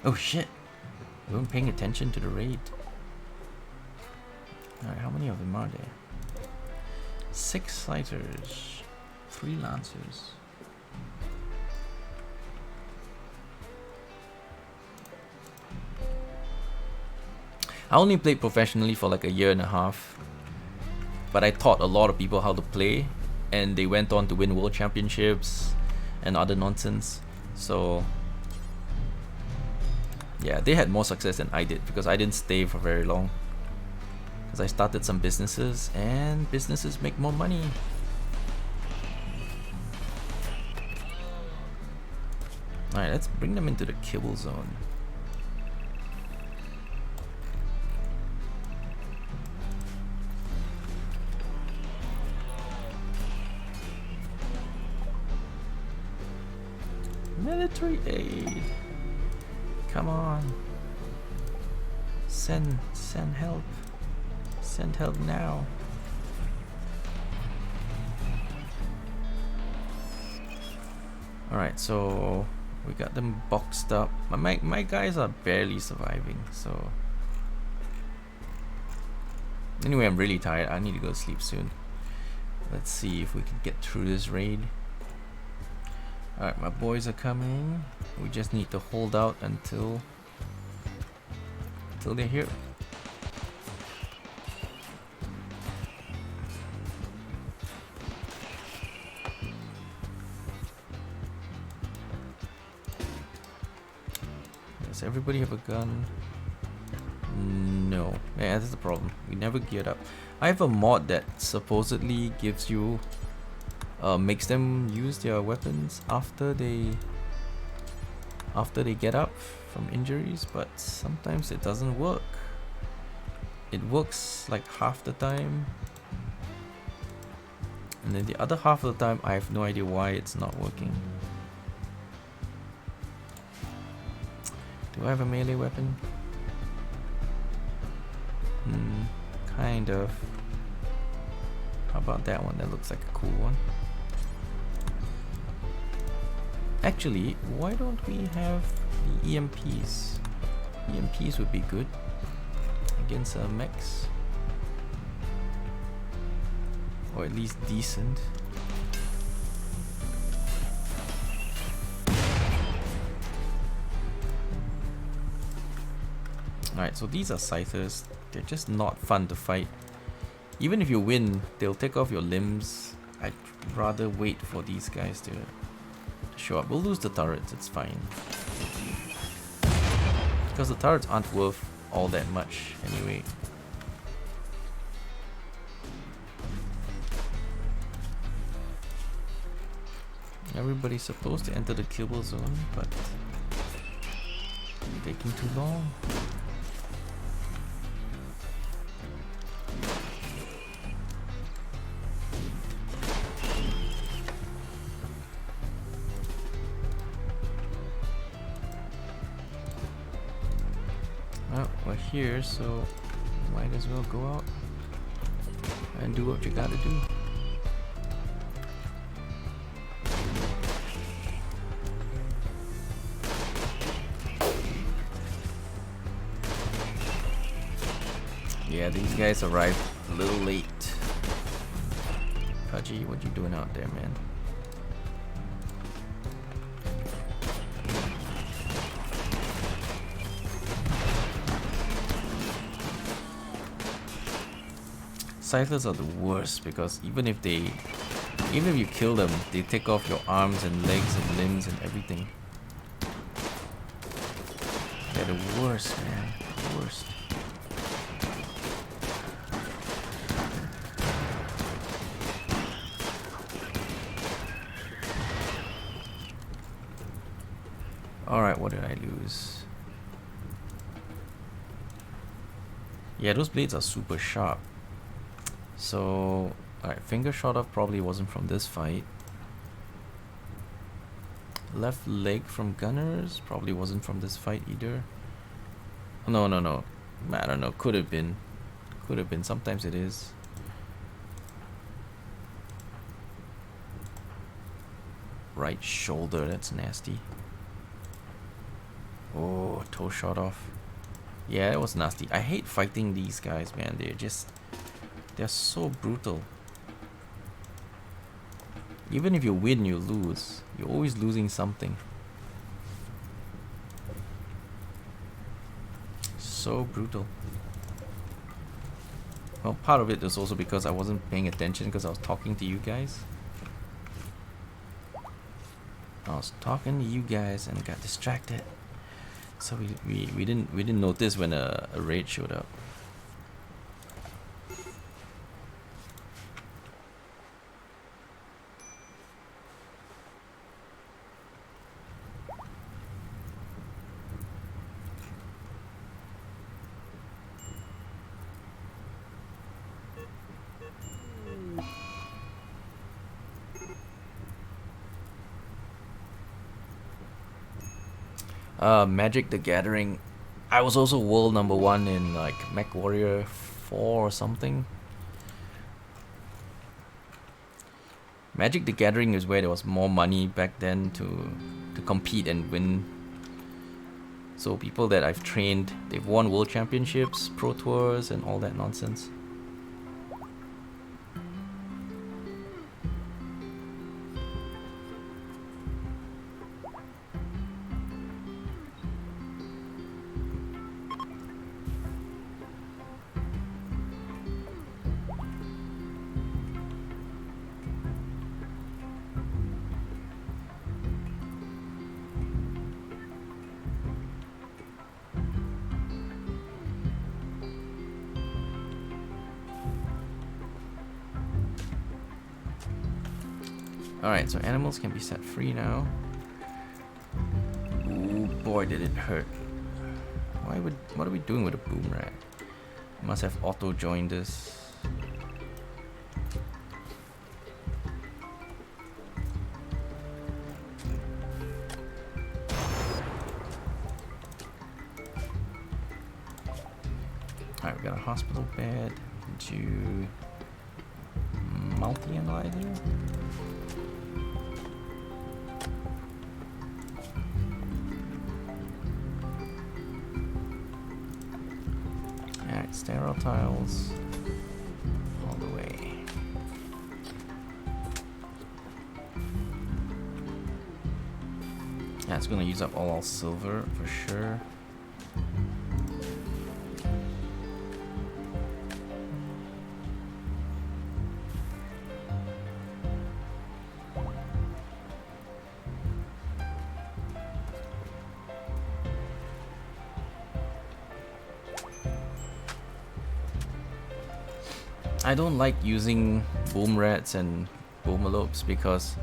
Oh shit! We weren't paying attention to the raid. Alright, how many of them are there? 6 sighters, 3 lancers. I only played professionally for like a year and a half, but I taught a lot of people how to play, and they went on to win world championships and other nonsense. So yeah, they had more success than I did because I didn't stay for very long. Because I started some businesses, and businesses make more money. Alright, let's bring them into the kibble zone. Military aid. Come on. Send help. Send help now. Alright, so we got them boxed up. My guys are barely surviving, so anyway, I'm really tired. I need to go to sleep soon. Let's see if we can get through this raid. Alright, my boys are coming. We just need to hold out until they're here. Does everybody have a gun? No. Yeah, that's the problem. We never geared up. I have a mod that supposedly gives you makes them use their weapons after they get up from injuries, but sometimes it doesn't work. It works like half the time, and then the other half of the time I have no idea why it's not working. Do I have a melee weapon? Kind of. How about that one? That looks like a cool one. Actually, why don't we have the EMPs? EMPs would be good against mechs, or at least decent. Alright, so these are scythers. They're just not fun to fight. Even if you win, they'll take off your limbs. I'd rather wait for these guys to show up. We'll lose the turrets, it's fine. Because the turrets aren't worth all that much anyway. Everybody's supposed to enter the kibble zone, but it's taking too long. Well, we're here, so might as well go out and do what you gotta do. Yeah, these guys arrived a little late. Pudgy, what you doing out there, man? Scythers are the worst because even if you kill them, they take off your arms and legs and limbs and everything. They're the worst, man. The worst. Alright, what did I lose? Yeah, those blades are super sharp. So, alright, finger shot off probably wasn't from this fight. Left leg from gunners probably wasn't from this fight either. No. I don't know, could have been. Could have been, sometimes it is. Right shoulder, that's nasty. Oh. Oh, toe shot off. Yeah, it was nasty. I hate fighting these guys, man. They're so brutal. Even if you win, you lose. You're always losing something. So brutal. Well, part of it is also because I wasn't paying attention because I was talking to you guys. I was talking to you guys and got distracted. So we didn't notice when a raid showed up. Magic the Gathering. I was also world number 1 in like Mech Warrior 4 or something. Magic the Gathering is where there was more money back then to compete and win. So people that I've trained, they've won world championships, pro tours, and all that nonsense. Alright, so animals can be set free now. Ooh, boy, did it hurt. What are we doing with a boom rat? Must have auto joined this. Alright, we got a hospital bed. Did you multi-analyze here? Alright, sterile tiles all the way. Yeah, it's gonna use up all our silver for sure. I don't like using boom rats and boomalopes because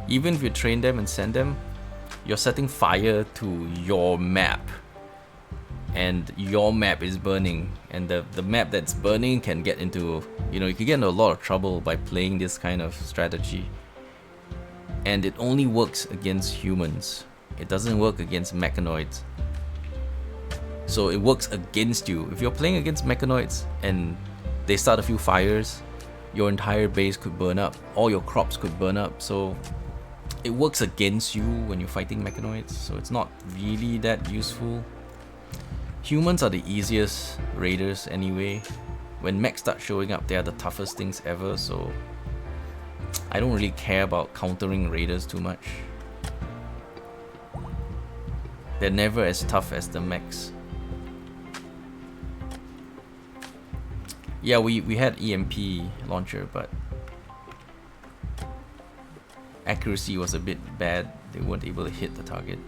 even if you train them and send them, you're setting fire to your map. And your map is burning. And the map that's burning can get into, you can get into a lot of trouble by playing this kind of strategy. And it only works against humans. It doesn't work against mechanoids. So it works against you. If you're playing against mechanoids and they start a few fires, your entire base could burn up, all your crops could burn up, so it works against you when you're fighting mechanoids, so it's not really that useful. Humans are the easiest raiders anyway. When mechs start showing up, they are the toughest things ever, so I don't really care about countering raiders too much. They're never as tough as the mechs. Yeah, we had EMP launcher, but accuracy was a bit bad. They weren't able to hit the target.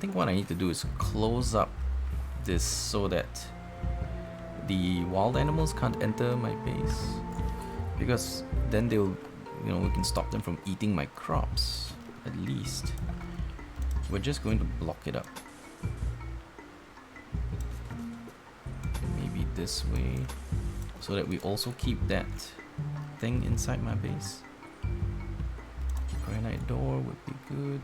think what I need to do is close up this so that the wild animals can't enter my base, because then they'll, you know, we can stop them from eating my crops. At least we're just going to block it up, maybe this way, so that we also keep that thing inside my base. Granite door would be good.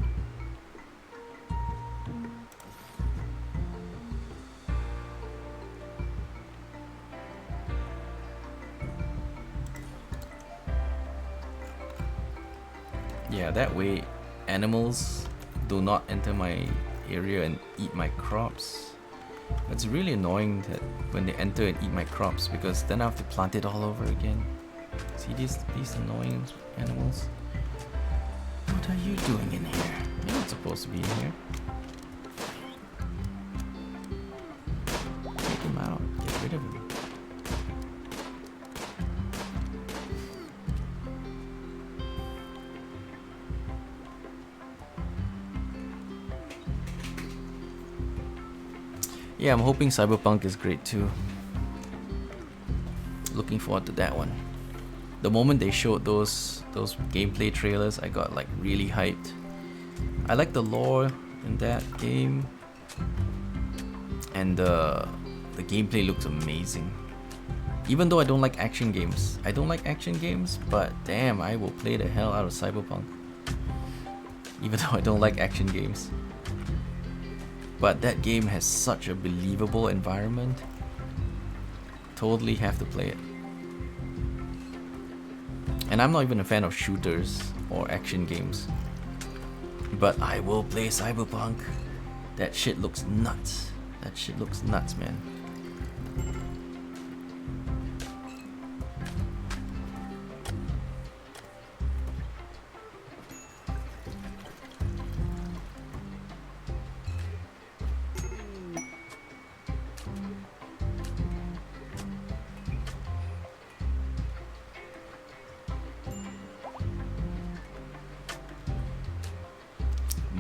Yeah, that way animals do not enter my area and eat my crops. It's really annoying that when they enter and eat my crops, because then I have to plant it all over again. See these annoying animals? What are you doing in here? You're not supposed to be in here. Take him out. Get rid of him. Yeah, I'm hoping Cyberpunk is great too. Looking forward to that one. The moment they showed those gameplay trailers, I got like really hyped. I like the lore in that game, and the gameplay looks amazing. Even though I don't like action games, but damn, I will play the hell out of Cyberpunk. Even though I don't like action games. But that game has such a believable environment. Totally have to play it. And I'm not even a fan of shooters or action games. But I will play Cyberpunk. That shit looks nuts. That shit looks nuts, man.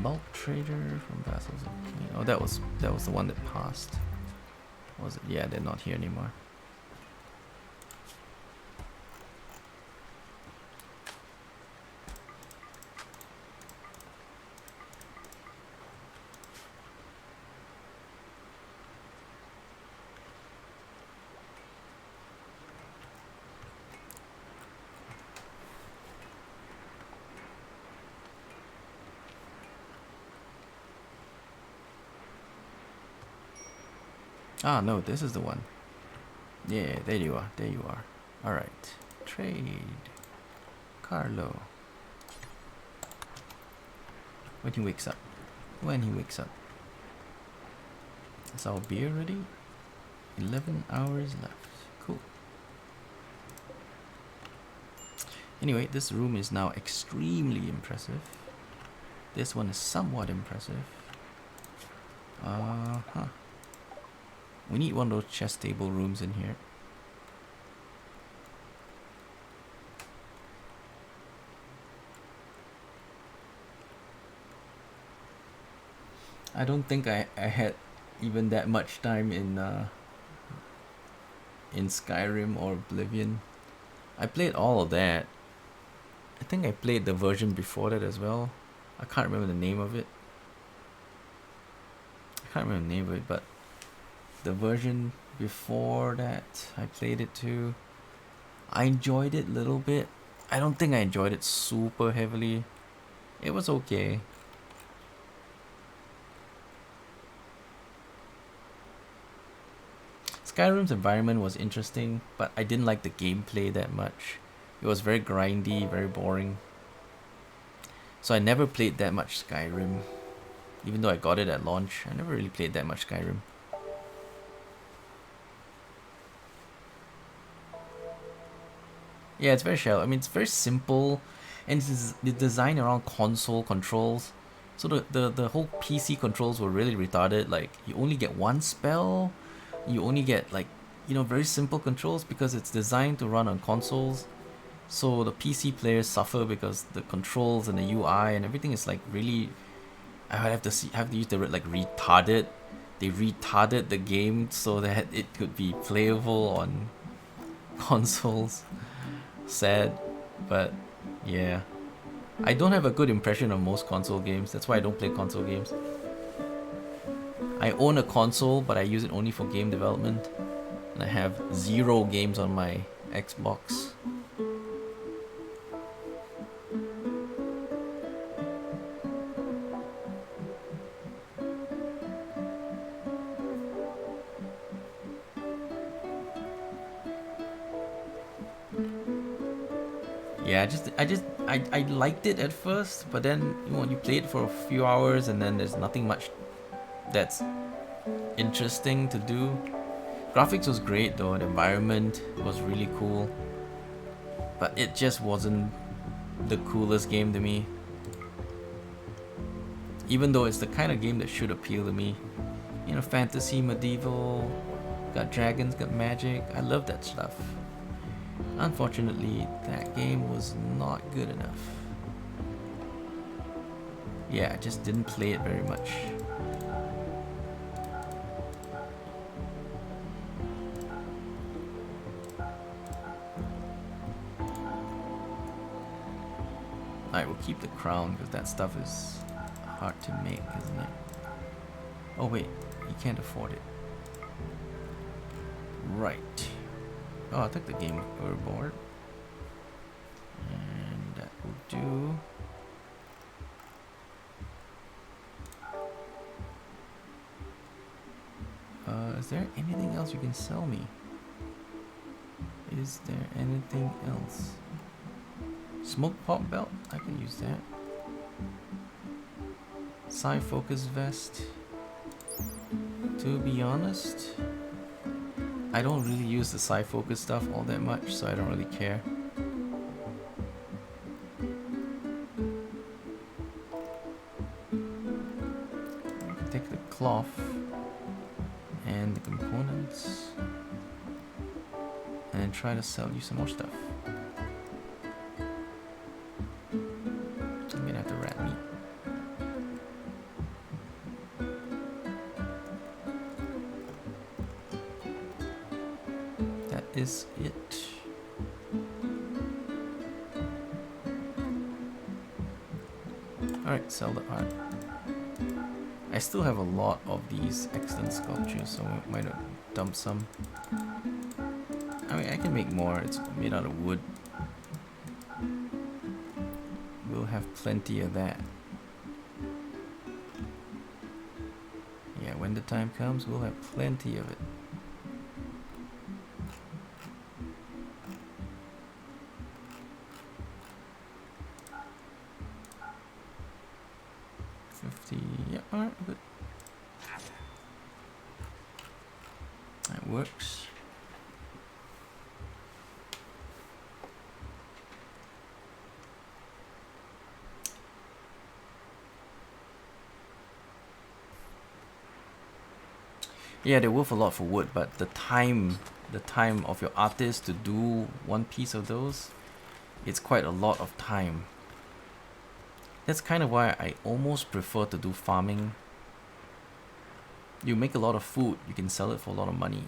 Bulk trader from vassals. Oh, that was the one that passed. Was it? Yeah, they're not here anymore. Ah, no, this is the one. Yeah, there you are. There you are. Alright. Trade. Carlo. When he wakes up. When he wakes up. Is our beer ready? 11 hours left. Cool. Anyway, this room is now extremely impressive. This one is somewhat impressive. Uh-huh. We need one of those chess table rooms in here. I don't think I had even that much time in Skyrim or Oblivion. I played all of that. I think I played the version before that as well. I can't remember the name of it. But the version before that, I played it too. I enjoyed it a little bit. I don't think I enjoyed it super heavily. It was okay. Skyrim's environment was interesting, but I didn't like the gameplay that much. It was very grindy, very boring. So I never played that much Skyrim. Even though I got it at launch, I never really played that much Skyrim. Yeah, it's very shallow. I mean, it's very simple, and it's designed around console controls. So the whole PC controls were really retarded. Like, you only get one spell, you only get, like, you know, very simple controls because it's designed to run on consoles. So the PC players suffer because the controls and the UI and everything is like really I would have to use the word like retarded. They retarded the game so that it could be playable on consoles. Sad, but yeah. I don't have a good impression of most console games. That's why I don't play console games. I own a console, but I use it only for game development. And I have 0 games on my Xbox. Yeah, I liked it at first, but then you play it for a few hours and then there's nothing much that's interesting to do. Graphics was great though, the environment was really cool, but it just wasn't the coolest game to me. Even though it's the kind of game that should appeal to me. You know, fantasy, medieval, got dragons, got magic. I love that stuff. Unfortunately, that game was not good enough. Yeah, I just didn't play it very much. Alright, we'll keep the crown because that stuff is hard to make, isn't it? Oh wait, you can't afford it. Right. Oh, I took the game overboard. And that will do. Is there anything else you can sell me? Is there anything else? Smoke pop belt? I can use that. Psi focus vest. To be honest, I don't really use the psi focus stuff all that much, so I don't really care. I can take the cloth and the components and try to sell you some more stuff. I'm gonna have to rat meat. That is it. Alright, sell the art. I still have a lot of these excellent sculptures, so I might dump some. I mean, I can make more. It's made out of wood. We'll have plenty of that. Yeah, when the time comes, we'll have plenty of it. Yeah, alright, good. That works. Yeah, they're worth a lot for wood, but the time of your artist to do one piece of those, it's quite a lot of time. That's kind of why I almost prefer to do farming. You make a lot of food, you can sell it for a lot of money.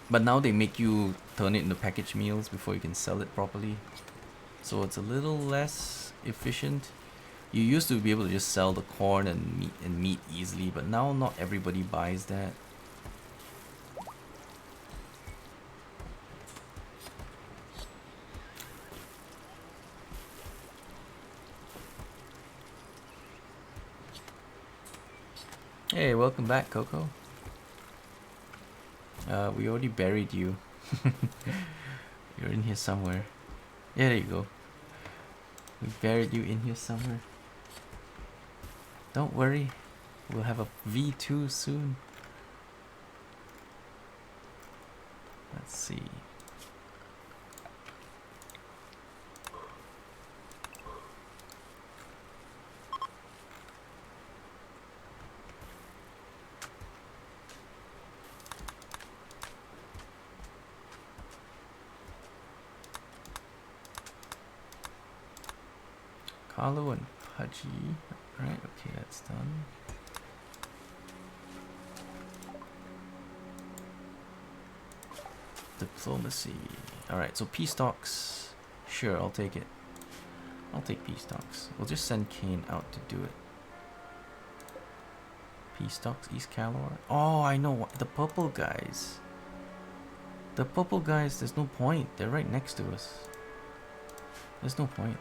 But now they make you turn it into packaged meals before you can sell it properly. So it's a little less efficient. You used to be able to just sell the corn and meat easily, but now not everybody buys that. Hey, welcome back, Coco. We already buried you. You're in here somewhere. Yeah, there you go. We buried you in here somewhere. Don't worry, we'll have a V2 soon. Let's see. Hollow and Pudgy. Right, okay, that's done. Diplomacy. Alright, so peace talks. Sure, I'll take it. I'll take peace talks. We'll just send Kaen out to do it. Peace talks, East Calor. Oh, I know what. The purple guys. The purple guys, there's no point. They're right next to us. There's no point.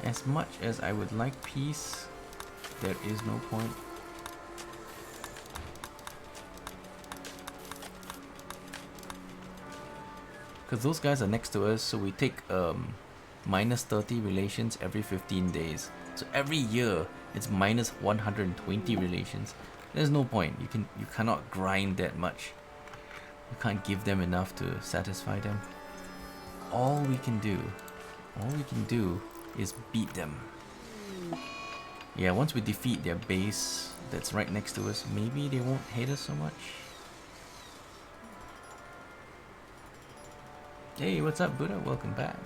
As much as I would like peace, there is no point. Because those guys are next to us, so we take minus 30 relations every 15 days. So every year, it's minus 120 relations. There's no point. You cannot grind that much. You can't give them enough to satisfy them. All we can do is beat them. Yeah, once we defeat their base that's right next to us, maybe they won't hate us so much. Hey, what's up, Buddha? Welcome back.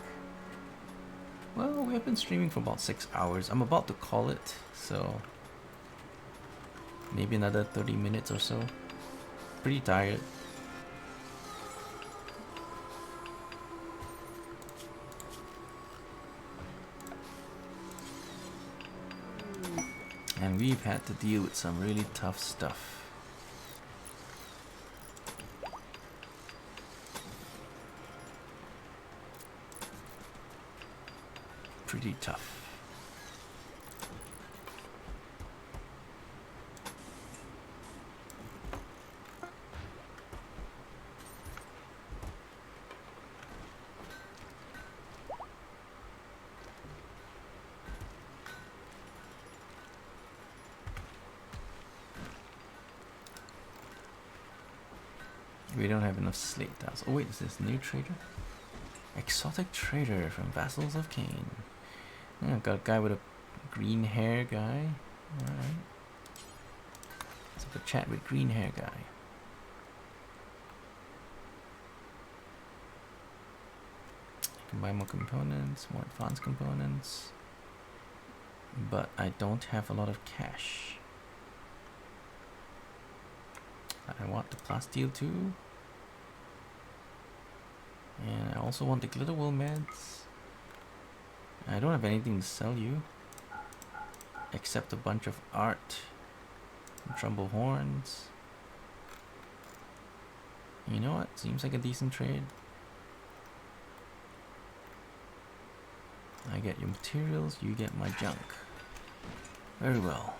Well, we have been streaming for about 6 hours. I'm about to call it, so maybe another 30 minutes or so. Pretty tired. And we've had to deal with some really tough stuff. Pretty tough. We don't have enough slate tiles. Oh wait, is this new trader? Exotic trader from Vassals of Kaen. Yeah, got a guy with a green hair guy. Alright. Let's have a chat with green hair guy. You can buy more components, more advanced components. But I don't have a lot of cash. I want the plasteel too. And I also want the glitter wool meds. I don't have anything to sell you except a bunch of art and trumbull horns. You know what? Seems like a decent trade. I get your materials, you get my junk. Very well.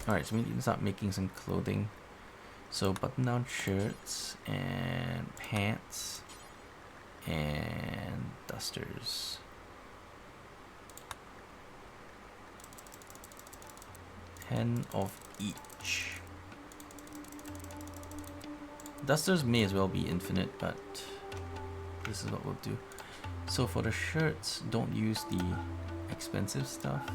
Alright, so we need to start making some clothing. So button-down shirts and pants and dusters. Ten of each. Dusters may as well be infinite, but this is what we'll do. So for the shirts, don't use the expensive stuff.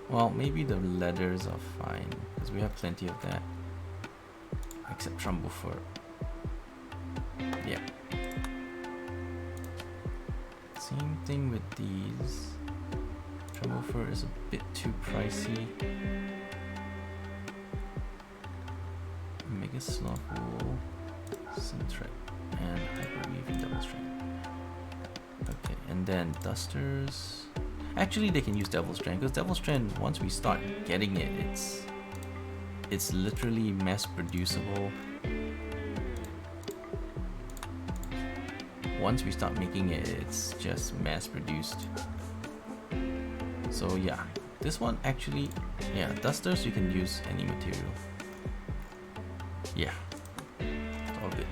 Well, maybe the leathers are fine, because we have plenty of that. Except trumbull fur. Yeah. Same thing with these. Trumbull fur is a bit too pricey. Mega sloth wool, Synthread, and hyperweave and double strength. Okay, and then dusters. Actually, they can use Devil Strand, because Devil Strand, once we start getting it, it's literally mass producible. Once we start making it, it's just mass produced. So yeah, this one actually, yeah, dusters you can use any material. Yeah, it's all good.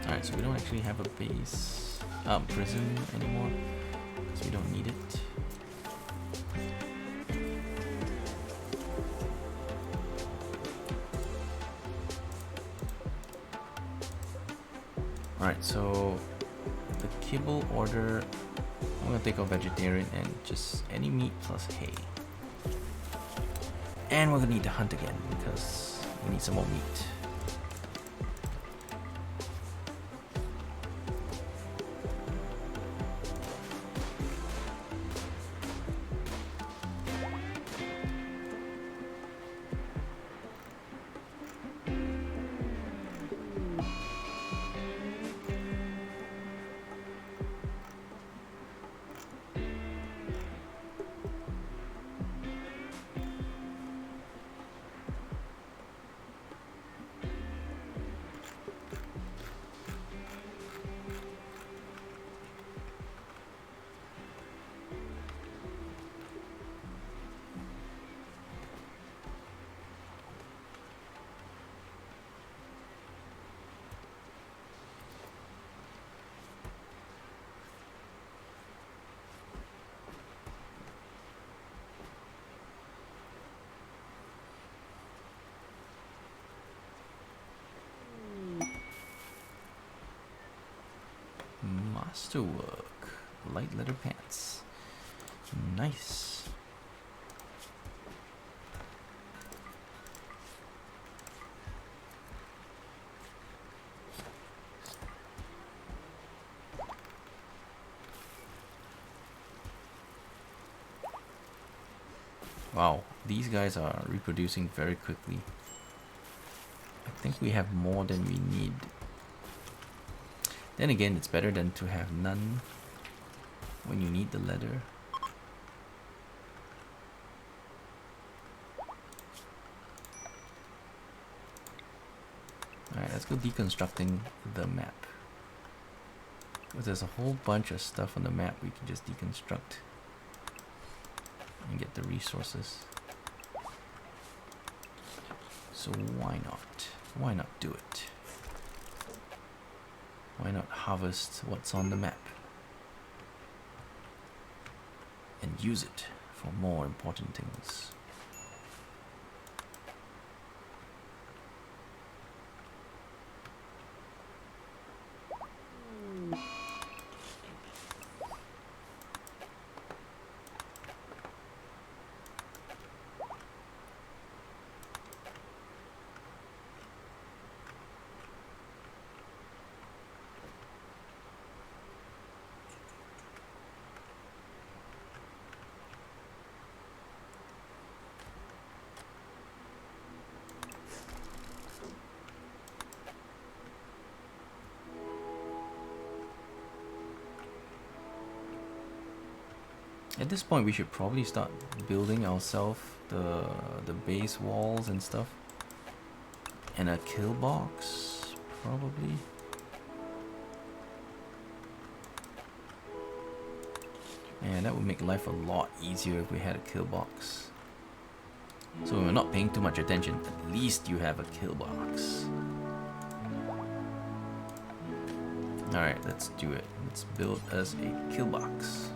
Alright, so we don't actually have a base, prison anymore, so we don't need it. Alright, so the kibble order, I'm gonna take a vegetarian and just any meat plus hay. And we're gonna need to hunt again because we need some more meat. Masterwork, light leather pants, nice. Wow, these guys are reproducing very quickly. I think we have more than we need. Then again, it's better than to have none when you need the leather. Alright, let's go deconstructing the map. Because there's a whole bunch of stuff on the map we can just deconstruct and get the resources. So why not? Why not do it? Why not harvest what's on the map and use it for more important things? At this point, we should probably start building ourselves the base walls and stuff, and a kill box, probably. And that would make life a lot easier if we had a kill box. So when we're not paying too much attention, at least you have a kill box. Alright, let's do it. Let's build us a kill box.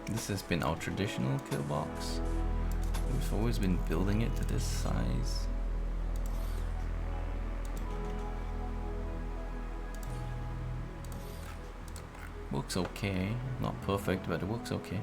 This has been our traditional kill box. We've always been building it to this size. Works okay. Not perfect, but it works okay.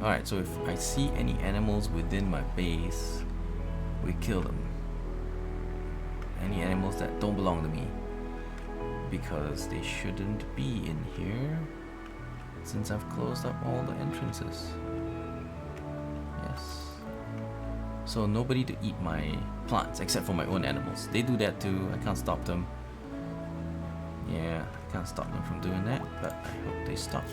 Alright, so if I see any animals within my base, we kill them. Any animals that don't belong to me, because they shouldn't be in here since I've closed up all the entrances. Yes. So nobody to eat my plants except for my own animals. They do that too. I can't stop them. Yeah, I can't stop them from doing that, but I hope they stop.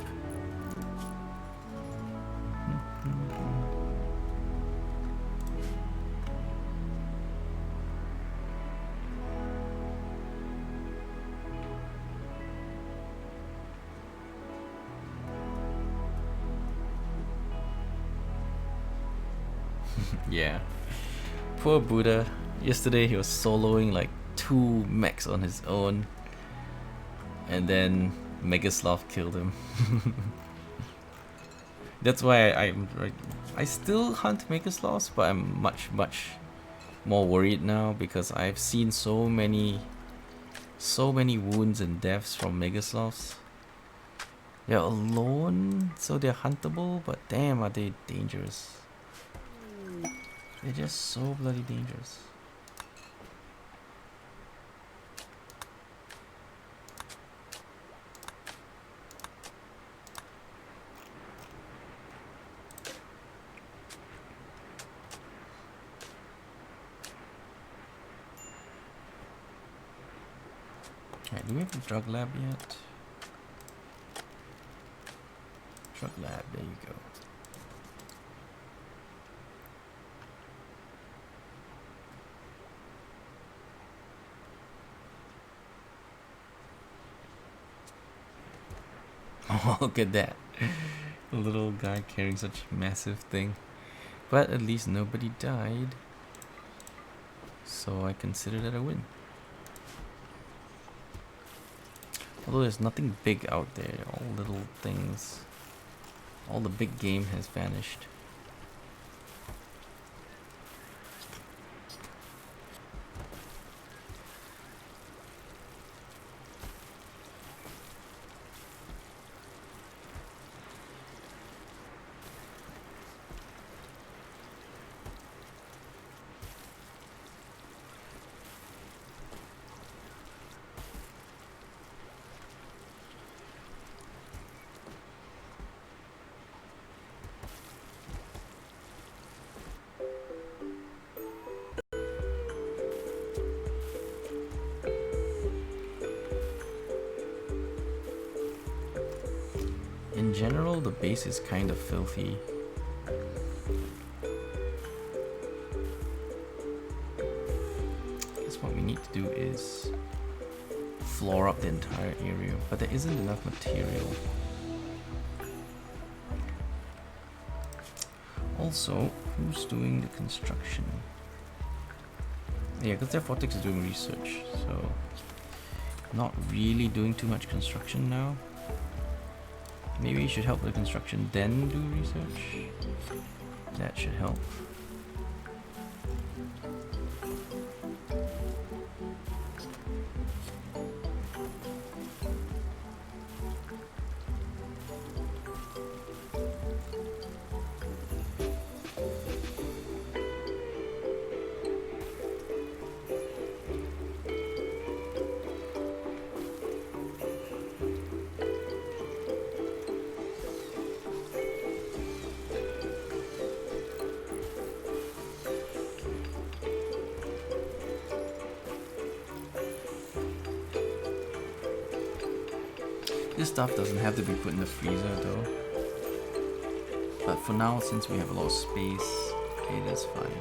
Yeah. Poor Buddha. Yesterday he was soloing like 2 mechs on his own. And then Megasloth killed him. That's why I still hunt Megasloths, but I'm much more worried now because I've seen so many wounds and deaths from Megasloths. They're alone, so they're huntable, but damn are they dangerous. They're just so bloody dangerous. Alright, do we have a drug lab yet? Drug lab, there you go. Oh, look at that. A little guy carrying such a massive thing. But at least nobody died. So I consider that a win. Although there's nothing big out there, all little things. All the big game has vanished. In general, the base is kind of filthy. I guess what we need to do is floor up the entire area, but there isn't enough material. Also, who's doing the construction? Yeah, because their Vortex is doing research, so not really doing too much construction now. Maybe you should help with construction, then do research. That should help. This stuff doesn't have to be put in the freezer though. But for now, since we have a lot of space, it is fine.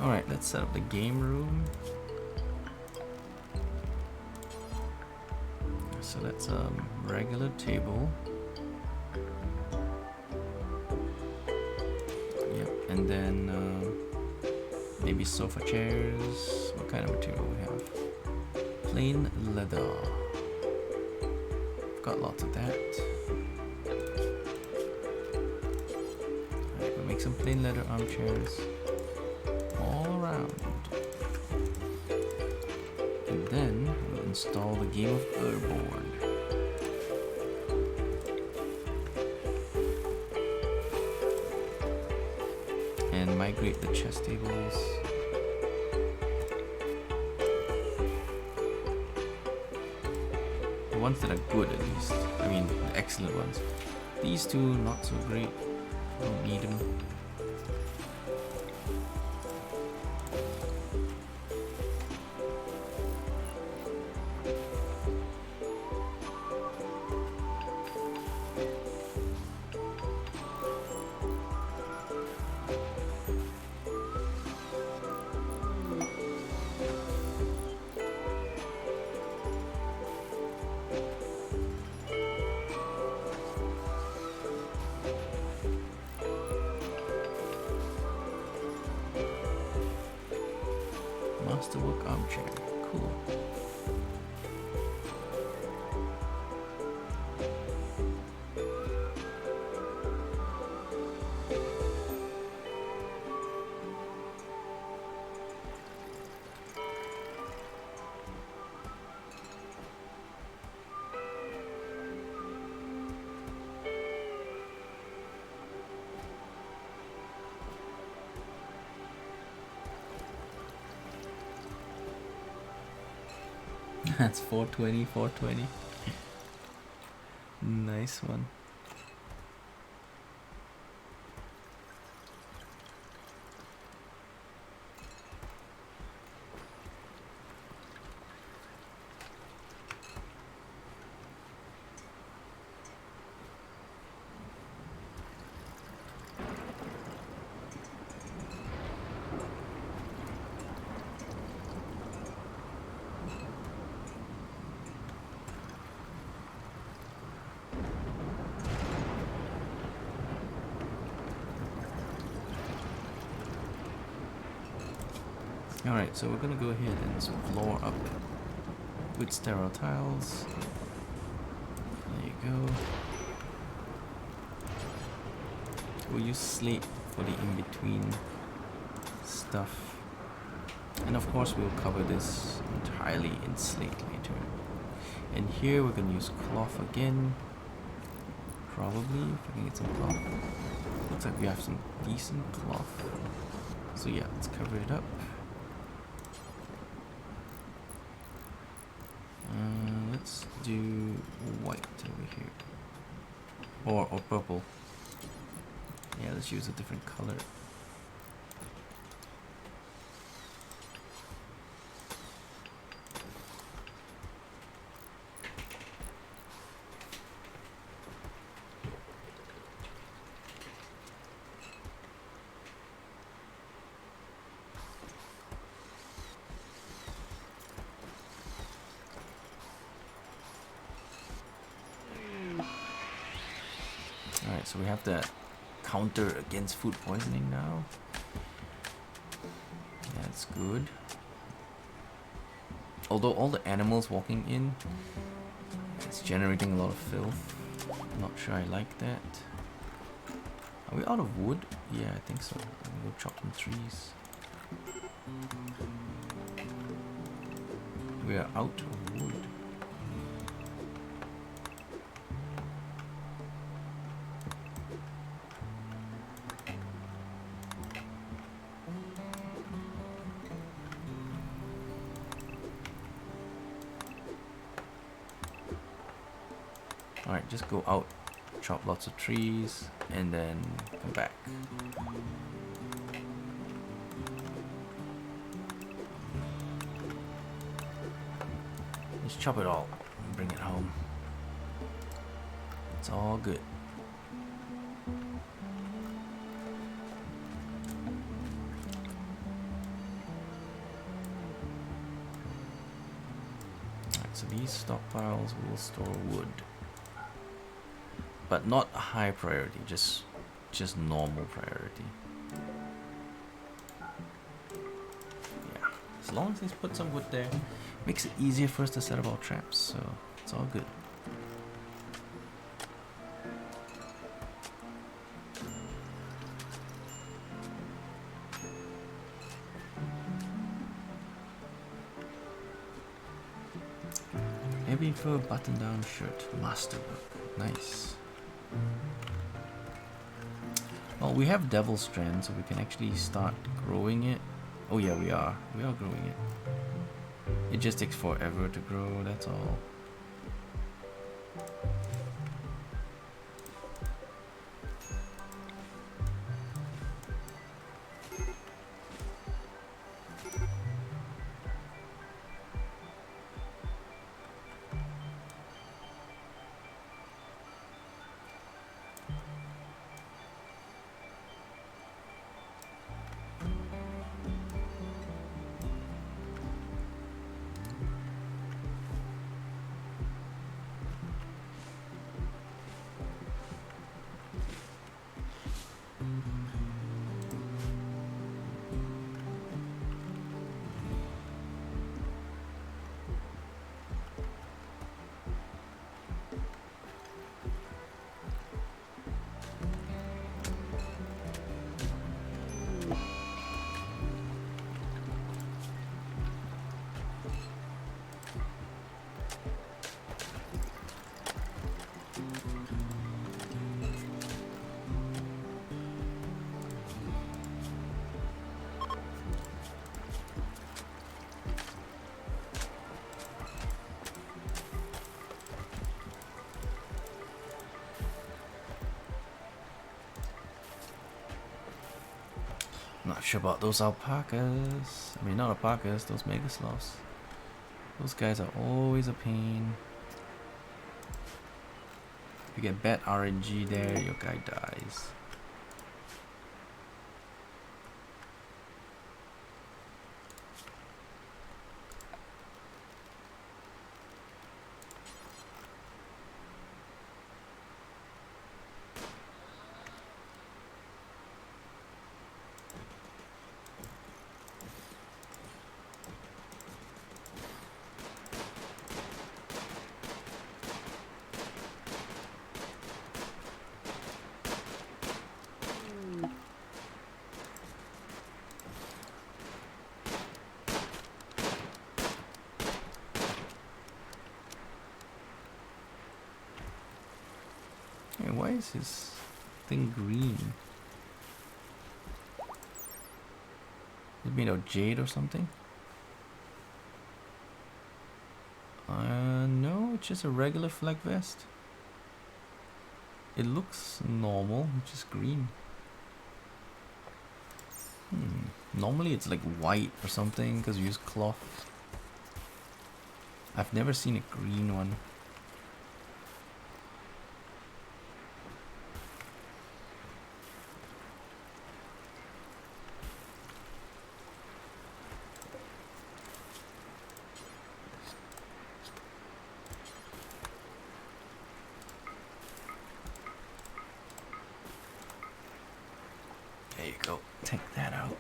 Alright, let's set up the game room. so that's a regular table. Yep, and then maybe sofa chairs. What kind of material we have? Plain leather. I've got lots of that. Alright, we'll make some plain leather armchairs all around. And then we'll install the Game of board. And migrate the chess tables. The ones that are good, at least. I mean, the excellent ones. These two, not so great. Don't need them. Masterwork armchair. Cool. That's 420, 420. Nice one. Alright, so we're gonna go ahead and floor up with sterile tiles. There you go. We'll use slate for the in-between stuff. And of course we'll cover this entirely in slate later. And here we're gonna use cloth again. Probably, if I can get some cloth. Looks like we have some decent cloth. So yeah, let's cover it up. Let's do white over here. Or purple. Yeah, let's use a different color. Alright, so we have that counter against food poisoning now. That's good. Although all the animals walking in, it's generating a lot of filth. Not sure I like that. Are we out of wood? Yeah, I think so. We'll chop some trees. We are out of wood. Alright, just go out, chop lots of trees, and then come back. Just chop it all and bring it home. It's all good. Alright, so these stockpiles will store wood. But not high priority, just normal priority. Yeah, as long as they put some wood there, makes it easier for us to set up our traps, so it's all good. Heavy fur button-down shirt, masterwork, nice. Well, we have devil strand, so we can actually start growing it. Oh yeah, we are growing it. It just takes forever to grow, that's all. Not sure about those alpacas. I mean, not alpacas, those mega sloths. Those guys are always a pain. If you get bad RNG there, your guy dies. Hey, why is his thing green? Is it made of jade or something? No, it's just a regular flak vest. It looks normal, it's just green. Normally it's like white or something because we use cloth. I've never seen a green one. There you go. Take that out.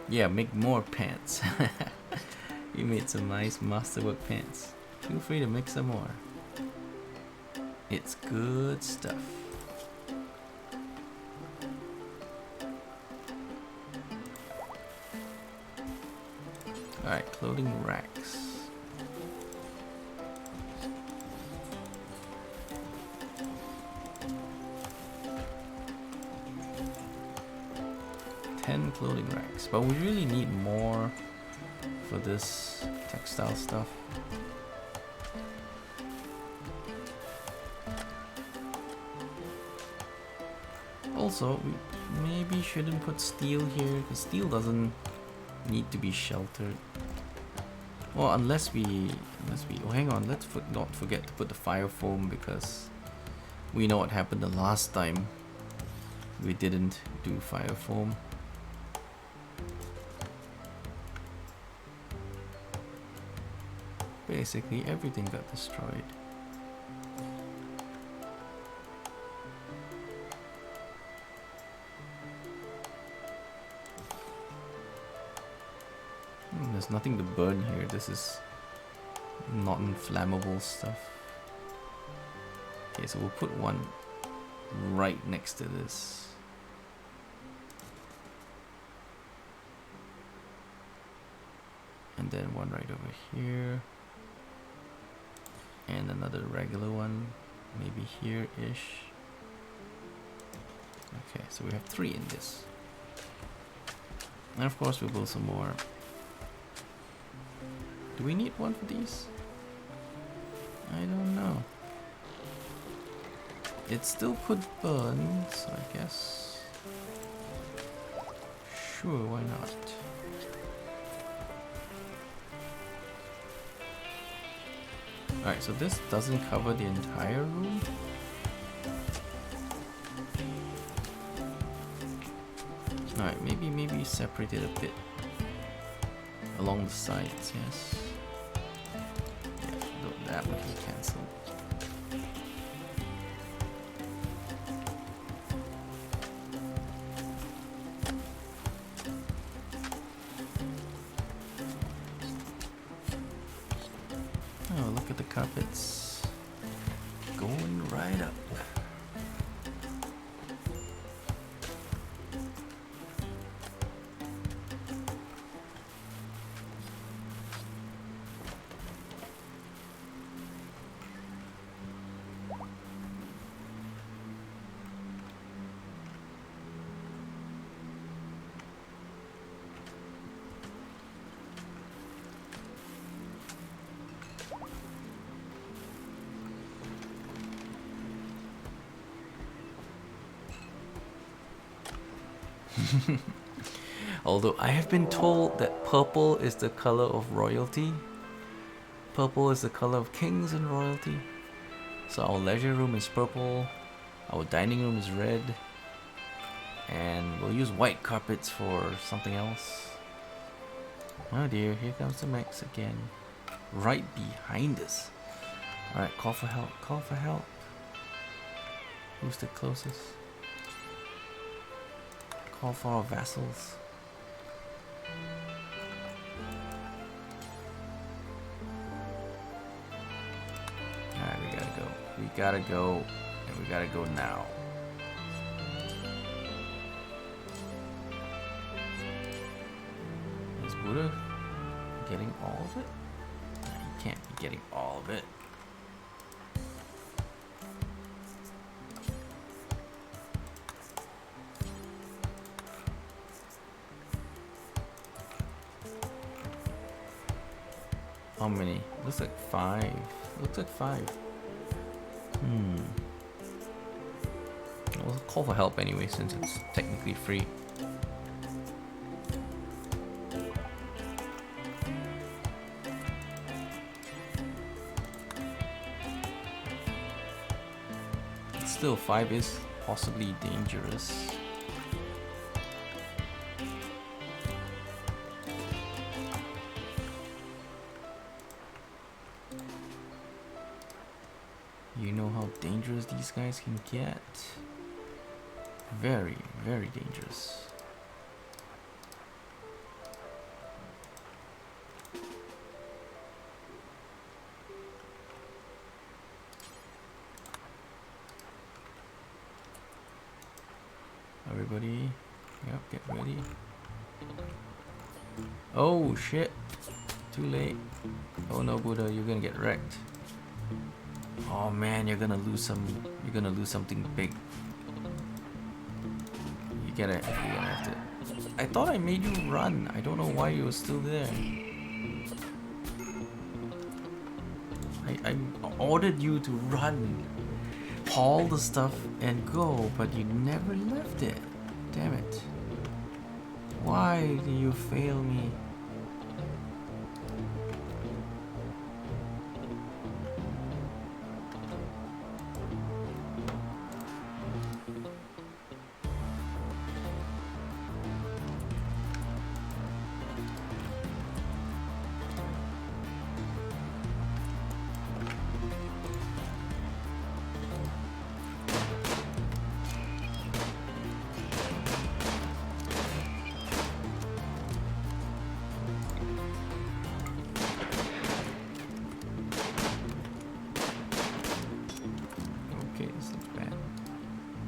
Yeah, make more pants. You made some nice masterwork pants. Feel free to make some more. It's good stuff. Alright, clothing racks. 10 clothing racks, but we really need more for this textile stuff. Also, we maybe shouldn't put steel here, because steel doesn't need to be sheltered. Well, unless we, oh hang on, let's not forget to put the fire foam, because we know what happened the last time we didn't do fire foam. Basically everything got destroyed. There's nothing to burn here. This is non-flammable stuff. Okay, so we'll put one right next to this. And then one right over here. And another regular one, maybe here-ish. Okay, so we have 3 in this. And of course we'll build some more. Do we need one for these? I don't know. It still could burn, so I guess... Sure, why not? Alright, so this doesn't cover the entire room. Alright, maybe separate it a bit. Along the sides, yes. Yeah, that we can cancel. Oh, look at the carpets. Going right up. Although I have been told that purple is the color of royalty. Purple is the color of kings and royalty. So our leisure room is purple, our dining room is red, and we'll use white carpets for something else. Oh dear, here comes the Max again. Right behind us. Alright, call for help, call for help. Who's the closest? Call for our vassals. Alright, we gotta go. We gotta go, and we gotta go now. Is Buddha getting all of it? No, he can't be getting all of it. How many? Looks like 5. Looks like 5. We'll call for help anyway, since it's technically free. Still, 5 is possibly dangerous. You know how dangerous these guys can get. Very, very dangerous. Everybody, yep, get ready. Oh shit, too late. Oh no, Buddha, you're gonna get wrecked. Oh man, you're gonna lose something big. You're gonna have to. I thought I made you run. I don't know why you were still there. I ordered you to run, haul the stuff, and go, but you never left it. Damn it. Why do you fail me?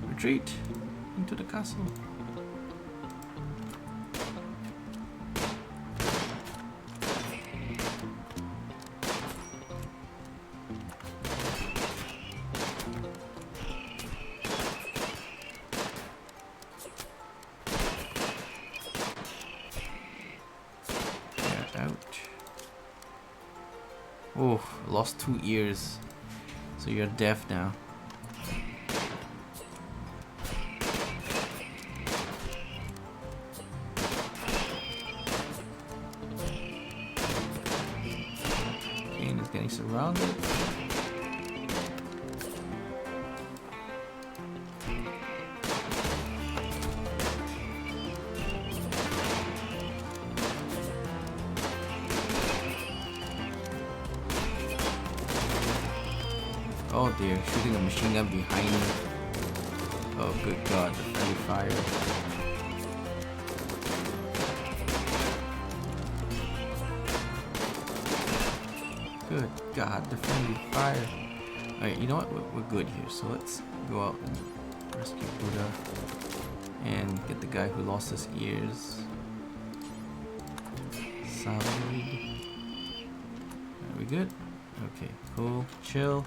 Retreat into the castle. Get out. Oh, lost 2 ears. So you're deaf now. Getting surrounded. Oh dear, shooting a machine gun behind me. Oh good god, the friendly fire. Good god, the friendly fire. Alright, you know what? We're good here, so let's go out and rescue Buddha and get the guy who lost his ears. Solid. Are we good? Okay, cool. Chill.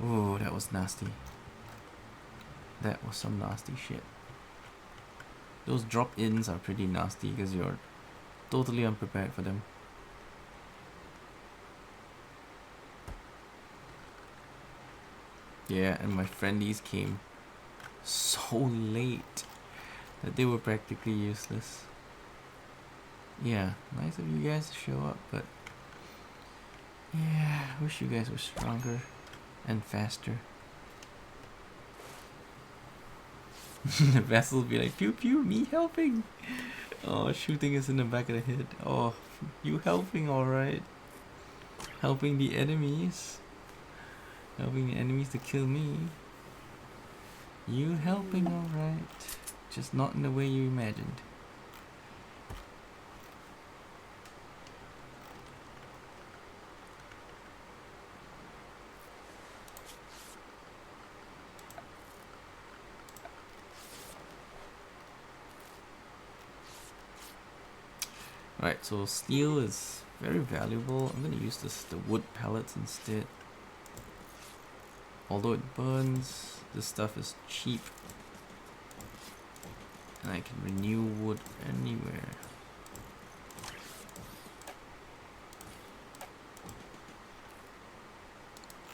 Oh, that was nasty. That was some nasty shit. Those drop-ins are pretty nasty because you're totally unprepared for them. Yeah, and my friendies came so late that they were practically useless. Yeah, nice of you guys to show up, but yeah, I wish you guys were stronger and faster. The vessel will be like, pew pew, me helping. Oh, shooting us in the back of the head. Oh, you helping, alright. Helping the enemies. Helping the enemies to kill me. You helping, alright. Just not in the way you imagined. Alright, so steel is very valuable. I'm gonna use the wood pellets instead. Although it burns, this stuff is cheap. And I can renew wood anywhere.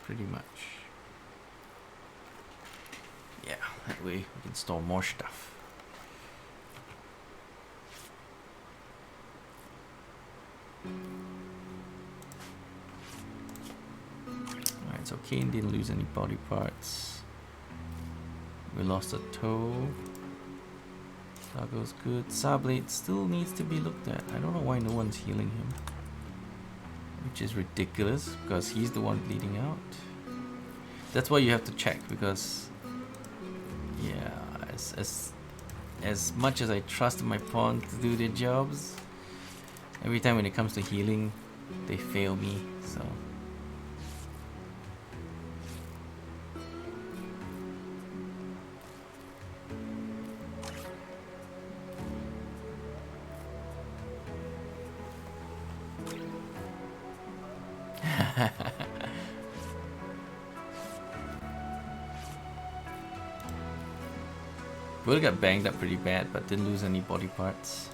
Pretty much. Yeah, that way we can store more stuff. Alright, so Kaen didn't lose any body parts. We lost a toe. Dago's good. Sablade still needs to be looked at. I don't know why no one's healing him. Which is ridiculous, because he's the one bleeding out. That's why you have to check, because yeah, as much as I trust my pawn to do their jobs, every time when it comes to healing, they fail me, so. Would have got banged up pretty bad, but didn't lose any body parts.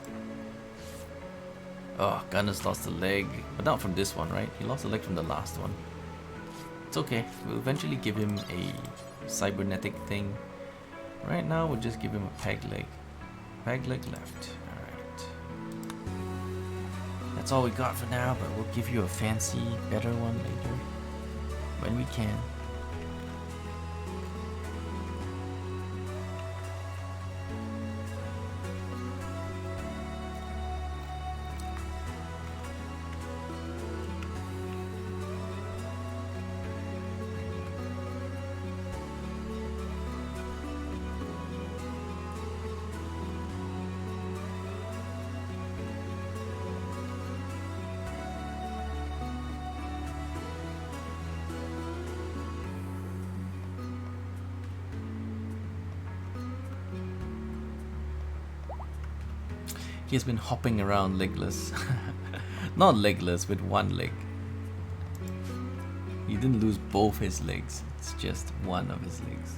Oh, Gunner's lost a leg, but not from this one, right? He lost a leg from the last one. It's okay. We'll eventually give him a cybernetic thing. Right now, we'll just give him a peg leg. Peg leg left. Alright. That's all we got for now, but we'll give you a fancy, better one later. When we can. He has been hopping around legless. Not legless, with one leg. He didn't lose both his legs, it's just one of his legs.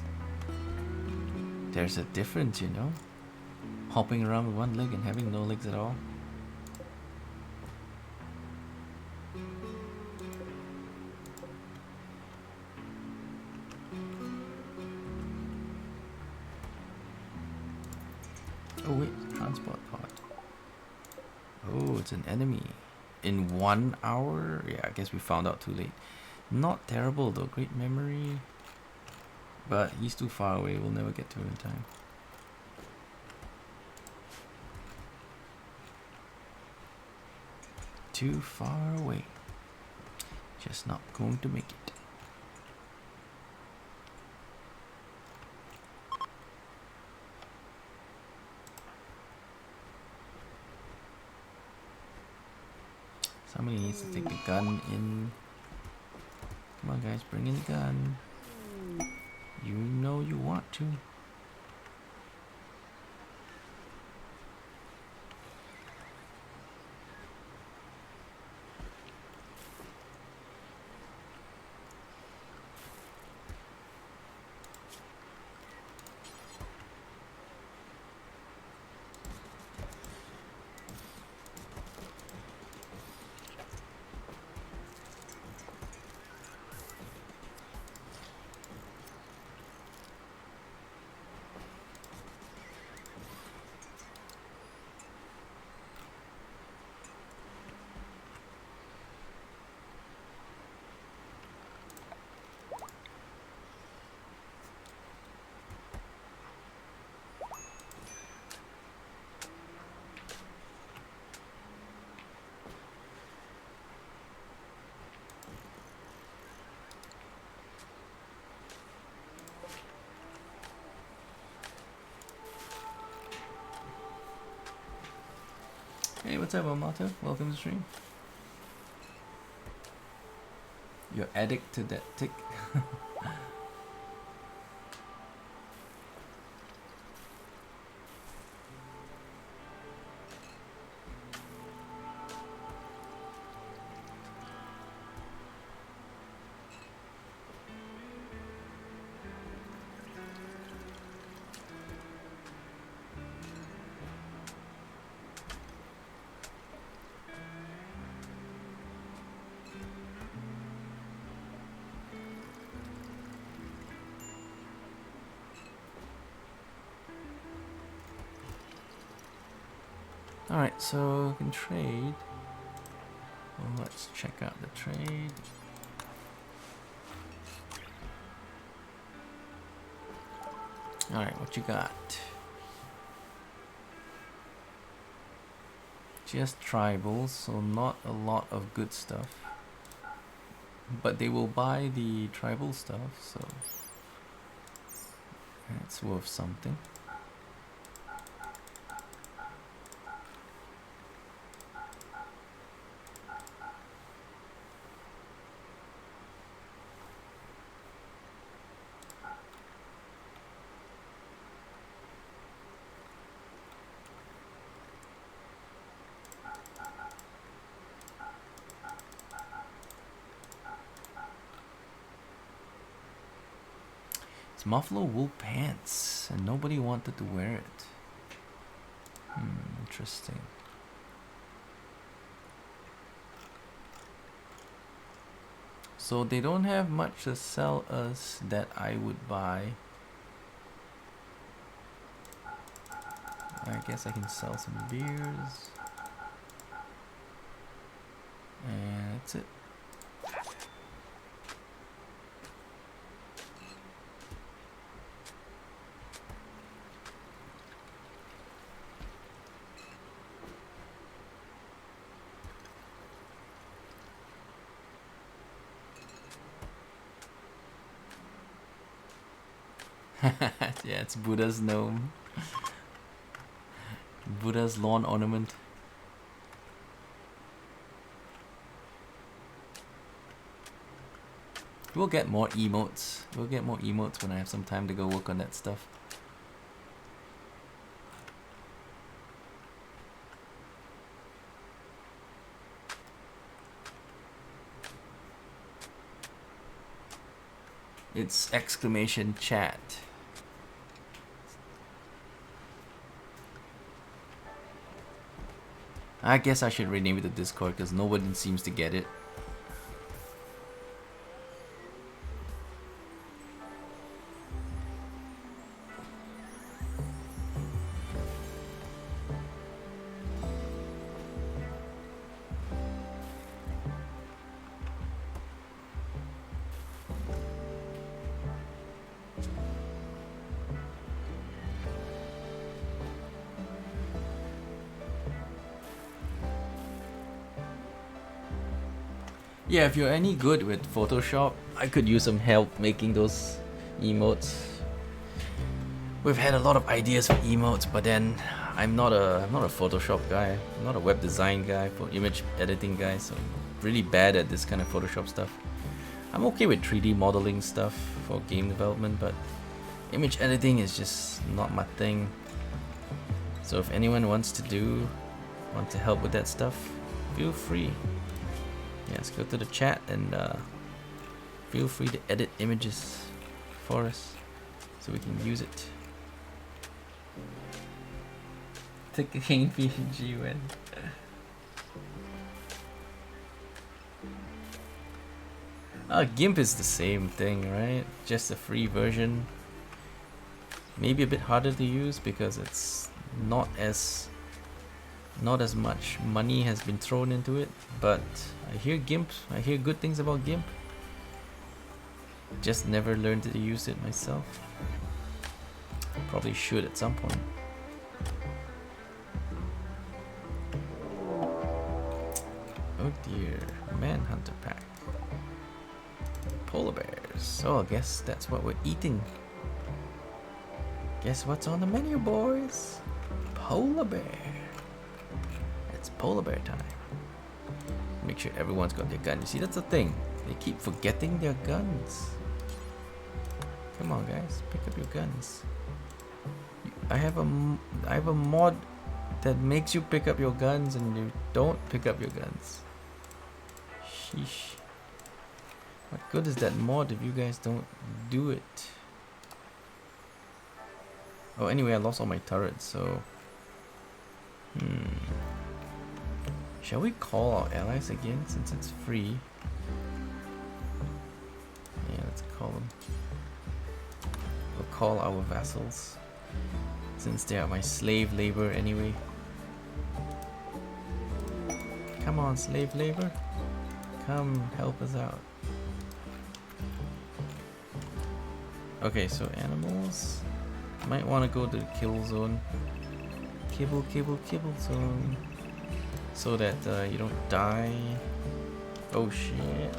There's a difference, you know? Hopping around with one leg and having no legs at all. Oh wait, transport pod. Oh, it's an enemy. In 1 hour? Yeah, I guess we found out too late. Not terrible though, great memory. But he's too far away, we'll never get to him in time. Too far away. Just not going to make it. Somebody needs to take the gun in. Come on guys, bring in the gun. You know you want to. Hey, what's up, Amato? Welcome to the stream. You're addict to that tick. Alright, so we can trade. Well, let's check out the trade. Alright, what you got? Just tribals, so not a lot of good stuff. But they will buy the tribal stuff, so it's worth something. It's muffler wool pants, and nobody wanted to wear it. Interesting. So they don't have much to sell us that I would buy. I guess I can sell some beers. And that's it. Yeah, it's Buddha's gnome. Buddha's lawn ornament. We'll get more emotes. We'll get more emotes when I have some time to go work on that stuff. It's exclamation chat. I guess I should rename it to Discord because nobody seems to get it. Yeah, if you're any good with Photoshop, I could use some help making those emotes. We've had a lot of ideas for emotes, but then I'm not a Photoshop guy. I'm not a web design guy, for image editing guy, so I'm really bad at this kind of Photoshop stuff. I'm okay with 3D modeling stuff for game development, but image editing is just not my thing. So if anyone wants to help with that stuff, feel free. Yes, go to the chat and feel free to edit images for us so we can use it. Take a Kaen PNG when. GIMP is the same thing, right? Just a free version. Maybe a bit harder to use because it's not as much money has been thrown into it, but I hear good things about GIMP. Just never learned to use it myself. Probably should at some point. Oh dear, Manhunter pack. Polar bears. Oh, I guess that's what we're eating. Guess what's on the menu, boys? Polar bear. It's polar bear time. Make sure everyone's got their gun. You see, that's the thing. They keep forgetting their guns. Come on, guys, pick up your guns. I have a mod that makes you pick up your guns, and you don't pick up your guns. Sheesh. What good is that mod if you guys don't do it? Oh, anyway, I lost all my turrets, so shall we call our allies again since it's free? Yeah, let's call them. We'll call our vassals since they are my slave labor anyway. Come on, slave labor. Come help us out. Okay, so animals. Might want to go to the kill zone. Kibble zone. So that you don't die. Oh shit.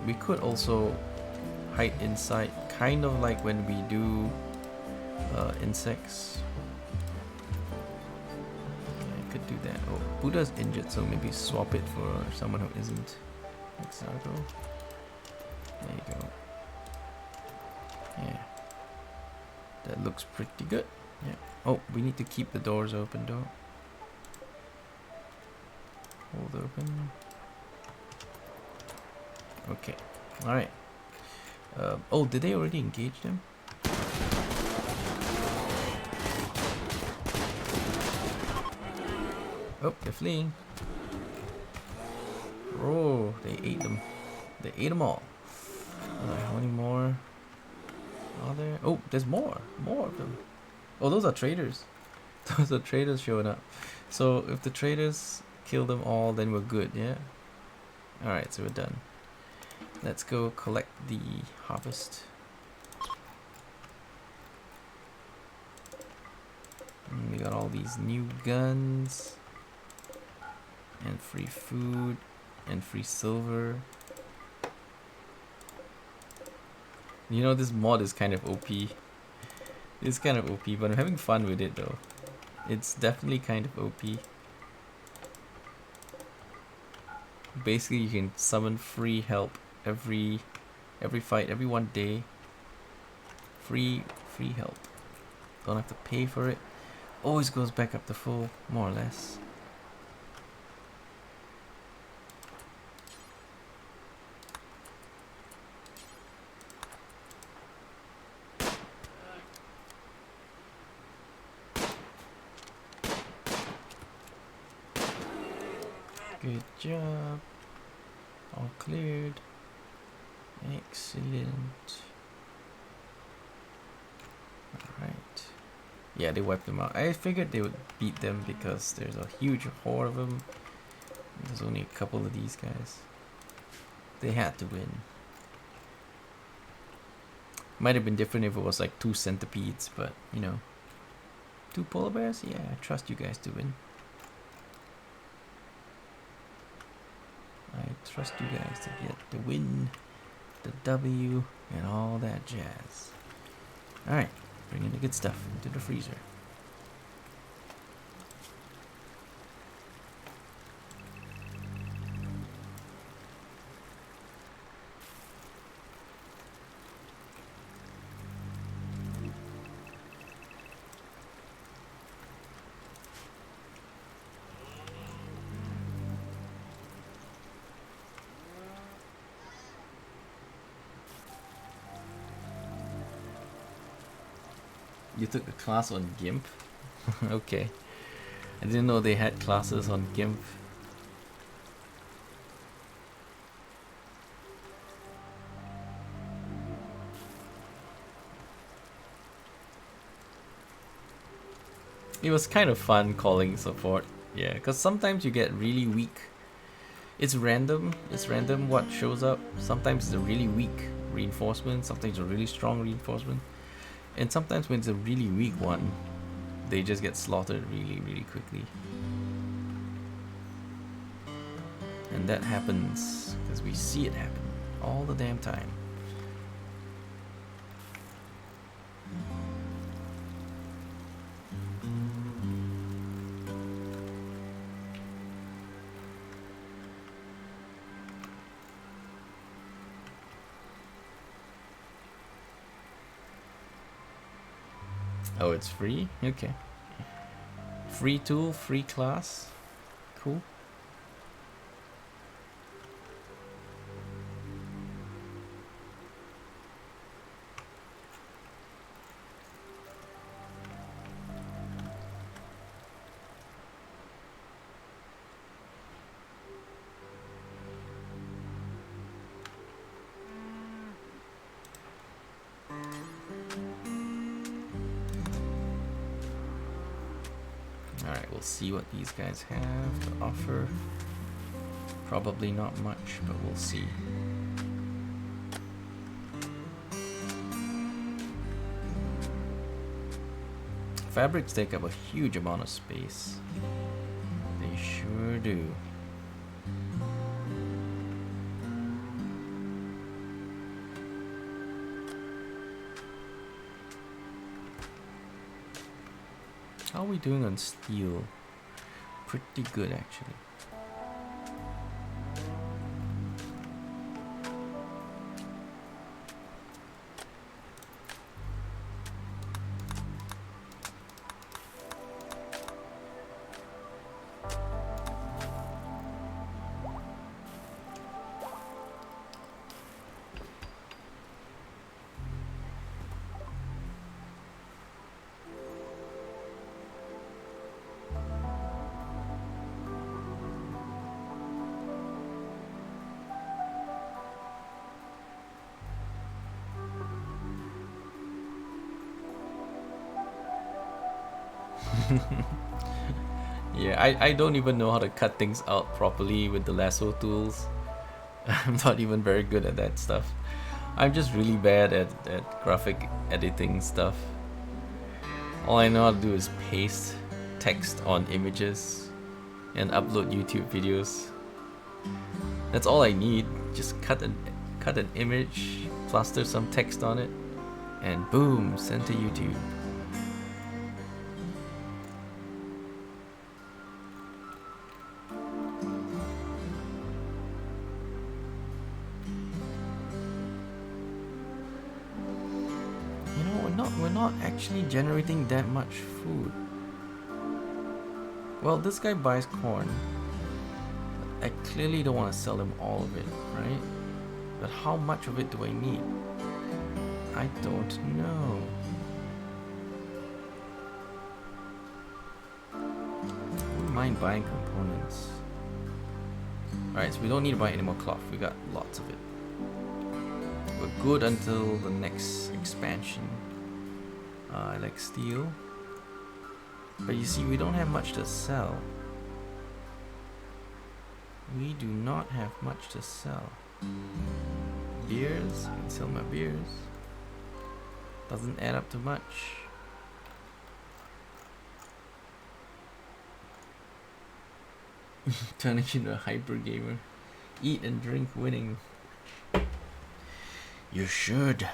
We could also hide inside, kind of like when we do insects. Yeah, I could do that. Oh, Buddha's injured, so maybe swap it for someone who isn't. Exargo. There you go. Yeah. That looks pretty good. Yeah. Oh, we need to keep the doors open though. Hold open. Okay. Alright. Oh, did they already engage them? Oh, they're fleeing. Oh, they ate them. They ate them all. Alright, how many more are there? Oh, there's more. More of them. Oh, those are traders. Those are traders showing up. So if the traders kill them all, then we're good, yeah? Alright, so we're done. Let's go collect the harvest. And we got all these new guns. And free food. And free silver. You know, this mod is kind of OP. It's kind of OP, but I'm having fun with it though. It's definitely kind of OP. Basically, you can summon free help every fight, every 1 day. Free help. Don't have to pay for it. Always goes back up to full, more or less. Good job. All cleared. Excellent. Alright. Yeah, they wiped them out. I figured they would beat them because there's a huge horde of them. There's only a couple of these guys. They had to win. Might have been different if it was like 2 centipedes, but you know. 2 polar bears? Yeah, I trust you guys to win. I trust you guys to get the win, the W, and all that jazz. Alright, bring in the good stuff into the freezer. You took a class on GIMP? Okay. I didn't know they had classes on GIMP. It was kind of fun calling support. Yeah, because sometimes you get really weak. It's random. It's random what shows up. Sometimes it's a really weak reinforcement. Sometimes a really strong reinforcement. And sometimes when it's a really weak one, they just get slaughtered really, really quickly. And that happens because we see it happen all the damn time. Oh, it's free? Okay. Free tool, free class. Cool. Alright, we'll see what these guys have to offer. Probably not much, but we'll see. Fabrics take up a huge amount of space. They sure do. How are we doing on steel? Pretty good, actually. Yeah, I don't even know how to cut things out properly with the lasso tools. I'm not even very good at that stuff. I'm just really bad at graphic editing stuff. All I know how to do is paste text on images and upload YouTube videos. That's all I need. Just cut an image, plaster some text on it, and boom, send to YouTube. You know, we're not actually generating that much food. Well, this guy buys corn. I clearly don't want to sell him all of it, right? But how much of it do I need? I don't know. I wouldn't mind buying components. Alright, so we don't need to buy any more cloth. We got lots of it. We're good until the next expansion. I like steel. But you see, we don't have much to sell. We do not have much to sell. Beers, I can sell my beers. Doesn't add up to much. Turning into a hyper gamer. Eat and drink winning. You should.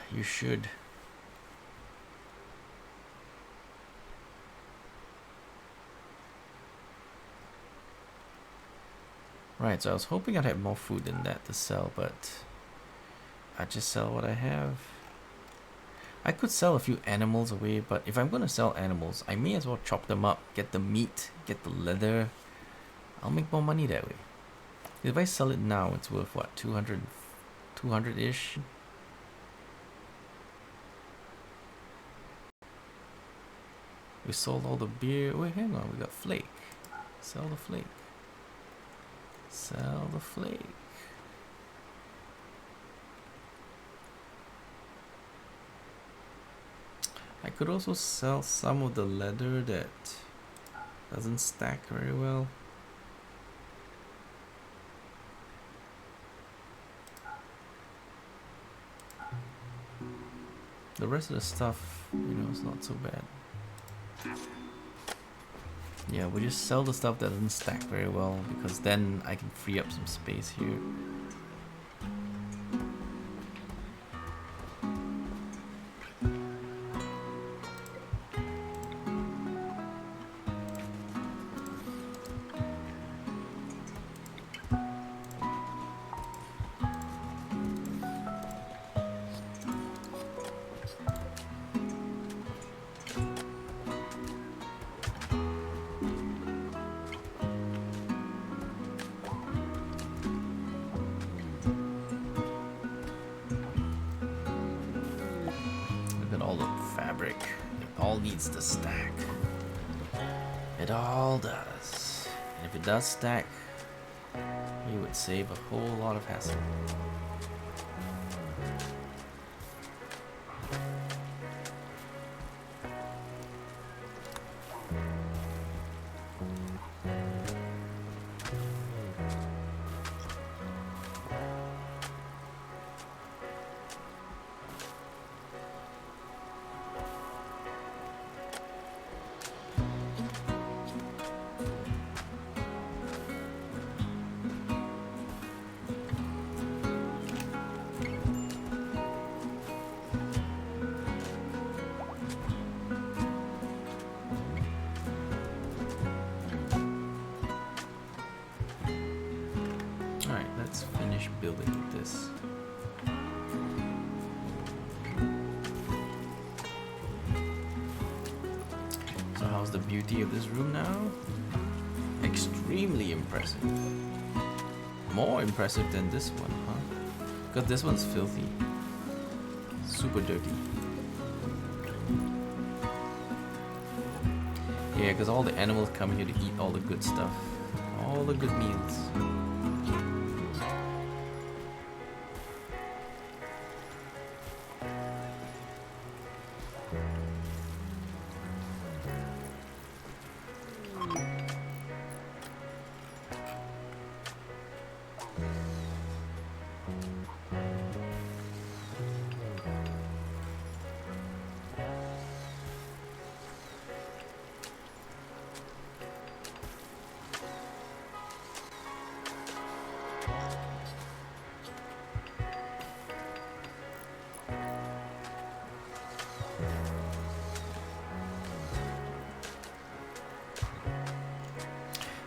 Right, so I was hoping I'd have more food than that to sell, but I just sell what I have. I could sell a few animals away, but if I'm gonna sell animals, I may as well chop them up, get the meat, get the leather. I'll make more money that way. If I sell it now, it's worth what, 200-ish? We sold all the beer. Wait, hang on, we got flake. Sell the flake. Sell the flake. I could also sell some of the leather that doesn't stack very well. The rest of the stuff, you know, it's not so bad. Yeah, we'll just sell the stuff that doesn't stack very well, because then I can free up some space here. The stack. It all does. And if it does stack, you would save a whole lot of hassle. Building this. So how's the beauty of this room now? Extremely impressive. More impressive than this one, huh? Because this one's filthy. Super dirty. Yeah, because all the animals come here to eat all the good stuff. All the good meals.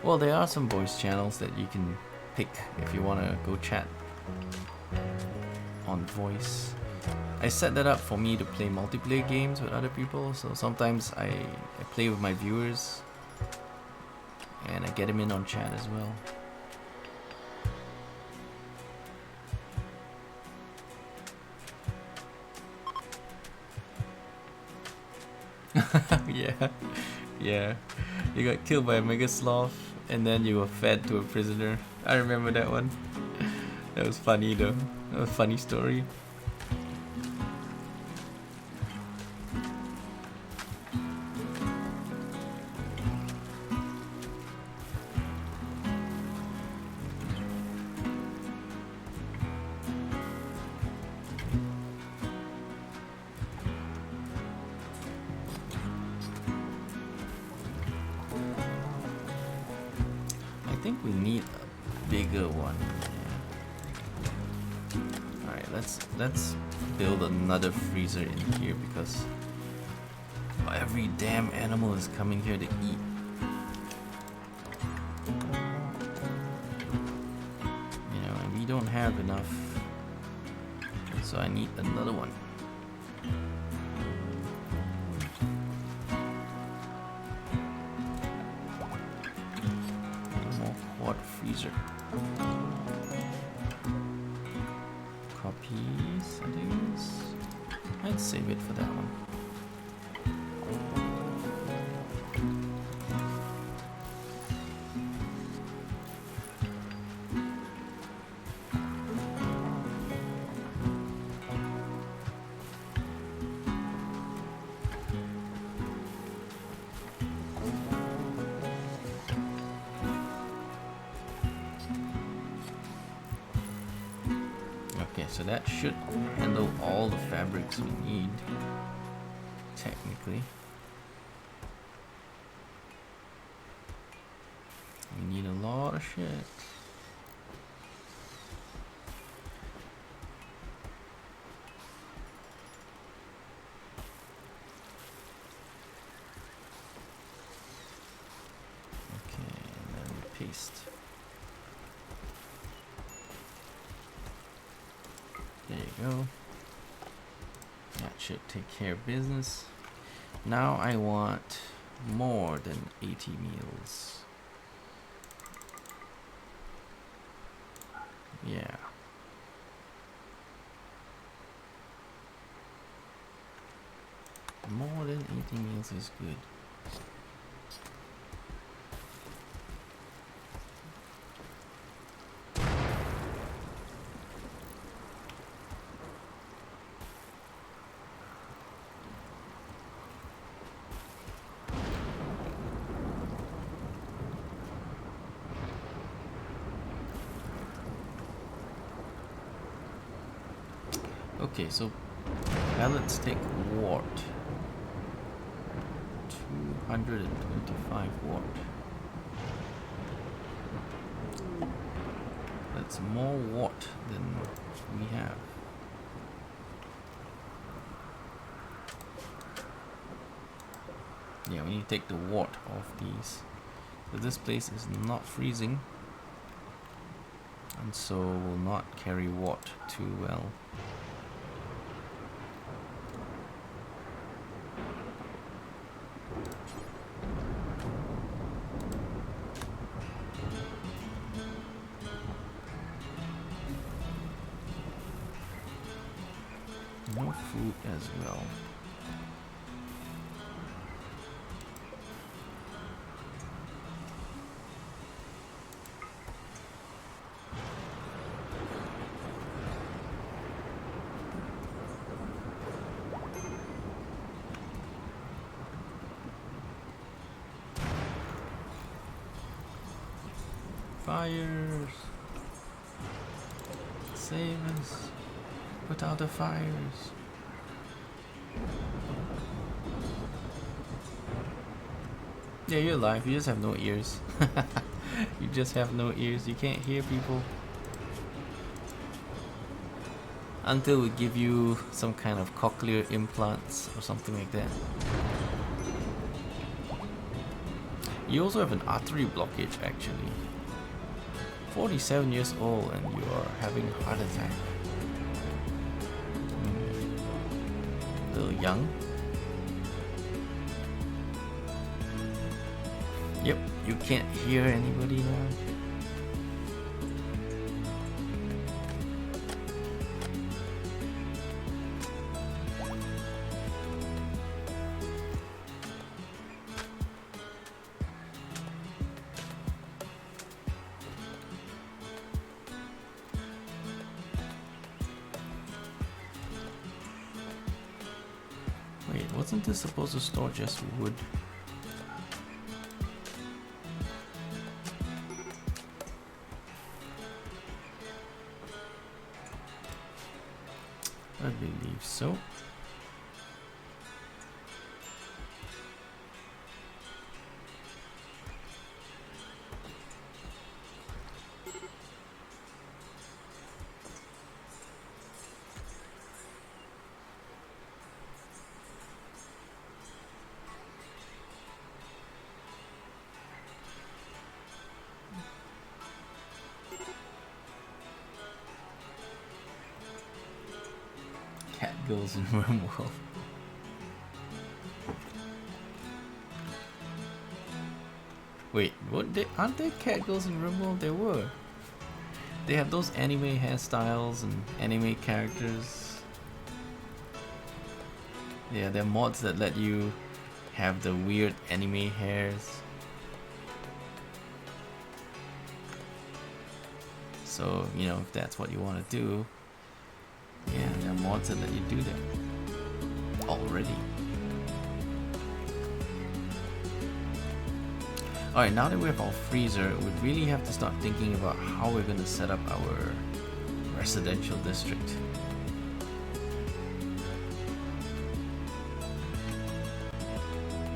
Well, there are some voice channels that you can pick if you want to go chat on voice. I set that up for me to play multiplayer games with other people, so sometimes I play with my viewers and I get them in on chat as well. Yeah, yeah. You got killed by a mega sloth and then you were fed to a prisoner. I remember that one. That was funny though. That was a funny story. I think we need a bigger one. Yeah. Alright, let's build another freezer in here because every damn animal is coming here to eat. You know, and we don't have enough. So I need another one. Freezer. Copy settings. I'd save it for that one. Okay, so that should handle all the fabrics we need, technically. We need a lot of shit. Okay, and then paste. There you go. That should take care of business. Now I want more than 80 meals. Yeah. More than 80 meals is good. Okay, so now let's take wart. 225 wart. That's more wart than we have. Yeah, we need to take the wart off these. So this place is not freezing, and so will not carry wart too well. No food as well. Fires. Save us. Put out the fires. Yeah, you're alive. You just have no ears. You just have no ears. You can't hear people. Until we give you some kind of cochlear implants or something like that. You also have an artery blockage actually. 47 years old and you are having a heart attack. A little young. Yep, you can't hear anybody now. Wait, wasn't this supposed to store just wood? I believe so. Cat girls in RimWorld. Wait, aren't there cat girls in RimWorld? There were. They have those anime hairstyles and anime characters. Yeah, there are mods that let you have the weird anime hairs. So, you know, if that's what you want to do, yeah, there are mods that let you do that already. Alright, now that we have our freezer, we really have to start thinking about how we're going to set up our residential district.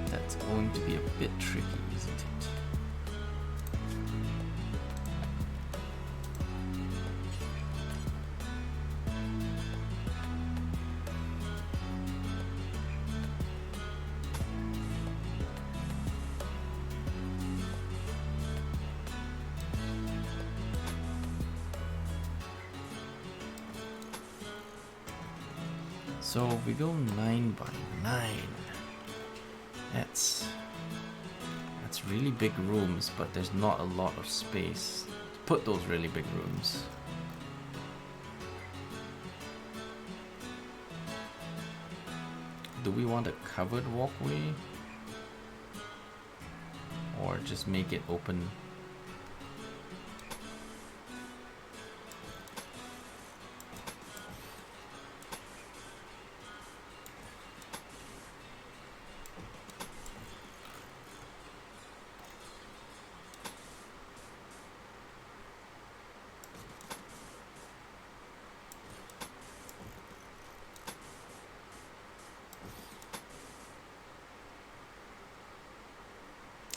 That's going to be a bit tricky, isn't it? So we go 9 by 9. That's really big rooms, but there's not a lot of space to put those really big rooms. Do we want a covered walkway? Or just make it open?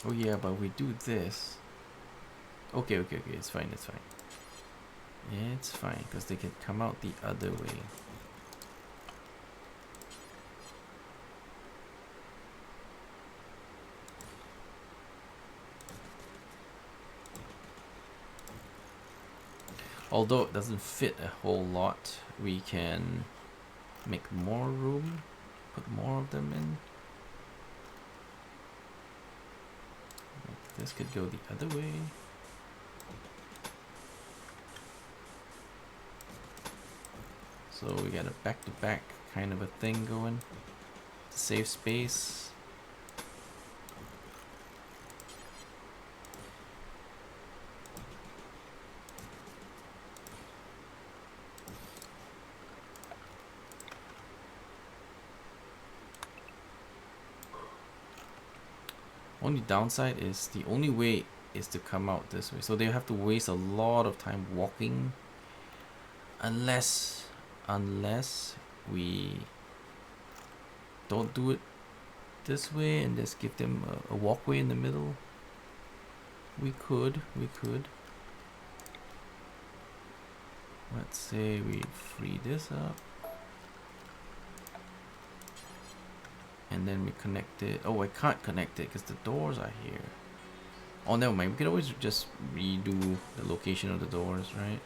Oh yeah, but we do this. Okay, it's fine, it's fine. Yeah, it's fine, because they can come out the other way. Although it doesn't fit a whole lot, we can make more room, put more of them in. This could go the other way. So we got a back-to-back kind of a thing going to save space. Only downside is the only way is to come out this way, so they have to waste a lot of time walking. Unless we don't do it this way and just give them a walkway in the middle. We could. Let's say we free this up. And then we connect it. Oh, I can't connect it because the doors are here. Oh, never mind. We can always just redo the location of the doors, right?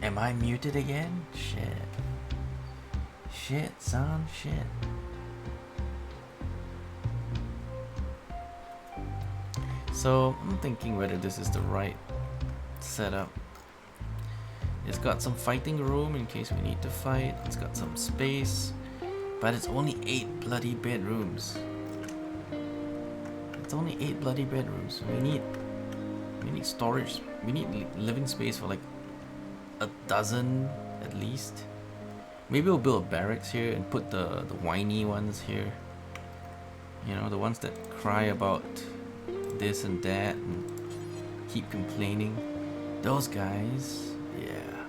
Am I muted again? Shit. Shit, son, shit. So, I'm thinking whether this is the right setup. It's got some fighting room in case we need to fight. It's got some space. But it's only 8 bloody bedrooms. It's only 8 bloody bedrooms. We need storage. We need living space for like a dozen at least. Maybe we'll build barracks here and put the whiny ones here. You know, the ones that cry about this and that and keep complaining. Those guys, yeah.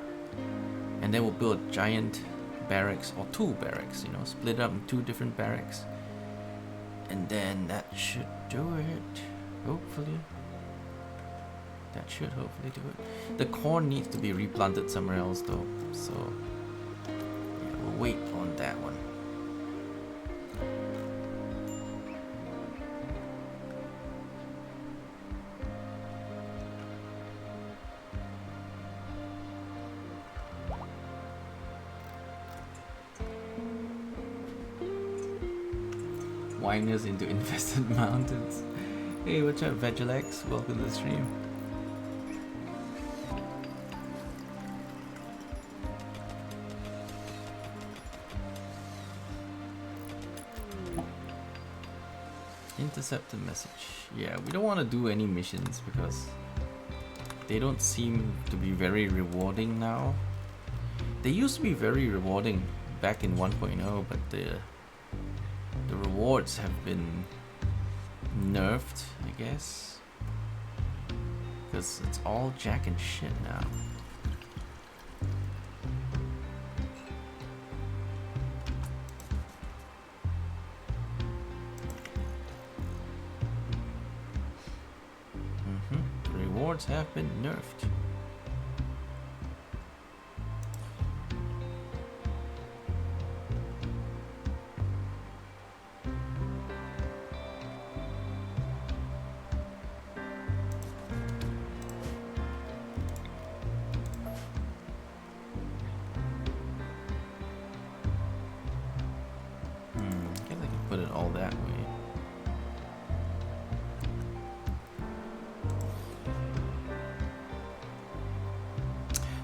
And then we'll build a giant barracks or 2 barracks, you know, split up in 2 different barracks. And then that should do it, hopefully. That should hopefully do it. The corn needs to be replanted somewhere else though, so yeah, we'll wait on that one. Whiners into infested mountains. Hey, what's up, Vegilex? Welcome to the stream. Intercepted message. Yeah, we don't want to do any missions because they don't seem to be very rewarding now. They used to be very rewarding back in 1.0, but the rewards have been nerfed, I guess, because it's all jack and shit now. The rewards have been nerfed.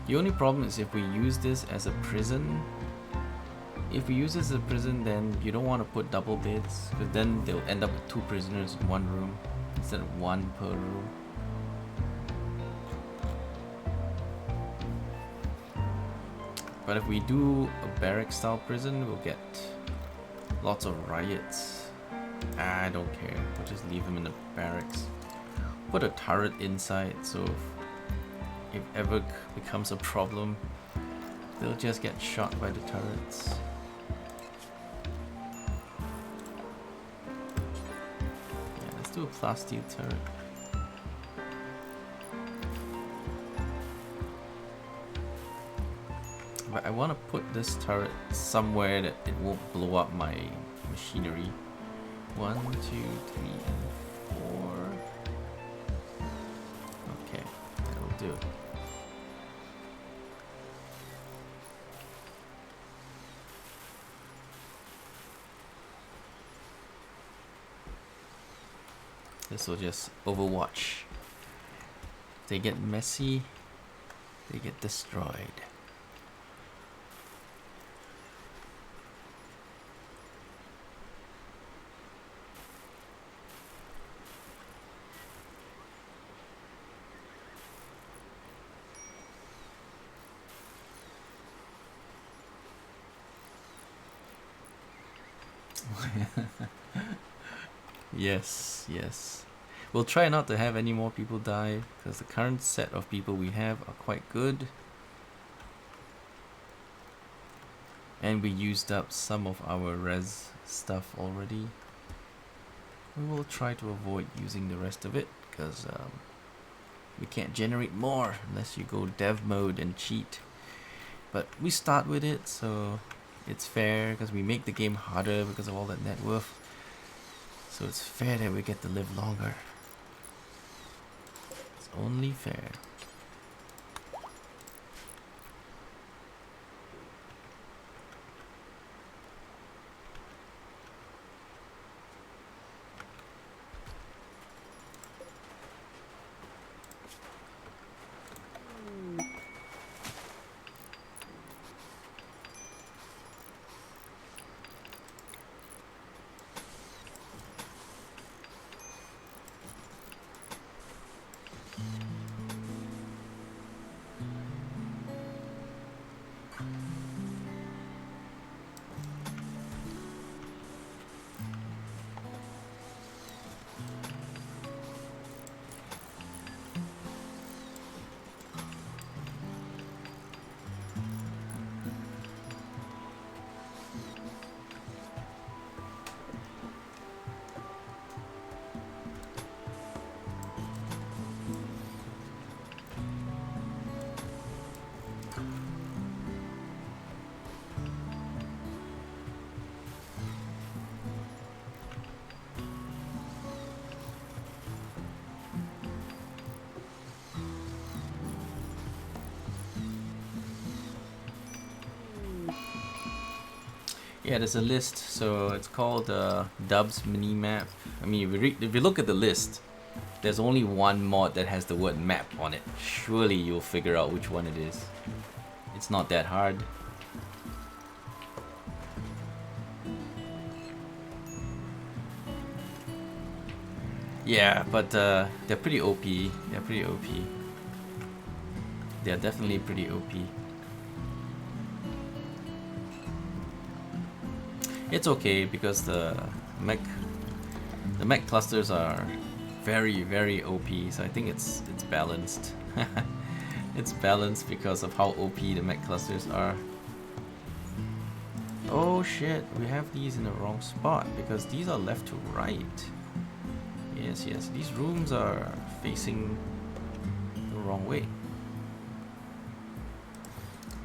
The only problem is if we use this as a prison. If we use this as a prison, then you don't want to put double beds, because then they'll end up with 2 prisoners in 1 room instead of 1 per room. But if we do a barrack style prison, we'll get lots of riots. I don't care, we'll just leave them in the barracks. Put a turret inside, so if ever becomes a problem, they'll just get shot by the turrets. Yeah, let's do a plasteel turret. But I want to put this turret somewhere that it won't blow up my machinery. 1, 2, 3, and 4. Okay, that'll do. This will just overwatch. If they get messy, they get destroyed. Yes, yes. We'll try not to have any more people die, because the current set of people we have are quite good. And we used up some of our res stuff already. We will try to avoid using the rest of it, because we can't generate more unless you go dev mode and cheat. But we start with it, so it's fair, because we make the game harder because of all that net worth. So it's fair that we get to live longer. It's only fair. Yeah, there's a list, so it's called Dubs mini map. I mean, if you look at the list, there's only one mod that has the word map on it. Surely you'll figure out which one it is. It's not that hard. Yeah, but they're pretty OP. They're pretty OP. They're definitely pretty OP. It's okay because the mech clusters are very, very OP, so I think it's balanced. It's balanced because of how OP the mech clusters are. Oh shit, we have these in the wrong spot because these are left to right. Yes, yes, these rooms are facing the wrong way.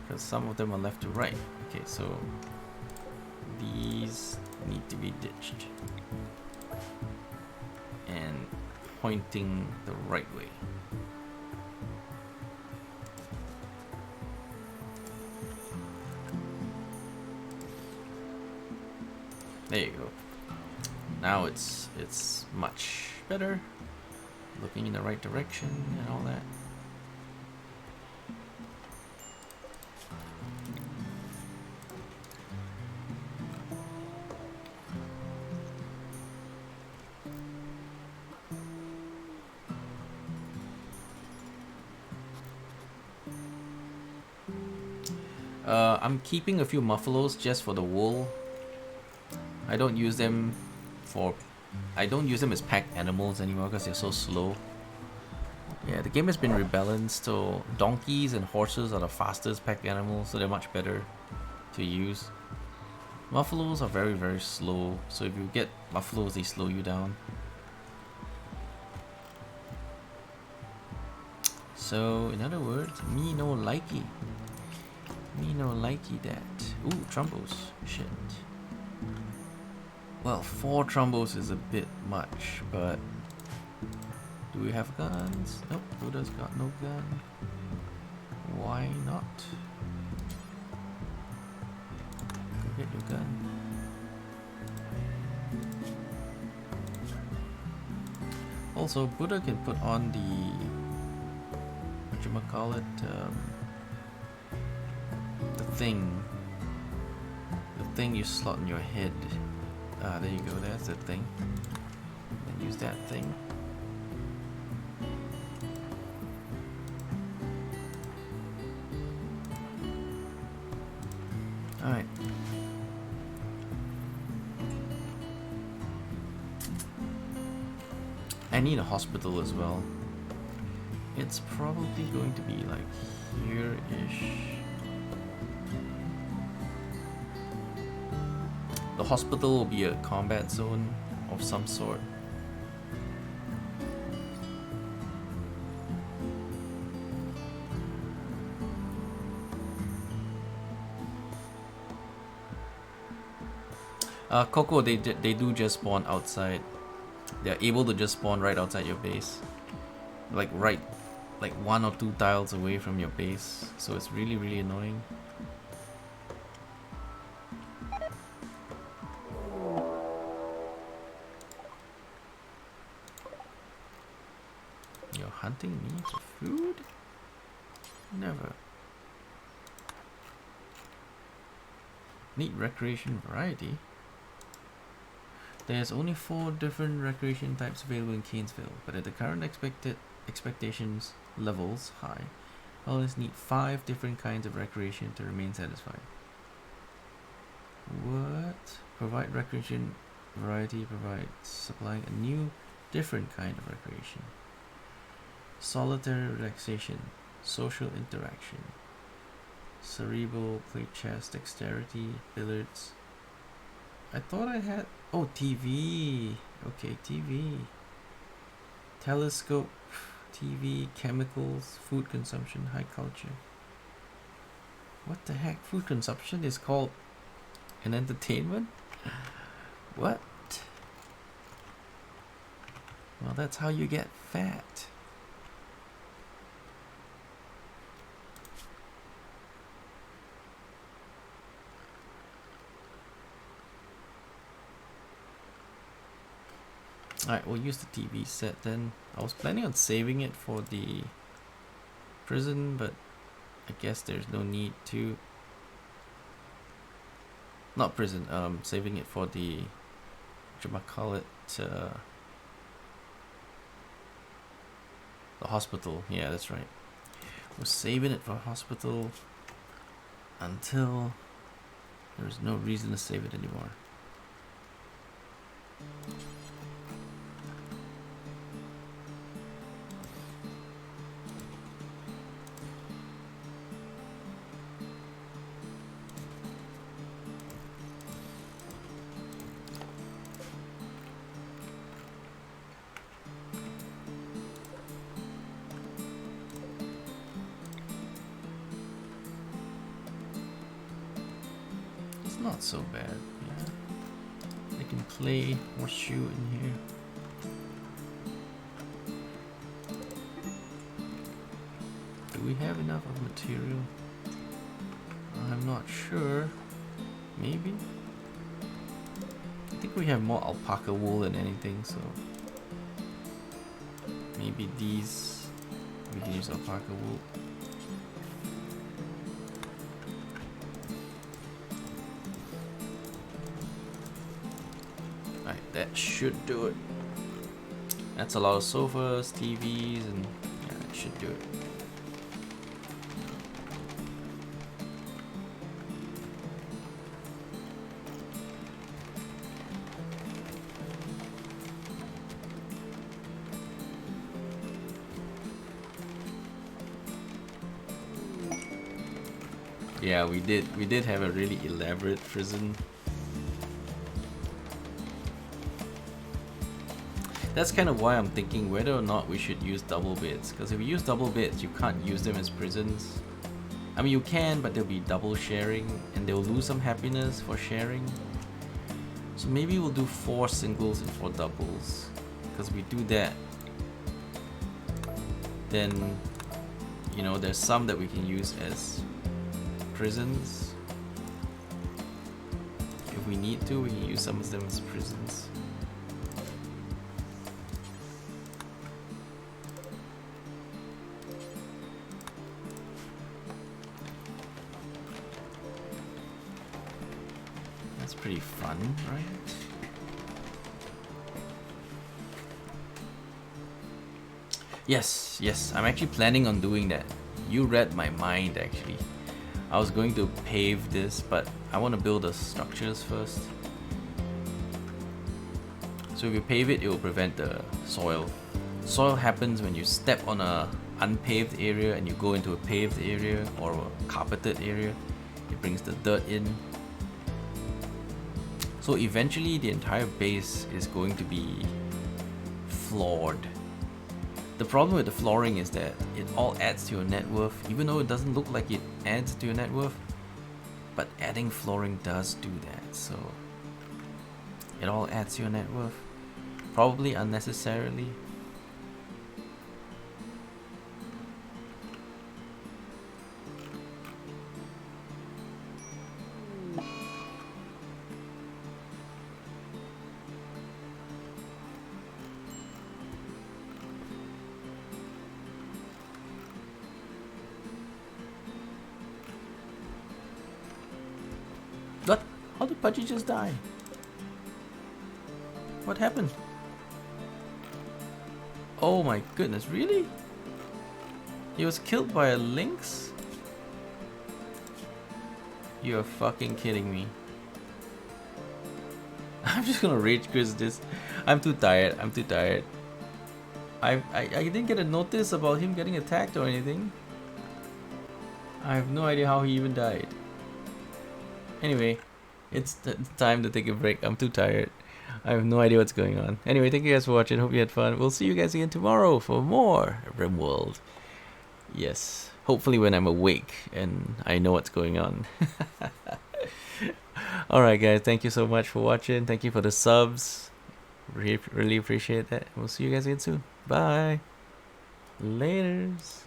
Because some of them are left to right. Okay, so these need to be ditched and pointing the right way. There you go. Now it's much better, looking in the right direction and all that. I'm keeping a few muffalos just for the wool. I don't use them as pack animals anymore because they're so slow. Yeah, the game has been rebalanced, so donkeys and horses are the fastest pack animals, so they're much better to use. Muffalos are very, very slow, so if you get muffalos, they slow you down. So, in other words, me no likey. Me no likey that. Ooh, Trumbos. Shit. Well, 4 Trumbos is a bit much, but... Do we have guns? Nope, Buddha's got no gun. Why not? Go get your gun. Also, Buddha can put on the... whatchamacallit, the thing you slot in your head. Ah, there you go, that's the thing. And use that thing. Alright. I need a hospital as well. It's probably going to be like here-ish. The hospital will be a combat zone of some sort. Coco, they do just spawn outside. They're able to just spawn right outside your base. Like 1 or 2 tiles away from your base. So it's really, really annoying. You're hunting me for food? Never. Neat recreation variety. There's only 4 different recreation types available in Kanesville, but at the current expectations levels high, always need 5 different kinds of recreation to remain satisfied. What? Provide recreation variety, provide supplying a new, different kind of recreation. Solitary relaxation, social interaction, cerebral, play chess, dexterity, billiards. I thought I had... Oh, TV. Okay, TV. Telescope, TV, chemicals, food consumption, high culture. What the heck? Food consumption is called an entertainment? What? Well, that's how you get fat. Alright, we'll use the TV set then. I was planning on saving it for the prison, but I guess there's no need to. Not prison, saving it for the, whatchamacallit, the hospital. Yeah, that's right. We're saving it for hospital until there's no reason to save it anymore. Not so bad, yeah. I can play horseshoe in here. Do we have enough of material? I'm not sure. Maybe? I think we have more alpaca wool than anything, so maybe these we can use alpaca wool. That should do it. That's a lot of sofas, TVs, and yeah, that should do it. Yeah, we did have a really elaborate prison. That's kind of why I'm thinking whether or not we should use double bids. Because if we use double bids, you can't use them as prisons. I mean, you can, but they'll be double sharing, and they'll lose some happiness for sharing. So maybe we'll do 4 singles and 4 doubles. Because if we do that, then, you know, there's some that we can use as prisons. If we need to, we can use some of them as prisons. That's pretty fun, right? Yes, I'm actually planning on doing that. You read my mind actually. I was going to pave this, but I want to build the structures first. So if you pave it, it will prevent the soil. Soil happens when you step on a unpaved area and you go into a paved area or a carpeted area. It brings the dirt in. So eventually the entire base is going to be floored. The problem with the flooring is that it all adds to your net worth, even though it doesn't look like it adds to your net worth. But adding flooring does do that, so it all adds to your net worth. Probably unnecessarily. What? How did Pudgy just die? What happened? Oh my goodness, really? He was killed by a lynx? You're fucking kidding me. I'm just gonna rage quit this. I'm too tired. I didn't get a notice about him getting attacked or anything. I have no idea how he even died. Anyway, it's time to take a break. I'm too tired. I have no idea what's going on. Anyway, thank you guys for watching. Hope you had fun. We'll see you guys again tomorrow for more RimWorld. Yes, hopefully when I'm awake and I know what's going on. Alright guys, thank you so much for watching. Thank you for the subs. Really appreciate that. We'll see you guys again soon. Bye. Laters.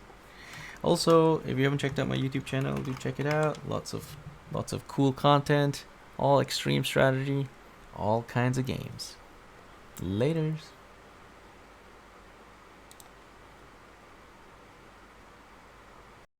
Also, if you haven't checked out my YouTube channel, do check it out. Lots of cool content, all extreme strategy, all kinds of games. Laters.